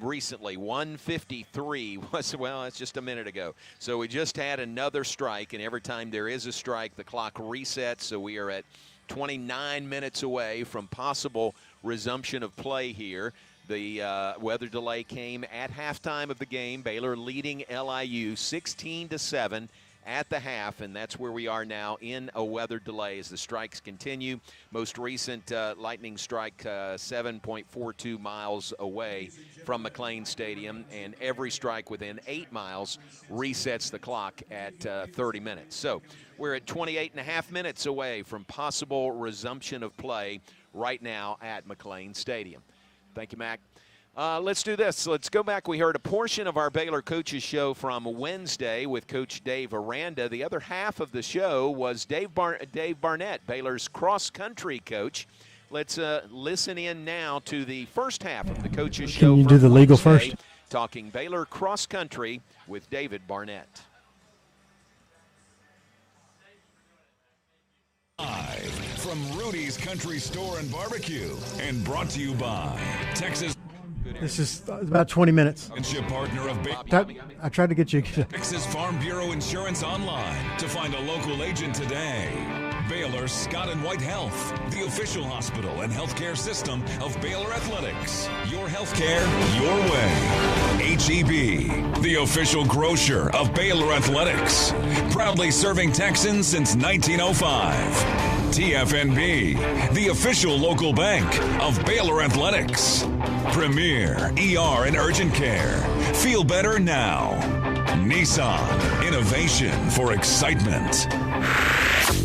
recently, 1:53 it's just a minute ago. So we just had another strike, and every time there is a strike, the clock resets. So we are at 29 minutes away from possible resumption of play here. The weather delay came at halftime of the game. Baylor leading LIU 16-7 at the half, and that's where we are now in a weather delay as the strikes continue. Most recent lightning strike 7.42 miles away from McLean Stadium, and every strike within 8 miles resets the clock at 30 minutes. So we're at 28.5 minutes away from possible resumption of play right now at McLean Stadium. Thank you, Mac. Let's do this. Let's go back. We heard a portion of our Baylor Coaches Show from Wednesday with Coach Dave Aranda. The other half of the show was Dave Barnett, Baylor's cross-country coach. Let's listen in now to the first half of the Coaches Show. Can you do the legal Wednesday, first? Talking Baylor cross-country with David Barnett. Live from Rudy's Country Store and Barbecue, and brought to you by Texas. This is about 20 minutes. Partner of I tried to get you. Texas Farm Bureau Insurance Online to find a local agent today. Baylor Scott and White Health, the official hospital and healthcare system of Baylor Athletics. Your healthcare, your way. H-E-B, the official grocer of Baylor Athletics. Proudly serving Texans since 1905. TFNB, the official local bank of Baylor Athletics. Premier ER and Urgent Care. Feel better now. Nissan, innovation for excitement.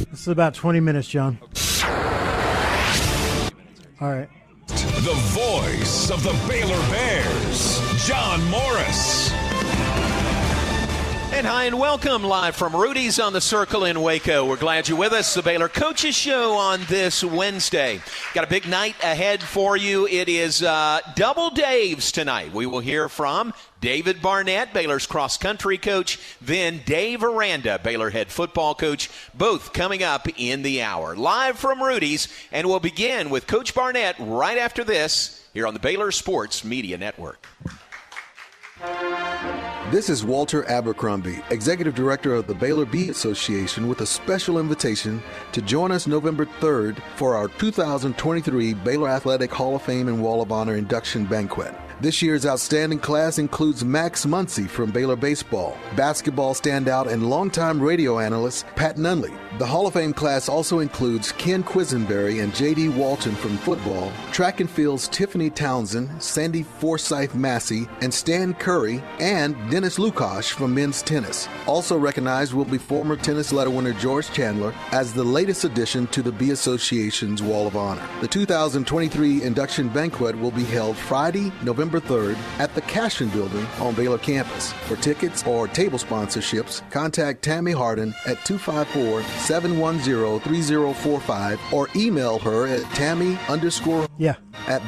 This is about 20 minutes, John. All right. the voice of the Baylor Bears, John Morris. And hi and welcome live from Rudy's on the Circle in Waco. We're glad you're with us. The Baylor Coaches Show on this Wednesday. Got a big night ahead for you. It is double Daves tonight. We will hear from David Barnett, Baylor's cross-country coach, then Dave Aranda, Baylor head football coach, both coming up in the hour. Live from Rudy's, and we'll begin with Coach Barnett right after this here on the Baylor Sports Media Network. This is Walter Abercrombie, Executive Director of the Baylor Bee Association, with a special invitation to join us November 3rd for our 2023 Baylor Athletic Hall of Fame and Wall of Honor induction banquet. This year's outstanding class includes Max Muncy from Baylor Baseball, basketball standout and longtime radio analyst Pat Nunley. The Hall of Fame class also includes Ken Quisenberry and J.D. Walton from football, track and field's Tiffany Townsend, Sandy Forsyth Massey, and Stan Curry, and Dennis Lukash from men's tennis. Also recognized will be former tennis letter winner George Chandler as the latest addition to the Bee Association's Wall of Honor. The 2023 induction banquet will be held Friday, November 3rd at the Cashin Building on Baylor campus. For tickets or table sponsorships, contact Tammy Harden at 254-710-3045 or email her at tammy_at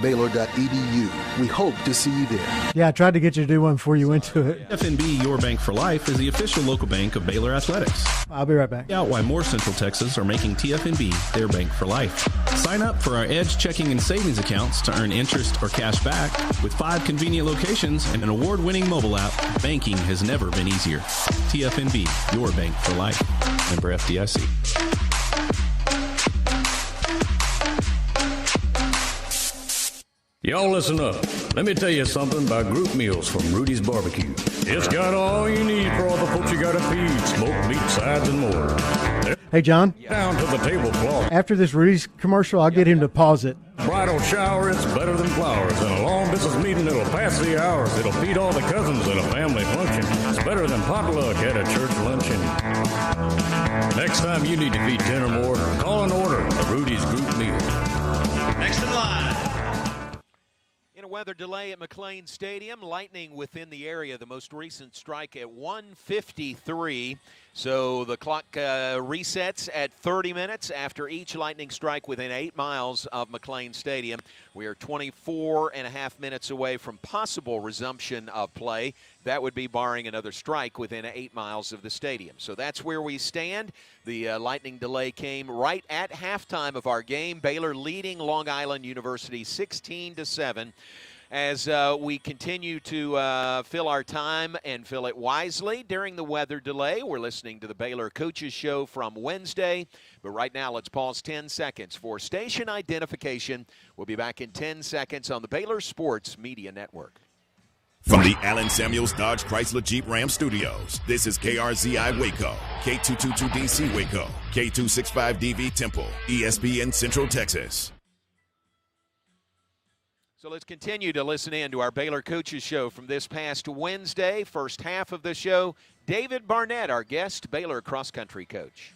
baylor.edu. We hope to see you there. Yeah, I tried to get you to do one before you went to it. TFNB, your bank for life, is the official local bank of Baylor Athletics. I'll be right back. Find out why more Central Texas are making TFNB their bank for life. Sign up for our Edge checking and savings accounts to earn interest or cash back. With 5 convenient locations and an award-winning mobile app, banking has never been easier. TFNB, your bank for life. Member FDIC. Y'all listen up. Let me tell you something about group meals from Rudy's Barbecue. It's got all you need for all the folks you gotta feed. Smoked meat, sides, and more. Hey, John. Down to the tablecloth. After this Rudy's commercial, I'll get him to pause it. Bridal shower, it's better than flowers. And a long business meeting, it'll pass the hours. It'll feed all the cousins at a family function. It's better than potluck at a church luncheon. Next time you need to feed 10 or more, call an order a Rudy's group meal. Next in line. In a weather delay at McLean Stadium, lightning within the area. The most recent strike at 1:53. So the clock resets at 30 minutes after each lightning strike within 8 miles of McLean Stadium. We are 24 and a half minutes away from possible resumption of play. That would be barring another strike within 8 miles of the stadium. So that's where we stand. The lightning delay came right at halftime of our game. Baylor leading Long Island University 16-7. As we continue to fill our time and fill it wisely during the weather delay. We're listening to the Baylor Coaches Show from Wednesday. But right now, let's pause 10 seconds for station identification. We'll be back in 10 seconds on the Baylor Sports Media Network. From the Allen Samuels Dodge Chrysler Jeep Ram Studios, this is KRZI Waco, K222DC Waco, K265DV Temple, ESPN Central Texas. So let's continue to listen in to our Baylor Coaches Show from this past Wednesday. First half of the show, David Barnett, our guest, Baylor cross-country coach.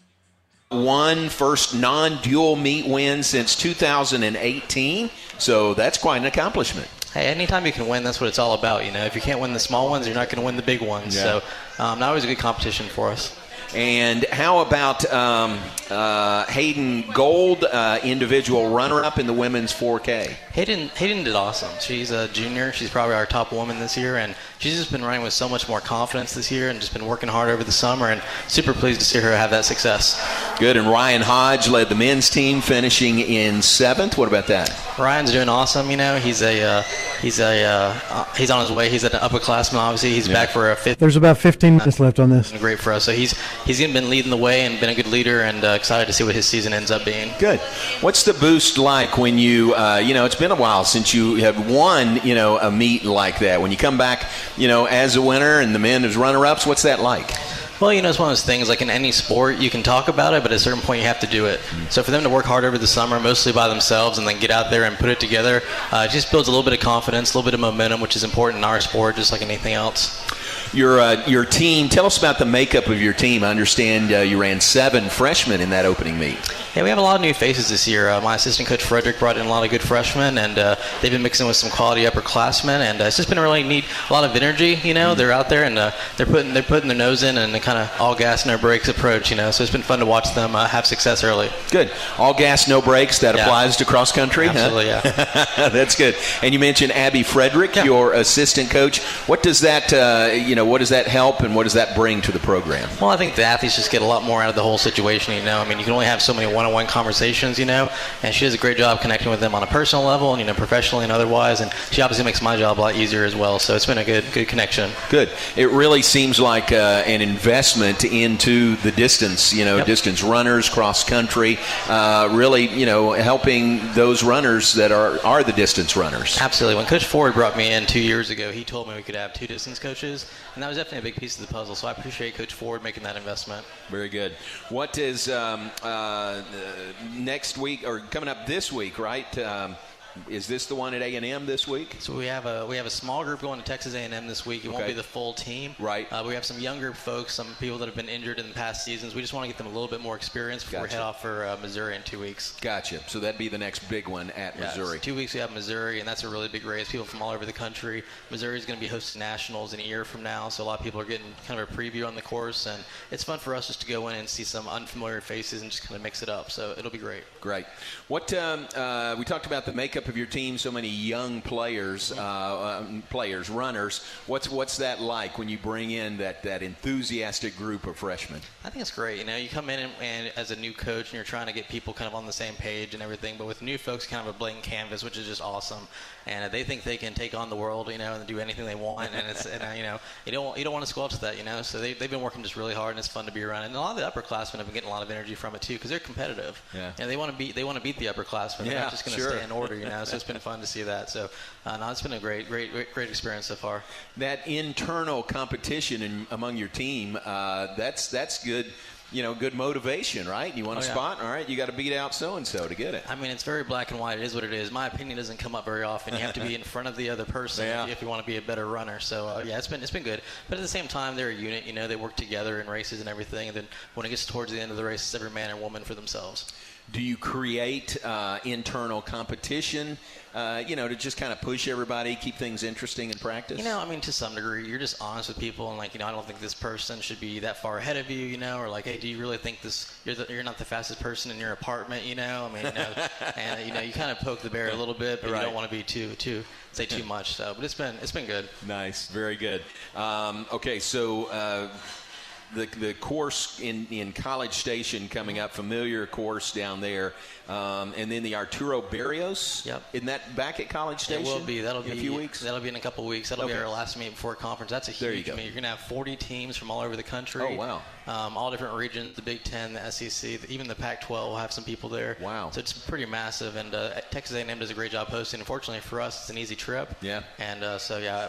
One first non-dual meet win since 2018, so that's quite an accomplishment. Hey, anytime you can win, that's what it's all about. You know, if you can't win the small ones, you're not going to win the big ones. Yeah. So not always a good competition for us. And how about Hayden Gold, individual runner-up in the women's 4K? Hayden did awesome. She's a junior. She's probably our top woman this year, and she's just been running with so much more confidence this year and just been working hard over the summer, and super pleased to see her have that success. Good, and Ryan Hodge led the men's team, finishing in 7th. What about that? Ryan's doing awesome. You know, he's on his way. He's an upperclassman, obviously. He's back for a 5th. There's about 15 minutes left on this. Great for us. So he's been leading the way and been a good leader, and excited to see what his season ends up being. Good. What's the boost like when you, it's been a while since you have won, a meet like that. When you come back, as a winner and the men as runner-ups, what's that like? Well, it's one of those things, like in any sport, you can talk about it, but at a certain point you have to do it. So for them to work hard over the summer, mostly by themselves, and then get out there and put it together, it just builds a little bit of confidence, a little bit of momentum, which is important in our sport, just like anything else. Your team, tell us about the makeup of your team. I understand you ran 7 freshmen in that opening meet. Yeah, we have a lot of new faces this year. My assistant coach Frederick brought in a lot of good freshmen, and they've been mixing with some quality upperclassmen, and it's just been a really neat, a lot of energy. They're out there and they're putting their nose in and kind of all gas no brakes approach. So it's been fun to watch them have success early. Good. All gas no brakes. That applies to cross country. Absolutely, huh? Yeah. That's good. And you mentioned Abby Frederick, your assistant coach. What does that what does that help and what does that bring to the program? Well, I think the athletes just get a lot more out of the whole situation. I mean, you can only have so many one-on-one conversations, and she does a great job connecting with them on a personal level and professionally and otherwise, and she obviously makes my job a lot easier as well. So it's been a good connection. Good. It really seems like an investment into the distance, distance runners, cross country, really, helping those runners that are the distance runners. Absolutely. When Coach Ford brought me in 2 years ago, he told me we could have 2 distance coaches, and that was definitely a big piece of the puzzle. So I appreciate Coach Ford making that investment. Very good. What is next week or coming up this week, right? Is this the one at A&M this week? So we have a small group going to Texas A&M this week. It won't be the full team. Right. We have some younger folks, some people that have been injured in the past seasons. We just want to get them a little bit more experience before we head off for Missouri in 2 weeks. Gotcha. So that'd be the next big one at Missouri. 2 weeks we have Missouri, and that's a really big race. People from all over the country. Missouri is going to be hosting nationals in a year from now, so a lot of people are getting kind of a preview on the course, and it's fun for us just to go in and see some unfamiliar faces and just kind of mix it up. So it'll be great. Great. What we talked about the makeup of your team. So many young players, runners. What's that like when you bring in that enthusiastic group of freshmen? I think it's great. You come in and as a new coach, and you're trying to get people kind of on the same page and everything. But with new folks, kind of a blank canvas, which is just awesome. And they think they can take on the world, and do anything they want. And it's, you don't want to squelch that, So they've been working just really hard, and it's fun to be around. And a lot of the upperclassmen have been getting a lot of energy from it too, because they're competitive. Yeah. And they want to beat the upperclassmen. They're not just going to stay in order, So it's been fun to see that. So it's been a great experience so far. That internal competition among your team, that's good. Good motivation, right? You want a spot? All right, you got to beat out so-and-so to get it. I mean, it's very black and white. It is what it is. My opinion doesn't come up very often. You have to be in front of the other person if you want to be a better runner. So, it's been good. But at the same time, they're a unit. They work together in races and everything. And then when it gets towards the end of the race, it's every man and woman for themselves. Do you create internal competition, to just kind of push everybody, keep things interesting in practice? To some degree, you're just honest with people and I don't think this person should be that far ahead of you, or like, hey, do you really think you're not the fastest person in your apartment, and you kind of poke the bear a little bit, but you don't want to be too much. So, but it's been good. Nice, very good. Okay, so. The course in College Station coming up, familiar course down there, and then the Arturo Barrios. Yep. Isn't that back at College Station? It will be. That'll be in a few weeks. That'll be in a couple of weeks. That'll be our last meet before conference. That's a huge meet. You're going to have 40 teams from all over the country. Oh wow! All different regions. The Big Ten, the SEC, even the Pac-12 will have some people there. Wow! So it's pretty massive, and Texas A&M does a great job hosting. Unfortunately for us, it's an easy trip. Yeah. And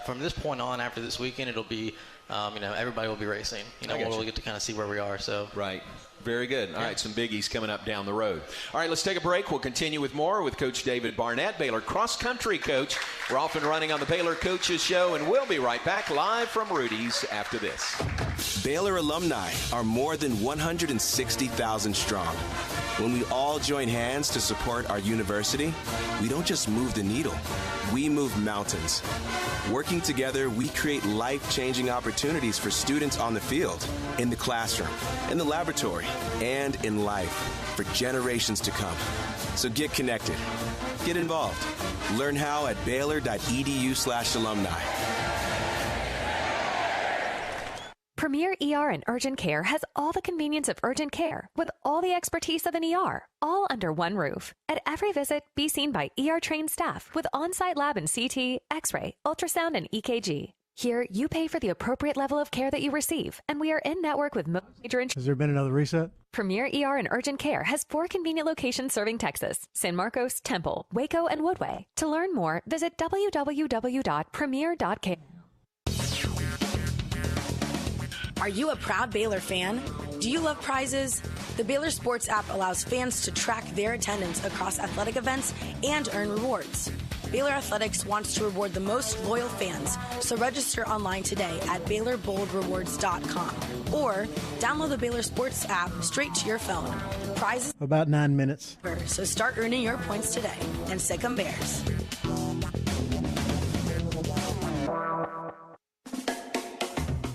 from this point on, after this weekend, it'll be. Everybody will be racing. We'll really get to kind of see where we are. So right. Very good. All right, some biggies coming up down the road. All right, let's take a break. We'll continue with more with Coach David Barnett, Baylor cross-country coach. We're off and running on the Baylor Coaches Show, and we'll be right back live from Rudy's after this. Baylor alumni are more than 160,000 strong. When we all join hands to support our university, we don't just move the needle, we move mountains. Working together, we create life-changing opportunities for students on the field, in the classroom, in the laboratory, and in life for generations to come. So get connected. Get involved. Learn how at baylor.edu/alumni. Premier ER and Urgent Care has all the convenience of urgent care with all the expertise of an ER, all under one roof. At every visit, be seen by ER-trained staff with on-site lab and CT, X-ray, ultrasound, and EKG. Here, you pay for the appropriate level of care that you receive, and we are in-network with major insurance. Has there been another reset? Premier ER and Urgent Care has 4 convenient locations serving Texas: San Marcos, Temple, Waco, and Woodway. To learn more, visit www.premier.care. Are you a proud Baylor fan? Do you love prizes? The Baylor Sports app allows fans to track their attendance across athletic events and earn rewards. Baylor Athletics wants to reward the most loyal fans, so register online today at BaylorBoldRewards.com or download the Baylor Sports app straight to your phone. Prizes About 9 minutes. so start earning your points today. And sick 'em Bears.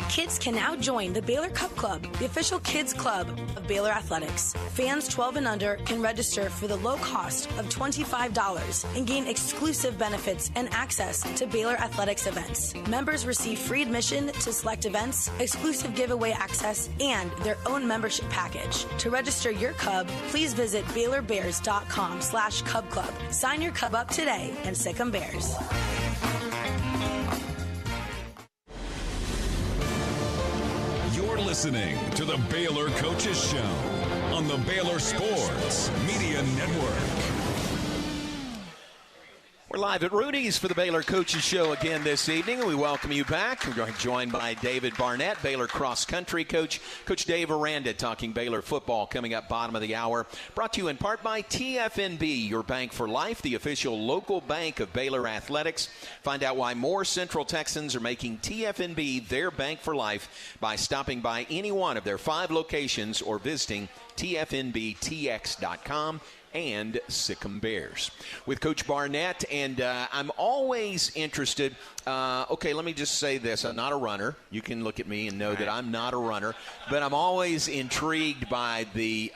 Kids can now join the Baylor Cup Club, the official kids club of Baylor Athletics. Fans 12 and under can register for the low cost of $25 and gain exclusive benefits and access to Baylor Athletics events. Members receive free admission to select events, exclusive giveaway access, and their own membership package. To register your cub, please visit BaylorBears.com/Cub Club. Sign your cub up today and sick 'em Bears. You're listening to the Baylor Coaches Show on the Baylor Sports Media Network. We're live at Rudy's for the Baylor Coaches Show again this evening. We welcome you back. We're joined by David Barnett, Baylor cross-country coach. Coach Dave Aranda talking Baylor football coming up bottom of the hour. Brought to you in part by TFNB, your bank for life, the official local bank of Baylor Athletics. Find out why more Central Texans are making TFNB their bank for life by stopping by any one of their 5 locations or visiting TFNBTX.com. and Sick 'em Bears with Coach Barnett. And I'm always interested. Okay, let me just say this. I'm not a runner. You can look at me and know that I'm not a runner. But I'm always intrigued by the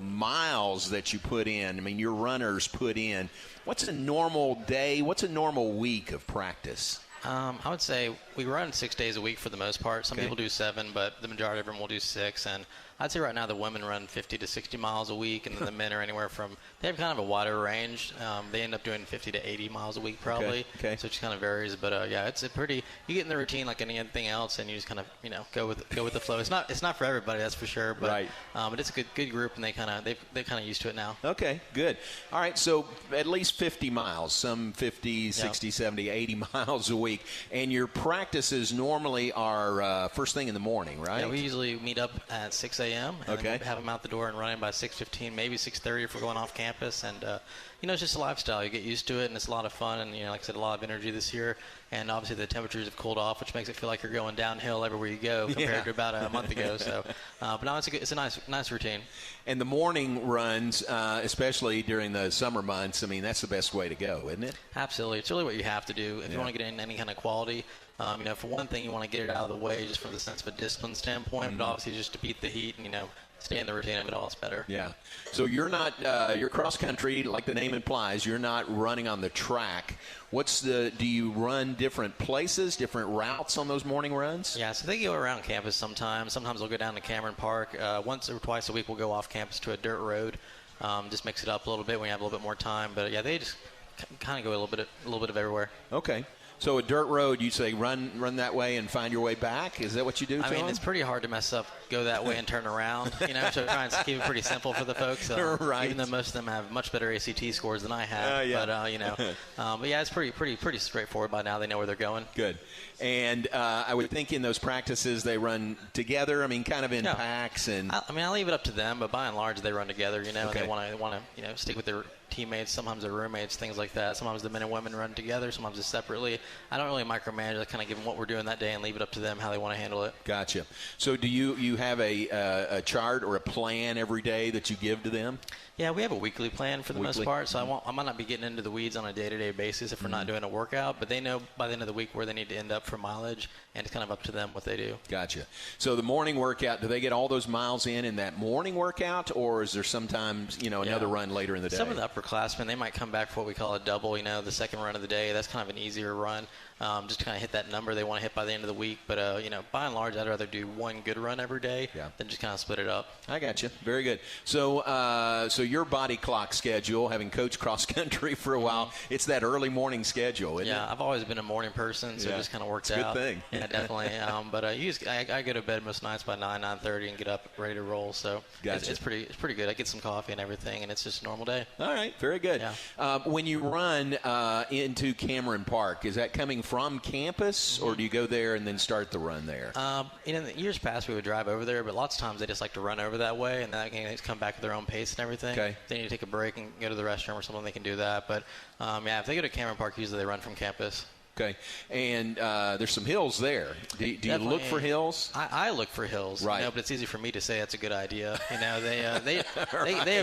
miles that you put in. I mean, your runners put in. What's a normal day? What's a normal week of practice? I would say we run 6 days a week for the most part. Some people do 7, but the majority of them will do 6. And I'd say right now the women run 50 to 60 miles a week, and then the men are anywhere from, they have kind of a wider range. They end up doing 50 to 80 miles a week probably. Okay. So it just kind of varies. But yeah, it's a pretty, you get in the routine like anything else, and you just kind of, go with the flow. It's not for everybody, that's for sure. But, right. But it's a good group, and they're kind of used to it now. Okay, good. All right, so at least 50 miles, some 50, 60, 70, 80 miles a week. And your practices normally are first thing in the morning, right? Yeah, we usually meet up at 6 a.m. and Okay. have them out the door and running by 6:15, maybe 6:30 if we're going off campus. And, it's just a lifestyle. You get used to it, and it's a lot of fun. And, like I said, a lot of energy this year. And obviously the temperatures have cooled off, which makes it feel like you're going downhill everywhere you go compared to about a month ago. So, but no, it's a nice routine. And the morning runs, especially during the summer months, I mean, that's the best way to go, isn't it? Absolutely. It's really what you have to do if you want to get in any kind of quality. For one thing, you want to get it out of the way just from the sense of a discipline standpoint, but obviously just to beat the heat and, stay in the routine of it all, it's better. Yeah. So you're not, you're cross country, like the name implies, you're not running on the track. Do you run different places, different routes on those morning runs? Yeah, so they go around campus sometimes. Sometimes they'll go down to Cameron Park. Once or twice a week we'll go off campus to a dirt road. Just mix it up a little bit when you have a little bit more time. But yeah, they just kind of go a little bit of everywhere. Okay. So a dirt road, you say run that way and find your way back? Is that what you do, Tom? I mean, it's pretty hard to mess up, go that way and turn around, so trying to keep it pretty simple for the folks. Right. Even though most of them have much better ACT scores than I have. Yeah. But yeah, it's pretty straightforward by now. They know where they're going. Good. And I would think in those practices they run together, I mean, kind of in packs. And I leave it up to them, but by and large they run together, Okay. and they want to stick with their teammates, sometimes their roommates, things like that. Sometimes the men and women run together, sometimes it's separately. I don't really micromanage. I kind of give them what we're doing that day and leave it up to them how they want to handle it. Gotcha. So do you have a chart or a plan every day that you give to them? Yeah, we have a weekly plan for the most part, so I might not be getting into the weeds on a day-to-day basis if we're not doing a workout, but they know by the end of the week where they need to end up for mileage, and it's kind of up to them what they do. Gotcha. So the morning workout, do they get all those miles in that morning workout, or is there sometimes, another run later in the day? Some of the upperclassmen, they might come back for what we call a double, the second run of the day. That's kind of an easier run. Just to kind of hit that number they want to hit by the end of the week. But, by and large, I'd rather do one good run every day than just kind of split it up. I got you. Very good. So your body clock schedule, having coached cross-country for a while, it's that early morning schedule, isn't it? Yeah, I've always been a morning person, so it just kind of works out. It's a good thing. Yeah, definitely. But I go to bed most nights by 9:30 and get up ready to roll. So gotcha. it's pretty good. I get some coffee and everything, and it's just a normal day. All right. Very good. Yeah. When you run into Cameron Park, is that coming from from campus, or do you go there and then start the run there? In the years past, we would drive over there, but lots of times they just like to run over that way, and then they can come back at their own pace and everything. Okay. If they need to take a break and go to the restroom or something, they can do that. But, if they go to Cameron Park, usually they run from campus. Okay, and there's some hills there. Do you look for hills? I look for hills, right? But it's easy for me to say that's a good idea. They have.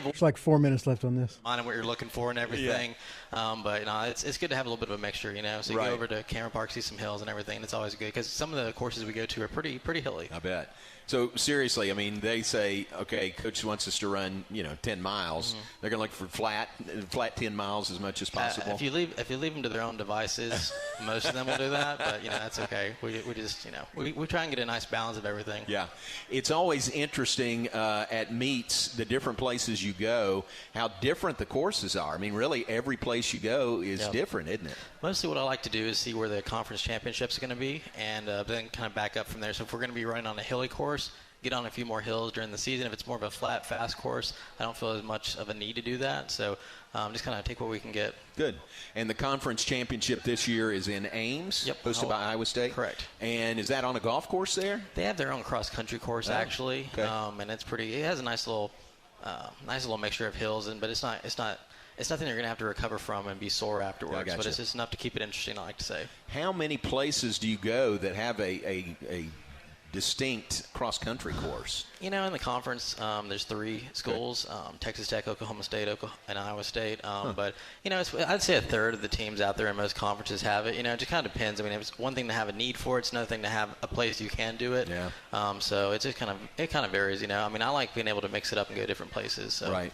It's like 4 minutes left on this. On what you're looking for and everything, but it's good to have a little bit of a mixture, So you go over to Cameron Park, see some hills and everything, and it's always good because some of the courses we go to are pretty hilly. I bet. So seriously, I mean, they say, okay, coach wants us to run, 10 miles. They're going to look for flat 10 miles as much as possible. If you leave them to their own devices, most of them will do that. But that's okay. We just we try and get a nice balance of everything. Yeah, it's always interesting at meets, the different places you go, how different the courses are. I mean, really, every place you go is different, isn't it? Mostly what I like to do is see where the conference championships are going to be, and then kind of back up from there. So if we're going to be running on a hilly course, get on a few more hills during the season. If it's more of a flat, fast course, I don't feel as much of a need to do that. So just kind of take what we can get. Good. And the conference championship this year is in Ames, hosted by Iowa State? Correct. And is that on a golf course there? They have their own cross-country course, actually. Okay. And it's it has a nice little mixture of hills, but it's nothing you're going to have to recover from and be sore afterwards. Gotcha. But it's just enough to keep it interesting, I like to say. How many places do you go that have a distinct cross-country course? In the conference, there's 3 schools, Texas Tech, Oklahoma State, and Iowa State. But, I'd say a third of the teams out there in most conferences have it. It just kind of depends. I mean, it's one thing to have a need for it. It's another thing to have a place you can do it. Yeah. So it kind of varies, I mean, I like being able to mix it up and go different places. So. Right.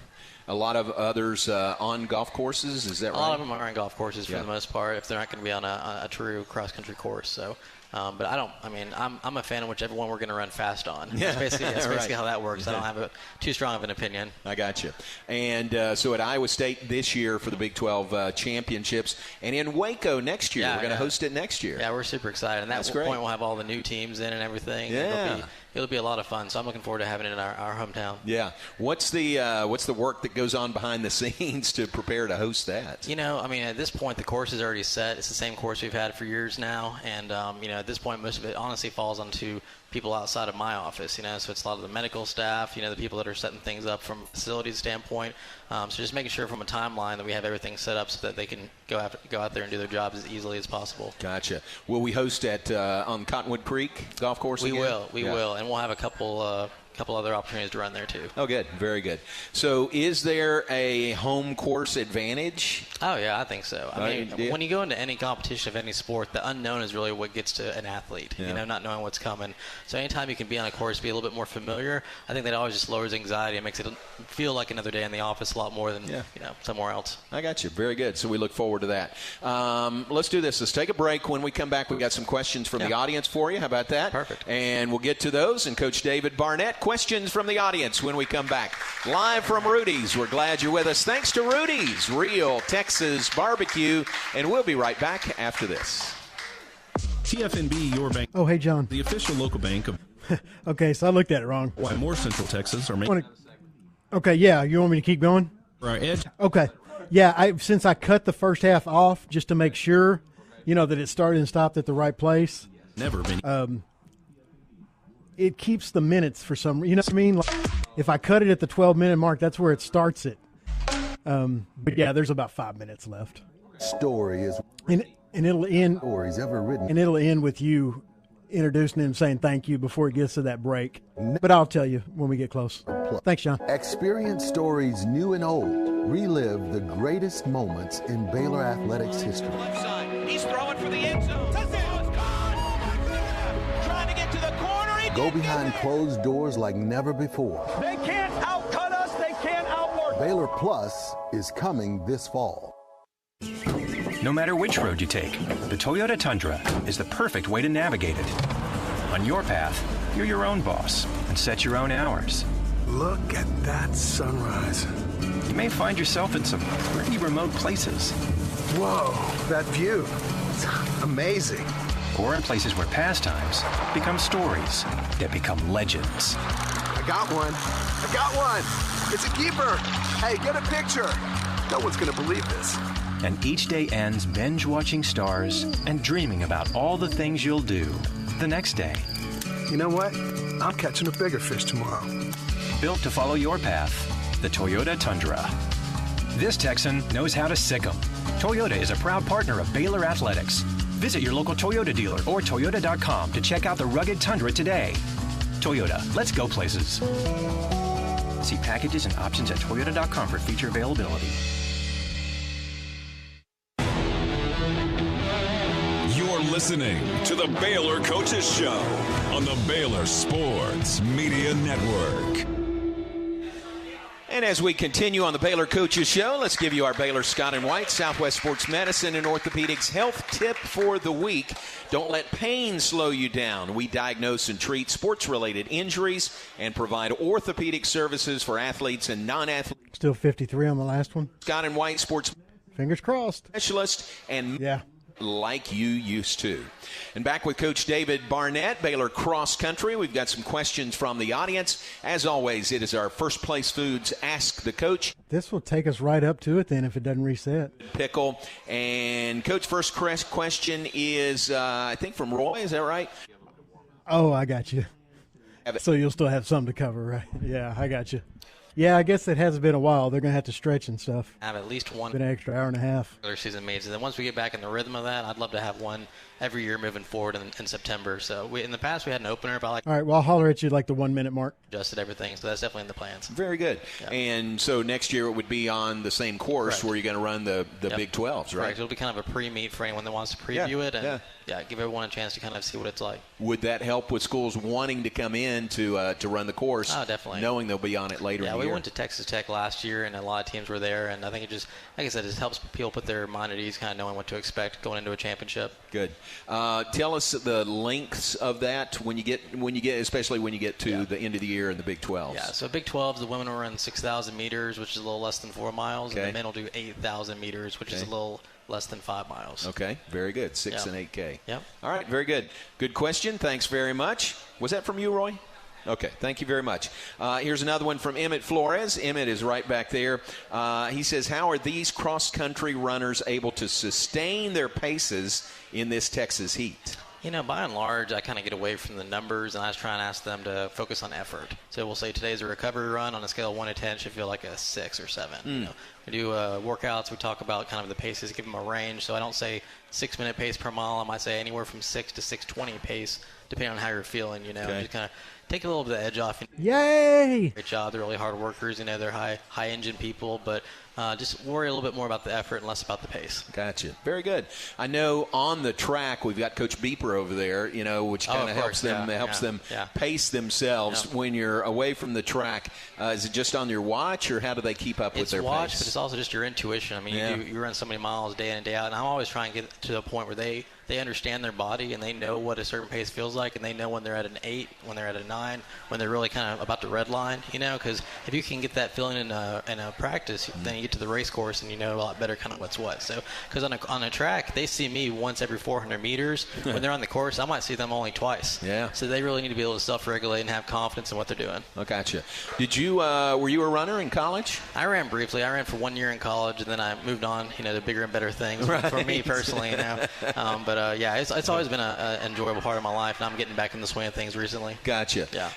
A lot of others on golf courses, is that right? A lot of them are on golf courses for the most part, if they're not going to be on a true cross-country course. So. But I'm a fan of whichever one we're going to run fast on. Yeah. That's basically how that works. I don't have too strong of an opinion. I got you. And so at Iowa State this year for the Big 12 championships, and in Waco next year. We're going to host it next year. Yeah, we're super excited. And that's point we'll have all the new teams in and everything. Yeah. It'll be a lot of fun. So I'm looking forward to having it in our hometown. Yeah. What's the work that goes on behind the scenes to prepare to host that? At this point, the course is already set. It's the same course we've had for years now. And, at this point, most of it honestly falls onto people outside of my office, so it's a lot of the medical staff, the people that are setting things up from a facility standpoint. So just making sure from a timeline that we have everything set up so that they can go out there and do their jobs as easily as possible. Gotcha. Will we host at on Cottonwood Creek Golf Course We again? We will, and we'll have a couple other opportunities to run there too. Oh, good. Very good. So is there a home course advantage? Oh, yeah, I think so. When you go into any competition of any sport, the unknown is really what gets to an athlete, not knowing what's coming. So anytime you can be on a course, be a little bit more familiar, I think that always just lowers anxiety and makes it feel like another day in the office a lot more than somewhere else. I got you. Very good. So we look forward to that. Let's do this. Let's take a break. When we come back, we've got some questions from the audience for you. How about that? Perfect. And we'll get to those. And Coach David Barnett, questions from the audience when we come back. Live from Rudy's. We're glad you're with us. Thanks to Rudy's, real Texas barbecue. And we'll be right back after this. TFNB, your bank. Oh, hey, John. The official local bank of. Okay, so I looked at it wrong. Why more Central Texas are making. Okay, yeah. You want me to keep going? For our edge. Okay. Yeah, since I cut the first half off just to make sure, that it started and stopped at the right place. Never been. It keeps the minutes for some. You know what I mean? Like, if I cut it at the 12-minute mark, that's where it starts it. But yeah, there's about 5 minutes left. Story is and it'll end. Stories ever written. And it'll end with you introducing him, saying thank you before it gets to that break. But I'll tell you when we get close. Thanks, John. Experience stories new and old. Relive the greatest moments in Baylor athletics history. Left side. He's throwing for the end zone. Touchdown! Trying to get to the corner. Go behind closed doors like never before. They can't outcut us. They can't outwork. Baylor Plus is coming this fall. No matter which road you take, the Toyota Tundra is the perfect way to navigate it. On your path, you're your own boss and set your own hours. Look at that sunrise. You may find yourself in some pretty remote places. Whoa, that view. It's amazing. Or in places where pastimes become stories that become legends. I got one. It's a keeper. Hey, get a picture. No one's going to believe this. And each day ends binge watching stars and dreaming about all the things you'll do the next day. You know what? I'm catching a bigger fish tomorrow. Built to follow your path, the Toyota Tundra. This Texan knows how to sick 'em. Toyota is a proud partner of Baylor Athletics. Visit your local Toyota dealer or Toyota.com to check out the rugged Tundra today. Toyota, let's go places. See packages and options at Toyota.com for feature availability. You're listening to the Baylor Coaches Show on the Baylor Sports Media Network. And as we continue on the Baylor Coaches Show, let's give you our Baylor Scott and White Southwest Sports Medicine and Orthopedics health tip for the week. Don't let pain slow you down. We diagnose and treat sports-related injuries and provide orthopedic services for athletes and non-athletes. Still 53 on the last one. Scott and White Sports Fingers crossed. Specialist and like you used to. And back with Coach David Barnett, Baylor Cross Country. We've got some questions from the audience. As always, it is our First Place Foods Ask the Coach. This will take us right up to it then if it doesn't reset. Pickle. And Coach, first question is, I think from Roy. Is that right? Oh, I got you. So you'll still have some to cover, right? Yeah, I got you. Yeah, I guess it has been a while. They're going to have to stretch and stuff. Have at least one. Been an extra hour and a half. Regular season meets, and then once we get back in the rhythm of that, I'd love to have one every year moving forward in September. So in the past we had an opener, but all right, well, I'll holler at you like the 1 minute mark. Adjusted everything, so that's definitely in the plans. Very good. Yeah. And so next year it would be on the same course. Correct. Where you're going to run the Big 12s, right? Correct. It'll be kind of a pre-meet for anyone that wants to preview it and give everyone a chance to kind of see what it's like. Would that help with schools wanting to come in to run the course? Oh, definitely. Knowing they'll be on it later in the year. Yeah, we went to Texas Tech last year, and a lot of teams were there, and I think it just, like I said, it helps people put their mind at ease, kind of knowing what to expect going into a championship. Good. Tell us the lengths of that when you get, especially when you get to the end of the year in the Big 12s. Yeah, so Big 12s, the women will run 6,000 meters, which is a little less than 4 miles, and the men will do 8,000 meters, which is a little less than 5 miles. Okay, very good. 6 and 8K. Yep. All right, very good. Good question. Thanks very much. Was that from you, Roy? Okay, thank you very much. Here's another one from Emmett Flores. Emmett is right back there. He says, how are these cross-country runners able to sustain their paces in this Texas heat? You know, by and large, I kind of get away from the numbers, and I just try and ask them to focus on effort. So we'll say today's a recovery run on a scale of 1 to 10 should feel like a 6 or 7. You know, we do workouts. We talk about kind of the paces, give them a range. So I don't say 6-minute pace per mile. I might say anywhere from 6 to 6:20 pace, depending on how you're feeling. You know, just kind of take a little bit of the edge off. Yay! Great job. They're really hard workers. You know, they're high engine people, but just worry a little bit more about the effort and less about the pace. Gotcha. Very good. I know on the track we've got Coach Beeper over there, you know, which kind of helps them pace themselves. When you're away from the track, is it just on your watch, or how do they keep up with their watch, pace? but it's also just your intuition. I mean, you run so many miles day in and day out, and I'm always trying to get to a point where they understand their body and they know what a certain pace feels like, and they know when they're at an 8, when they're at a 9, when they're really kind of about the red line, you know, because if you can get that feeling in a practice, then you get to the race course and you know a lot better kind of what's what. So, because on a track, they see me once every 400 meters. When they're on the course, I might see them only twice. Yeah. So they really need to be able to self-regulate and have confidence in what they're doing. I gotcha. Did you, were you a runner in college? I ran briefly. I ran for 1 year in college, and then I moved on, you know, to bigger and better things for me personally, you know. But it's always been an enjoyable part of my life, and I'm getting back in the swing of things recently. Gotcha. Yeah.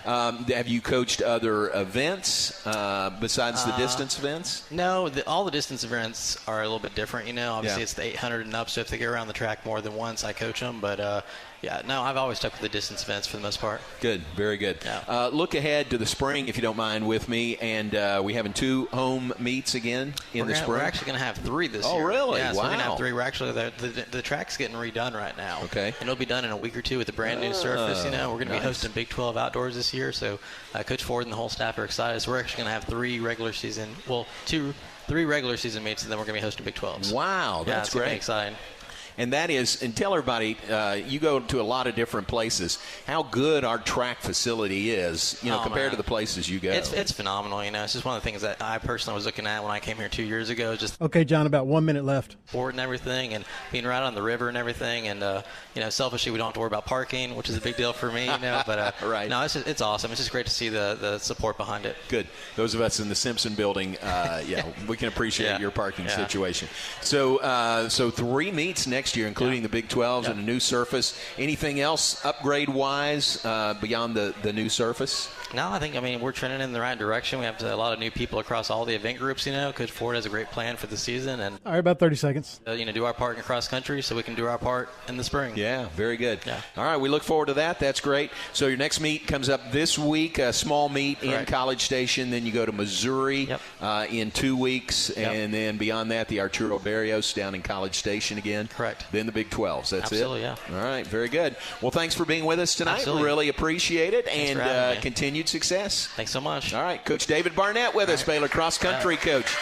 Have you coached other events besides the distance events? No, all the distance events are a little bit different, you know. Obviously, it's the 800 and up, so if they go around the track more than once, I coach them. But, I've always stuck with the distance events for the most part. Good. Very good. Yeah. Look ahead to the spring, if you don't mind, with me. And we having 2 home meets again in the spring? We're actually going to have 3 this year. Oh, really? Yeah, so wow. we're going to have 3. We're actually, the track's getting redone right now. Okay. And it'll be done in a week or 2 with a brand new surface, you know. We're going to be hosting Big 12 outdoors this year. So Coach Ford and the whole staff are excited. So we're actually going to have 3 regular season, 3 regular season meets, and then we're going to be hosting Big 12s. Wow, that's great. great. Exciting. and that is, and tell everybody, you go to a lot of different places, how good our track facility is, compared to the places you go. It's phenomenal. It's just one of the things that I personally was looking at when I came here 2 years ago. Just Okay, John, about 1 minute left. Sport and everything, and being right on the river and everything, and selfishly we don't have to worry about parking, which is a big deal for me. But right. No, it's awesome. It's just great to see the support behind it. Good. Those of us in the Simpson building, we can appreciate your parking situation. So 3 meets next year, including the Big 12s and a new surface. Anything else upgrade-wise beyond the new surface? No, I think, we're trending in the right direction. We have a lot of new people across all the event groups, Coach Ford has a great plan for the season. And all right, about 30 seconds. Do our part in cross country so we can do our part in the spring. Yeah, very good. Yeah. All right, we look forward to that. That's great. So your next meet comes up this week, a small meet in College Station. Then you go to Missouri in 2 weeks. And then beyond that, the Arturo Barrios down in College Station again. Correct. Then the Big 12s. That's Absolutely, it? All right, very good. Well, thanks for being with us tonight. Absolutely. Really appreciate it. Thanks and for having me. Continued success. Thanks so much. All right, Coach David Barnett with us, Baylor cross country coach.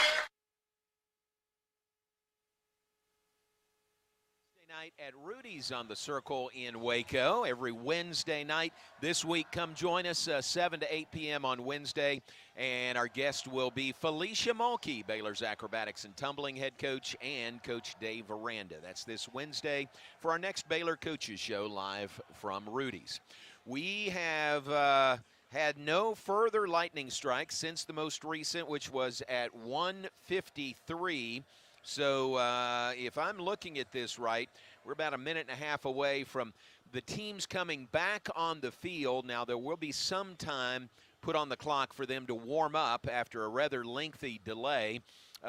Night at Rudy's on the Circle in Waco every Wednesday night. This week, come join us 7 to 8 p.m. on Wednesday. And our guest will be Felicia Mulkey, Baylor's acrobatics and tumbling head coach, and Coach Dave Aranda. That's this Wednesday for our next Baylor Coaches Show live from Rudy's. We have had no further lightning strikes since the most recent, which was at 1:53. So if I'm looking at this right, we're about a minute and a half away from the teams coming back on the field. Now, there will be some time put on the clock for them to warm up after a rather lengthy delay.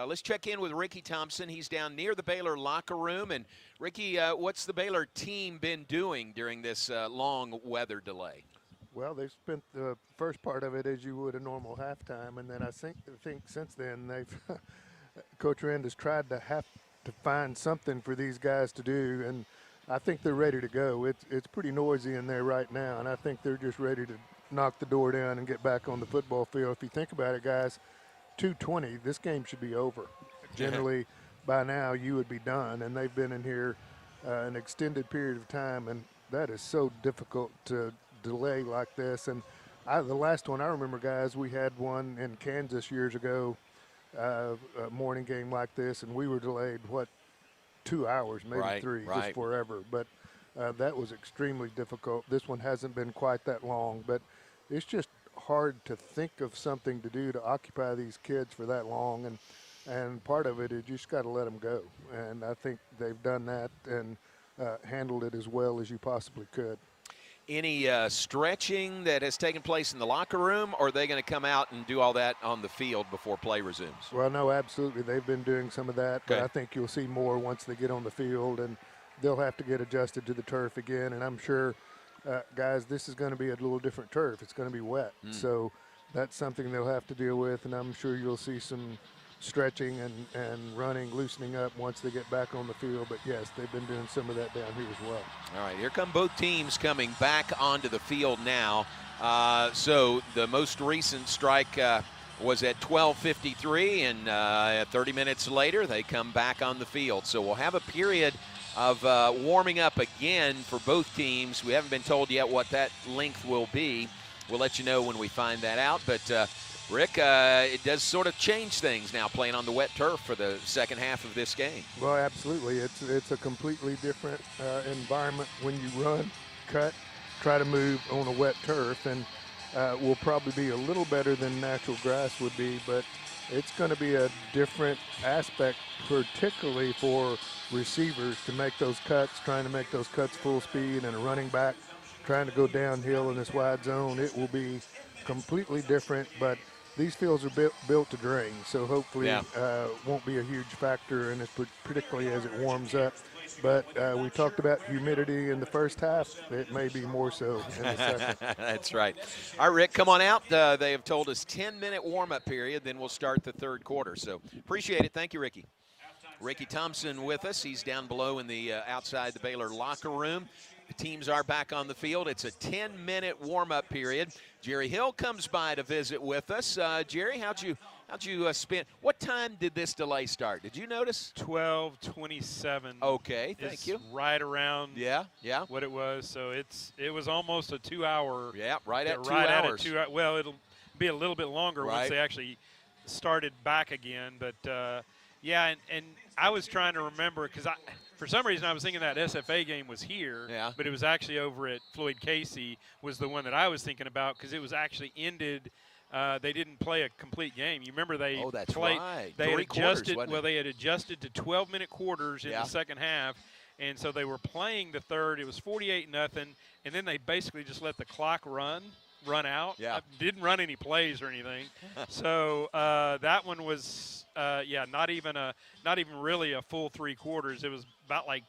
Let's check in with Ricky Thompson. He's down near the Baylor locker room. And, Ricky, what's the Baylor team been doing during this long weather delay? Well, they've spent the first part of it as you would a normal halftime, and then I think since then they've Coach Rand has tried to find something for these guys to do, and I think they're ready to go. It's pretty noisy in there right now, and I think they're just ready to knock the door down and get back on the football field. If you think about it, guys, 2:20, this game should be over. Generally, by now you would be done, and they've been in here an extended period of time, and that is so difficult to delay like this. And the last one I remember, guys, we had one in Kansas years ago, a morning game like this, and we were delayed 2 hours, maybe 3, just forever. But that was extremely difficult. This one hasn't been quite that long, but it's just hard to think of something to do to occupy these kids for that long, and part of it is you just got to let them go, and I think they've done that and handled it as well as you possibly could. Any stretching that has taken place in the locker room, or are they going to come out and do all that on the field before play resumes? Well, no, absolutely. They've been doing some of that, but I think you'll see more once they get on the field, and they'll have to get adjusted to the turf again. And I'm sure, guys, this is going to be a little different turf. It's going to be wet. So that's something they'll have to deal with, and I'm sure you'll see some stretching and running, loosening up once they get back on the field. But, yes, they've been doing some of that down here as well. All right, here come both teams coming back onto the field now. So the most recent strike was at 12:53, and 30 minutes later they come back on the field. So we'll have a period of warming up again for both teams. We haven't been told yet what that length will be. We'll let you know when we find that out. But Rick, it does sort of change things now playing on the wet turf for the second half of this game. Well, absolutely. It's a completely different environment when you run, cut, try to move on a wet turf, and will probably be a little better than natural grass would be, but it's going to be a different aspect, particularly for receivers to make those cuts, trying to make those cuts full speed, and a running back trying to go downhill in this wide zone. It will be completely different, but these fields are built to drain, so hopefully won't be a huge factor, and particularly as it warms up. But we talked about humidity in the first half. It may be more so in the second. That's right. All right, Rick, come on out. They have told us 10-minute warm-up period, then we'll start the third quarter. So appreciate it. Thank you, Ricky. Ricky Thompson with us. He's down below in the outside the Baylor locker room. The teams are back on the field. It's a 10-minute warm-up period. Jerry Hill comes by to visit with us. Jerry, how'd you How'd you spend? What time did this delay start? Did you notice? 12:27. Okay, thank you. Right around yeah what it was. So it was almost a 2 hour. Yeah, right at 2 right hours. At 2 hours. Well, it'll be a little bit longer Right. once they actually started back again. But yeah, and I was trying to remember because for some reason I was thinking that SFA game was here. Yeah. But it was actually over at Floyd Casey was the one that I was thinking about because it was actually ended. They didn't play a complete game. You remember they that's played. right. They had 3 quarters, adjusted. wasn't Well, it? they had adjusted to 12-minute quarters in Yeah. the second half, and so they were playing the third. It was 48-0, and then they basically just let the clock run out. Yeah. Didn't run any plays or anything. So that one was not even really a full 3 quarters. It was about like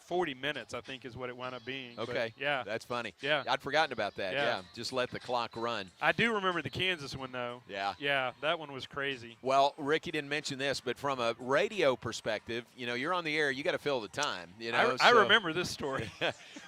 40 minutes, I think, is what it wound up being. Okay. But, yeah. That's funny. Yeah. I'd forgotten about that. Yeah. Yeah. Just let the clock run. I do remember the Kansas one, though. Yeah. Yeah, that one was crazy. Well, Ricky didn't mention this, but from a radio perspective, you're on the air. You got to fill the time. I remember this story.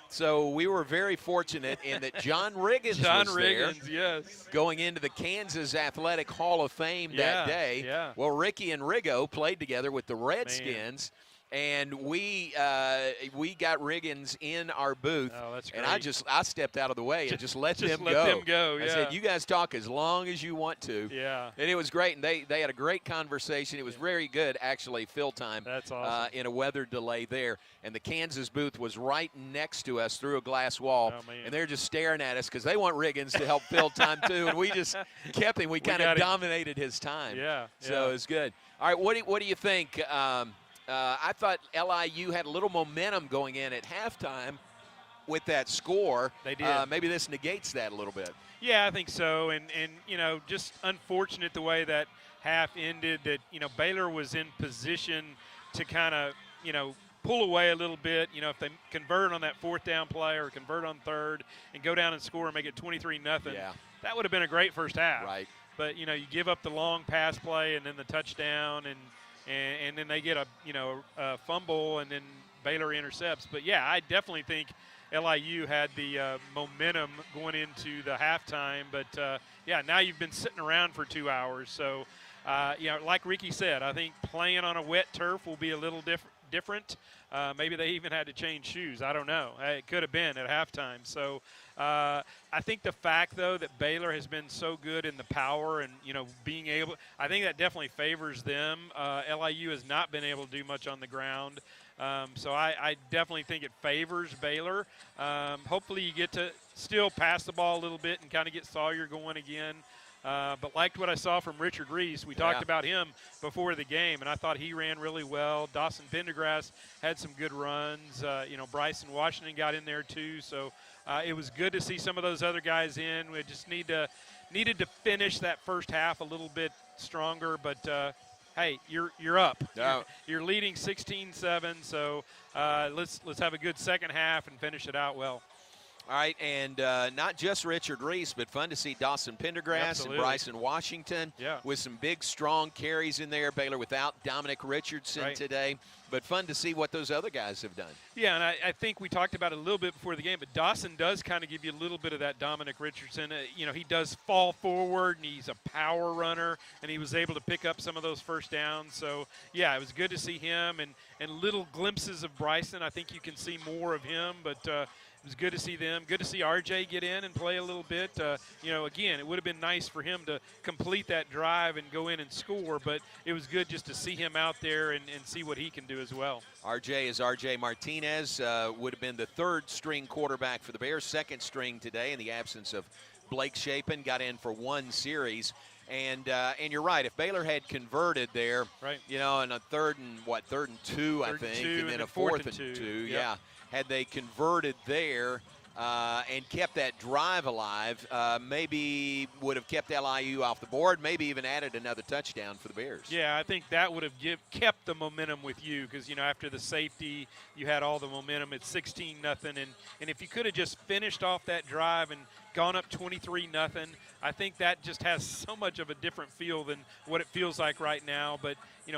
So we were very fortunate in that John Riggins was there, yes, going into the Kansas Athletic Hall of Fame that day. Yeah. Well, Ricky and Riggo played together with the Redskins. And we got Riggins in our booth. Oh, that's great. And I stepped out of the way and just let them go. Let them go, yeah. I said, you guys talk as long as you want to. Yeah. And it was great. And they had a great conversation. It was very good, actually, fill time. That's awesome. In a weather delay there. And the Kansas booth was right next to us through a glass wall. Oh, man. And they're just staring at us because they want Riggins to help fill time, too. And we just kept him. We kind of dominated his time. Yeah. So it was good. All right, what do you think? I thought LIU had a little momentum going in at halftime with that score. They did. Maybe this negates that a little bit. Yeah, I think so. And just unfortunate the way that half ended that, Baylor was in position to kind of, pull away a little bit. If they convert on that 4th down play or convert on 3rd and go down and score and make it 23-0, that would have been a great first half. Right. But, you give up the long pass play and then the touchdown and then they get a fumble and then Baylor intercepts. But, yeah, I definitely think LIU had the momentum going into the halftime. But, now you've been sitting around for 2 hours. So, like Ricky said, I think playing on a wet turf will be a little different. Maybe they even had to change shoes. I don't know. It could have been at halftime. So I think the fact, though, that Baylor has been so good in the power and, being able – I think that definitely favors them. LIU has not been able to do much on the ground. So I definitely think it favors Baylor. Hopefully you get to still pass the ball a little bit and kind of get Sawyer going again. But liked what I saw from Richard Reese. We talked about him before the game, and I thought he ran really well. Dawson Pendergrass had some good runs. Bryson Washington got in there too. So it was good to see some of those other guys in. We just needed to finish that first half a little bit stronger. But hey, you're up. No. You're leading 16-7. So let's have a good second half and finish it out well. All right, and not just Richard Reese, but fun to see Dawson Pendergrass and Bryson Washington with some big, strong carries in there. Baylor without Dominic Richardson today, but fun to see what those other guys have done. Yeah, and I think we talked about it a little bit before the game, but Dawson does kind of give you a little bit of that Dominic Richardson. He does fall forward, and he's a power runner, and he was able to pick up some of those first downs. So, yeah, it was good to see him and little glimpses of Bryson. I think you can see more of him, but it was good to see them. Good to see RJ get in and play a little bit. Again, it would have been nice for him to complete that drive and go in and score, but it was good just to see him out there and see what he can do as well. RJ is RJ Martinez, would have been the 3rd-string quarterback for the Bears, 2nd string today in the absence of Blake Shapen, got in for 1 series. And you're right. If Baylor had converted there, in a 3rd and 2, I think, and then a 4th and 2, had they converted there and kept that drive alive, maybe would have kept LIU off the board, maybe even added another touchdown for the Bears. Yeah, I think that would have kept the momentum with you because, after the safety, you had all the momentum. It's 16-0, and if you could have just finished off that drive and gone up 23-0, I think that just has so much of a different feel than what it feels like right now. But,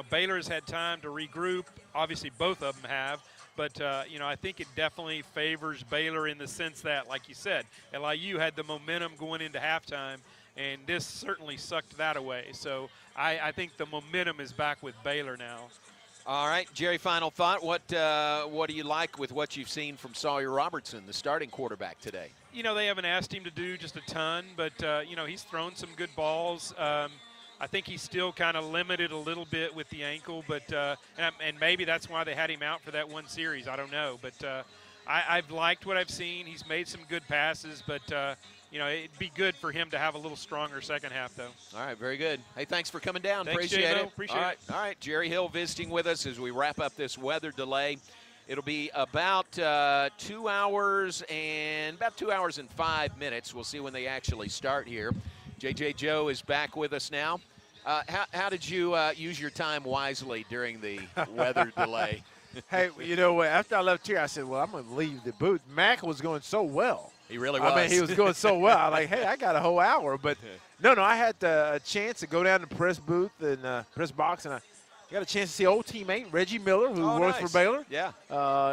Baylor has had time to regroup. Obviously, both of them have. But, I think it definitely favors Baylor in the sense that, like you said, LIU had the momentum going into halftime, and this certainly sucked that away. So I think the momentum is back with Baylor now. All right, Jerry, final thought. What do you like with what you've seen from Sawyer Robertson, the starting quarterback today? You know, they haven't asked him to do just a ton, but, you know, he's thrown some good balls. I think he's still kind of limited a little bit with the ankle, but and maybe that's why they had him out for that one series. I don't know, but I've liked what I've seen. He's made some good passes, but, you know, it'd be good for him to have a little stronger second half, though. All right, very good. Hey, thanks for coming down. Thanks, Appreciate J-Mo. it. Appreciate it. All right, Jerry Hill visiting with us as we wrap up this weather delay. It'll be about 2 hours and 5 minutes. We'll see when they actually start here. JJ Joe is back with us now. How did you use your time wisely during the weather delay? Hey, you know what? After I left here, I said, well, I'm going to leave the booth. Mac was going so well. He really was. I mean, he was going so well. I was like, hey, I got a whole hour. But, no, I had a chance to go down to the press booth and press box, and I got a chance to see old teammate Reggie Miller, who works for Baylor. Yeah.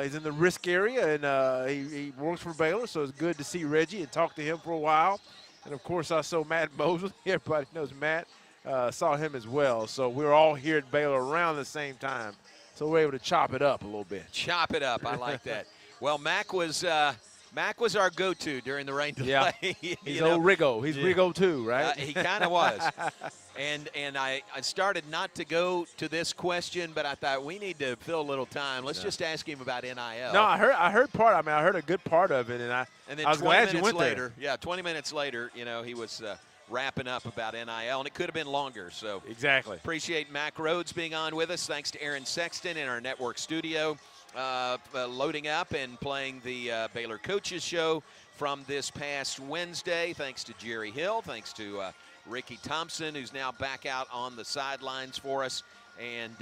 He's in the risk area, and he works for Baylor, so it's good to see Reggie and talk to him for a while. And, of course, I saw Matt Mosley. Everybody knows Matt. Saw him as well. So we were all here at Baylor around the same time. So we're able to chop it up a little bit. Chop it up. I like that. Well, Mac was our go-to during the rain delay. Yeah. He's old Rigo. He's Rigo too, right? He kind of was. And I started not to go to this question, but I thought we need to fill a little time. Let's just ask him about NIL. No, I heard part. I mean, I heard a good part of it, and then I was glad you went later, there. Yeah, 20 minutes later, you know, he was wrapping up about NIL, and it could have been longer. So exactly. Appreciate Mac Rhodes being on with us. Thanks to Aaron Sexton in our network studio, loading up and playing the Baylor Coaches Show from this past Wednesday. Thanks to Jerry Hill. Thanks to Ricky Thompson, who's now back out on the sidelines for us. And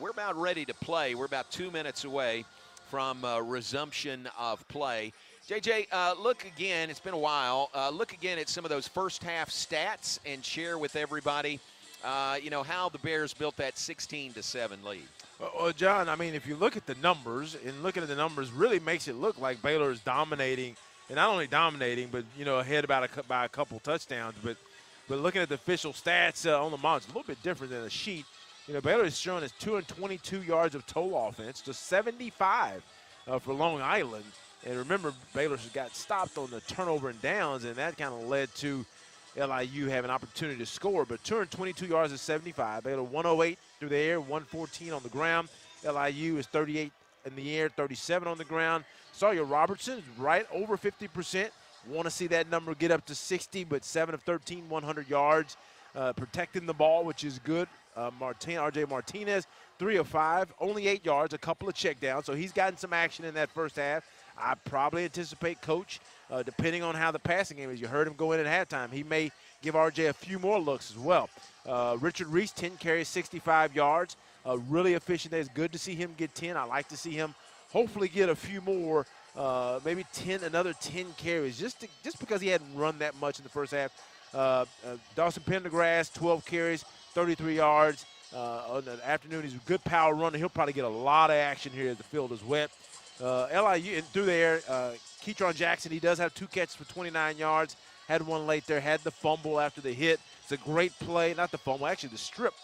we're about ready to play. We're about 2 minutes away from resumption of play. JJ, look again. It's been a while. Look again at some of those first half stats and share with everybody, you know, how the Bears built that 16-7 lead. Well, John, I mean, if you look at the numbers, and looking at the numbers really makes it look like Baylor is dominating, and not only dominating, but, you know, ahead by a couple touchdowns. But looking at the official stats on the mound, it's a little bit different than a sheet. You know, Baylor is showing us 222 yards of total offense to 75 for Long Island. And remember, Baylor got stopped on the turnover and downs, and that kind of led to LIU having an opportunity to score. But 222 yards is 75. Baylor 108 through the air, 114 on the ground. LIU is 38 in the air, 37 on the ground. Sawyer Robertson is right over 50%. Want to see that number get up to 60, but 7 of 13, 100 yards. Protecting the ball, which is good. R.J. Martinez, 3 of 5, only 8 yards, a couple of checkdowns. So he's gotten some action in that first half. I probably anticipate Coach, depending on how the passing game is. You heard him go in at halftime. He may give R.J. a few more looks as well. Richard Reese, 10 carries, 65 yards. Really efficient day. It's good to see him get 10. I like to see him hopefully get a few more, maybe another 10 carries, just because he hadn't run that much in the first half. Dawson Pendergrass, 12 carries, 33 yards. On the afternoon, he's a good power runner. He'll probably get a lot of action here as the field is wet. LIU and through there, Ketron Jackson, he does have 2 catches for 29 yards. Had one late there, had the fumble after the hit. It's a great play, not the fumble, actually the strip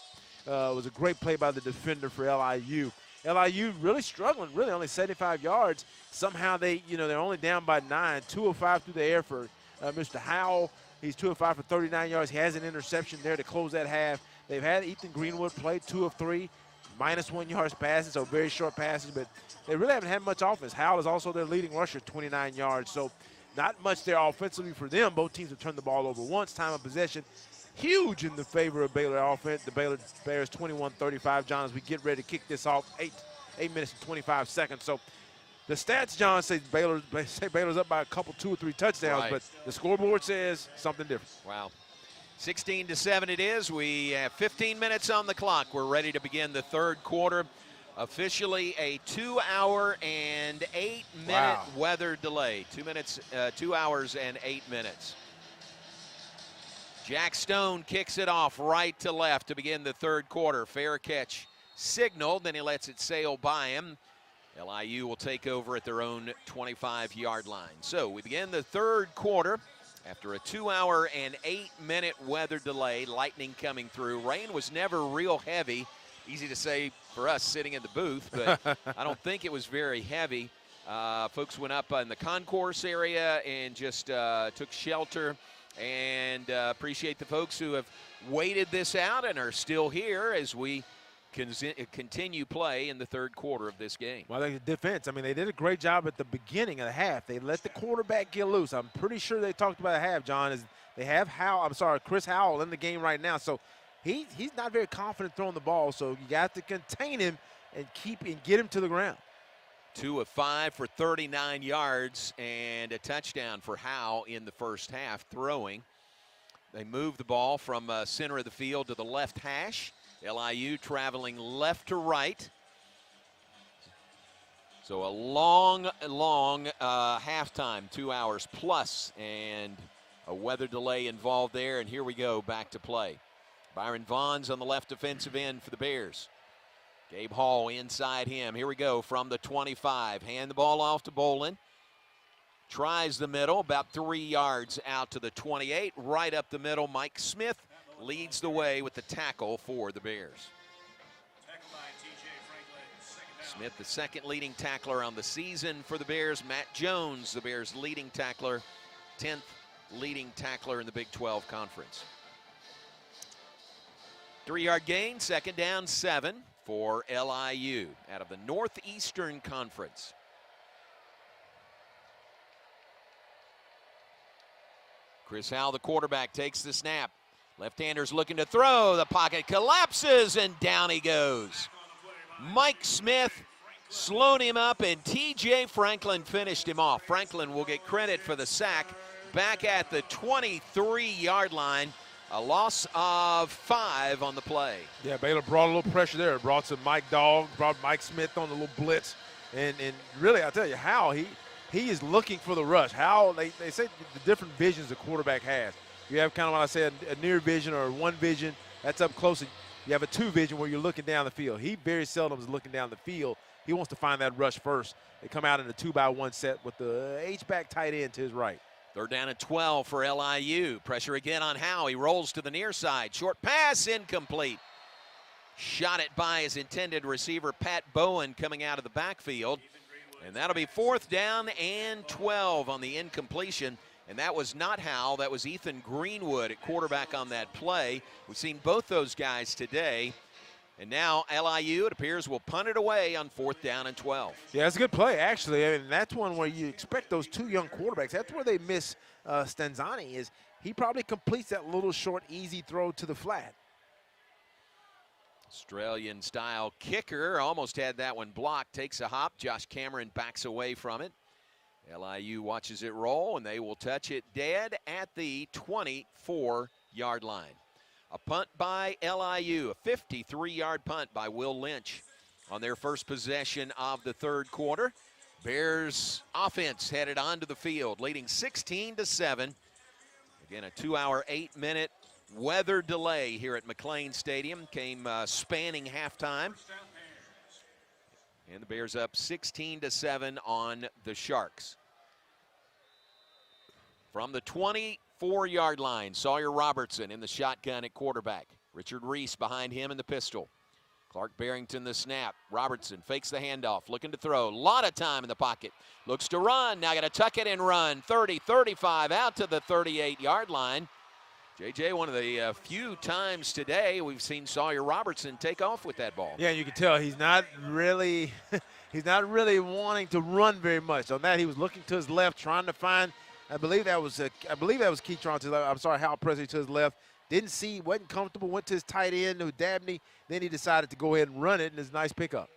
was a great play by the defender for LIU. LIU really struggling, really only 75 yards. Somehow they're only down by 9. 2 of 5 through the air for Mr. Howell. He's 2 of 5 for 39 yards. He has an interception there to close that half. They've had Ethan Greenwood play 2 of 3, -1 yards passes, so very short passes, but they really haven't had much offense. Howell is also their leading rusher, 29 yards, so not much there offensively for them. Both teams have turned the ball over once. Time of possession, huge in the favor of Baylor offense. The Baylor Bears 21-35, John, as we get ready to kick this off, 8 minutes and 25 seconds. So the stats, John, say Baylor's up by a couple, 2 or 3 touchdowns, right. But the scoreboard says something different. Wow. 16-7 it is. We have 15 minutes on the clock. We're ready to begin the third quarter. Officially a 2 hour and 8 minute weather delay. 2 hours and 8 minutes. Jack Stone kicks it off right to left to begin the third quarter. Fair catch signaled, then he lets it sail by him. LIU will take over at their own 25-yard line. So we begin the third quarter After a 2-hour and 8-minute weather delay, lightning coming through. Rain was never real heavy. Easy to say for us sitting in the booth, but I don't think it was very heavy. Folks went up in the concourse area and just took shelter, and appreciate the folks who have waited this out and are still here as we continue play in the third quarter of this game. Well, the defense, I mean, they did a great job at the beginning of the half. They let the quarterback get loose. I'm pretty sure they talked about a half, John, is they have Chris Howell in the game right now. So he's not very confident throwing the ball, so you got to contain him and get him to the ground. 2 of 5 for 39 yards and a touchdown for Howell in the first half throwing. They moved the ball from center of the field to the left hash. LIU traveling left to right. So a long halftime, 2 hours plus, and a weather delay involved there. And here we go, back to play. Byron Vaughn's on the left defensive end for the Bears. Gabe Hall inside him. Here we go from the 25. Hand the ball off to Bolin. Tries the middle, about 3 yards out to the 28. Right up the middle, Mike Smith leads the way with the tackle for the Bears. Smith, the second leading tackler on the season for the Bears. Matt Jones, the Bears' leading tackler, 10th leading tackler in the Big 12 Conference. 3-yard gain, second down, 7 for LIU out of the Northeastern Conference. Chris Howell, the quarterback, takes the snap. Left-hander's looking to throw. The pocket collapses, and down he goes. Mike Smith slowed him up, and T.J. Franklin finished him off. Franklin will get credit for the sack back at the 23-yard line. A loss of 5 on the play. Yeah, Baylor brought a little pressure there. Brought some Mike Dog, brought Mike Smith on a little blitz. And really, I'll tell you, Howell, he is looking for the rush. Howell, they say the different visions the quarterback has. You have kind of what I said, a near vision or one vision. That's up close. You have a 2 vision where you're looking down the field. He very seldom is looking down the field. He wants to find that rush first. They come out in a 2-by-1 set with the H-back tight end to his right. Third down and 12 for LIU. Pressure again on Howe. He rolls to the near side. Short pass, incomplete. Shot it by his intended receiver, Pat Bowen, coming out of the backfield. And that'll be 4th down and 12 on the incompletion. And that was not Howell, that was Ethan Greenwood at quarterback on that play. We've seen both those guys today. And now LIU, it appears, will punt it away on 4th down and 12. Yeah, it's a good play, actually. I mean, that's one where you expect those 2 young quarterbacks. That's where they miss Stanzani, is he probably completes that little short, easy throw to the flat. Australian-style kicker, almost had that one blocked, takes a hop. Josh Cameron backs away from it. LIU watches it roll, and they will touch it dead at the 24-yard line. A punt by LIU, a 53-yard punt by Will Lynch on their first possession of the third quarter. Bears offense headed onto the field, leading 16-7. Again, a 2-hour, 8-minute weather delay here at McLean Stadium came spanning halftime. And the Bears up 16-7 on the Sharks. From the 24-yard line, Sawyer Robertson in the shotgun at quarterback. Richard Reese behind him in the pistol. Clark Barrington the snap. Robertson fakes the handoff, looking to throw. A lot of time in the pocket. Looks to run. Now got to tuck it and run. 30, 35, out to the 38-yard line. JJ, one of the few times today we've seen Sawyer Robertson take off with that ball. Yeah, you can tell he's not really wanting to run very much. On that, he was looking to his left, trying to find. I believe that was Keytron to his left. I'm sorry, Hal Presley to his left. Didn't see, wasn't comfortable. Went to his tight end, who Dabney. Then he decided to go ahead and run it, and it's a nice pickup.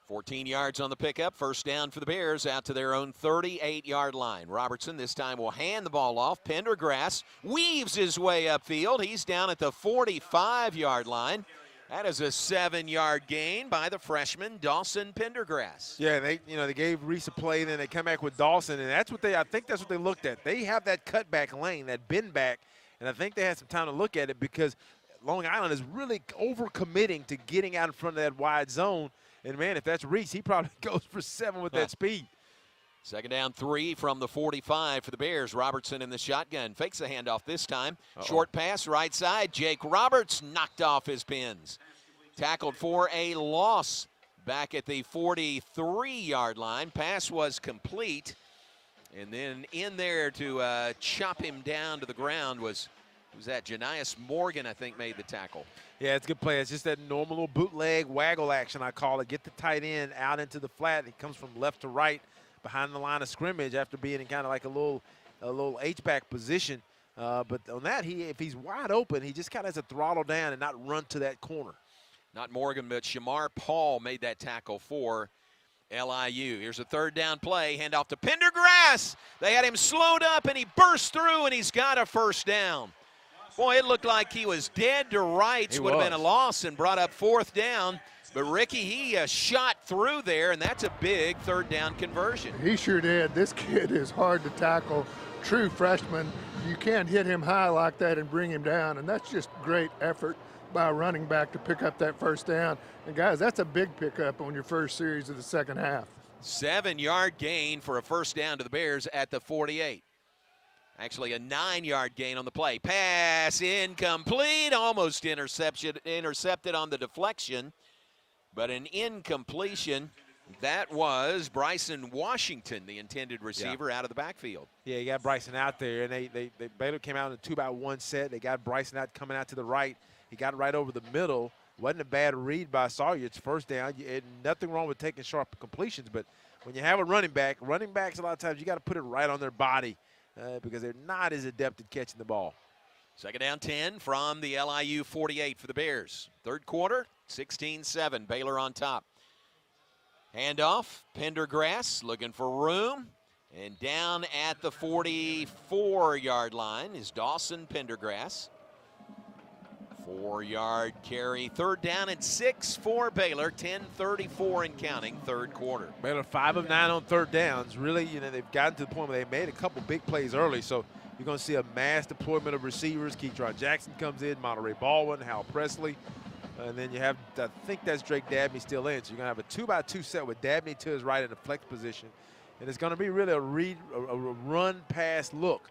14 yards on the pickup. First down for the Bears out to their own 38-yard line. Robertson this time will hand the ball off. Pendergrass weaves his way upfield. He's down at the 45-yard line. That is a 7-yard gain by the freshman Dawson Pendergrass. Yeah, they gave Reese a play, then they come back with Dawson, and I think that's what they looked at. They have that cutback lane, that bend back, and I think they had some time to look at it because Long Island is really overcommitting to getting out in front of that wide zone. And, man, if that's Reese, he probably goes for 7 with that speed. Second down 3 from the 45 for the Bears. Robertson in the shotgun. Fakes the handoff this time. Short pass, right side. Jake Roberts knocked off his pins. Tackled for a loss back at the 43-yard line. Pass was complete. And then in there to chop him down to the ground was that Janias Morgan, I think, made the tackle. Yeah, it's a good play. It's just that normal little bootleg waggle action, I call it. Get the tight end out into the flat. He comes from left to right behind the line of scrimmage after being in kind of like a little H-back position. But on that, if he's wide open, he just kind of has to throttle down and not run to that corner. Not Morgan, but Shamar Paul made that tackle for LIU. Here's a third down play. Handoff to Pendergrass. They had him slowed up, and he burst through, and he's got a first down. Boy, it looked like he was dead to rights. Would have been a loss and brought up fourth down. But Ricky, he shot through there, and that's a big third down conversion. He sure did. This kid is hard to tackle. True freshman. You can't hit him high like that and bring him down, and that's just great effort by a running back to pick up that first down. And, guys, that's a big pickup on your first series of the second half. 7-yard gain for a first down to the Bears at the 48. Actually, a 9-yard gain on the play. Pass incomplete, almost intercepted on the deflection, but an incompletion. That was Bryson Washington, the intended receiver, out of the backfield. Yeah, you got Bryson out there, and Baylor came out in a 2-by-1 set. They got Bryson out coming out to the right. He got right over the middle. Wasn't a bad read by Sawyer. It's first down. Nothing wrong with taking sharp completions, but when you have a running backs a lot of times you got to put it right on their body because they're not as adept at catching the ball. Second down 10 from the LIU 48 for the Bears. Third quarter, 16-7, Baylor on top. Handoff, Pendergrass looking for room. And down at the 44-yard line is Dawson Pendergrass. 4-yard carry. Third down and 6 for Baylor. 10:34 and counting, third quarter. Baylor 5 of 9 on third downs. Really, they've gotten to the point where they made a couple big plays early. So you're going to see a mass deployment of receivers. Keetron Jackson comes in, Monterey Baldwin, Hal Presley. And then you have, I think that's Drake Dabney still in. So you're going to have a 2-by-2 set with Dabney to his right in the flex position. And it's going to be really a run-pass look.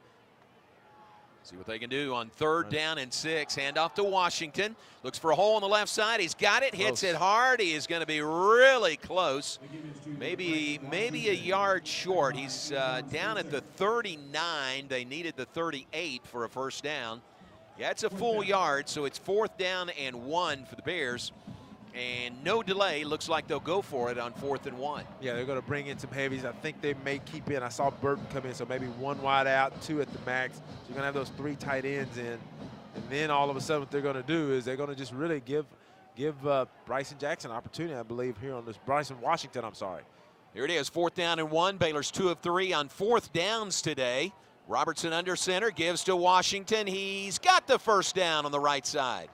See what they can do on third down and 6. Handoff to Washington. Looks for a hole on the left side. He's got it. Hits it hard. He is going to be really close. Maybe a yard short. He's down at the 39. They needed the 38 for a first down. Yeah, it's a full yard, so it's 4th down and 1 for the Bears. And no delay. Looks like they'll go for it on 4th and 1. Yeah, they're going to bring in some heavies. I think they may keep in. I saw Burton come in, so maybe 1 wide out, 2 at the max. So you're going to have those 3 tight ends in. And then all of a sudden what they're going to do is they're going to just really give Bryson Jackson an opportunity, I believe, here on this. Bryson Washington, I'm sorry. Here it is, 4th down and 1. Baylor's 2 of 3 on 4th downs today. Robertson under center, gives to Washington. He's got the first down on the right side.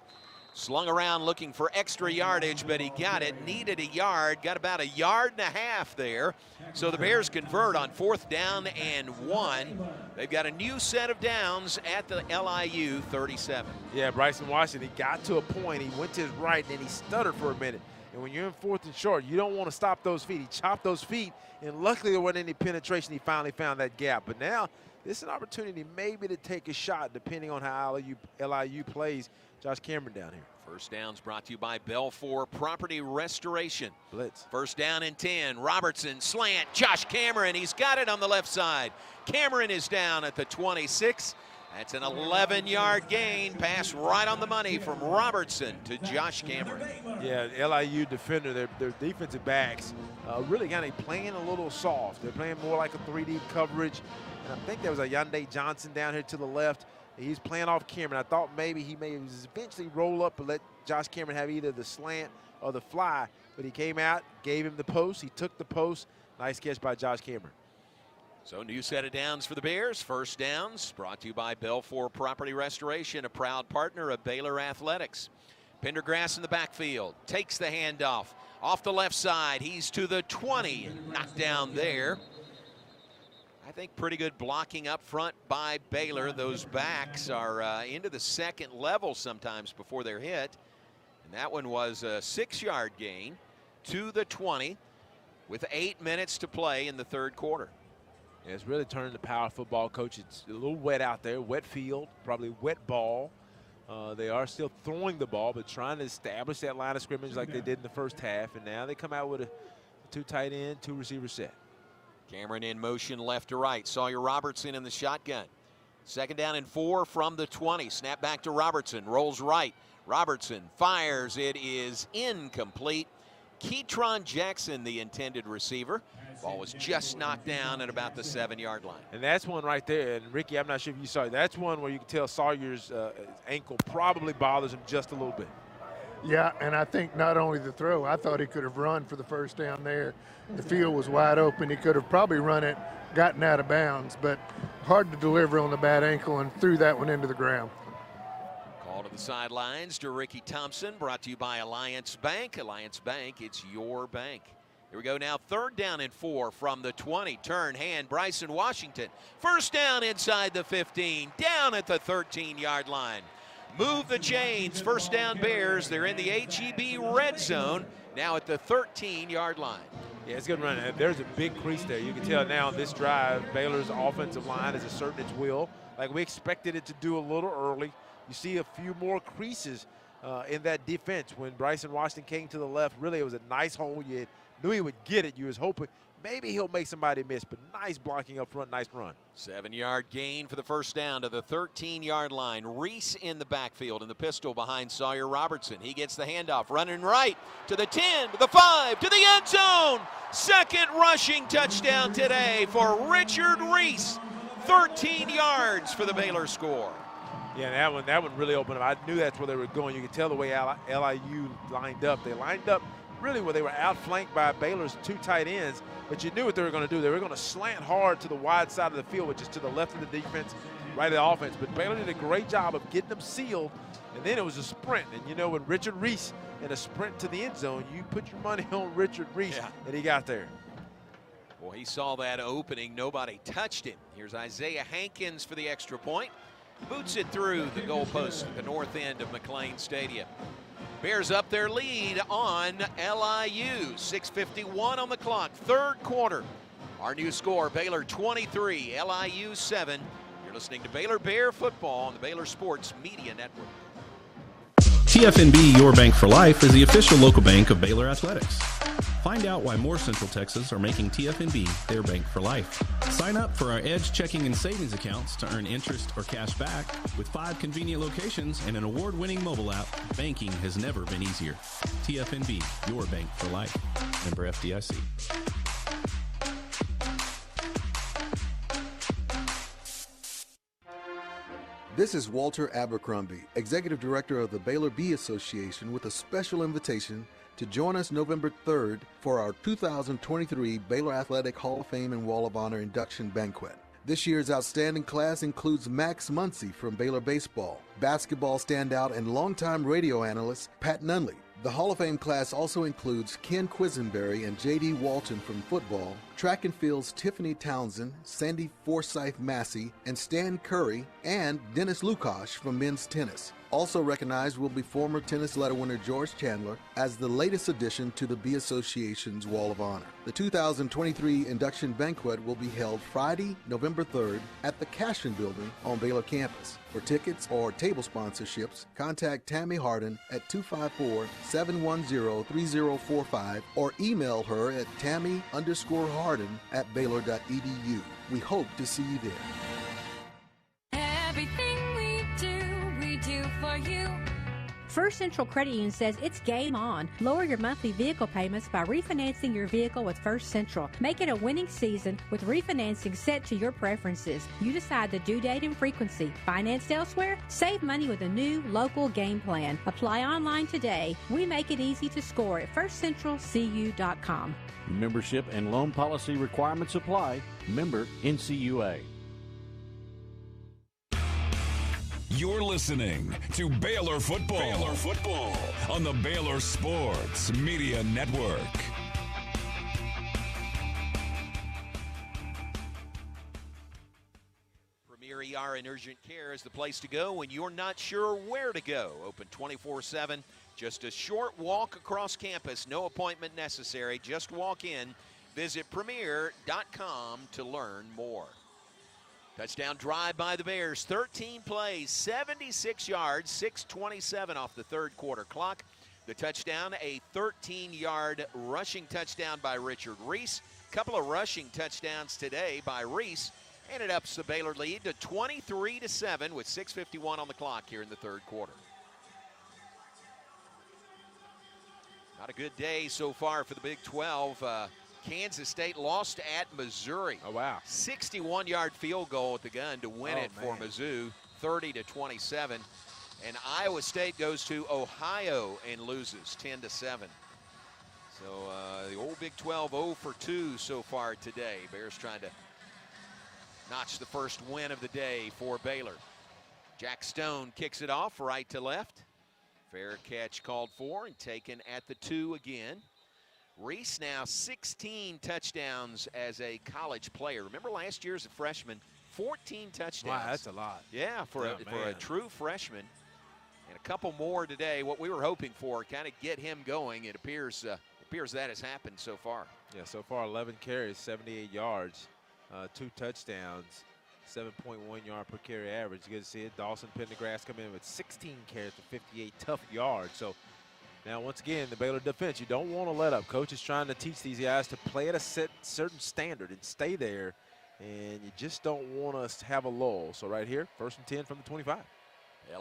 Slung around looking for extra yardage, but he got it. Needed a yard, got about 1.5 yards there. So the Bears convert on 4th down and 1. They've got a new set of downs at the LIU 37. Yeah, Bryson Washington, he got to a point. He went to his right, and then he stuttered for a minute. And when you're in 4th and short, you don't want to stop those feet. He chopped those feet, and luckily there wasn't any penetration. He finally found that gap. But now this is an opportunity maybe to take a shot depending on how LIU plays Josh Cameron down here. First down's brought to you by Belfour Property Restoration. Blitz. First down and 10. Robertson slant. Josh Cameron. He's got it on the left side. Cameron is down at the 26. That's an 11-yard gain. Pass right on the money from Robertson to Josh Cameron. Yeah, LIU defender, their defensive backs really kind of playing a little soft. They're playing more like a 3D coverage. And I think there was a Yonde Johnson down here to the left. He's playing off Cameron. I thought maybe he may eventually roll up and let Josh Cameron have either the slant or the fly, but he came out, gave him the post. He took the post. Nice catch by Josh Cameron. So new set of downs for the Bears. First downs brought to you by Belfour Property Restoration, a proud partner of Baylor Athletics. Pendergrass in the backfield. Takes the handoff. Off the left side. He's to the 20. Knocked down there. I think pretty good blocking up front by Baylor. Those backs are into the second level sometimes before they're hit. And that one was a 6-yard gain to the 20 with 8 minutes to play in the third quarter. It's really turning the power football coach. It's a little wet out there, wet field, probably wet ball. They are still throwing the ball, but trying to establish that line of scrimmage like they did in the first half. And now they come out with a 2 tight end, 2 receiver set. Cameron in motion left to right. Sawyer Robertson in the shotgun. 2nd down and 4 from the 20. Snap back to Robertson. Rolls right. Robertson fires. It is incomplete. Keytron Jackson, the intended receiver. Ball was just knocked down at about the 7-yard line. And that's one right there. And Ricky, I'm not sure if you saw it. That's one where you can tell Sawyer's ankle probably bothers him just a little bit. Yeah, and I think not only the throw, I thought he could have run for the first down there. The field was wide open. He could have probably run it, gotten out of bounds, but hard to deliver on the bad ankle and threw that one into the ground. Call to the sidelines to Ricky Thompson, brought to you by Alliance Bank. Alliance Bank, it's your bank. Here we go now, 3rd down and 4 from the 20. Turn, hand, Bryson Washington. 1st down inside the 15, down at the 13-yard line. Move the chains, 1st down Bears. They're in the HEB red zone, now at the 13-yard line. Yeah, it's good run. There's a big crease there. You can tell now this drive, Baylor's offensive line is asserting its will, like we expected it to do a little early. You see a few more creases in that defense. When Bryson Washington came to the left, really it was a nice hole. You knew he would get it. You was hoping maybe he'll make somebody miss, but nice blocking up front, nice run. 7-yard gain for the 1st down to the 13-yard line. Reese in the backfield in the pistol behind Sawyer Robertson. He gets the handoff, running right to the 10, to the 5, to the end zone. 2nd rushing touchdown today for Richard Reese. 13 yards for the Baylor score. Yeah, that one really opened up. I knew that's where they were going. You could tell the way LIU lined up. They lined up really where they were outflanked by Baylor's 2 tight ends, but you knew what they were going to do. They were going to slant hard to the wide side of the field, which is to the left of the defense, right of the offense. But Baylor did a great job of getting them sealed, and then it was a sprint. And you know, when Richard Reese in a sprint to the end zone, you put your money on Richard Reese, and he got there. Boy, he saw that opening. Nobody touched him. Here's Isaiah Hankins for the extra point. Boots it through the goalpost at the north end of McLean Stadium. Bears up their lead on LIU. 6:51 on the clock, 3rd quarter. Our new score, Baylor 23, LIU 7. You're listening to Baylor Bear Football on the Baylor Sports Media Network. TFNB Your Bank for Life is the official local bank of Baylor Athletics. Find out why more Central Texas are making TFNB their bank for life. Sign up for our Edge checking and savings accounts to earn interest or cash back. With 5 convenient locations and an award-winning mobile app, banking has never been easier. TFNB, your bank for life. Member FDIC. This is Walter Abercrombie, Executive Director of the Baylor Bee Association, with a special invitation to join us November 3rd for our 2023 Baylor Athletic Hall of Fame and Wall of Honor induction banquet. This year's outstanding class includes Max Muncy from Baylor Baseball, basketball standout and longtime radio analyst Pat Nunley. The Hall of Fame class also includes Ken Quisenberry and J.D. Walton from football, track and field's Tiffany Townsend, Sandy Forsyth Massey, and Stan Curry, and Dennis Lukash from men's tennis. Also recognized will be former tennis letter winner George Chandler as the latest addition to the Bee Association's Wall of Honor. The 2023 induction banquet will be held Friday, November 3rd at the Cashin Building on Baylor campus. For tickets or table sponsorships, contact Tammy Harden at 254-710-3045 or email her at tammy_harden@baylor.edu. We hope to see you there. Everything we do for you. First Central Credit Union says it's game on. Lower your monthly vehicle payments by refinancing your vehicle with First Central. Make it a winning season with refinancing set to your preferences. You decide the due date and frequency. Financed elsewhere? Save money with a new local game plan. Apply online today. We make it easy to score at firstcentralcu.com. Membership and loan policy requirements apply. Member NCUA. You're listening to Baylor Football. Baylor Football on the Baylor Sports Media Network. Premier ER and Urgent Care is the place to go when you're not sure where to go. Open 24/7. Just a short walk across campus. No appointment necessary. Just walk in. Visit premier.com to learn more. Touchdown drive by the Bears, 13 plays, 76 yards, 6:27 off the third quarter clock. The touchdown, a 13-yard rushing touchdown by Richard Reese. Couple of rushing touchdowns today by Reese, and it ups the Baylor lead to 23-7 with 6:51 on the clock here in the third quarter. Not a good day so far for the Big 12. Kansas State lost at Missouri. Oh, wow. 61-yard field goal at the gun to win it for Mizzou, 30-27. And Iowa State goes to Ohio and loses 10-7. So the old Big 12 0 for 2 so far today. Bears trying to notch the first win of the day for Baylor. Jack Stone kicks it off right to left. Fair catch called for and taken at the 2 again. Reese now 16 touchdowns as a college player. Remember last year as a freshman, 14 touchdowns. Wow, that's a lot. Yeah, for a true freshman. And a couple more today. What we were hoping for, kind of get him going. It appears that has happened so far. Yeah, so far 11 carries, 78 yards, 2 touchdowns, 7.1 yard per carry average. You get to see it. Dawson Pendergrass come in with 16 carries for 58 tough yards. So now, once again, the Baylor defense, you don't want to let up. Coach is trying to teach these guys to play at a certain standard and stay there, and you just don't want us to have a lull. So right here, 1st and 10 from the 25.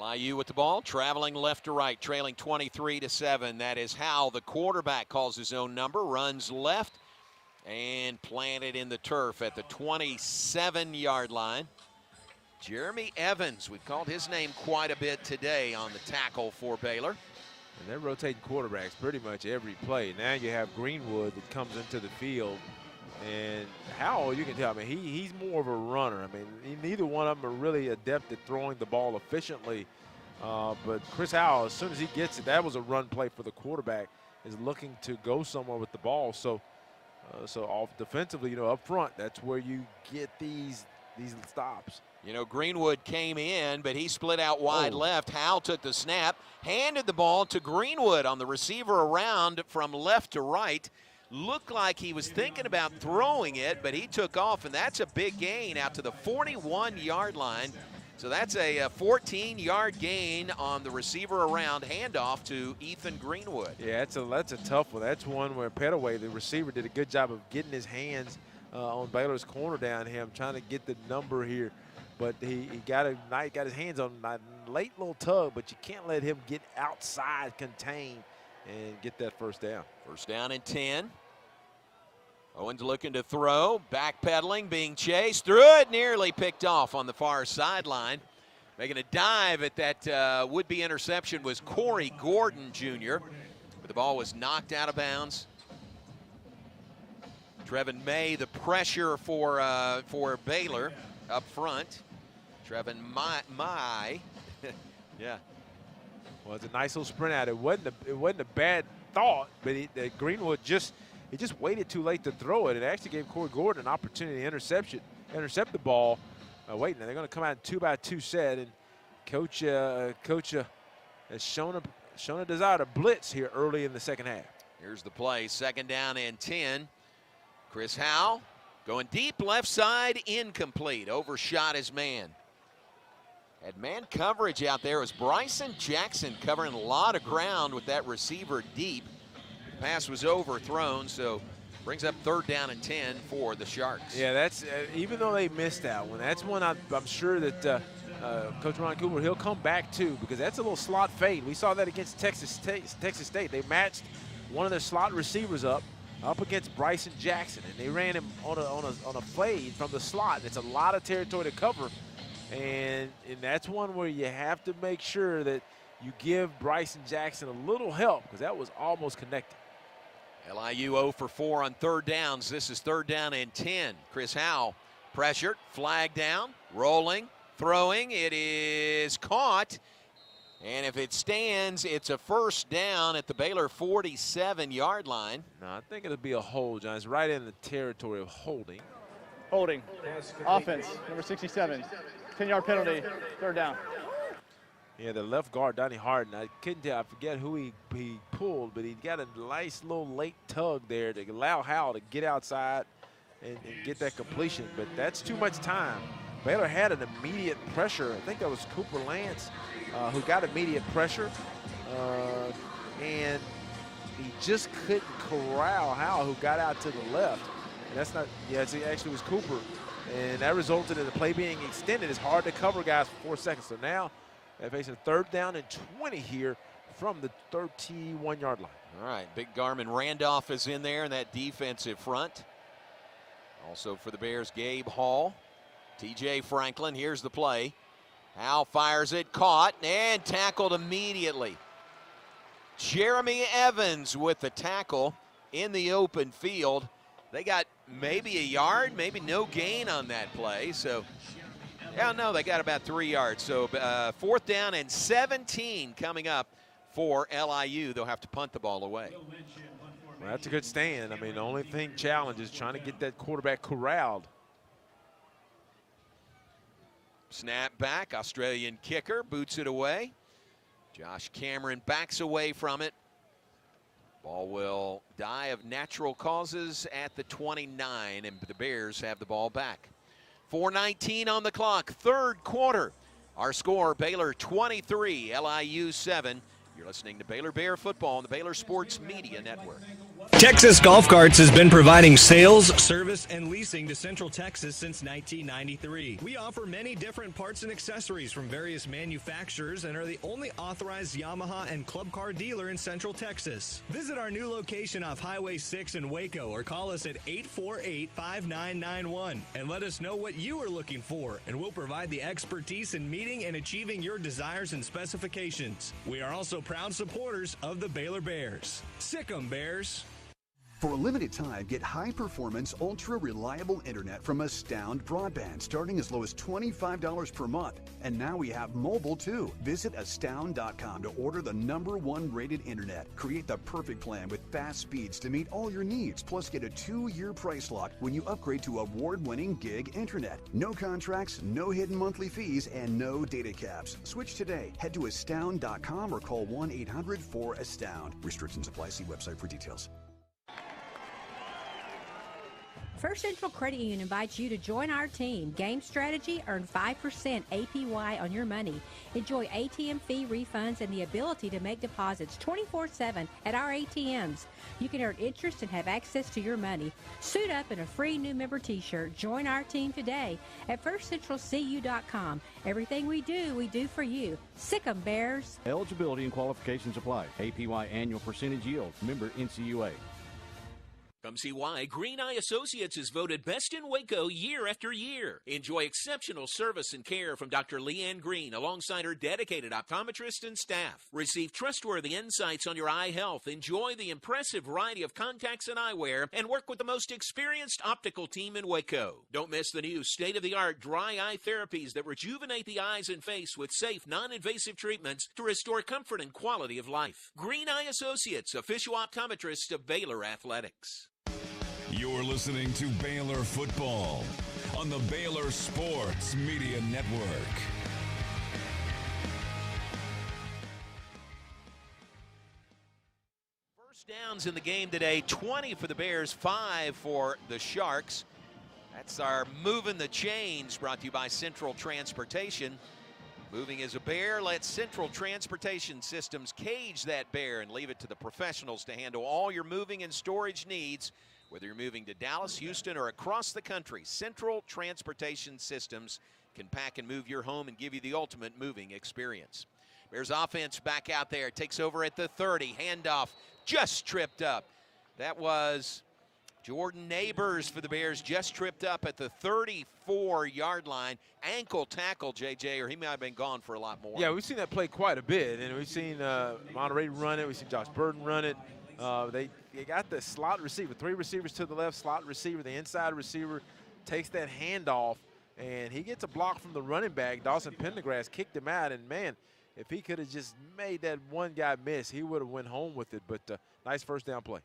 LIU with the ball, traveling left to right, trailing 23-7. That is Hal, the quarterback, calls his own number, runs left, and planted in the turf at the 27-yard line. Jeremy Evans, we've called his name quite a bit today on the tackle for Baylor. And they're rotating quarterbacks pretty much every play. Now you have Greenwood that comes into the field. And Howell, you can tell, I mean, he's more of a runner. I mean, neither one of them are really adept at throwing the ball efficiently. But Chris Howell, as soon as he gets it, that was a run play for the quarterback, is looking to go somewhere with the ball. So off defensively, up front, that's where you get these stops. Greenwood came in, but he split out wide left. Hal took the snap, handed the ball to Greenwood on the receiver around from left to right. Looked like he was thinking about throwing it, but he took off, and that's a big gain out to the 41-yard line. So that's a 14-yard gain on the receiver around handoff to Ethan Greenwood. Yeah, that's a tough one. That's one where Pettaway, the receiver, did a good job of getting his hands on Baylor's corner down him, trying to get the number here. But he got his hands on a late little tug, but you can't let him get outside contained and get that first down. First down and 10. Owens looking to throw, backpedaling, being chased, threw it, nearly picked off on the far sideline. Making a dive at that would-be interception was Corey Gordon Jr., but the ball was knocked out of bounds. Trevin May, the pressure for Baylor up front. Trevin May, yeah. Well, it's a nice little sprint out. It wasn't a bad thought, but Greenwood just waited too late to throw it. It actually gave Corey Gordon an opportunity to intercept the ball. Wait, now they're going to come out in 2-by-2 set, and Coach has shown a desire to blitz here early in the second half. Here's the play, 2nd down and 10. Chris Howell going deep left side, incomplete, overshot his man. Had man coverage out there. It was Bryson Jackson covering a lot of ground with that receiver deep. The pass was overthrown, so brings up 3rd down and 10 for the Sharks. Yeah, that's even though they missed that one, that's one I'm sure that Coach Ron Cooper, he'll come back to, because that's a little slot fade. We saw that against Texas State. They matched one of their slot receivers up against Bryson Jackson, and they ran him on a fade from the slot. It's a lot of territory to cover. And that's one where you have to make sure that you give Bryson Jackson a little help, because that was almost connected. LIU 0 for 4 on 3rd downs. This is 3rd down and 10. Chris Howell pressured, flag down, rolling, throwing. It is caught. And if it stands, it's a 1st down at the Baylor 47-yard line. No, I think it'll be a hold, John. It's right in the territory of holding. Holding. Offense, number 67. 10-yard penalty, 3rd down. Yeah, the left guard, Donnie Harden, I couldn't tell. I forget who he pulled, but he got a nice little late tug there to allow Hal to get outside and get that completion. But that's too much time. Baylor had an immediate pressure. I think that was Cooper Lance who got immediate pressure. And he just couldn't corral Hal, who got out to the left. And that's not, yeah, it actually was Cooper. And that resulted in the play being extended. It's hard to cover guys for 4 seconds. So now they're facing 3rd down and 20 here from the 31-yard line. All right, big Garmin Randolph is in there in that defensive front. Also for the Bears, Gabe Hall. TJ Franklin, here's the play. Hal fires it, caught, and tackled immediately. Jeremy Evans with the tackle in the open field. They got maybe a yard, maybe no gain on that play. So, yeah, no, they got about 3 yards. So 4th down and 17 coming up for LIU. They'll have to punt the ball away. Well, that's a good stand. I mean, the only thing challenge is trying to get that quarterback corralled. Snap back, Australian kicker, boots it away. Josh Cameron backs away from it. Ball will die of natural causes at the 29, and the Bears have the ball back. 4:19 on the clock, 3rd quarter. Our score, Baylor 23, LIU 7. You're listening to Baylor Bear Football on the Baylor Sports Media Network. Texas Golf Carts has been providing sales, service, and leasing to Central Texas since 1993. We offer many different parts and accessories from various manufacturers and are the only authorized Yamaha and Club Car dealer in Central Texas. Visit our new location off Highway 6 in Waco or call us at 848-5991 and let us know what you are looking for, and we'll provide the expertise in meeting and achieving your desires and specifications. We are also proud supporters of the Baylor Bears. Sick 'em, Bears. For a limited time, get high-performance, ultra-reliable internet from Astound Broadband, starting as low as $25 per month. And now we have mobile, too. Visit astound.com to order the #1 rated internet. Create the perfect plan with fast speeds to meet all your needs, plus get a 2-year price lock when you upgrade to award-winning gig internet. No contracts, no hidden monthly fees, and no data caps. Switch today. Head to astound.com or call 1-800-4ASTOUND. Restrictions apply. See website for details. First Central Credit Union invites you to join our team. Game strategy, earn 5% APY on your money. Enjoy ATM fee refunds and the ability to make deposits 24/7 at our ATMs. You can earn interest and have access to your money. Suit up in a free new member t-shirt. Join our team today at firstcentralcu.com. Everything we do for you. Sick 'em, Bears. Eligibility and qualifications apply. APY annual percentage yield. Member NCUA. Come see why Green Eye Associates is voted best in Waco year after year. Enjoy exceptional service and care from Dr. Leanne Green alongside her dedicated optometrist and staff. Receive trustworthy insights on your eye health. Enjoy the impressive variety of contacts and eyewear, and work with the most experienced optical team in Waco. Don't miss the new state-of-the-art dry eye therapies that rejuvenate the eyes and face with safe, non-invasive treatments to restore comfort and quality of life. Green Eye Associates, official optometrist of Baylor Athletics. You're listening to Baylor Football on the Baylor Sports Media Network. First downs in the game today, 20 for the Bears, 5 for the Sharks. That's our Moving the Chains, brought to you by Central Transportation. Moving as a bear, let Central Transportation Systems cage that bear and leave it to the professionals to handle all your moving and storage needs. Whether you're moving to Dallas, Houston, or across the country, Central Transportation Systems can pack and move your home and give you the ultimate moving experience. Bears offense back out there, takes over at the 30, handoff, just tripped up. That was Jordan Neighbors for the Bears, just tripped up at the 34-yard line. Ankle tackle, JJ, or he might have been gone for a lot more. Yeah, we've seen that play quite a bit, and we've seen Monterey run it. We've seen Josh Burton run it. They got the slot receiver, 3 receivers to the left, slot receiver, the inside receiver takes that handoff, and he gets a block from the running back. Dawson Pendergrass kicked him out, and, man, if he could have just made that one guy miss, he would have went home with it. But nice first down play.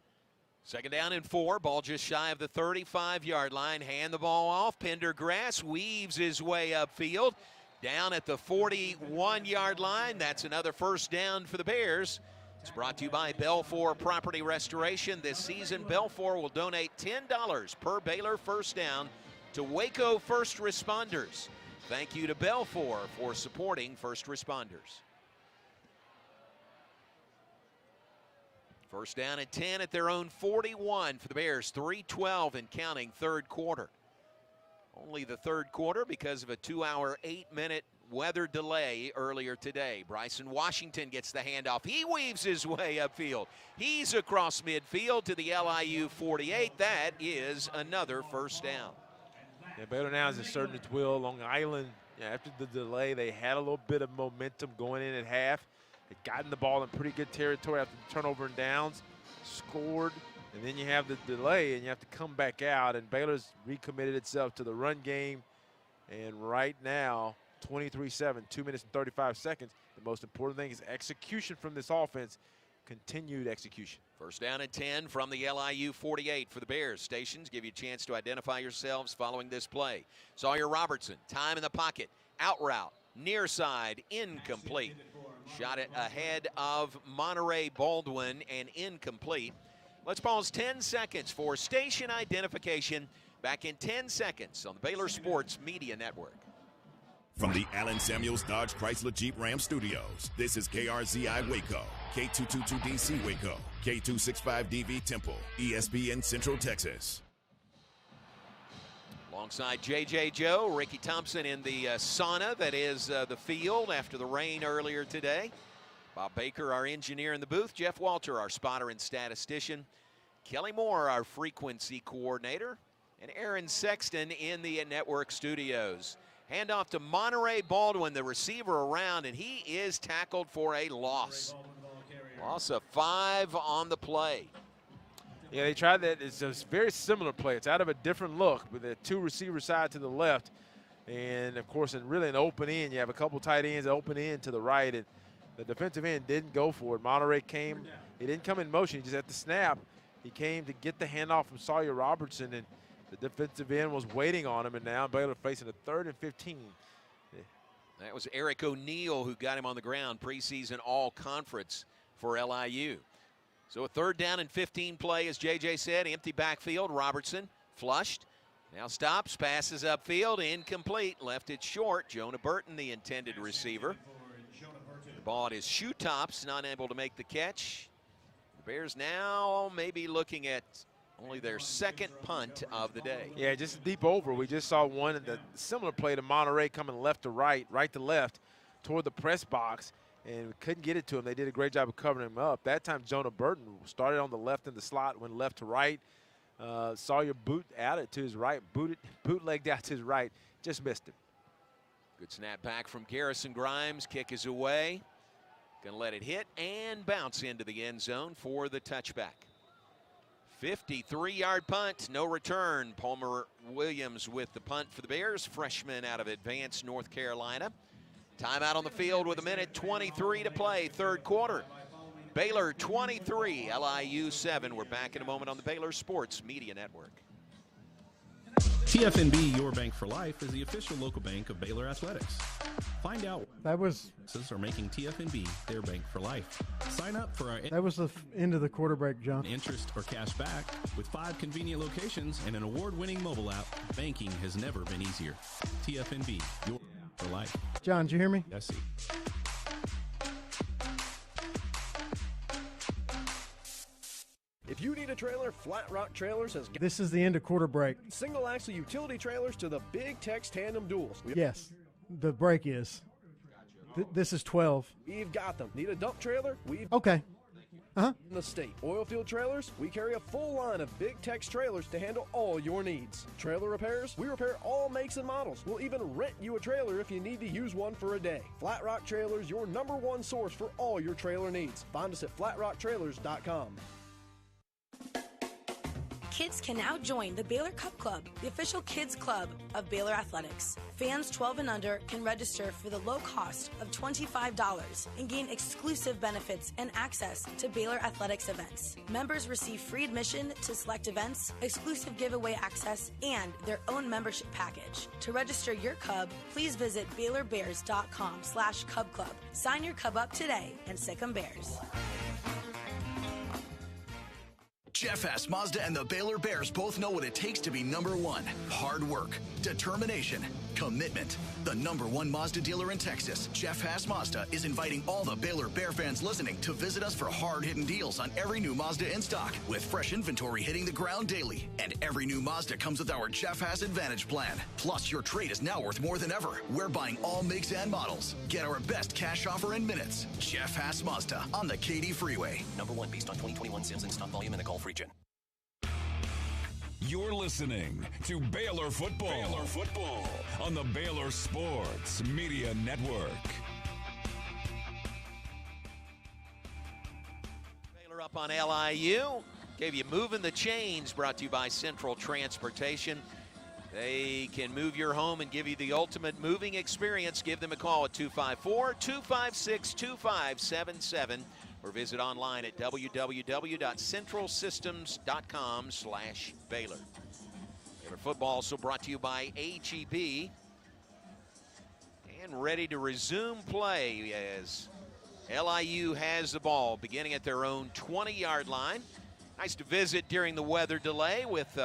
2nd down and 4, ball just shy of the 35-yard line. Hand the ball off. Pendergrass weaves his way upfield. down at the 41-yard line. That's another first down for the Bears. It's brought to you by Belfour Property Restoration. This season, Belfour will donate $10 per Baylor first down to Waco first responders. Thank you to Belfour for supporting first responders. First down and 10 at their own 41 for the Bears. 3:12 and counting, third quarter. Only the third quarter because of a 2-hour, 8-minute weather delay earlier today. Bryson Washington gets the handoff. He weaves his way upfield. He's across midfield to the LIU 48. That is another first down. Yeah, Baylor now is asserting its will. Long Island, after the delay, they had a little bit of momentum going in at half. They'd gotten the ball in pretty good territory after the turnover and downs, scored, and then you have the delay, and you have to come back out. And Baylor's recommitted itself to the run game. And right now, 23-7, 2 minutes and 35 seconds. The most important thing is execution from this offense, continued execution. First down and 10 from the LIU 48 for the Bears. Stations give you a chance to identify yourselves following this play. Sawyer Robertson, time in the pocket, out route, near side, incomplete. Shot it ahead of Monterey Baldwin and incomplete. Let's pause 10 seconds for station identification. Back in 10 seconds on the Baylor Sports Media Network. From the Allen Samuels Dodge Chrysler Jeep Ram Studios, this is KRZI Waco, K222DC Waco, K265DV Temple, ESPN Central Texas. Alongside J.J. Joe, Ricky Thompson in the sauna that is the field after the rain earlier today. Bob Baker, our engineer in the booth. Jeff Walter, our spotter and statistician. Kelly Moore, our frequency coordinator. And Aaron Sexton in the network studios. Handoff to Monterey Baldwin, the receiver around, and he is tackled for a loss. Loss of 5 on the play. Yeah, they tried that. It's a very similar play. It's out of a different look with the 2 receiver side to the left. And, of course, really an open end. You have a couple tight ends, open end to the right. And the defensive end didn't go for it. Monterey came. He didn't come in motion. He just at the snap. He came to get the handoff from Sawyer Robertson. And the defensive end was waiting on him. And now Baylor facing a 3rd and 15. That was Eric O'Neill who got him on the ground, preseason all-conference for LIU. So a 3rd down and 15 play, as J.J. said, empty backfield. Robertson flushed, now stops, passes upfield, incomplete, left it short. Jonah Burton, the intended receiver. The ball at his shoe tops, not able to make the catch. The Bears now maybe looking at only their 2nd punt of the day. Yeah, just deep over. We just saw one in the similar play to Monterey coming left to right, right to left toward the press box. And we couldn't get it to him. They did a great job of covering him up. That time, Jonah Burton started on the left in the slot, went left to right. Sawyer boot out it to his right, bootlegged out to his right, just missed him. Good snap back from Garrison Grimes. Kick is away. Gonna let it hit and bounce into the end zone for the touchback. 53-yard punt, no return. Palmer Williams with the punt for the Bears, freshman out of Advance, North Carolina. Timeout on the field with 1:23 to play, 3rd quarter. Baylor 23, LIU 7. We're back in a moment on the Baylor Sports Media Network. TFNB, your bank for life, is the official local bank of Baylor Athletics. Find out that was are making TFNB their bank for life. Sign up for our that was the end of the quarter break, John. Interest or cash back with 5 convenient locations and an award-winning mobile app. Banking has never been easier. TFNB, your for life. John, did you hear me? Yes. If you need a trailer, Flat Rock Trailers has got This is the end of quarter break. single axle utility trailers to the Big Tex tandem duals. Yes, the break is. This is 12. We've got them. Need a dump trailer? We've Okay. in the state. Oilfield trailers? We carry a full line of Big Tex trailers to handle all your needs. Trailer repairs? We repair all makes and models. We'll even rent you a trailer if you need to use one for a day. Flat Rock Trailers, your #1 source for all your trailer needs. Find us at flatrocktrailers.com. Kids can now join the Baylor Cup Club, the official kids club of Baylor Athletics. Fans 12 and under can register for the low cost of $25 and gain exclusive benefits and access to Baylor Athletics events. Members receive free admission to select events, exclusive giveaway access, and their own membership package. To register your cub, please visit BaylorBears.com/Cub Club. Sign your cub up today and sick 'em Bears. Jeff Haas Mazda and the Baylor Bears both know what it takes to be number one. Hard work, determination, commitment. The number one Mazda dealer in Texas, Jeff Haas Mazda, is inviting all the Baylor Bear fans listening to visit us for hard-hitting deals on every new Mazda in stock, with fresh inventory hitting the ground daily. And every new Mazda comes with our Jeff Haas Advantage plan. Plus, your trade is now worth more than ever. We're buying all makes and models. Get our best cash offer in minutes. Jeff Haas Mazda on the Katy Freeway. Number one based on 2021 sales and stock volume in the Gulf region. You're listening to Baylor Football. Baylor Football on the Baylor Sports Media Network. Baylor up on LIU. Gave you Moving the Chains, brought to you by Central Transportation. They can move your home and give you the ultimate moving experience. Give them a call at 254-256-2577 or visit online at www.centralsystems.com/Baylor. Baylor football also brought to you by HEB. And ready to resume play as LIU has the ball beginning at their own 20-yard line. Nice to visit during the weather delay with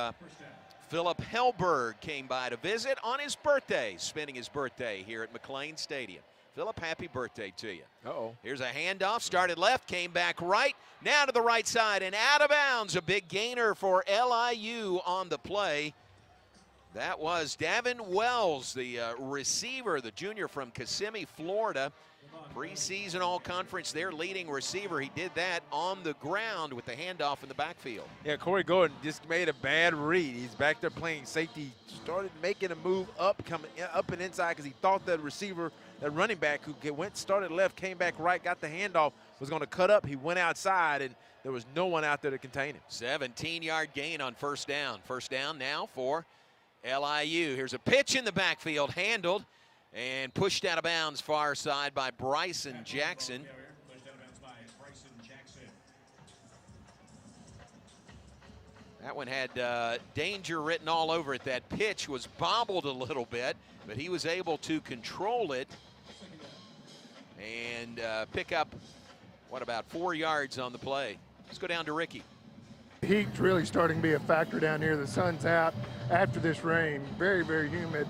Philip Hellberg came by to visit on his birthday, spending his birthday here at McLean Stadium. Philip, happy birthday to you. Uh-oh. Here's a handoff, started left, came back right, now to the right side and out of bounds. A big gainer for LIU on the play. That was Davin Wells, the receiver, the junior from Kissimmee, Florida. Preseason all-conference, their leading receiver. He did that on the ground with the handoff in the backfield. Yeah, Corey Gordon just made a bad read. He's back there playing safety, started making a move up, coming up and inside because he thought the receiver, that running back who started left, came back right, got the handoff, was going to cut up. He went outside, and there was no one out there to contain him. 17-yard gain on first down. First down now for LIU. Here's a pitch in the backfield, handled and pushed out of bounds far side by Bryson Jackson. That one had danger written all over it. That pitch was bobbled a little bit, but he was able to control it and pick up, about 4 yards on the play. Let's go down to Ricky. Heat's really starting to be a factor down here. The sun's out after this rain. Very, very humid.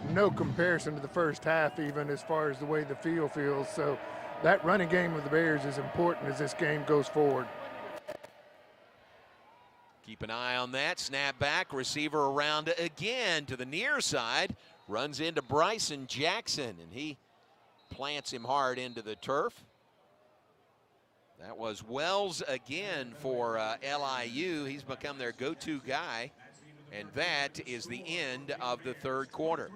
No comparison to the first half even as far as the way the field feels. So that running game of the Bears is important as this game goes forward. Keep an eye on that. Snap back, receiver around again to the near side. Runs into Bryson Jackson, and he plants him hard into the turf. That was Wells again for LIU. He's become their go-to guy, and that is the end of the third quarter.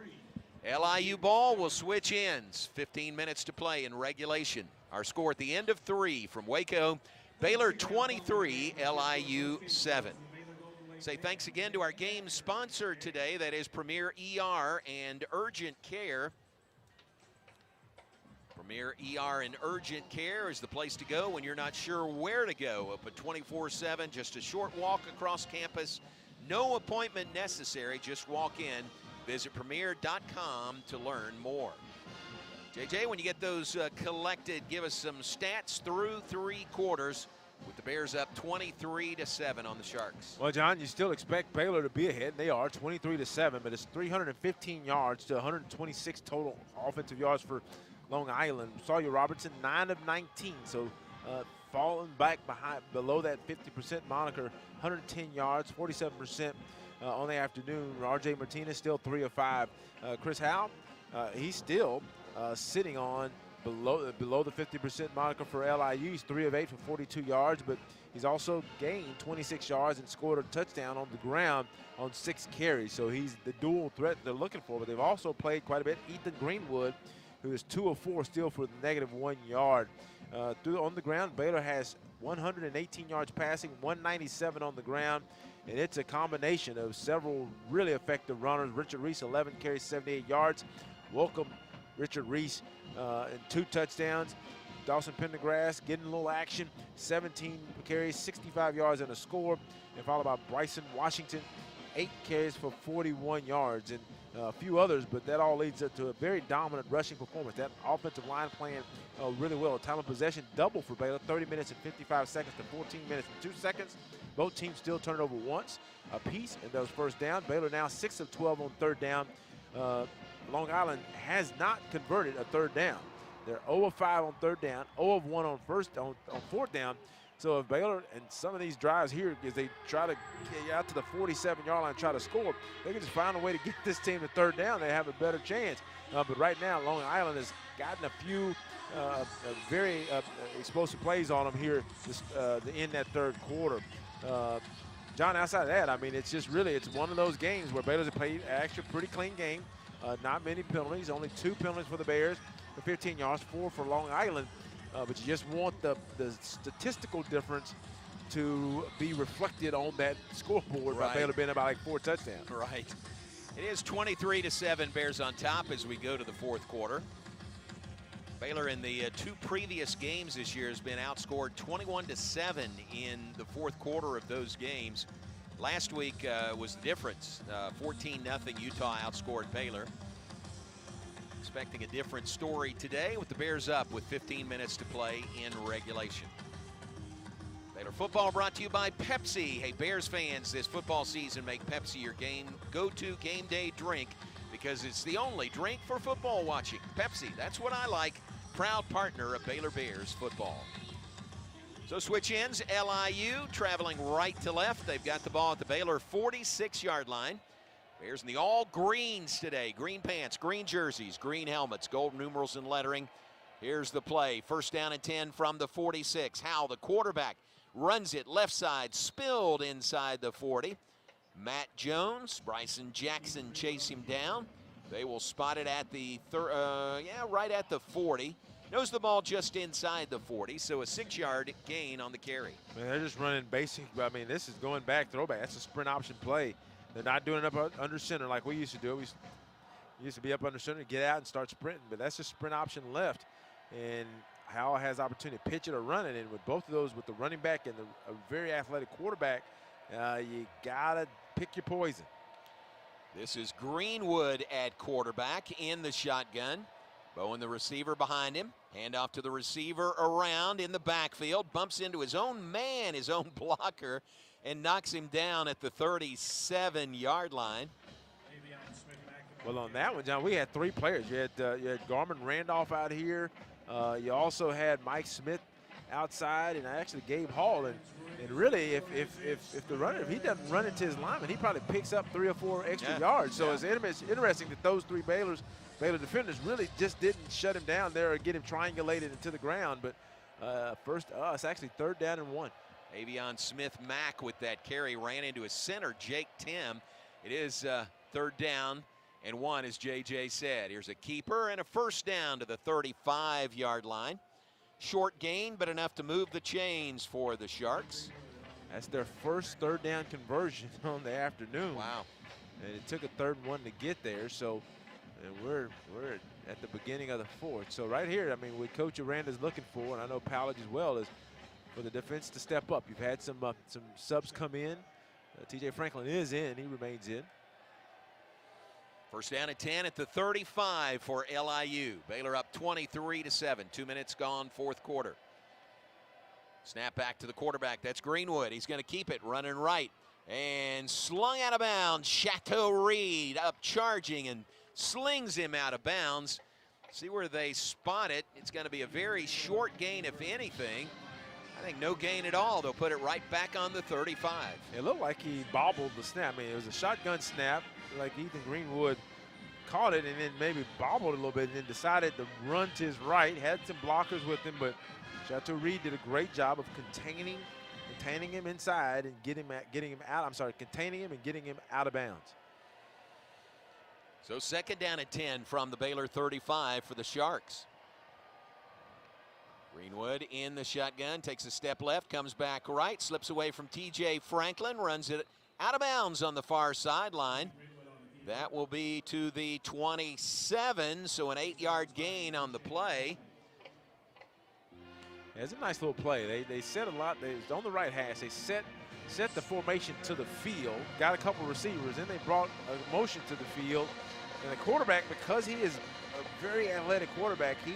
LIU ball will switch ends. 15 minutes to play in regulation. Our score at the end of 3 from Waco, Baylor 23, LIU 7. Say thanks again to our game sponsor today, that is Premier ER and Urgent Care. Premier ER and Urgent Care is the place to go when you're not sure where to go. Open 24/7, just a short walk across campus. No appointment necessary, just walk in. Visit premier.com to learn more. JJ, when you get those collected, give us some stats through 3 quarters with the Bears up 23-7 on the Sharks. Well, John, you still expect Baylor to be ahead. They are 23-7, but it's 315 yards to 126 total offensive yards for Long Island. Sawyer Robertson, 9 of 19, so falling back below that 50% moniker. 110 yards, 47% on the afternoon. R.J. Martinez still 3 of 5. Chris Hal, he's still sitting on below the 50% moniker for LIU. He's 3 of 8 for 42 yards, but he's also gained 26 yards and scored a touchdown on the ground on 6 carries. So he's the dual threat they're looking for, but they've also played quite a bit. Ethan Greenwood, who is 2 of 4 still for -1 yard. On the ground, Baylor has 118 yards passing, 197 on the ground. And it's a combination of several really effective runners. Richard Reese, 11 carries, 78 yards. Welcome Richard Reese and 2 touchdowns. Dawson Pendergrass getting a little action, 17 carries, 65 yards and a score. And followed by Bryson Washington, 8 carries for 41 yards. And a few others, but that all leads up to a very dominant rushing performance. That offensive line playing really well. Time of possession double for Baylor, 30 minutes and 55 seconds to 14 minutes and 2 seconds. Both teams still turn it over once apiece in those first down. Baylor now 6 of 12 on third down. Long Island has not converted a third down. They're 0 of 5 on third down, 0 of 1 on fourth down. So if Baylor and some of these drives here, as they try to get out to the 47-yard line and try to score, they can just find a way to get this team to third down. They have a better chance. But right now, Long Island has gotten a few very explosive plays on them here in that third quarter. John, outside of that, I mean, it's just really, it's one of those games where Baylor's played actually a pretty clean game. Not many penalties, only 2 penalties for the Bears for 15 yards, 4 for Long Island. But you just want the statistical difference to be reflected on that scoreboard by Baylor being about like 4 touchdowns. Right. It is 23-7, Bears on top as we go to the fourth quarter. Baylor in the 2 previous games this year has been outscored 21-7 in the fourth quarter of those games. Last week was the difference. 14-0 Utah outscored Baylor. Expecting a different story today with the Bears up with 15 minutes to play in regulation. Baylor football brought to you by Pepsi. Hey, Bears fans, this football season, make Pepsi your go-to game day drink because it's the only drink for football watching. Pepsi, that's what I like. Proud partner of Baylor Bears football. So switch ends, LIU traveling right to left. They've got the ball at the Baylor 46-yard line. Bears in the all greens today. Green pants, green jerseys, green helmets, gold numerals and lettering. Here's the play. First down and 10 from the 46. Hal, the quarterback, runs it left side, spilled inside the 40. Matt Jones, Bryson Jackson chase him down. They will spot it at the, right at the 40. Knows the ball just inside the 40, so a 6-yard gain on the carry. Man, they're just running basic. I mean, this is going back, throwback. That's a sprint option play. They're not doing it up under center like we used to do. We used to be up under center, get out and start sprinting, but that's just sprint option left. And Howell has opportunity to pitch it or run it. And with both of those, with the running back and a very athletic quarterback, you got to pick your poison. This is Greenwood at quarterback in the shotgun. Bowen, the receiver, behind him. Handoff to the receiver around in the backfield. Bumps into his own man, his own blocker, and knocks him down at the 37-yard line. Well, on that one, John, we had 3 players. You had Garmin Randolph out here. You also had Mike Smith outside, and actually Gabe Hall. And really, if the runner, if he doesn't run into his lineman, he probably picks up 3 or 4 extra yards. So it's interesting that those 3 Baylor defenders really just didn't shut him down there or get him triangulated into the ground. But it's actually 3rd down and 1. Avion Smith-Mack with that carry ran into his center, Jake Tim. It is 3rd down and 1, as JJ said. Here's a keeper and a first down to the 35-yard line. Short gain, but enough to move the chains for the Sharks. That's their first 3rd down conversion on the afternoon. Wow. And it took a 3rd and 1 to get there. So we're at the beginning of the 4th. So right here, I mean, what Coach Aranda's looking for, and I know Powledge as well, is for the defense to step up. You've had some subs come in. TJ Franklin is in. He remains in. First down and 10 at the 35 for LIU. Baylor up 23-7. 2 minutes gone, fourth quarter. Snap back to the quarterback. That's Greenwood. He's going to keep it running right. And slung out of bounds. Chateau Reed up charging and slings him out of bounds. See where they spot it. It's going to be a very short gain, if anything. I think no gain at all. They'll put it right back on the 35. It looked like he bobbled the snap. I mean, it was a shotgun snap, like Ethan Greenwood caught it and then maybe bobbled a little bit and then decided to run to his right. Had some blockers with him, but Chateau Reed did a great job of containing him getting him out of bounds. So 2nd down and 10 from the Baylor 35 for the Sharks. Greenwood in the shotgun, takes a step left, comes back right, slips away from TJ Franklin, runs it out of bounds on the far sideline. That will be to the 27, so an 8-yard gain on the play. Yeah, it's a nice little play. They set a lot. They on the right hash. They set the formation to the field, got a couple receivers, then they brought a motion to the field. And the quarterback, because he is a very athletic quarterback, he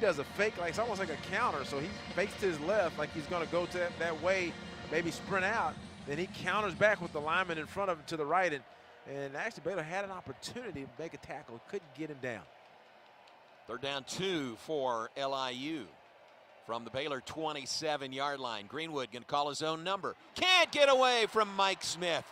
does a fake, like it's almost like a counter. So he fakes to his left like he's going to go to that way, maybe sprint out. Then he counters back with the lineman in front of him to the right. And actually Baylor had an opportunity to make a tackle, couldn't get him down. Third down 2 for LIU. From the Baylor 27-yard line. Greenwood going to call his own number. Can't get away from Mike Smith.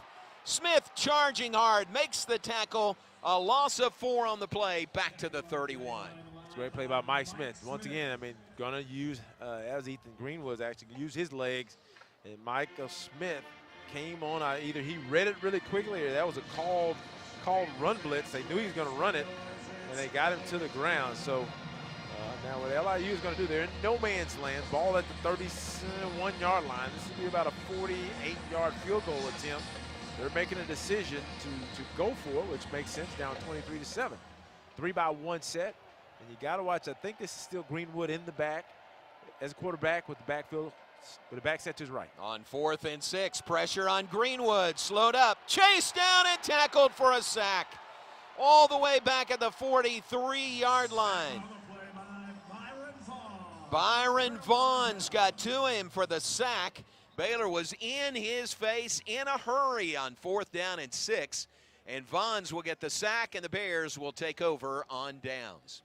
Smith charging hard, makes the tackle. A loss of 4 on the play, back to the 31. It's a great play by Mike Smith. Once again, I mean, going to use, as Ethan Greenwood's actually use his legs. And Michael Smith came on. Either he read it really quickly or that was a called run blitz. They knew he was going to run it, and they got him to the ground. So now what LIU is going to do, they're in no man's land. Ball at the 31-yard line. This will be about a 48-yard field goal attempt. They're making a decision to go for it, which makes sense, down 23-7. 3-by-1 set, and you got to watch. I think this is still Greenwood in the back as a quarterback with the backfield, with the back set to his right. On 4th and 6, pressure on Greenwood, slowed up, chased down and tackled for a sack. All the way back at the 43-yard line. Byron Vaughn's got to him for the sack. Baylor was in his face in a hurry on 4th down and 6. And Vaughns will get the sack, and the Bears will take over on downs.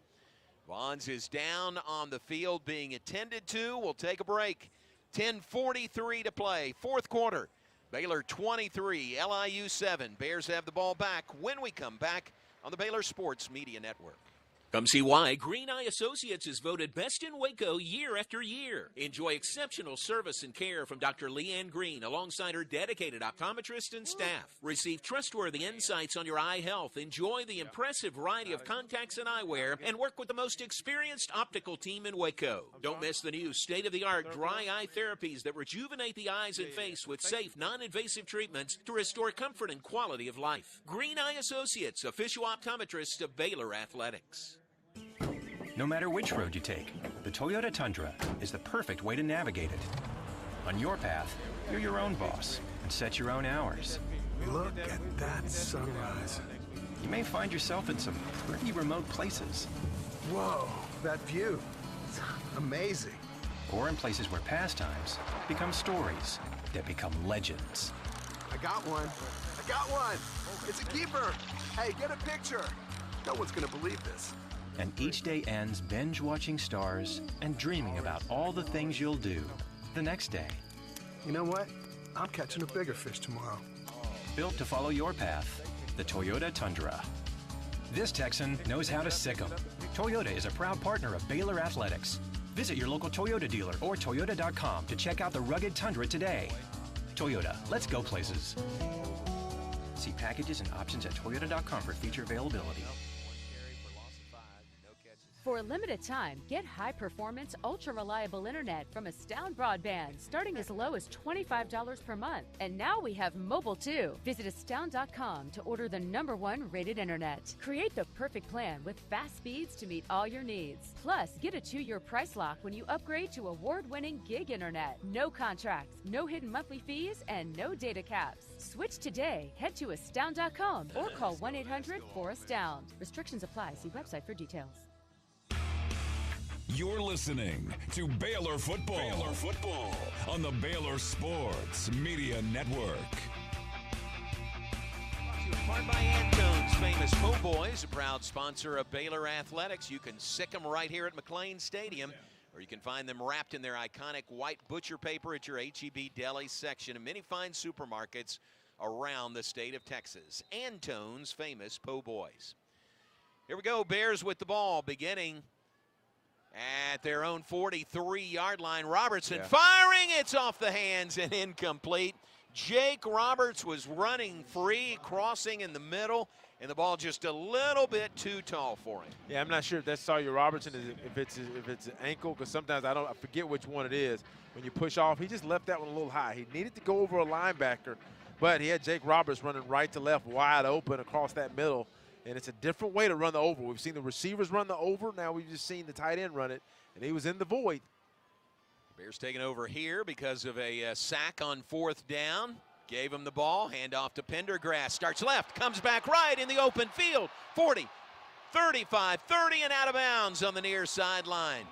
Vaughns is down on the field being attended to. We'll take a break. 10:43 to play, 4th quarter. Baylor 23, LIU 7. Bears have the ball back when we come back on the Baylor Sports Media Network. Come see why Green Eye Associates is voted best in Waco year after year. Enjoy exceptional service and care from Dr. Leanne Green alongside her dedicated optometrist and staff. Receive trustworthy insights on your eye health. Enjoy the impressive variety of contacts and eyewear, and work with the most experienced optical team in Waco. Don't miss the new state-of-the-art dry eye therapies that rejuvenate the eyes and face with safe, non-invasive treatments to restore comfort and quality of life. Green Eye Associates, official optometrist of Baylor Athletics. No matter which road you take, the Toyota Tundra is the perfect way to navigate it. On your path, you're your own boss and set your own hours. Look at that sunrise. You may find yourself in some pretty remote places. Whoa, that view. It's amazing. Or in places where pastimes become stories that become legends. I got one. I got one. It's a keeper. Hey, get a picture. No one's gonna believe this. And each day ends binge-watching stars and dreaming about all the things you'll do the next day. You know what? I'm catching a bigger fish tomorrow. Built to follow your path, the Toyota Tundra. This Texan knows how to sick 'em. Toyota is a proud partner of Baylor Athletics. Visit your local Toyota dealer or Toyota.com to check out the rugged Tundra today. Toyota, let's go places. See packages and options at Toyota.com for feature availability. For a limited time, get high-performance, ultra-reliable internet from Astound Broadband, starting as low as $25 per month. And now we have mobile, too. Visit Astound.com to order the #1 rated internet. Create the perfect plan with fast speeds to meet all your needs. Plus, get a 2-year price lock when you upgrade to award-winning gig internet. No contracts, no hidden monthly fees, and no data caps. Switch today. Head to Astound.com or call 1-800-4ASTOUND. Restrictions apply. See website for details. You're listening to Baylor Football. Baylor Football on the Baylor Sports Media Network. Powered by Antone's famous Po' Boys, a proud sponsor of Baylor Athletics. You can sick them right here at McLean Stadium, or you can find them wrapped in their iconic white butcher paper at your H-E-B Deli section and many fine supermarkets around the state of Texas. Antone's famous Po' Boys. Here we go, Bears with the ball, beginning at their own 43-yard line. Robertson firing. It's off the hands and incomplete. Jake Roberts was running free, crossing in the middle, and the ball just a little bit too tall for him. Yeah, I'm not sure if that's Sawyer Robertson, if it's an ankle, because sometimes I forget which one it is. When you push off, he just left that one a little high. He needed to go over a linebacker, But he had Jake Roberts running right to left, wide open across that middle. And it's a different way to run the over. We've seen the receivers run the over. Now we've just seen the tight end run it, and he was in the void. Bears taking over here because of a sack on 4th down. Gave him the ball, handoff to Pendergrass. Starts left, comes back right in the open field. 40, 35, 30, and out of bounds on the near sideline.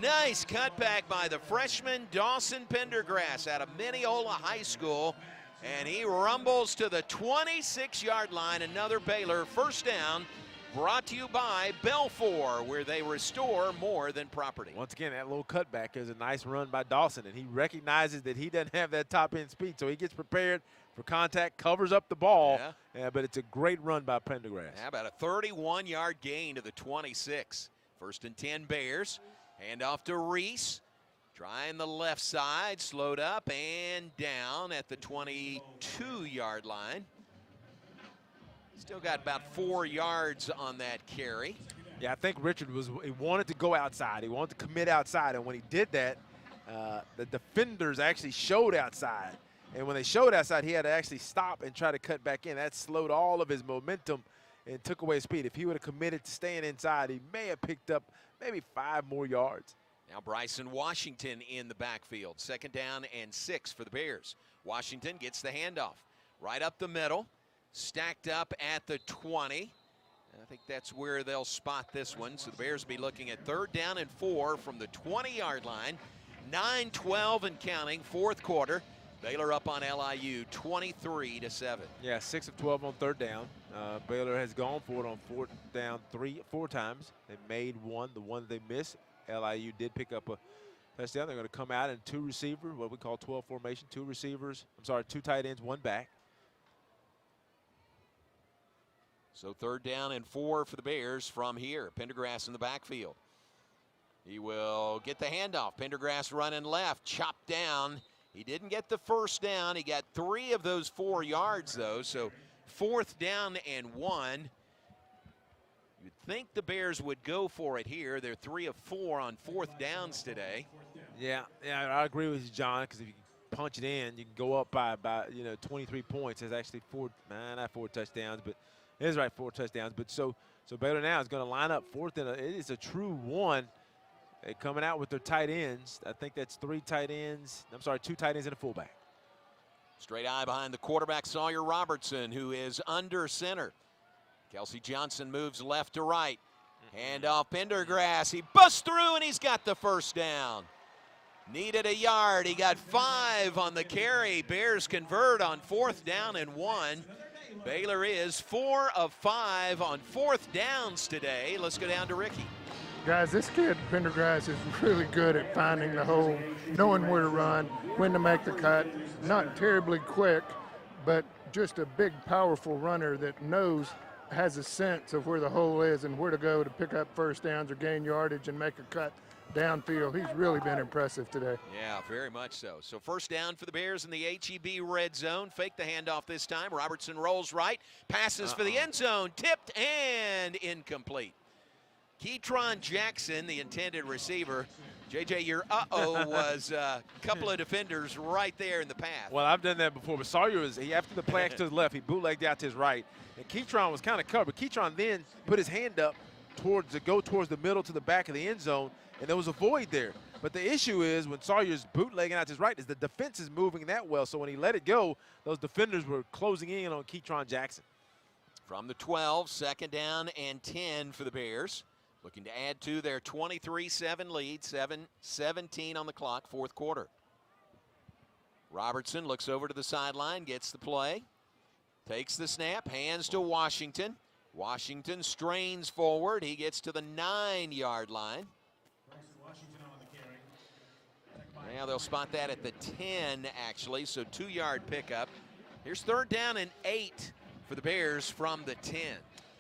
Nice cutback by the freshman Dawson Pendergrass out of Mineola High School. And he rumbles to the 26-yard line. Another Baylor first down, brought to you by Belfour, where they restore more than property. Once again, that little cutback is a nice run by Dawson, and he recognizes that he doesn't have that top-end speed, so he gets prepared for contact, covers up the ball, but it's a great run by Pendergrass. How about a 31-yard gain to the 26? 1st and 10 Bears. Handoff to Reese. Trying the left side, slowed up and down at the 22-yard line. Still got about 4 yards on that carry. Yeah, I think Richard he wanted to go outside. He wanted to commit outside, and when he did that, the defenders actually showed outside. And when they showed outside, he had to actually stop and try to cut back in. That slowed all of his momentum and took away his speed. If he would have committed to staying inside, he may have picked up maybe 5 more yards. Now Bryson Washington in the backfield. 2nd down and 6 for the Bears. Washington gets the handoff. Right up the middle. Stacked up at the 20. I think that's where they'll spot this one. So the Bears will be looking at 3rd down and 4 from the 20-yard line. 9-12 and counting, 4th quarter. Baylor up on LIU 23-7. Yeah, 6 of 12 on 3rd down. Baylor has gone for it on 4th down 4 times. They made one, the one they missed. LIU did pick up a touchdown. They're going to come out in 2 receivers, what we call 12 formation, 2 receivers. 2 tight ends, 1 back. So 3rd down and 4 for the Bears from here. Pendergrass in the backfield. He will get the handoff. Pendergrass running left, chopped down. He didn't get the first down. He got 3 of those 4 yards, though. So 4th down and 1. You'd think the Bears would go for it here. They're 3 of 4 on 4th downs today. Yeah, I agree with you, John, because if you punch it in, you can go up by 23 points. There's actually 4 touchdowns, but it is right, 4 touchdowns. But so Baylor now is going to line up 4th, and it is a true 1. They're coming out with their tight ends. I think that's 2 tight ends and a fullback. Straight eye behind the quarterback, Sawyer Robertson, who is under center. Kelsey Johnson moves left to right. Handoff Pendergrass. He busts through, and he's got the first down. Needed a yard. He got 5 on the carry. Bears convert on 4th down and 1. Baylor is 4 of 5 on 4th downs today. Let's go down to Ricky. Guys, this kid, Pendergrass, is really good at finding the hole, knowing where to run, when to make the cut. Not terribly quick, but just a big, powerful runner that has a sense of where the hole is and where to go to pick up first downs or gain yardage and make a cut downfield. He's really been impressive today. Yeah, very much so. So 1st down for the Bears in the HEB red zone. Fake the handoff this time. Robertson rolls right, passes for the end zone, tipped and incomplete. Keytron Jackson, the intended receiver. JJ, your was a couple of defenders right there in the path. Well, I've done that before, but Sawyer after the play to his left, he bootlegged out to his right. And Keytron was kind of covered. Keytron then put his hand up towards the middle to the back of the end zone, and there was a void there. But the issue is when Sawyer's bootlegging out to his right is the defense is moving that well. So when he let it go, those defenders were closing in on Keytron Jackson. From the 12, 2nd down and 10 for the Bears. Looking to add to their 23-7 lead, 7-17 on the clock, 4th quarter. Robertson looks over to the sideline, gets the play, takes the snap, hands to Washington. Washington strains forward. He gets to the 9-yard line. Now they'll spot that at the 10, actually, so 2-yard pickup. Here's 3rd down and 8 for the Bears from the 10.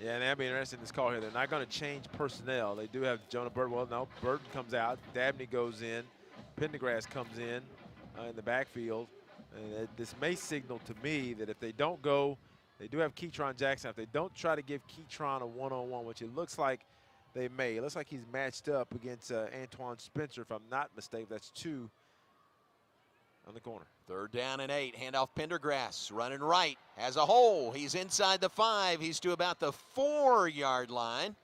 Yeah, and that'd be interesting in this call here. They're not going to change personnel. They do have Jonah Burton. Well, no, Burton comes out. Dabney goes in. Pendergrass comes in the backfield. And this may signal to me that if they don't go, they do have Keytron Jackson. If they don't try to give Keytron a one-on-one, which it looks like they may. It looks like he's matched up against Antoine Spencer, if I'm not mistaken. That's 2. on the corner. 3rd down and 8. Handoff Pendergrass. Running right. Has a hole. He's inside the 5. He's to about the 4-yard line.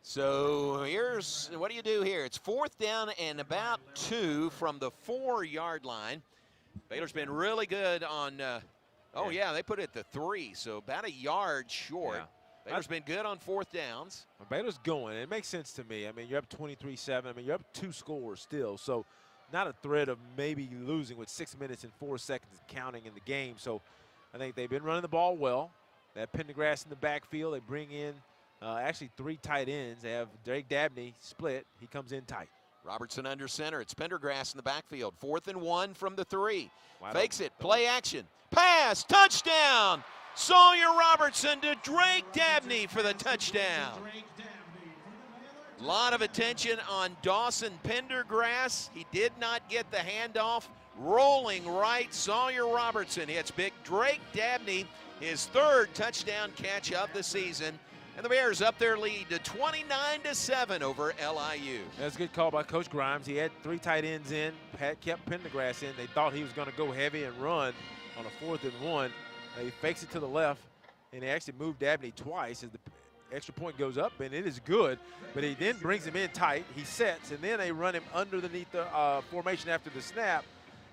So here's, what do you do here? It's 4th down and about 2 from the 4-yard line. Baylor's been really good on, they put it at the 3, so about a yard short. Yeah. Baylor's been good on 4th downs. Well, Baylor's going. It makes sense to me. I mean, you're up 23-7. I mean, you're up 2 scores still. So not a threat of maybe losing with 6 minutes and 4 seconds counting in the game. So I think they've been running the ball well. They have Pendergrass in the backfield. They bring in actually 3 tight ends. They have Drake Dabney split. He comes in tight. Robertson under center. It's Pendergrass in the backfield. 4th and 1 from the 3. Wide Fakes open. it. Play action. Pass. Touchdown. Sawyer Robertson to Drake Dabney for the touchdown. A lot of attention on Dawson Pendergrass. He did not get the handoff. Rolling right. Sawyer Robertson hits big. Drake Dabney, his 3rd touchdown catch of the season. And the Bears up their lead to 29-7 over LIU. That's a good call by Coach Grimes. He had 3 tight ends in. Pat kept Pendergrass in. They thought he was going to go heavy and run on a 4th and 1. He fakes it to the left, and they actually moved Dabney twice as the extra point goes up, and it is good. But he then brings him in tight. He sets, and then they run him underneath the formation after the snap,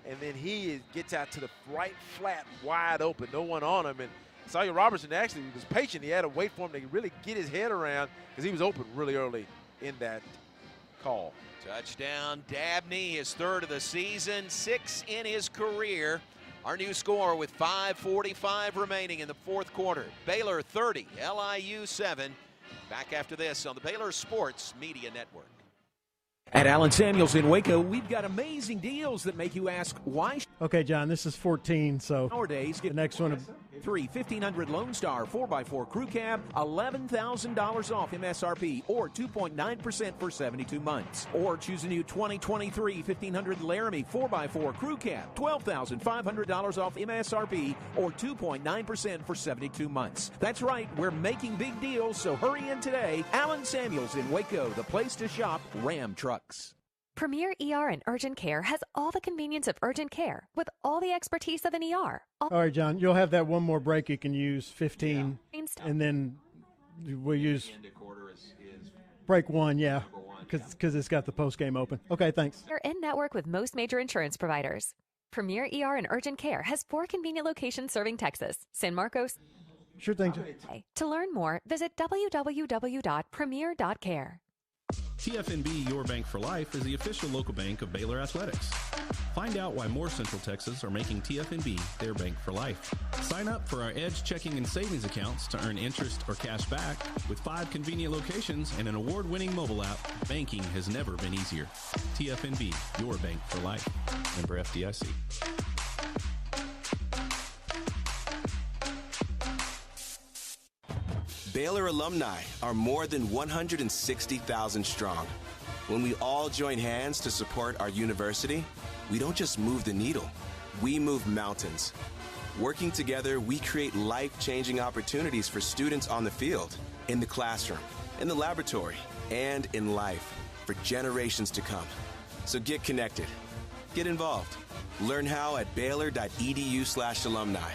and then he gets out to the right flat, wide open, no one on him. And Sawyer Robertson actually was patient. He had to wait for him to really get his head around because he was open really early in that call. Touchdown, Dabney, his 3rd of the season, 6 in his career. Our new score with 5:45 remaining in the 4th quarter. Baylor 30, LIU 7. Back after this on the Baylor Sports Media Network. At Allen Samuels in Waco, we've got amazing deals that make you ask why. Okay, John, this is 14, so Nowadays, the next one. 3 1500 Lone Star 4x4 Crew Cab, $11,000 off MSRP or 2.9% for 72 months. Or choose a new 2023 1500 Laramie 4x4 Crew Cab, $12,500 off MSRP or 2.9% for 72 months. That's right, we're making big deals, so hurry in today. Allen Samuels in Waco, the place to shop Ram trucks. Premier ER and Urgent Care has all the convenience of urgent care with all the expertise of an ER. All right, John, you'll have that one more break. You can use 15, and then we'll use break 1, yeah, because it's got the postgame open. Okay, thanks. They're in network with most major insurance providers. Premier ER and Urgent Care has 4 convenient locations serving Texas, San Marcos. Sure thing. To learn more, visit www.premier.care. TFNB Your Bank for Life is the official local bank of Baylor Athletics. Find out why more Central Texas are making TFNB their bank for life. Sign up for our Edge checking and savings accounts to earn interest or cash back. With 5 convenient locations and an award-winning mobile app, banking has never been easier. TFNB Your Bank for Life. Member FDIC. Baylor alumni are more than 160,000 strong. When we all join hands to support our university, we don't just move the needle, we move mountains. Working together, we create life-changing opportunities for students on the field, in the classroom, in the laboratory, and in life for generations to come. So get connected, get involved. Learn how at baylor.edu/alumni.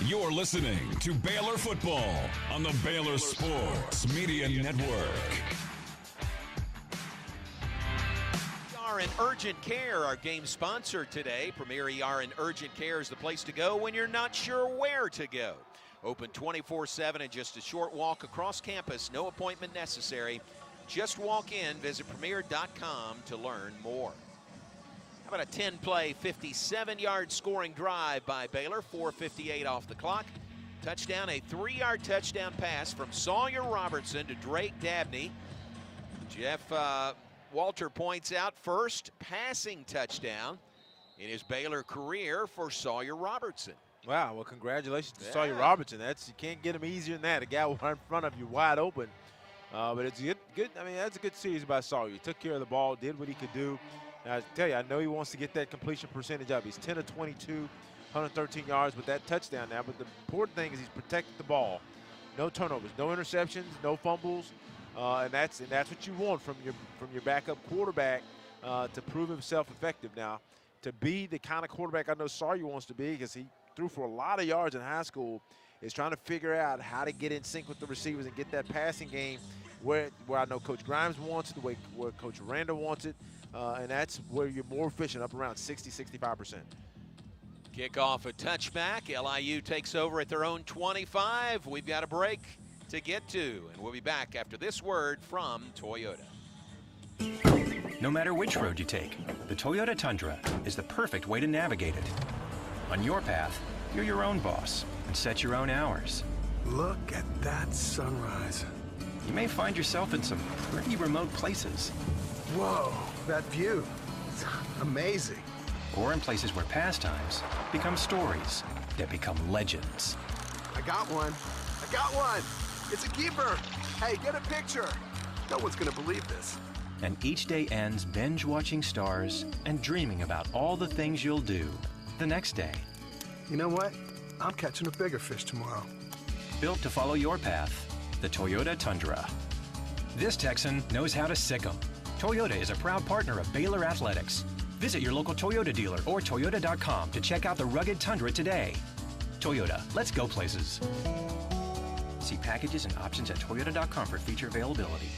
You're listening to Baylor Football on the Baylor Sports Media Network. ER and Urgent Care, our game sponsor today. Premier ER and Urgent Care is the place to go when you're not sure where to go. Open 24/7 and just a short walk across campus. No appointment necessary. Just walk in. Visit premier.com to learn more. How about a 10-play, 57-yard scoring drive by Baylor, 4:58 off the clock. Touchdown, a 3-yard touchdown pass from Sawyer Robertson to Drake Dabney. Jeff Walter points out first passing touchdown in his Baylor career for Sawyer Robertson. Wow, well, congratulations to Sawyer Robertson. You can't get him easier than that. A guy right in front of you, wide open. But it's good. I mean, that's a good series by Sawyer. He took care of the ball, did what he could do. And I tell you, I know he wants to get that completion percentage up. He's 10 of 22, 113 yards with that touchdown now. But the important thing is he's protected the ball. No turnovers, no interceptions, no fumbles. and that's what you want from your backup quarterback to prove himself effective. Now, to be the kind of quarterback I know Sawyer wants to be, because he threw for a lot of yards in high school, is trying to figure out how to get in sync with the receivers and get that passing game where I know Coach Grimes wants it, the way where Coach Aranda wants it, and that's where you're more efficient, up around 60-65%. Kickoff a touchback. LIU takes over at their own 25. We've got a break to get to, and we'll be back after this word from Toyota. No matter which road you take, the Toyota Tundra is the perfect way to navigate it. On your path, you're your own boss and set your own hours. Look at that sunrise. You may find yourself in some pretty remote places. Whoa, that view. It's amazing. Or in places where pastimes become stories that become legends. I got one. I got one. It's a keeper. Hey, get a picture. No one's going to believe this. And each day ends binge watching stars and dreaming about all the things you'll do the next day. You know what? I'm catching a bigger fish tomorrow. Built to follow your path, the Toyota Tundra. This Texan knows how to sick 'em. Toyota is a proud partner of Baylor Athletics. Visit your local Toyota dealer or Toyota.com to check out the rugged Tundra today. Toyota, let's go places. See packages and options at Toyota.com for feature availability.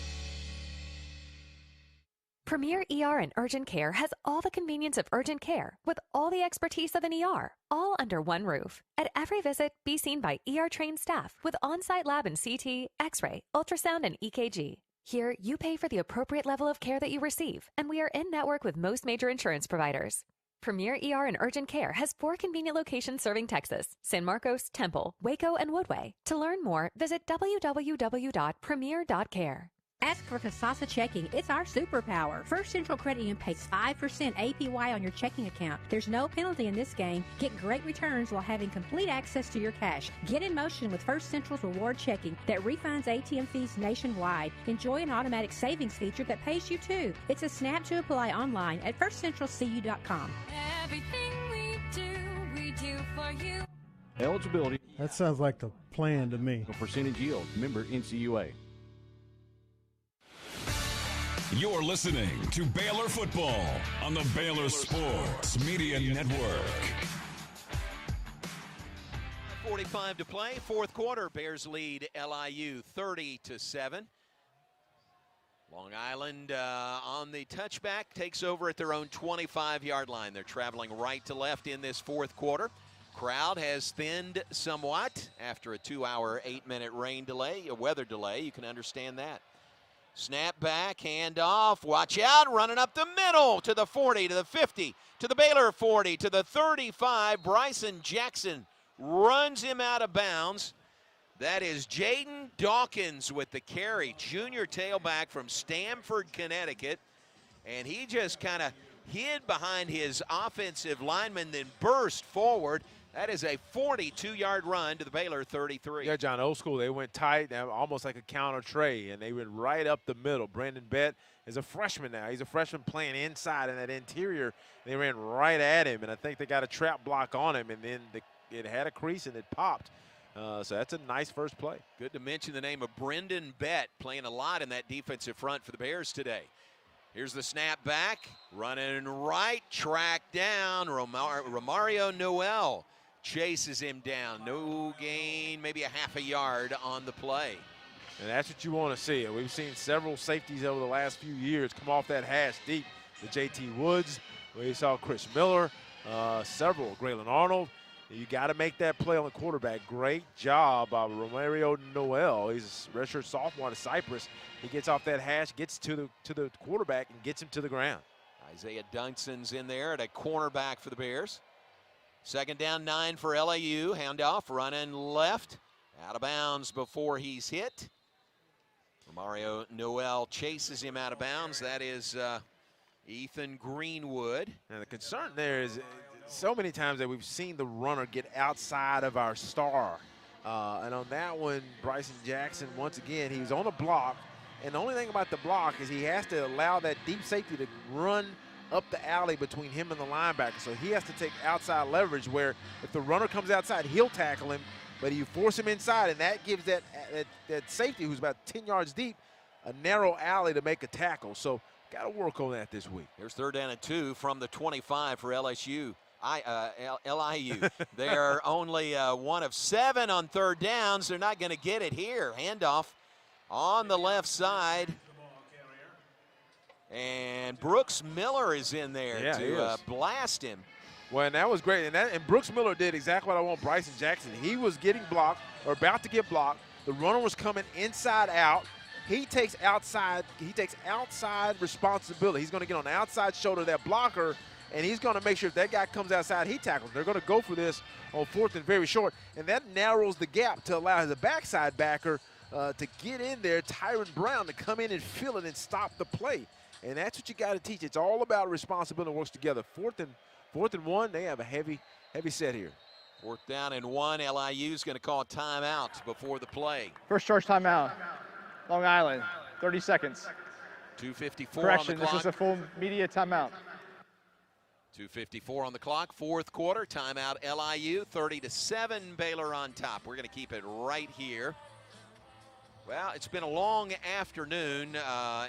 Premier ER and Urgent Care has all the convenience of urgent care with all the expertise of an ER, all under one roof. At every visit, be seen by ER-trained staff with on-site lab and CT, X-ray, ultrasound, and EKG. Here, you pay for the appropriate level of care that you receive, and we are in-network with most major insurance providers. Premier ER and Urgent Care has 4 convenient locations serving Texas: San Marcos, Temple, Waco, and Woodway. To learn more, visit www.premier.care. Ask for Kasasa Checking. It's our superpower. First Central Credit Union pays 5% APY on your checking account. There's no penalty in this game. Get great returns while having complete access to your cash. Get in motion with First Central's Reward Checking that refunds ATM fees nationwide. Enjoy an automatic savings feature that pays you too. It's a snap to apply online at firstcentralcu.com. Everything we do for you. Eligibility. That sounds like the plan to me. Percentage yield. Member NCUA. You're listening to Baylor Football on the Baylor Sports Media Network. 45 to play, fourth quarter. Bears lead LIU 30-7. Long Island on the touchback takes over at their own 25-yard line. They're traveling right to left in this fourth quarter. Crowd has thinned somewhat after a 2-hour, 8-minute rain delay, a weather delay. You can understand that. Snap back, handoff, watch out, running up the middle to the 40, to the 50, to the Baylor 40, to the 35. Bryson Jackson runs him out of bounds. That is Jaden Dawkins with the carry, junior tailback from Stamford, Connecticut. And he just kind of hid behind his offensive lineman, then burst forward. That is a 42-yard run to the Baylor 33. Yeah, John, old school. They went tight, almost like a counter tray, and they went right up the middle. Brandon Bett is a freshman now. He's a freshman playing inside in that interior. They ran right at him, and I think they got a trap block on him, and then it had a crease and it popped. So that's a nice first play. Good to mention the name of Brendan Bett, playing a lot in that defensive front for the Bears today. Here's the snap back, running right, track down. Romario Noel chases him down. No gain, maybe a half a yard on the play. And that's what you want to see. We've seen several safeties over the last few years come off that hash deep. The J.T. Woods, we saw Chris Miller, several, Graylin Arnold. You got to make that play on the quarterback. Great job by Romario Noel. He's a redshirt sophomore out of Cyprus. He gets off that hash, gets to the quarterback, and gets him to the ground. Isaiah Dunson's in there at a cornerback for the Bears. Second down, 9 for LIU. Handoff, running left. Out of bounds before he's hit. Romario Noel chases him out of bounds. That is Ethan Greenwood. Now the concern there is so many times that we've seen the runner get outside of our star. And on that one, Bryson Jackson, once again, he was on a block. And the only thing about the block is he has to allow that deep safety to run up the alley between him and the linebacker. So he has to take outside leverage where if the runner comes outside, he'll tackle him, but you force him inside, and that gives that safety who's about 10 yards deep a narrow alley to make a tackle. So got to work on that this week. Here's 3rd down and 2 from the 25 for LSU. LIU. They're only 1 of 7 on 3rd downs. They're not going to get it here. Handoff on the left side. And Brooks Miller is in there to blast him. Well, and that was great. And Brooks Miller did exactly what I want Bryson Jackson. He was getting blocked or about to get blocked. The runner was coming inside out. He takes outside responsibility. He's going to get on the outside shoulder of that blocker, and he's going to make sure if that guy comes outside, he tackles. They're going to go for this on 4th and very short, and that narrows the gap to allow the backside backer to get in there, Tyron Brown, to come in and fill it and stop the play. And that's what you got to teach. It's all about responsibility and works together. 4th and 1, they have a heavy set here. 4th down and 1. LIU's going to call a timeout before the play. First charge timeout. Long Island, 30 seconds. 2:54 Correction, on the clock. this is a full media timeout. 2:54 on the clock, 4th quarter. Timeout LIU, 30-7, Baylor on top. We're going to keep it right here. Well, it's been a long afternoon,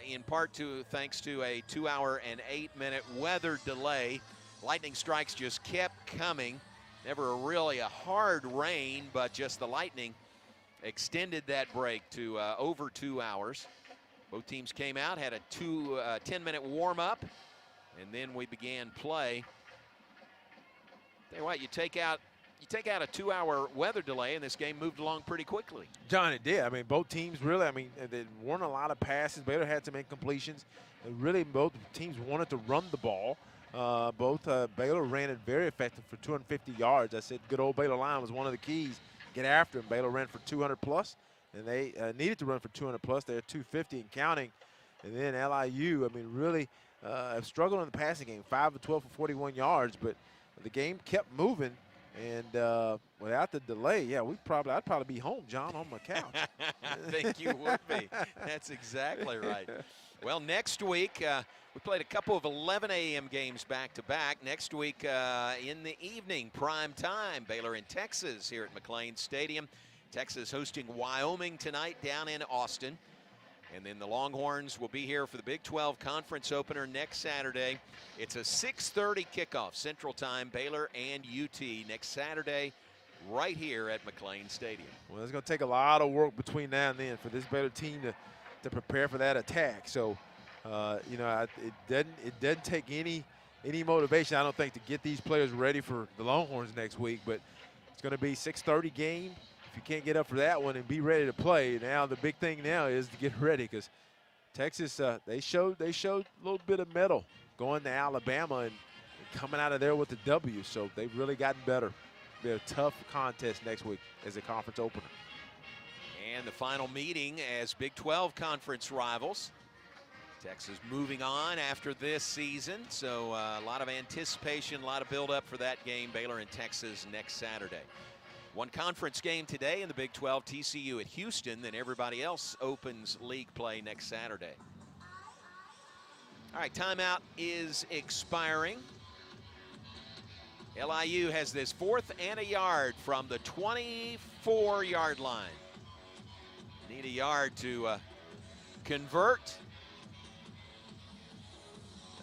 in part thanks to a 2-hour and 8-minute weather delay. Lightning strikes just kept coming. Never really a hard rain, but just the lightning extended that break to over 2 hours. Both teams came out, had a 10-minute warm-up, and then we began play. Tell you what, you take out a 2-hour weather delay, and this game moved along pretty quickly. John, it did. I mean, both teams really, there weren't a lot of passes. Baylor had some incompletions. And really, both teams wanted to run the ball. Baylor ran it very effective for 250 yards. I said good old Baylor line was one of the keys. Get after him. Baylor ran for 200+, and they needed to run for 200+. They're at 250 and counting. And then LIU, really have struggled in the passing game, 5 of 12 for 41 yards, but the game kept moving. And without the delay, I'd probably be home, John, on my couch. I think you would be. That's exactly right. Well, next week, we played a couple of 11 a.m. games back-to-back. Next week in the evening, prime time, Baylor in Texas here at McLean Stadium. Texas hosting Wyoming tonight down in Austin. And then the Longhorns will be here for the Big 12 Conference opener next Saturday. It's a 6:30 kickoff Central Time, Baylor and UT next Saturday right here at McLean Stadium. Well, it's going to take a lot of work between now and then for this Baylor team to prepare for that attack. So, it doesn't take any motivation, I don't think, to get these players ready for the Longhorns next week. But it's going to be 6:30 game. If you can't get up for that one and be ready to play, now the big thing now is to get ready, because Texas, they showed a little bit of mettle going to Alabama and coming out of there with the W. So they've really gotten better. It'll be a tough contest next week as a conference opener. And the final meeting as Big 12 conference rivals. Texas moving on after this season, so a lot of anticipation, a lot of build-up for that game, Baylor and Texas next Saturday. One conference game today in the Big 12, TCU at Houston, then everybody else opens league play next Saturday. All right, timeout is expiring. LIU has this 4th and a yard from the 24-yard line. Need a yard to convert.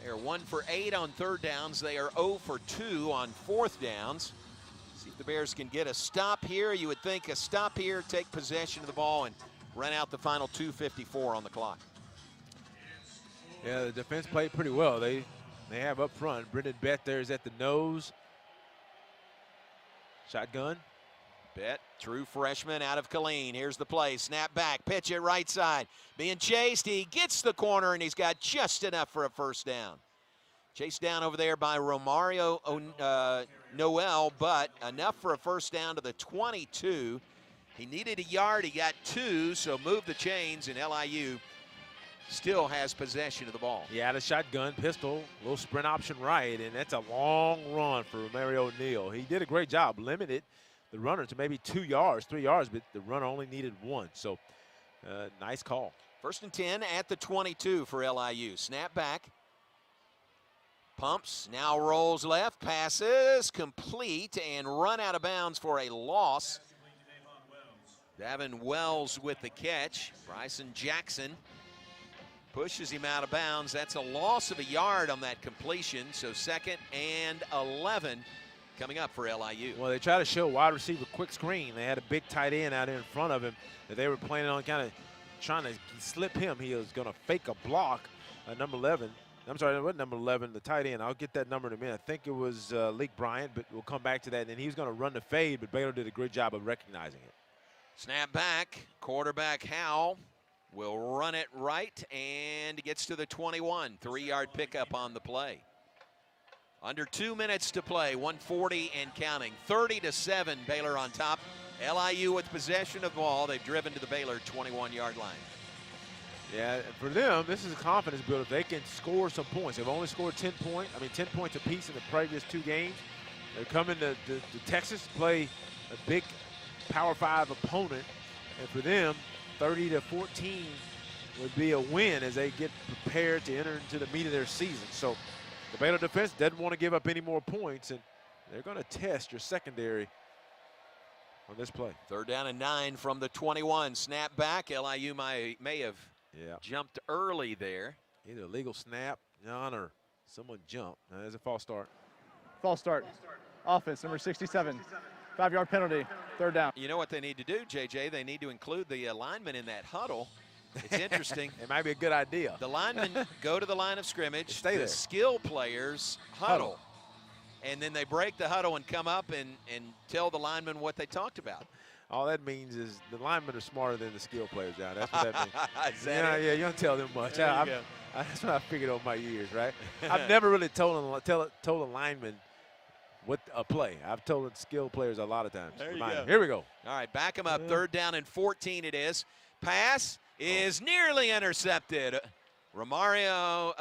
They are 1 for 8 on 3rd downs. They are 0 for 2 on 4th downs. See if the Bears can get a stop here. You would think a stop here, take possession of the ball, and run out the final 2:54 on the clock. Yeah, the defense played pretty well. They have up front. Brendan Bett there is at the nose. Shotgun. Bett, true freshman out of Killeen. Here's the play. Snap back, pitch it right side. Being chased, he gets the corner, and he's got just enough for a first down. Chased down over there by Romario Noel, but enough for a first down to the 22. He needed a yard, he got 2, so move the chains, and LIU still has possession of the ball. Yeah, the shotgun, pistol, little sprint option right, and that's a long run for Romario O'Neal. He did a great job, limited the runner to maybe 2 yards, 3 yards, but the runner only needed 1, so nice call. 1st and 10 at the 22 for LIU. Snap back. Pumps, now rolls left, passes, complete, and run out of bounds for a loss. Davin Wells with the catch. Bryson Jackson Pushes him out of bounds. That's a loss of a yard on that completion. So 2nd and 11 coming up for LIU. Well, they try to show wide receiver quick screen. They had a big tight end out there in front of him that they were planning on kind of trying to slip him. He was going to fake a block. Number 11. I'm sorry, what number 11? The tight end. I'll get that number in a minute. I think it was Leak Bryant, but we'll come back to that. And he was going to run the fade, but Baylor did a great job of recognizing it. Snap back. Quarterback Hal will run it right and gets to the 21. 3-yard pickup on the play. Under 2 minutes to play, 1:40 and counting. 30-7, Baylor on top. LIU with possession of the ball. They've driven to the Baylor 21-yard line. Yeah, for them, this is a confidence builder. If they can score some points. They've only scored 10 points apiece in the previous 2 games. They're coming to Texas to play a big Power 5 opponent. And for them, 30-14 would be a win as they get prepared to enter into the meat of their season. So the Baylor defense doesn't want to give up any more points, and they're going to test your secondary on this play. 3rd down and 9 from the 21. Snap back. LIU may have jumped early there. Either a legal snap, John, or someone jumped. There's a false start. False start. Offense, number 67. 5-yard penalty, 3rd down. You know what they need to do, JJ? They need to include the linemen in that huddle. It's interesting. It might be a good idea. The linemen go to the line of scrimmage. Stay there. The skill players huddle. And then they break the huddle and come up and tell the linemen what they talked about. All that means is the linemen are smarter than the skill players, John. That's what that means. Is that yeah, you don't tell them much. There you go. That's what I figured over my years, right? I've never really told a lineman what a play. I've told the skill players a lot of times. There you go. Here we go. All right, back him up. 3rd down and 14 it is. Pass is nearly intercepted. Romario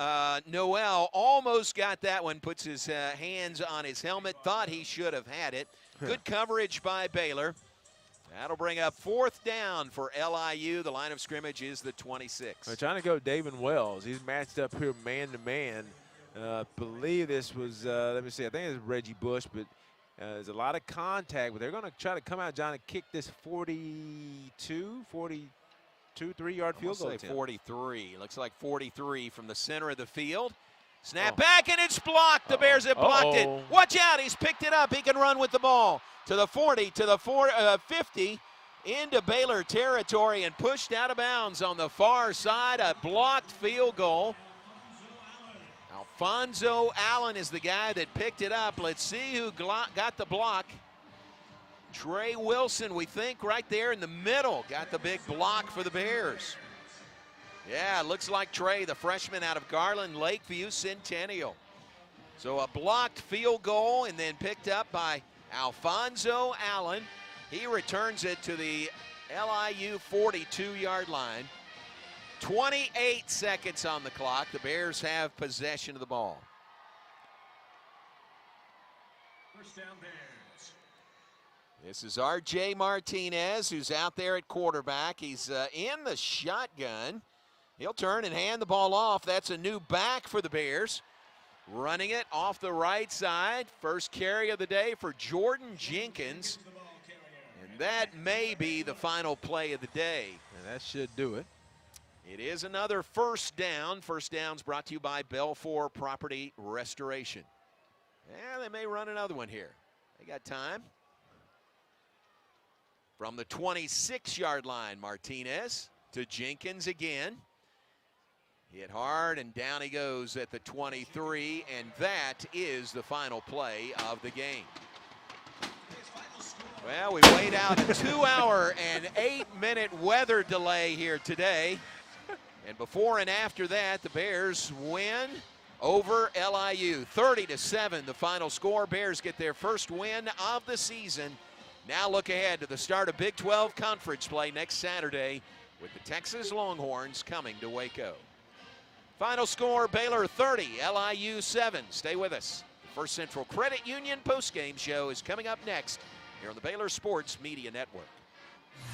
Noel almost got that one, puts his hands on his helmet, thought he should have had it. Good coverage by Baylor. That'll bring up 4th down for LIU. The line of scrimmage is the 26. They're trying to go David Wells. He's matched up here man-to-man. I believe this was, let me see, I think it was Reggie Bush, but there's a lot of contact. But they're going to try to come out, John, and kick this 3-yard field goal. 43. Looks like 43 from the center of the field. Snap back, and it's blocked. The Bears have blocked it. Watch out. He's picked it up. He can run with the ball to the 40, to the 50, into Baylor territory and pushed out of bounds on the far side. A blocked field goal. Alfonso Allen is the guy that picked it up. Let's see who got the block. Trey Wilson, we think, right there in the middle, got the big block for the Bears. Yeah, it looks like Trey, the freshman out of Garland, Lakeview, Centennial. So a blocked field goal and then picked up by Alfonso Allen. He returns it to the LIU 42-yard line. 28 seconds on the clock. The Bears have possession of the ball. 1st down Bears. This is R.J. Martinez, who's out there at quarterback. He's in the shotgun. He'll turn and hand the ball off. That's a new back for the Bears. Running it off the right side. First carry of the day for Jordan Jenkins. And that may be the final play of the day. And that should do it. It is another 1st down. 1st down's brought to you by Belfour Property Restoration. Yeah, they may run another one here. They got time. From the 26-yard line, Martinez to Jenkins again. Hit hard, and down he goes at the 23, and that is the final play of the game. Well, we wait out a 2-hour and 8-minute weather delay here today. And before and after that, the Bears win over LIU. 30-7, the final score. Bears get their first win of the season. Now look ahead to the start of Big 12 conference play next Saturday with the Texas Longhorns coming to Waco. Final score, Baylor 30, LIU 7. Stay with us. The First Central Credit Union postgame show is coming up next here on the Baylor Sports Media Network.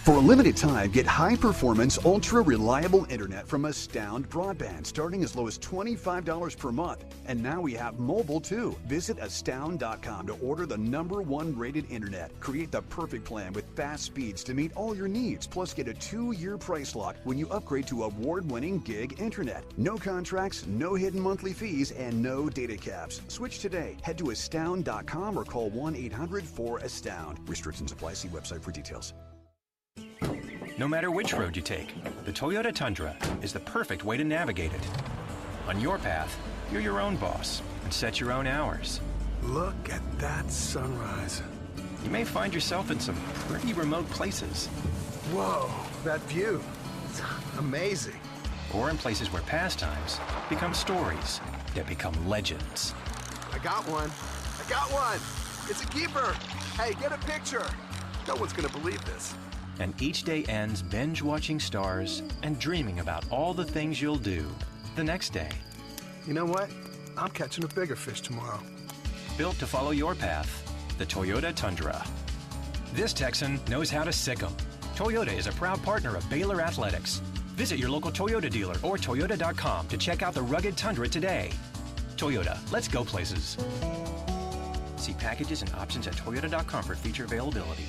For a limited time, get high-performance, ultra-reliable internet from Astound Broadband, starting as low as $25 per month. And now we have mobile, too. Visit astound.com to order the #1 rated internet. Create the perfect plan with fast speeds to meet all your needs, plus get a 2-year price lock when you upgrade to award-winning gig internet. No contracts, no hidden monthly fees, and no data caps. Switch today. Head to astound.com or call 1-800-4ASTOUND. Restrictions apply. See website for details. No matter which road you take, the Toyota Tundra is the perfect way to navigate it. On your path, you're your own boss and set your own hours. Look at that sunrise. You may find yourself in some pretty remote places. Whoa, that view. It's amazing. Or in places where pastimes become stories that become legends. I got one. I got one. It's a keeper. Hey, get a picture. No one's going to believe this. And each day ends binge-watching stars and dreaming about all the things you'll do the next day. You know what? I'm catching a bigger fish tomorrow. Built to follow your path, the Toyota Tundra. This Texan knows how to sick 'em. Toyota is a proud partner of Baylor Athletics. Visit your local Toyota dealer or Toyota.com to check out the rugged Tundra today. Toyota, let's go places. See packages and options at Toyota.com for feature availability.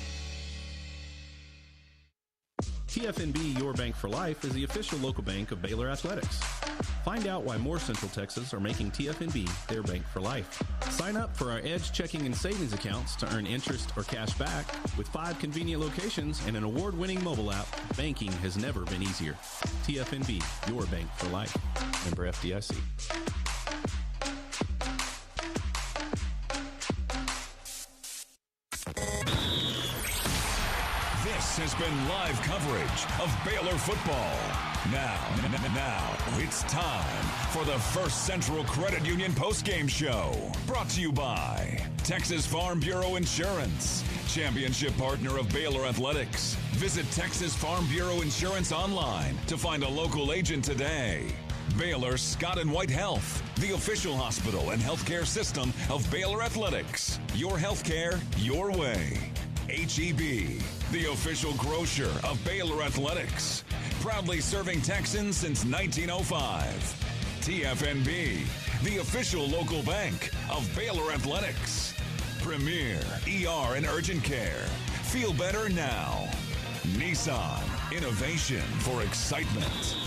TFNB Your Bank for Life is the official local bank of Baylor Athletics. Find out why more Central Texas are making TFNB their bank for life. Sign up for our Edge checking and savings accounts to earn interest or cash back. With 5 convenient locations and an award-winning mobile app, banking has never been easier. TFNB Your Bank for Life. Member FDIC. This has been live coverage of Baylor football. Now, it's time for the First Central Credit Union postgame show. Brought to you by Texas Farm Bureau Insurance, championship partner of Baylor Athletics. Visit Texas Farm Bureau Insurance online to find a local agent today. Baylor Scott and White Health, the official hospital and healthcare system of Baylor Athletics. Your healthcare, your way. HEB, the official grocer of Baylor Athletics. Proudly serving Texans since 1905. TFNB, the official local bank of Baylor Athletics. Premier ER and Urgent Care. Feel better now. Nissan, innovation for excitement.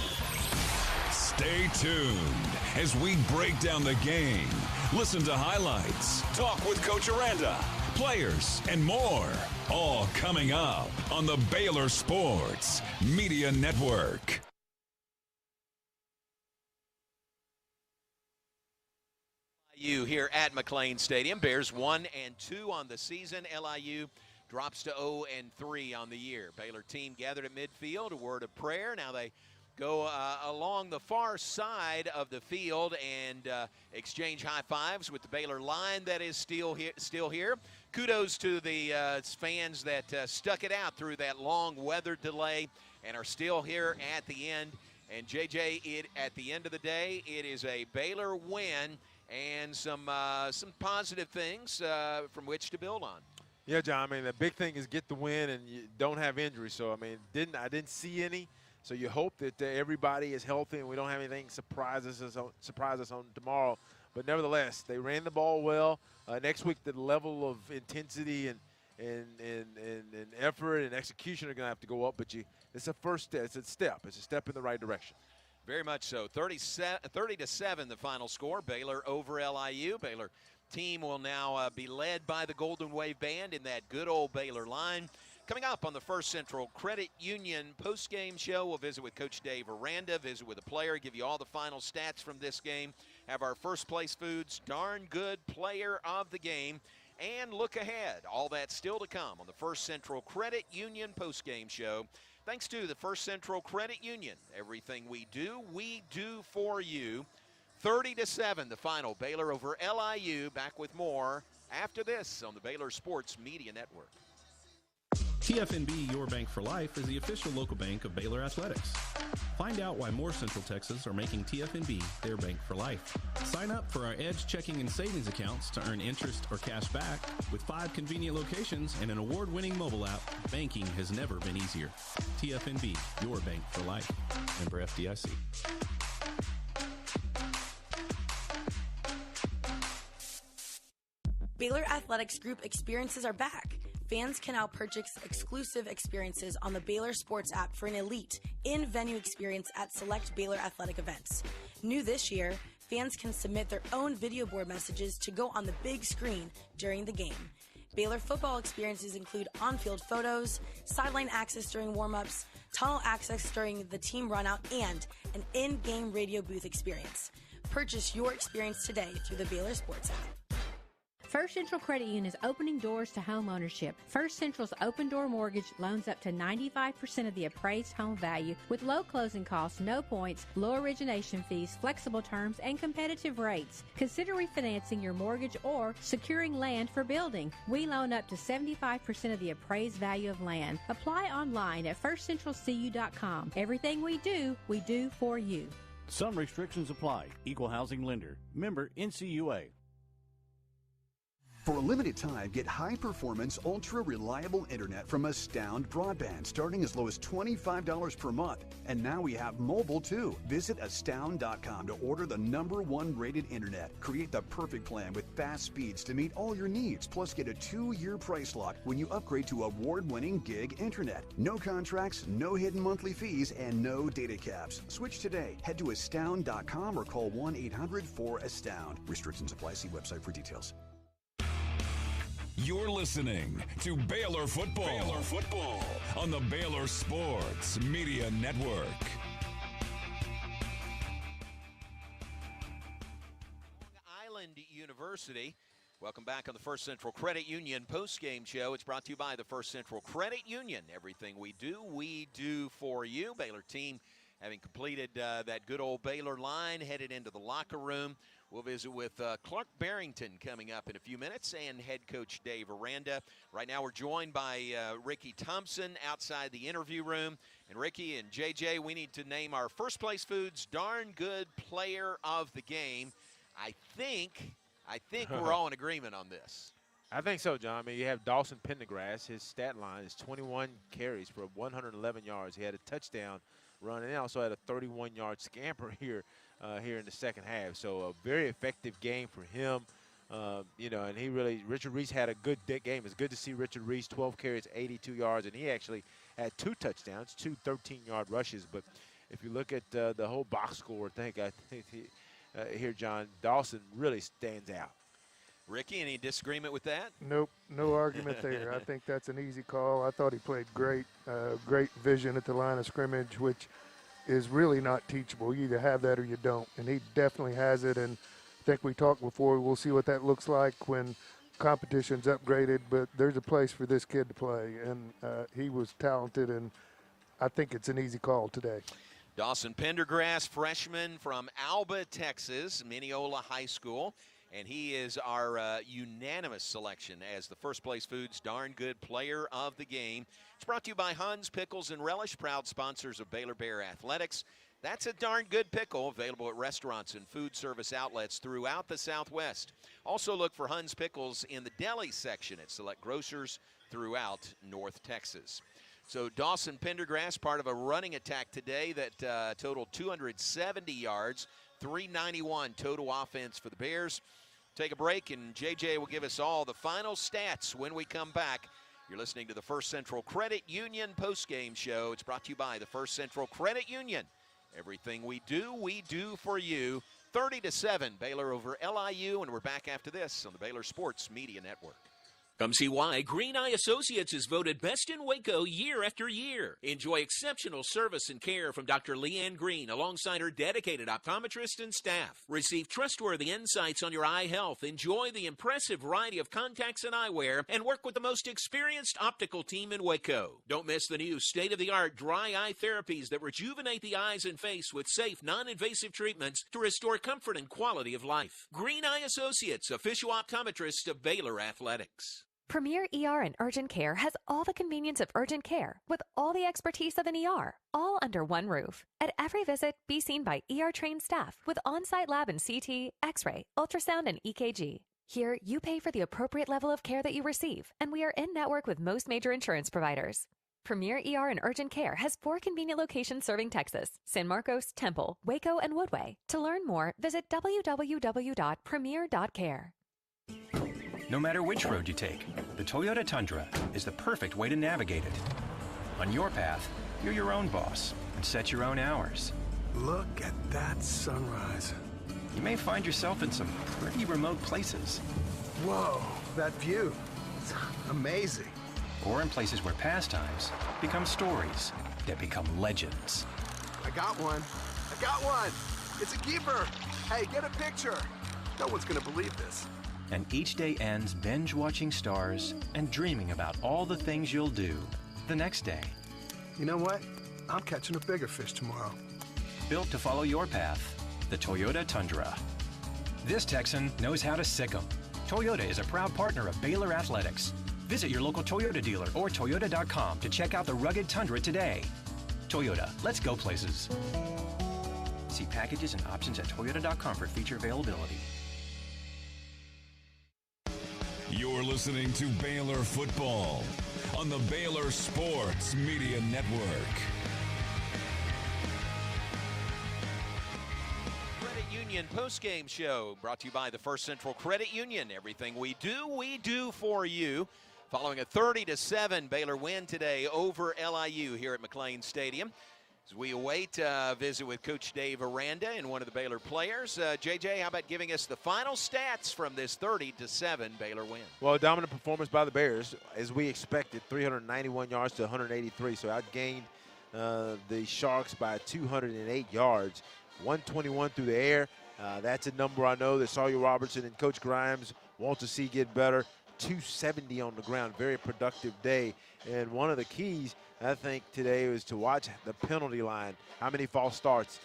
Stay tuned as we break down the game. Listen to highlights, talk with Coach Aranda, players, and more. All coming up on the Baylor Sports Media Network. LIU here at McLean Stadium. Bears 1-2 on the season. LIU drops to 0-3 on the year. Baylor team gathered at midfield, a word of prayer. Now they go along the far side of the field and exchange high fives with the Baylor line that is still here. Kudos to the fans that stuck it out through that long weather delay and are still here at the end. And JJ, at the end of the day, it is a Baylor win and some positive things from which to build on. Yeah, John. I mean, the big thing is get the win and you don't have injuries. So I mean, I didn't see any. So you hope that everybody is healthy and we don't have anything surprise us on tomorrow. But nevertheless, they ran the ball well. Next week, the level of intensity and effort and execution are going to have to go up. But it's a first step. It's a step. It's a step in the right direction. Very much so. 30-7, the final score. Baylor over LIU. Baylor team will now be led by the Golden Wave Band in that good old Baylor line. Coming up on the First Central Credit Union post-game show, we'll visit with Coach Dave Aranda, visit with a player, give you all the final stats from this game, have our First Place Foods Darn Good Player of the Game, and look ahead. All that's still to come on the First Central Credit Union post-game show. Thanks to the First Central Credit Union. Everything we do for you. 30-7, the final. Baylor over LIU. Back with more after this on the Baylor Sports Media Network. TFNB Your Bank for Life is the official local bank of Baylor Athletics. Find out why more Central Texas are making TFNB their bank for life. Sign up for our Edge checking and savings accounts to earn interest or cash back. With 5 convenient locations and an award-winning mobile app, banking has never been easier. TFNB, your bank for life. Member FDIC. Baylor Athletics Group experiences are back. Fans can now purchase exclusive experiences on the Baylor Sports app for an elite, in-venue experience at select Baylor athletic events. New this year, fans can submit their own video board messages to go on the big screen during the game. Baylor football experiences include on-field photos, sideline access during warm-ups, tunnel access during the team runout, and an in-game radio booth experience. Purchase your experience today through the Baylor Sports app. First Central Credit Union is opening doors to home ownership. First Central's open door mortgage loans up to 95% of the appraised home value with low closing costs, no points, low origination fees, flexible terms, and competitive rates. Consider refinancing your mortgage or securing land for building. We loan up to 75% of the appraised value of land. Apply online at firstcentralcu.com. Everything we do for you. Some restrictions apply. Equal housing lender. Member NCUA. For a limited time, get high-performance, ultra-reliable internet from Astound Broadband, starting as low as $25 per month. And now we have mobile, too. Visit astound.com to order the #1 rated internet. Create the perfect plan with fast speeds to meet all your needs, plus get a 2-year price lock when you upgrade to award-winning gig internet. No contracts, no hidden monthly fees, and no data caps. Switch today. Head to astound.com or call 1-800-4ASTOUND. Restrictions apply. See website for details. You're listening to Baylor Football on the Baylor Sports Media Network. Long Island University. Welcome back on the First Central Credit Union postgame show. It's brought to you by the First Central Credit Union. Everything we do for you. Baylor team having completed that good old Baylor line, headed into the locker room. We'll visit with Clark Barrington coming up in a few minutes and head coach Dave Aranda. Right now we're joined by Ricky Thompson outside the interview room. And Ricky and JJ, we need to name our First Place Foods darn good player of the game. I think we're all in agreement on this. I think so, John. I mean, you have Dawson Pendergrass. His stat line is 21 carries for 111 yards. He had a touchdown run and also had a 31-yard scamper here in the second half. So a very effective game for him. And Richard Reese had a good game. It's good to see Richard Reese, 12 carries, 82 yards, and he actually had 2 touchdowns, 2 13-yard rushes. But if you look at the whole box score, I think here, John, Dawson really stands out. Ricky, any disagreement with that? Nope, no argument there. I think that's an easy call. I thought he played great, great vision at the line of scrimmage, which is really not teachable. You either have that or you don't, and he definitely has it. And I think we talked before, we'll see what that looks like when competition's upgraded, but there's a place for this kid to play, and he was talented, and I think it's an easy call today. Dawson Pendergrass, freshman from Alba, Texas, Mineola High School. And he is our unanimous selection as the First Place Foods darn good player of the game. It's brought to you by Hunn's Pickles and Relish, proud sponsors of Baylor Bear Athletics. That's a darn good pickle, available at restaurants and food service outlets throughout the Southwest. Also look for Hunn's Pickles in the deli section at select grocers throughout North Texas. So Dawson Pendergrass, part of a running attack today that totaled 270 yards. 391 total offense for the Bears. Take a break, and JJ will give us all the final stats when we come back. You're listening to the First Central Credit Union postgame show. It's brought to you by the First Central Credit Union. Everything we do for you. 30-7, Baylor over LIU, and we're back after this on the Baylor Sports Media Network. Come see why Green Eye Associates is voted best in Waco year after year. Enjoy exceptional service and care from Dr. Leanne Green alongside her dedicated optometrist and staff. Receive trustworthy insights on your eye health. Enjoy the impressive variety of contacts and eyewear and work with the most experienced optical team in Waco. Don't miss the new state-of-the-art dry eye therapies that rejuvenate the eyes and face with safe, non-invasive treatments to restore comfort and quality of life. Green Eye Associates, official optometrist of Baylor Athletics. Premier ER and Urgent Care has all the convenience of urgent care with all the expertise of an ER, all under one roof. At every visit, be seen by ER-trained staff with on-site lab and CT, X-ray, ultrasound, and EKG. Here, you pay for the appropriate level of care that you receive, and we are in-network with most major insurance providers. Premier ER and Urgent Care has 4 convenient locations serving Texas: San Marcos, Temple, Waco, and Woodway. To learn more, visit www.premier.care. No matter which road you take, the Toyota Tundra is the perfect way to navigate it. On your path, you're your own boss and set your own hours. Look at that sunrise. You may find yourself in some pretty remote places. Whoa, that view. It's amazing. Or in places where pastimes become stories that become legends. I got one. I got one. It's a keeper. Hey, get a picture. No one's going to believe this. And each day ends binge-watching stars and dreaming about all the things you'll do the next day. You know what? I'm catching a bigger fish tomorrow. Built to follow your path, the Toyota Tundra. This Texan knows how to sick 'em. Toyota is a proud partner of Baylor Athletics. Visit your local Toyota dealer or Toyota.com to check out the rugged Tundra today. Toyota, let's go places. See packages and options at Toyota.com for feature availability. You're listening to Baylor Football on the Baylor Sports Media Network. Credit Union postgame show brought to you by the First Central Credit Union. Everything we do for you. Following a 30-7 Baylor win today over LIU here at McLean Stadium. As we await a visit with Coach Dave Aranda and one of the Baylor players. JJ, how about giving us the final stats from this 30-7 Baylor win? Well, a dominant performance by the Bears, as we expected, 391 yards to 183. So outgained the Sharks by 208 yards, 121 through the air. That's a number I know that Sawyer Robertson and Coach Grimes want to see get better. 270 on the ground, very productive day. And one of the keys, I think, today was to watch the penalty line. How many false starts?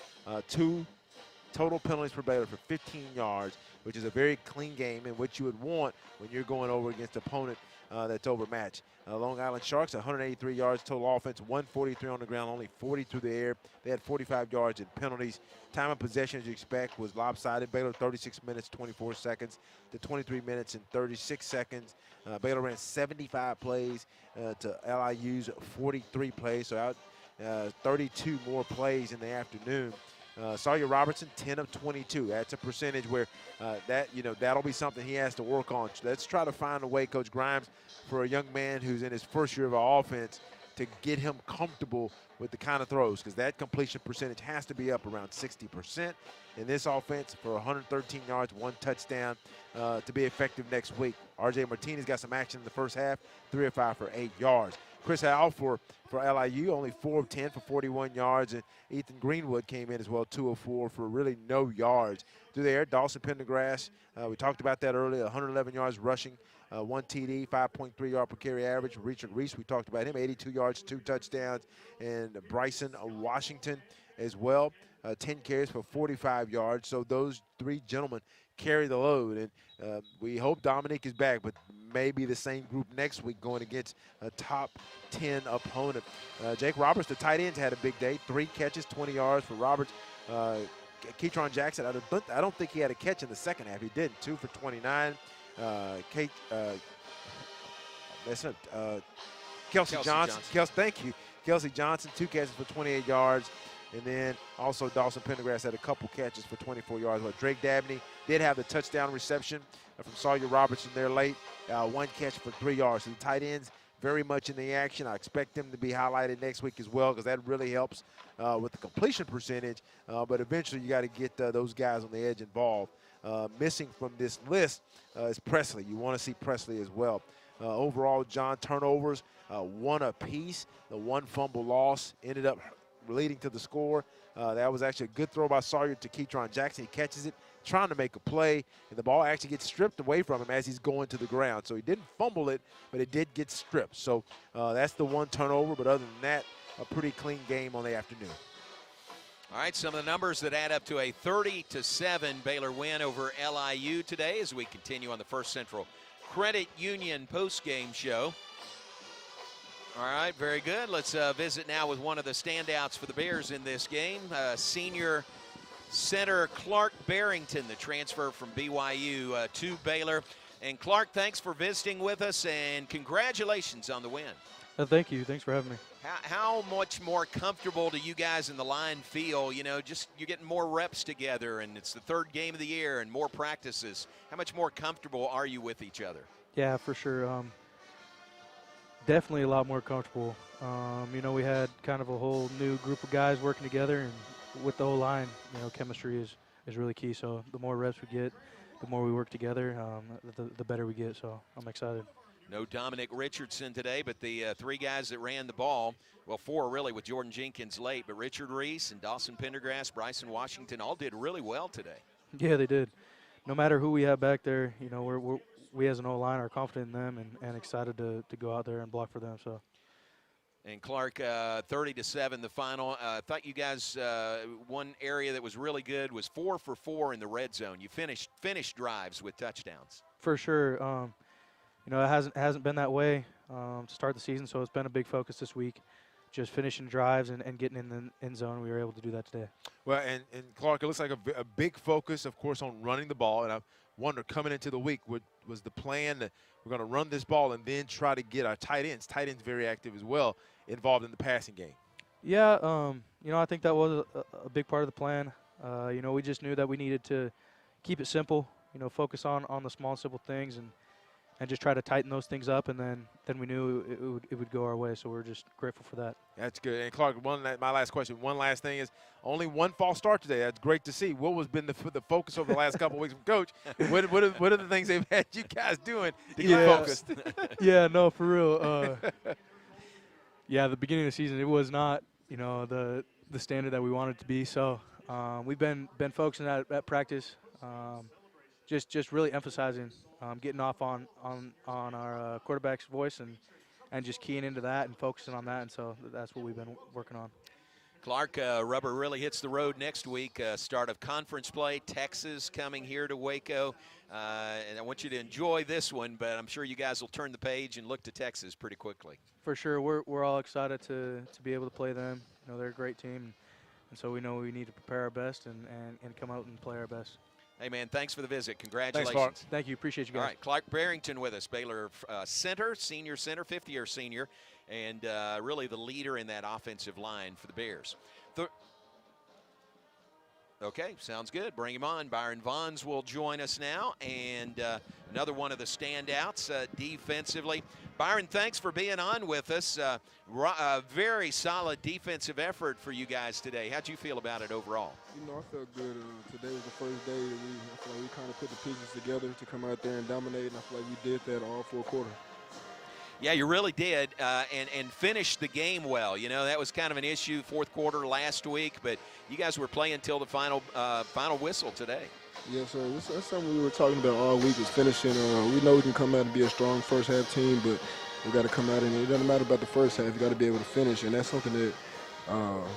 2 total penalties for Baylor for 15 yards, which is a very clean game and what you would want when you're going over against an opponent that's overmatched. Long Island Sharks, 183 yards total offense, 143 on the ground, only 40 through the air. They had 45 yards in penalties. Time of possession, as you expect, was lopsided. Baylor 36 minutes, 24 seconds to 23 minutes and 36 seconds. Baylor ran 75 plays to LIU's 43 plays, so out 32 more plays in the afternoon. Sawyer Robertson, 10 of 22. That's a percentage where that'll be something he has to work on. Let's try to find a way, Coach Grimes, for a young man who's in his first year of offense to get him comfortable with the kind of throws, because that completion percentage has to be up around 60% in this offense for 113 yards, 1 touchdown to be effective next week. R.J. Martinez got some action in the first half, 3 of 5 for 8 yards. Chris Hal for LIU, only 4 of 10 for 41 yards, and Ethan Greenwood came in as well, 2 of 4 for really no yards. Through the air, Dawson Pendergrass, we talked about that earlier, 111 yards rushing, 1 TD, 5.3 yard per carry average. Richard Reese, we talked about him, 82 yards, 2 touchdowns, and Bryson Washington as well, 10 carries for 45 yards. So those 3 gentlemen carry the load, and we hope Dominique is back, but maybe the same group next week going against a top 10 opponent. Jake Roberts, the tight ends, had a big day, 3 catches, 20 yards for Roberts. Keitron Jackson, I don't think he had a catch in the second half. He didn't, 2 for 29. Kelsey Johnson. Thank you. Kelsey Johnson, 2 catches for 28 yards. And then also Dawson Pendergrass had a couple catches for 24 yards. But Drake Dabney did have the touchdown reception from Sawyer Robertson there late. 1 catch for 3 yards. So the tight ends very much in the action. I expect them to be highlighted next week as well, because that really helps with the completion percentage. But eventually you got to get those guys on the edge involved. Missing from this list is Presley. You want to see Presley as well. Overall, John, turnovers, 1 apiece. The 1 fumble loss ended up leading to the score. That was actually a good throw by Sawyer to Keitron Jackson. He catches it, trying to make a play, and the ball actually gets stripped away from him as he's going to the ground. So he didn't fumble it, but it did get stripped. So that's the 1 turnover, but other than that, a pretty clean game on the afternoon. All right, some of the numbers that add up to a 30-7 Baylor win over LIU today as we continue on the First Central Credit Union postgame show. All right, very good. Let's visit now with one of the standouts for the Bears in this game, senior center Clark Barrington, the transfer from BYU to Baylor. And Clark, thanks for visiting with us, and congratulations on the win. Thank you. Thanks for having me. How much more comfortable do you guys in the line feel? You know, just you're getting more reps together, and it's the third game of the year and more practices. How much more comfortable are you with each other? Yeah, for sure. Definitely a lot more comfortable. You know, we had kind of a whole new group of guys working together, and with the whole line, you know, chemistry is really key. So the more reps we get, the more we work together, the better we get. So I'm excited. No Dominic Richardson today, but the three guys that ran the ball, well, four really with Jordan Jenkins late, but Richard Reese and Dawson Pendergrass, Bryson Washington all did really well today. Yeah, they did. No matter who we have back there, you know, we as an O-line are confident in them and excited to go out there and block for them. So. And Clark, 30-7 the final. I thought you guys, one area that was really good was 4 for 4 in the red zone. You finished drives with touchdowns. For sure. You know, it hasn't been that way to start the season, so it's been a big focus this week, just finishing drives and getting in the end zone. We were able to do that today. Well, and Clark, it looks like a big focus, of course, on running the ball. And I wonder, coming into the week, was the plan that we're going to run this ball and then try to get our tight ends very active as well, involved in the passing game? Yeah, you know, I think that was a big part of the plan. You know, we just knew that we needed to keep it simple, you know, focus on the small, simple things and just try to tighten those things up, and then we knew it would go our way, so we're just grateful for that. That's good. And Clark, my last question, one last thing is, only one false start today. That's great to see. What was been the focus over the last couple of weeks from Coach? What are the things they've had you guys doing to get focused? Yeah, no, for real. Yeah, the beginning of the season, it was not, you know, the standard that we wanted it to be, so we've been focusing at practice, just really emphasizing getting off on our quarterback's voice and just keying into that and focusing on that, and so that's what we've been working on. Clark, rubber really hits the road next week. Start of conference play, Texas coming here to Waco. And I want you to enjoy this one, but I'm sure you guys will turn the page and look to Texas pretty quickly. For sure. We're all excited to be able to play them. You know, they're a great team, and so we know we need to prepare our best and come out and play our best. Hey, man, thanks for the visit. Congratulations. Thanks, Clark. Thank you. Appreciate you guys. All right, Clark Barrington with us, Baylor center, senior center, fifth-year senior, and really the leader in that offensive line for the Bears. Okay, sounds good. Bring him on. Byron Vaughns will join us now, and another one of the standouts defensively. Byron, thanks for being on with us. Very solid defensive effort for you guys today. How'd you feel about it overall? You know, I felt good. Today was the first day that I feel like we kind of put the pieces together to come out there and dominate, and I feel like we did that all 4 quarters. Yeah, you really did, and finished the game well. You know, that was kind of an issue fourth quarter last week, but you guys were playing until the final whistle today. Yes, sir. That's something we were talking about all week is finishing. We know we can come out and be a strong first-half team, but we got to come out and it doesn't matter about the first half. You got to be able to finish, and that's something that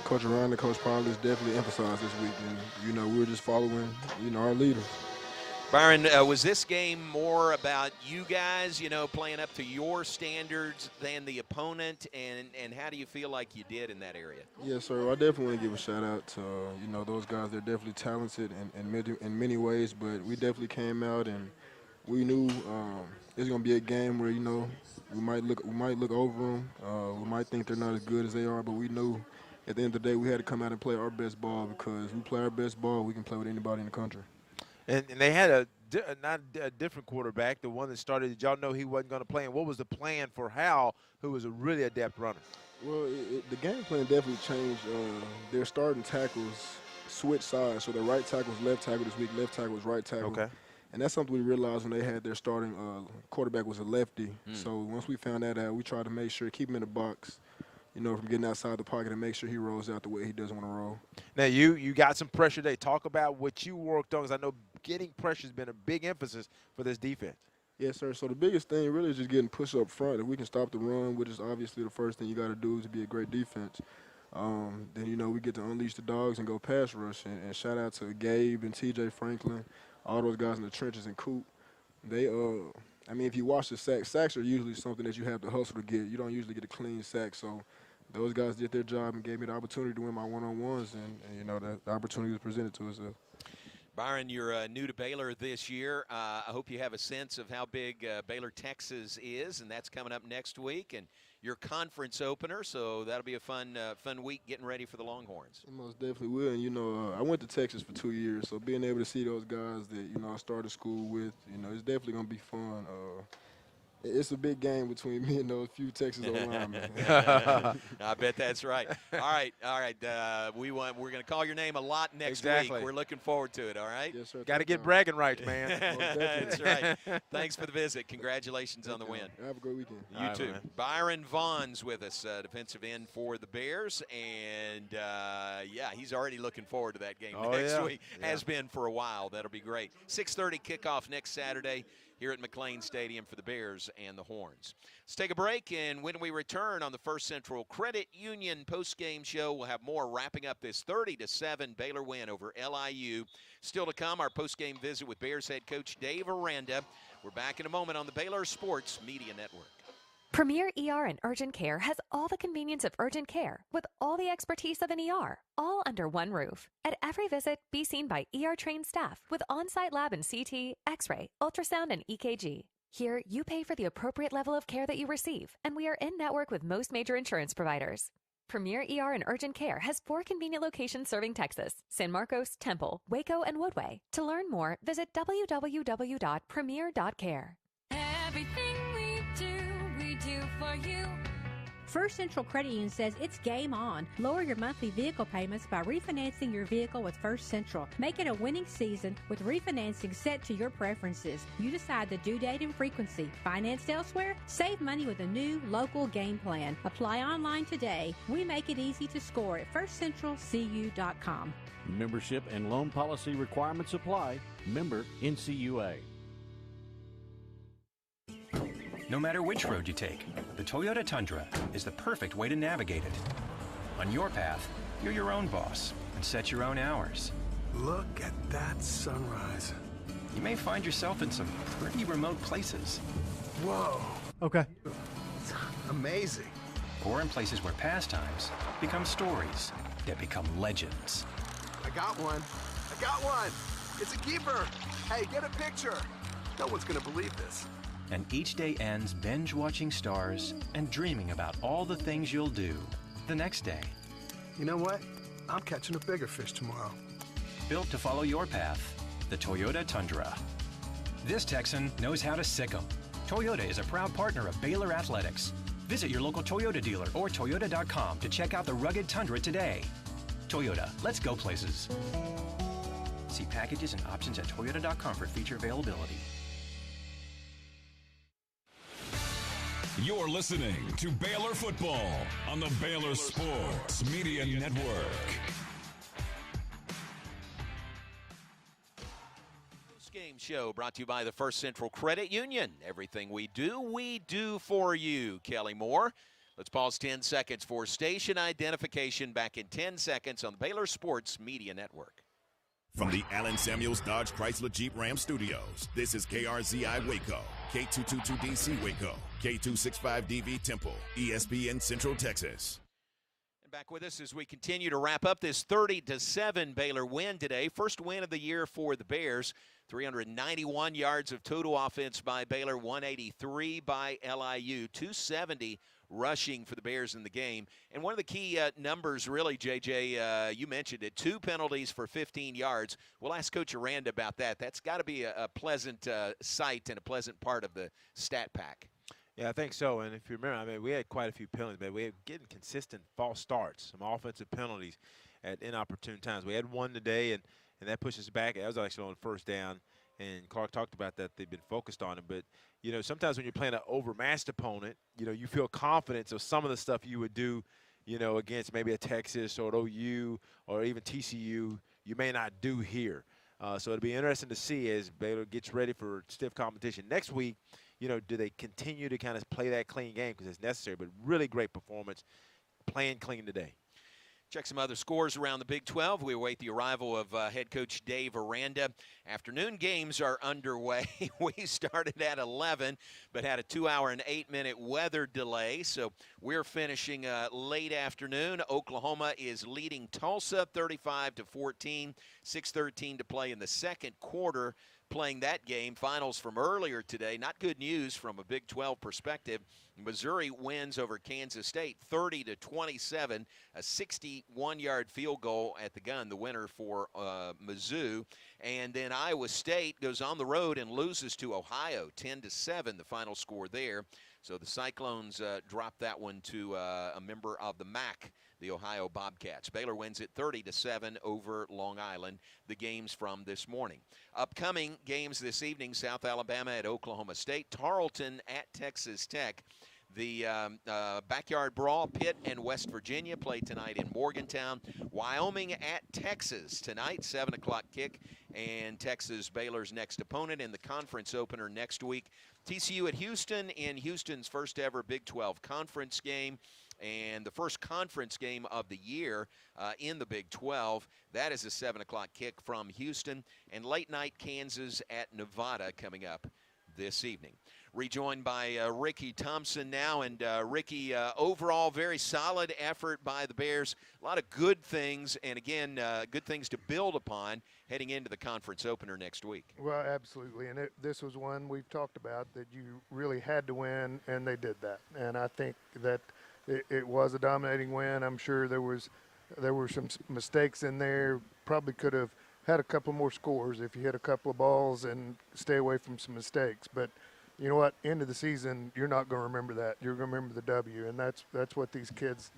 Coach Ryan and Coach Parley definitely emphasized this week. And, you know, we were just following, you know, our leaders. Byron, was this game more about you guys, you know, playing up to your standards than the opponent, and how do you feel like you did in that area? Yes, sir. I definitely want to give a shout-out to, you know, those guys. They're definitely talented in many ways, but we definitely came out and we knew it's going to be a game where, you know, we might look over them. We might think they're not as good as they are, but we knew at the end of the day we had to come out and play our best ball, because if we play our best ball, we can play with anybody in the country. And they had not a different quarterback, the one that started. Did y'all know he wasn't going to play? And what was the plan for Hal, who was a really adept runner? Well, the game plan definitely changed. Their starting tackles switched sides. So their right tackle was left tackle this week, left tackle was right tackle. Okay. And that's something we realized when they had their starting quarterback was a lefty. So once we found that out, we tried to make sure, keep him in the box, you know, from getting outside the pocket and make sure he rolls out the way he doesn't want to roll. Now, you got some pressure today. Talk about what you worked on, because I know getting pressure has been a big emphasis for this defense. Yes, sir. So the biggest thing really is just getting push up front. If we can stop the run, which is obviously the first thing you got to do to be a great defense, then, you know, we get to unleash the dogs and go pass rush. And shout out to Gabe and T.J. Franklin, all those guys in the trenches and Coop. They I mean, if you watch the sacks are usually something that you have to hustle to get. You don't usually get a clean sack. So those guys did their job and gave me the opportunity to win my one-on-ones, and you know, the opportunity was presented to us. Byron, you're new to Baylor this year. I hope you have a sense of how big Baylor, Texas is, and that's coming up next week. And your conference opener, so that'll be a fun week getting ready for the Longhorns. It most definitely will. And, you know, I went to Texas for 2 years, so being able to see those guys that, you know, I started school with, you know, it's definitely going to be fun. It's a big game between me and those few Texas O-linemen. I bet that's right. All right. We're going to call your name a lot next week. We're looking forward to it. All right. Yes, sir. Got to get bragging rights, man. That's right. Thanks for the visit. Congratulations on the win. Have a great weekend. You too. Man. Byron Vaughn's with us, defensive end for the Bears, and yeah, he's already looking forward to that game next week. Has been for a while. That'll be great. 6:30 kickoff next Saturday here at McLean Stadium for the Bears and the Horns. Let's take a break, and when we return on the First Central Credit Union postgame show, we'll have more wrapping up this 30-7 Baylor win over LIU. Still to come, our postgame visit with Bears head coach Dave Aranda. We're back in a moment on the Baylor Sports Media Network. Premier ER and Urgent Care has all the convenience of urgent care with all the expertise of an ER, all under one roof. At every visit, be seen by ER-trained staff with on-site lab and CT, X-ray, ultrasound, and EKG. Here, you pay for the appropriate level of care that you receive, and we are in network with most major insurance providers. Premier ER and Urgent Care has 4 convenient locations serving Texas: San Marcos, Temple, Waco, and Woodway. To learn more, visit www.premier.care. Everything we do for you. First Central Credit Union says it's game on. Lower your monthly vehicle payments by refinancing your vehicle with First Central. Make it a winning season with refinancing set to your preferences. You decide the due date and frequency. Financed elsewhere? Save money with a new local game plan. Apply online today. We make it easy to score at firstcentralcu.com. Membership and loan policy requirements apply. Member NCUA. No matter which road you take, the Toyota Tundra is the perfect way to navigate it. On your path, you're your own boss and set your own hours. Look at that sunrise. You may find yourself in some pretty remote places. Whoa. Okay. It's amazing. Or in places where pastimes become stories that become legends. I got one. It's a keeper. Hey, get a picture. No one's going to believe this. And each day ends binge-watching stars and dreaming about all the things you'll do the next day. You know what? I'm catching a bigger fish tomorrow. Built to follow your path, the Toyota Tundra. This Texan knows how to sick 'em. Toyota is a proud partner of Baylor Athletics. Visit your local Toyota dealer or Toyota.com to check out the rugged Tundra today. Toyota, let's go places. See packages and options at Toyota.com for feature availability. You're listening to Baylor Football on the Baylor Sports Media Network. This game show brought to you by the First Central Credit Union. Everything we do for you. Kelly Moore. Let's pause 10 seconds for station identification. Back in 10 seconds on the Baylor Sports Media Network. From the Allen Samuels Dodge Chrysler Jeep Ram Studios, this is KRZI Waco, K222DC Waco, K265DV Temple, ESPN Central Texas. And back with us as we continue to wrap up this 30-7 Baylor win today. First win of the year for the Bears. 391 yards of total offense by Baylor, 183 by LIU, 270 rushing for the Bears in the game. And one of the key numbers, really, JJ, you mentioned it, 2 penalties for 15 yards. We'll ask Coach Aranda about that. That's got to be a pleasant sight and a pleasant part of the stat pack. Yeah, I think so. And if you remember, I mean, we had quite a few penalties, but we had getting consistent false starts, some offensive penalties at inopportune times. We had one today, and that pushes us back. That was actually on first down. And Clark talked about that. They've been focused on it. But, you know, sometimes when you're playing an overmatched opponent, you know, you feel confident. So some of the stuff you would do, you know, against maybe a Texas or an OU or even TCU, you may not do here. So it'll be interesting to see as Baylor gets ready for stiff competition next week. You know, do they continue to kind of play that clean game because it's necessary? But really great performance, playing clean today. Check some other scores around the Big 12. We await the arrival of head coach Dave Aranda. Afternoon games are underway. We started at 11, but had a 2-hour and 8-minute weather delay, so we're finishing late afternoon. Oklahoma is leading Tulsa 35-14, 6:13 to play in the second quarter. Playing that game, finals from earlier today. Not good news from a Big 12 perspective. Missouri wins over Kansas State 30-27, a 61-yard field goal at the gun, the winner for Mizzou. And then Iowa State goes on the road and loses to Ohio 10-7, the final score there. So the Cyclones drop that one to a member of the MAC, the Ohio Bobcats. Baylor wins it 30-7 over Long Island, the games from this morning. Upcoming games this evening, South Alabama at Oklahoma State, Tarleton at Texas Tech. The backyard brawl, Pitt and West Virginia play tonight in Morgantown. Wyoming at Texas tonight, 7 o'clock kick. And Texas, Baylor's next opponent in the conference opener next week. TCU at Houston in Houston's first ever Big 12 conference game. And the first conference game of the year in the Big 12. That is a 7 o'clock kick from Houston. And late night Kansas at Nevada coming up this evening. Rejoined by Ricky Thompson now. And Ricky, overall very solid effort by the Bears. A lot of good things, and again, good things to build upon heading into the conference opener next week. Well, absolutely. And this was one we've talked about that you really had to win, and they did that. And I think that it was a dominating win. I'm sure there were some mistakes in there. Probably could have had a couple more scores if you hit a couple of balls and stay away from some mistakes. But you know what? End of the season, you're not going to remember that. You're going to remember the W, and that's what these kids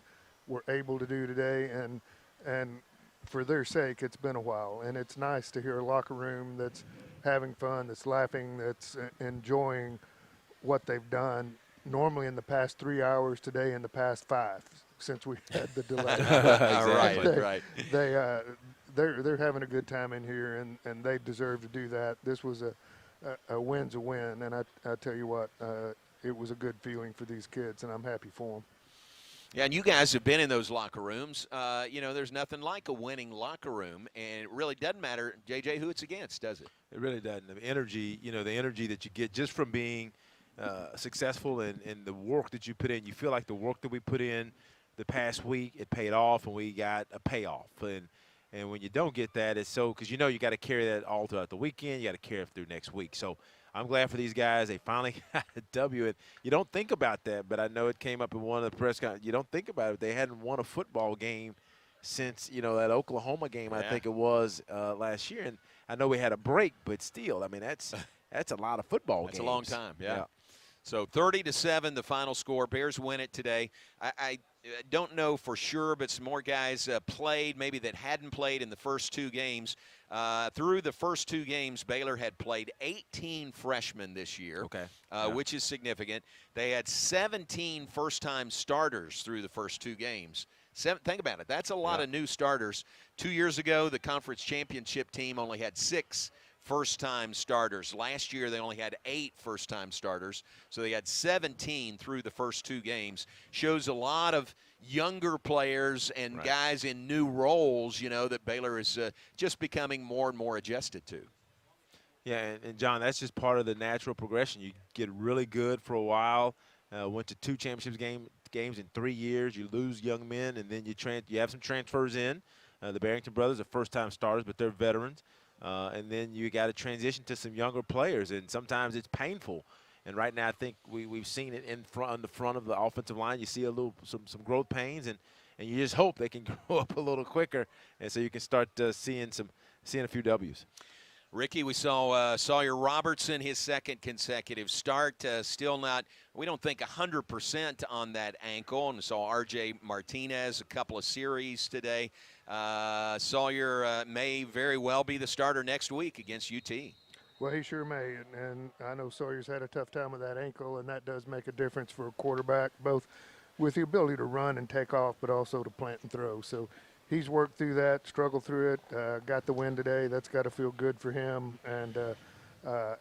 were able to do today. And for their sake, it's been a while, and it's nice to hear a locker room that's having fun, that's laughing, that's enjoying what they've done. Normally in the past 3 hours, today in the past 5, since we had the delay. Right. They're having a good time in here, and they deserve to do that. This was a win's a win, and I tell you what, it was a good feeling for these kids, and I'm happy for them. Yeah, and you guys have been in those locker rooms. There's nothing like a winning locker room, and it really doesn't matter, JJ, who it's against, does it? It really doesn't. The energy, the energy that you get just from being successful in the work that you put in. You feel like the work that we put in the past week, it paid off, and we got a payoff. And when you don't get that, it's so because you got to carry that all throughout the weekend. You got to carry it through next week. So I'm glad for these guys. They finally got a W. And you don't think about that, but I know it came up in one of the press conferences. You don't think about it. They hadn't won a football game since, that Oklahoma game, I think it was last year. And I know we had a break, but still, I mean, that's a lot of football games. That's a long time, yeah. So 30-7, the final score. Bears win it today. I don't know for sure, but some more guys played, maybe that hadn't played in the first two games. Through the first two games, Baylor had played 18 freshmen this year, which is significant. They had 17 first-time starters through the first two games. Think about it. That's a lot of new starters. 2 years ago, the conference championship team only had 6 first-time starters. Last year, they only had 8 first-time starters, so they had 17 through the first two games. Shows a lot of younger players and guys in new roles, that Baylor is just becoming more and more adjusted to. Yeah, and John, that's just part of the natural progression. You get really good for a while, went to 2 championship games in 3 years. You lose young men, and then you have some transfers in. The Barrington brothers are first-time starters, but they're veterans. And then you got to transition to some younger players, and sometimes it's painful. And right now, I think we've seen it on the front of the offensive line. You see some growth pains, and you just hope they can grow up a little quicker, and so you can start seeing a few W's. Ricky, we saw Sawyer Robertson, his second consecutive start. Still not, we don't think 100% on that ankle. And saw R.J. Martinez a couple of series today. Sawyer may very well be the starter next week against UT. Well, he sure may, and I know Sawyer's had a tough time with that ankle, and that does make a difference for a quarterback, both with the ability to run and take off, but also to plant and throw. So he's worked through that, struggled through it, got the win today. That's got to feel good for him, and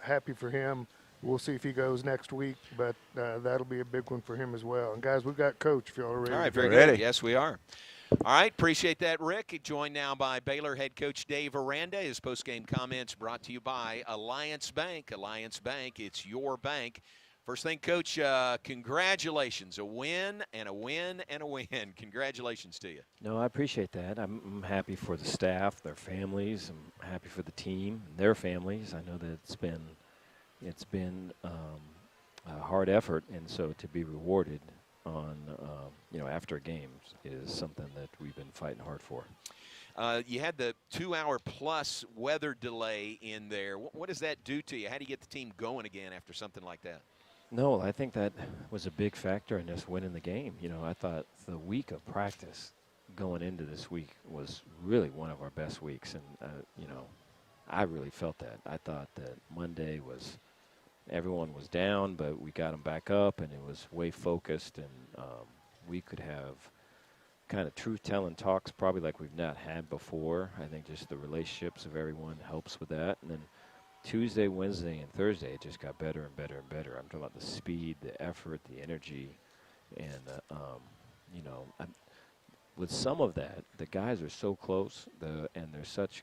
happy for him. We'll see if he goes next week, but that'll be a big one for him as well. And, guys, we've got Coach if y'all are ready. All right, very good. Yes, we are. All right, appreciate that, Rick. Joined now by Baylor head coach Dave Aranda. His postgame comments brought to you by Alliance Bank. Alliance Bank, it's your bank. First thing, Coach, congratulations. A win and a win and a win. Congratulations to you. No, I appreciate that. I'm happy for the staff, their families. I'm happy for the team and their families. I know that it's been a hard effort, and so to be rewarded on after games is something that we've been fighting hard for. You had the 2-hour-plus weather delay in there. What does that do to you? How do you get the team going again after something like that? No, I think that was a big factor in us winning the game. I thought the week of practice going into this week was really one of our best weeks, and I really felt that. I thought that Monday was everyone was down, but we got them back up, and it was way focused, and we could have kind of truth-telling talks probably like we've not had before. I think just the relationships of everyone helps with that, and then Tuesday, Wednesday, and Thursday, it just got better and better and better. I'm talking about the speed, the effort, the energy, and with some of that, the guys are so close, and they're such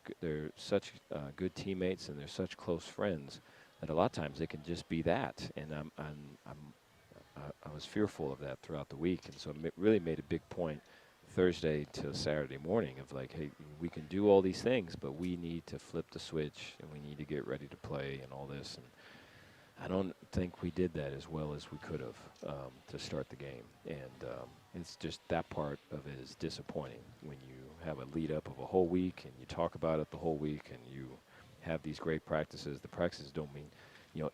good teammates, and they're such close friends that a lot of times it can just be that. And I was fearful of that throughout the week, and so it really made a big point Thursday to Saturday morning of like, hey, we can do all these things, but we need to flip the switch, and we need to get ready to play and all this. And I don't think we did that as well as we could have to start the game. And it's just that part of it is disappointing when you have a lead up of a whole week and you talk about it the whole week and you have these great practices. The practices don't mean,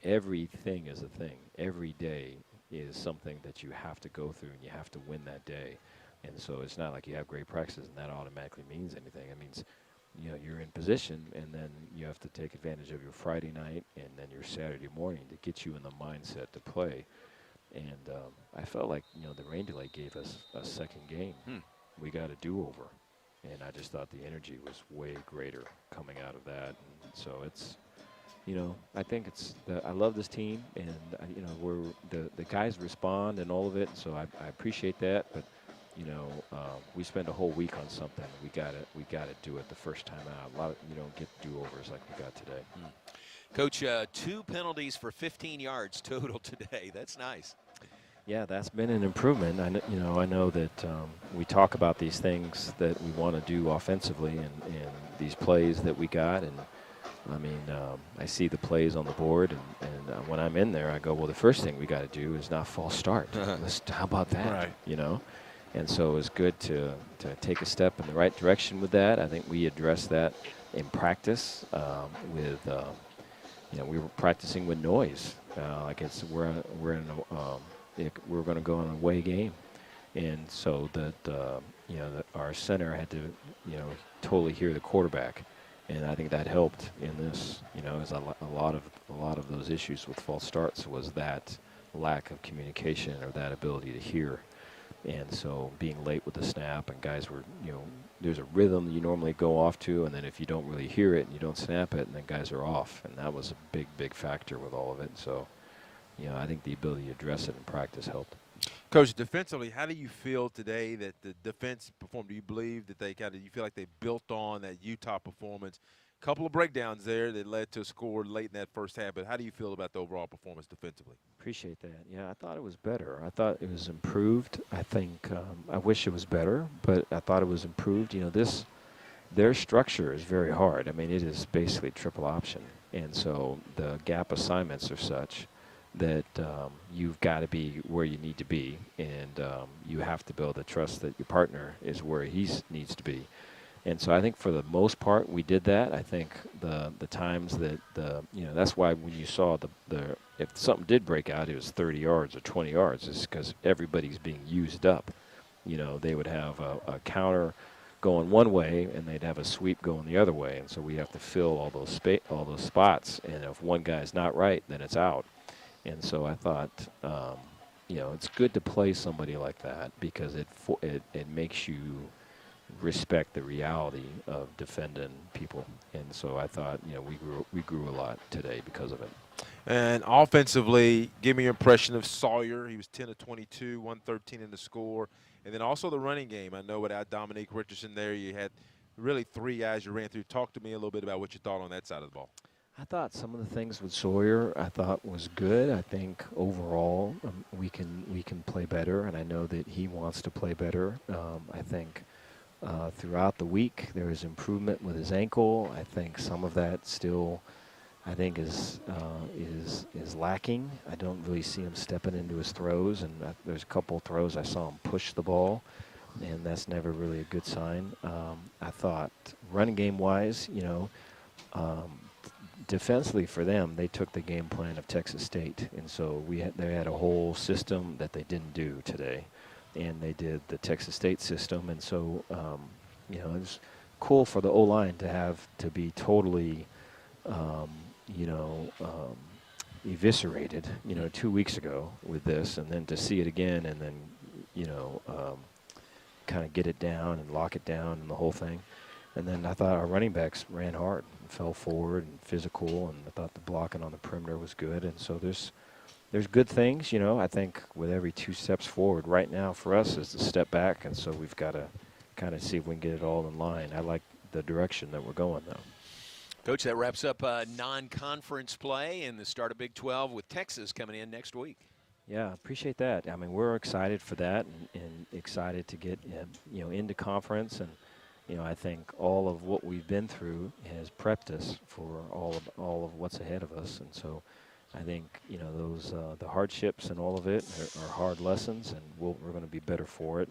everything is a thing. Every day is something that you have to go through, and you have to win that day. And so it's not like you have great practices and that automatically means anything. It means, you're in position, and then you have to take advantage of your Friday night and then your Saturday morning to get you in the mindset to play. And I felt like, the rain delay gave us a second game. We got a do-over. And I just thought the energy was way greater coming out of that. And so it's, I think I love this team, and, the guys respond and all of it. So I appreciate that. But, we spend a whole week on something. We got to do it the first time out. A lot of, you don't get do-overs like we got today. Coach, 2 penalties for 15 yards total today. That's nice. Yeah, that's been an improvement. I know that we talk about these things that we want to do offensively and these plays that we got. And, I see the plays on the board, and when I'm in there, I go, well, the first thing we got to do is not false start. How about that, right. And so it's good to take a step in the right direction with that. I think we addressed that in practice with, we were practicing with noise. We're going to go on an away game. And so that, our center had to, totally hear the quarterback. And I think that helped in this, as a lot of those issues with false starts was that lack of communication or that ability to hear. And so being late with the snap, and guys were, there's a rhythm you normally go off to, and then if you don't really hear it and you don't snap it, and then guys are off. And that was a big, big factor with all of it. So, I think the ability to address it in practice helped. Coach, defensively, how do you feel today that the defense performed? Do you believe that you feel like they built on that Utah performance? A couple of breakdowns there that led to a score late in that first half, but how do you feel about the overall performance defensively? Appreciate that. Yeah, I thought it was better. I thought it was improved. I think I wish it was better, but I thought it was improved. Their structure is very hard. It is basically triple option, and so the gap assignments are such that you've got to be where you need to be, and you have to build the trust that your partner is where he needs to be. And so I think for the most part we did that. I think the times that that's why when you saw the if something did break out, it was 30 yards or 20 yards, is because everybody's being used up. They would have a counter going one way, and they'd have a sweep going the other way, and so we have to fill all those spots. And if one guy's not right, then it's out. And so I thought, it's good to play somebody like that because it makes you respect the reality of defending people. And so I thought, we grew a lot today because of it. And offensively, give me your impression of Sawyer. He was 10 of 22, 113 in the score. And then also the running game. I know without Dominique Richardson there, you had really 3 guys you ran through. Talk to me a little bit about what you thought on that side of the ball. I thought some of the things with Sawyer I thought was good. I think overall we can play better, and I know that he wants to play better. I think throughout the week there is improvement with his ankle. I think some of that still is lacking. I don't really see him stepping into his throws, and there's a couple of throws I saw him push the ball, and that's never really a good sign. I thought running game wise, defensively for them, they took the game plan of Texas State, and so they had a whole system that they didn't do today, and they did the Texas State system, and so it was cool for the O-line to be totally eviscerated 2 weeks ago with this, and then to see it again, and then kind of get it down and lock it down and the whole thing. And then I thought our running backs ran hard and fell forward and physical, and I thought the blocking on the perimeter was good. And so there's good things, I think with every 2 steps forward right now for us is the step back, and so we've got to kind of see if we can get it all in line. I like the direction that we're going, though. Coach, that wraps up non-conference play and the start of Big 12 with Texas coming in next week. Yeah, appreciate that. I mean, we're excited for that and excited to get into conference, and I think all of what we've been through has prepped us for all of what's ahead of us, and so I think those the hardships and all of it are hard lessons, and we're going to be better for it.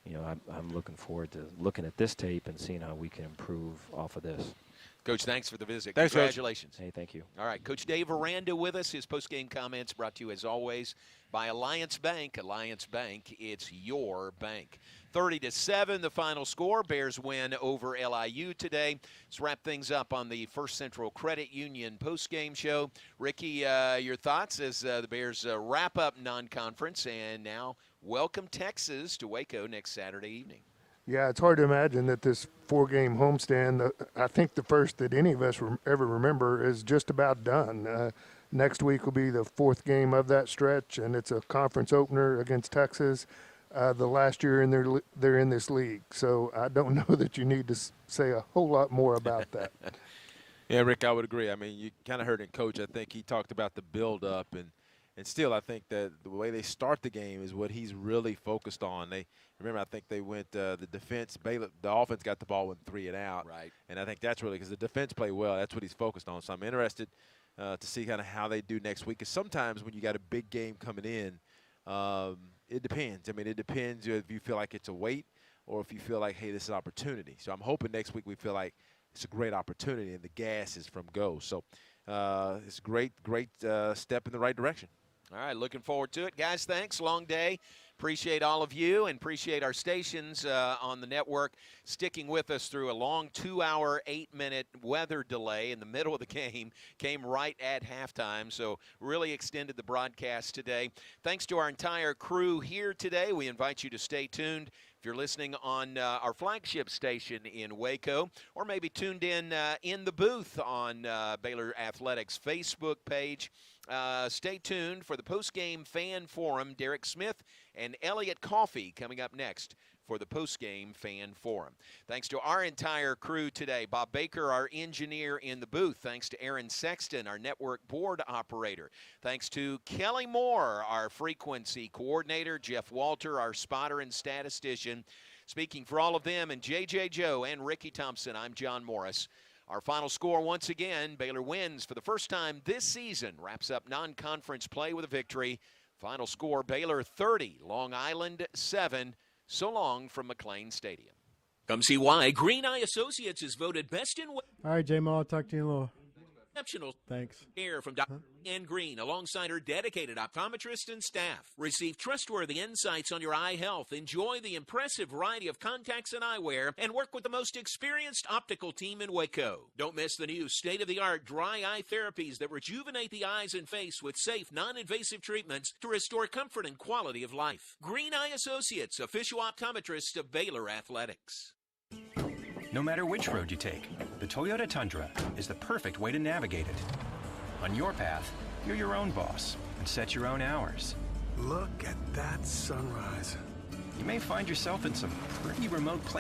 And I'm looking forward to looking at this tape and seeing how we can improve off of this. Coach, thanks for the visit. Thanks, congratulations. Coach. Hey, thank you. All right, Coach Dave Aranda with us. His post-game comments brought to you, as always, by Alliance Bank. Alliance Bank, it's your bank. 30-7, the final score. Bears win over LIU today. Let's wrap things up on the First Central Credit Union post-game show. Ricky, your thoughts as the Bears wrap up non-conference and now welcome Texas to Waco next Saturday evening. Yeah, it's hard to imagine that this 4-game homestand, I think the first that any of us ever remember, is just about done. Next week will be the 4th game of that stretch, and it's a conference opener against Texas. The last year they're in this league, so I don't know that you need to say a whole lot more about that. Yeah, Rick, I would agree. I mean, you kind of heard in Coach, I think he talked about the build-up, and still I think that the way they start the game is what he's really focused on. I think they went the defense. Baylor, the offense got the ball with 3 and out. Right. And I think that's really because the defense played well. That's what he's focused on. So I'm interested to see kind of how they do next week. Because sometimes when you got a big game coming in, it depends. I mean, it depends if you feel like it's a weight or if you feel like, hey, this is an opportunity. So I'm hoping next week we feel like it's a great opportunity and the gas is from go. So it's a great step in the right direction. All right, looking forward to it. Guys, thanks. Long day. Appreciate all of you and appreciate our stations on the network sticking with us through a long 2-hour, 8-minute weather delay in the middle of the game. Came right at halftime, so really extended the broadcast today. Thanks to our entire crew here today. We invite you to stay tuned. If you're listening on our flagship station in Waco, or maybe tuned in the booth on Baylor Athletics' Facebook page, stay tuned for the post-game fan forum. Derek Smith and Elliot Coffey coming up next for the post-game fan forum. Thanks to our entire crew today. Bob Baker, our engineer in the booth. Thanks to Aaron Sexton, our network board operator. Thanks to Kelly Moore, our frequency coordinator. Jeff Walter, our spotter and statistician. Speaking for all of them, and J.J. Joe and Ricky Thompson, I'm John Morris. Our final score, once again, Baylor wins for the first time this season. Wraps up non-conference play with a victory. Final score, Baylor 30, Long Island 7. So long from McLean Stadium. Come see why Green Eye Associates is voted best in All right, J-Mo, I'll talk to you in a little. exceptional Thanks. care from Dr. Ann Green alongside her dedicated optometrist and staff. Receive trustworthy insights on your eye health, enjoy the impressive variety of contacts and eyewear, and work with the most experienced optical team in Waco. Don't miss the new state-of-the-art dry eye therapies that rejuvenate the eyes and face with safe, non-invasive treatments to restore comfort and quality of life. Green Eye Associates, official optometrist of Baylor Athletics. No matter which road you take, the Toyota Tundra is the perfect way to navigate it. On your path, you're your own boss and set your own hours. Look at that sunrise. you may find yourself in some pretty remote places.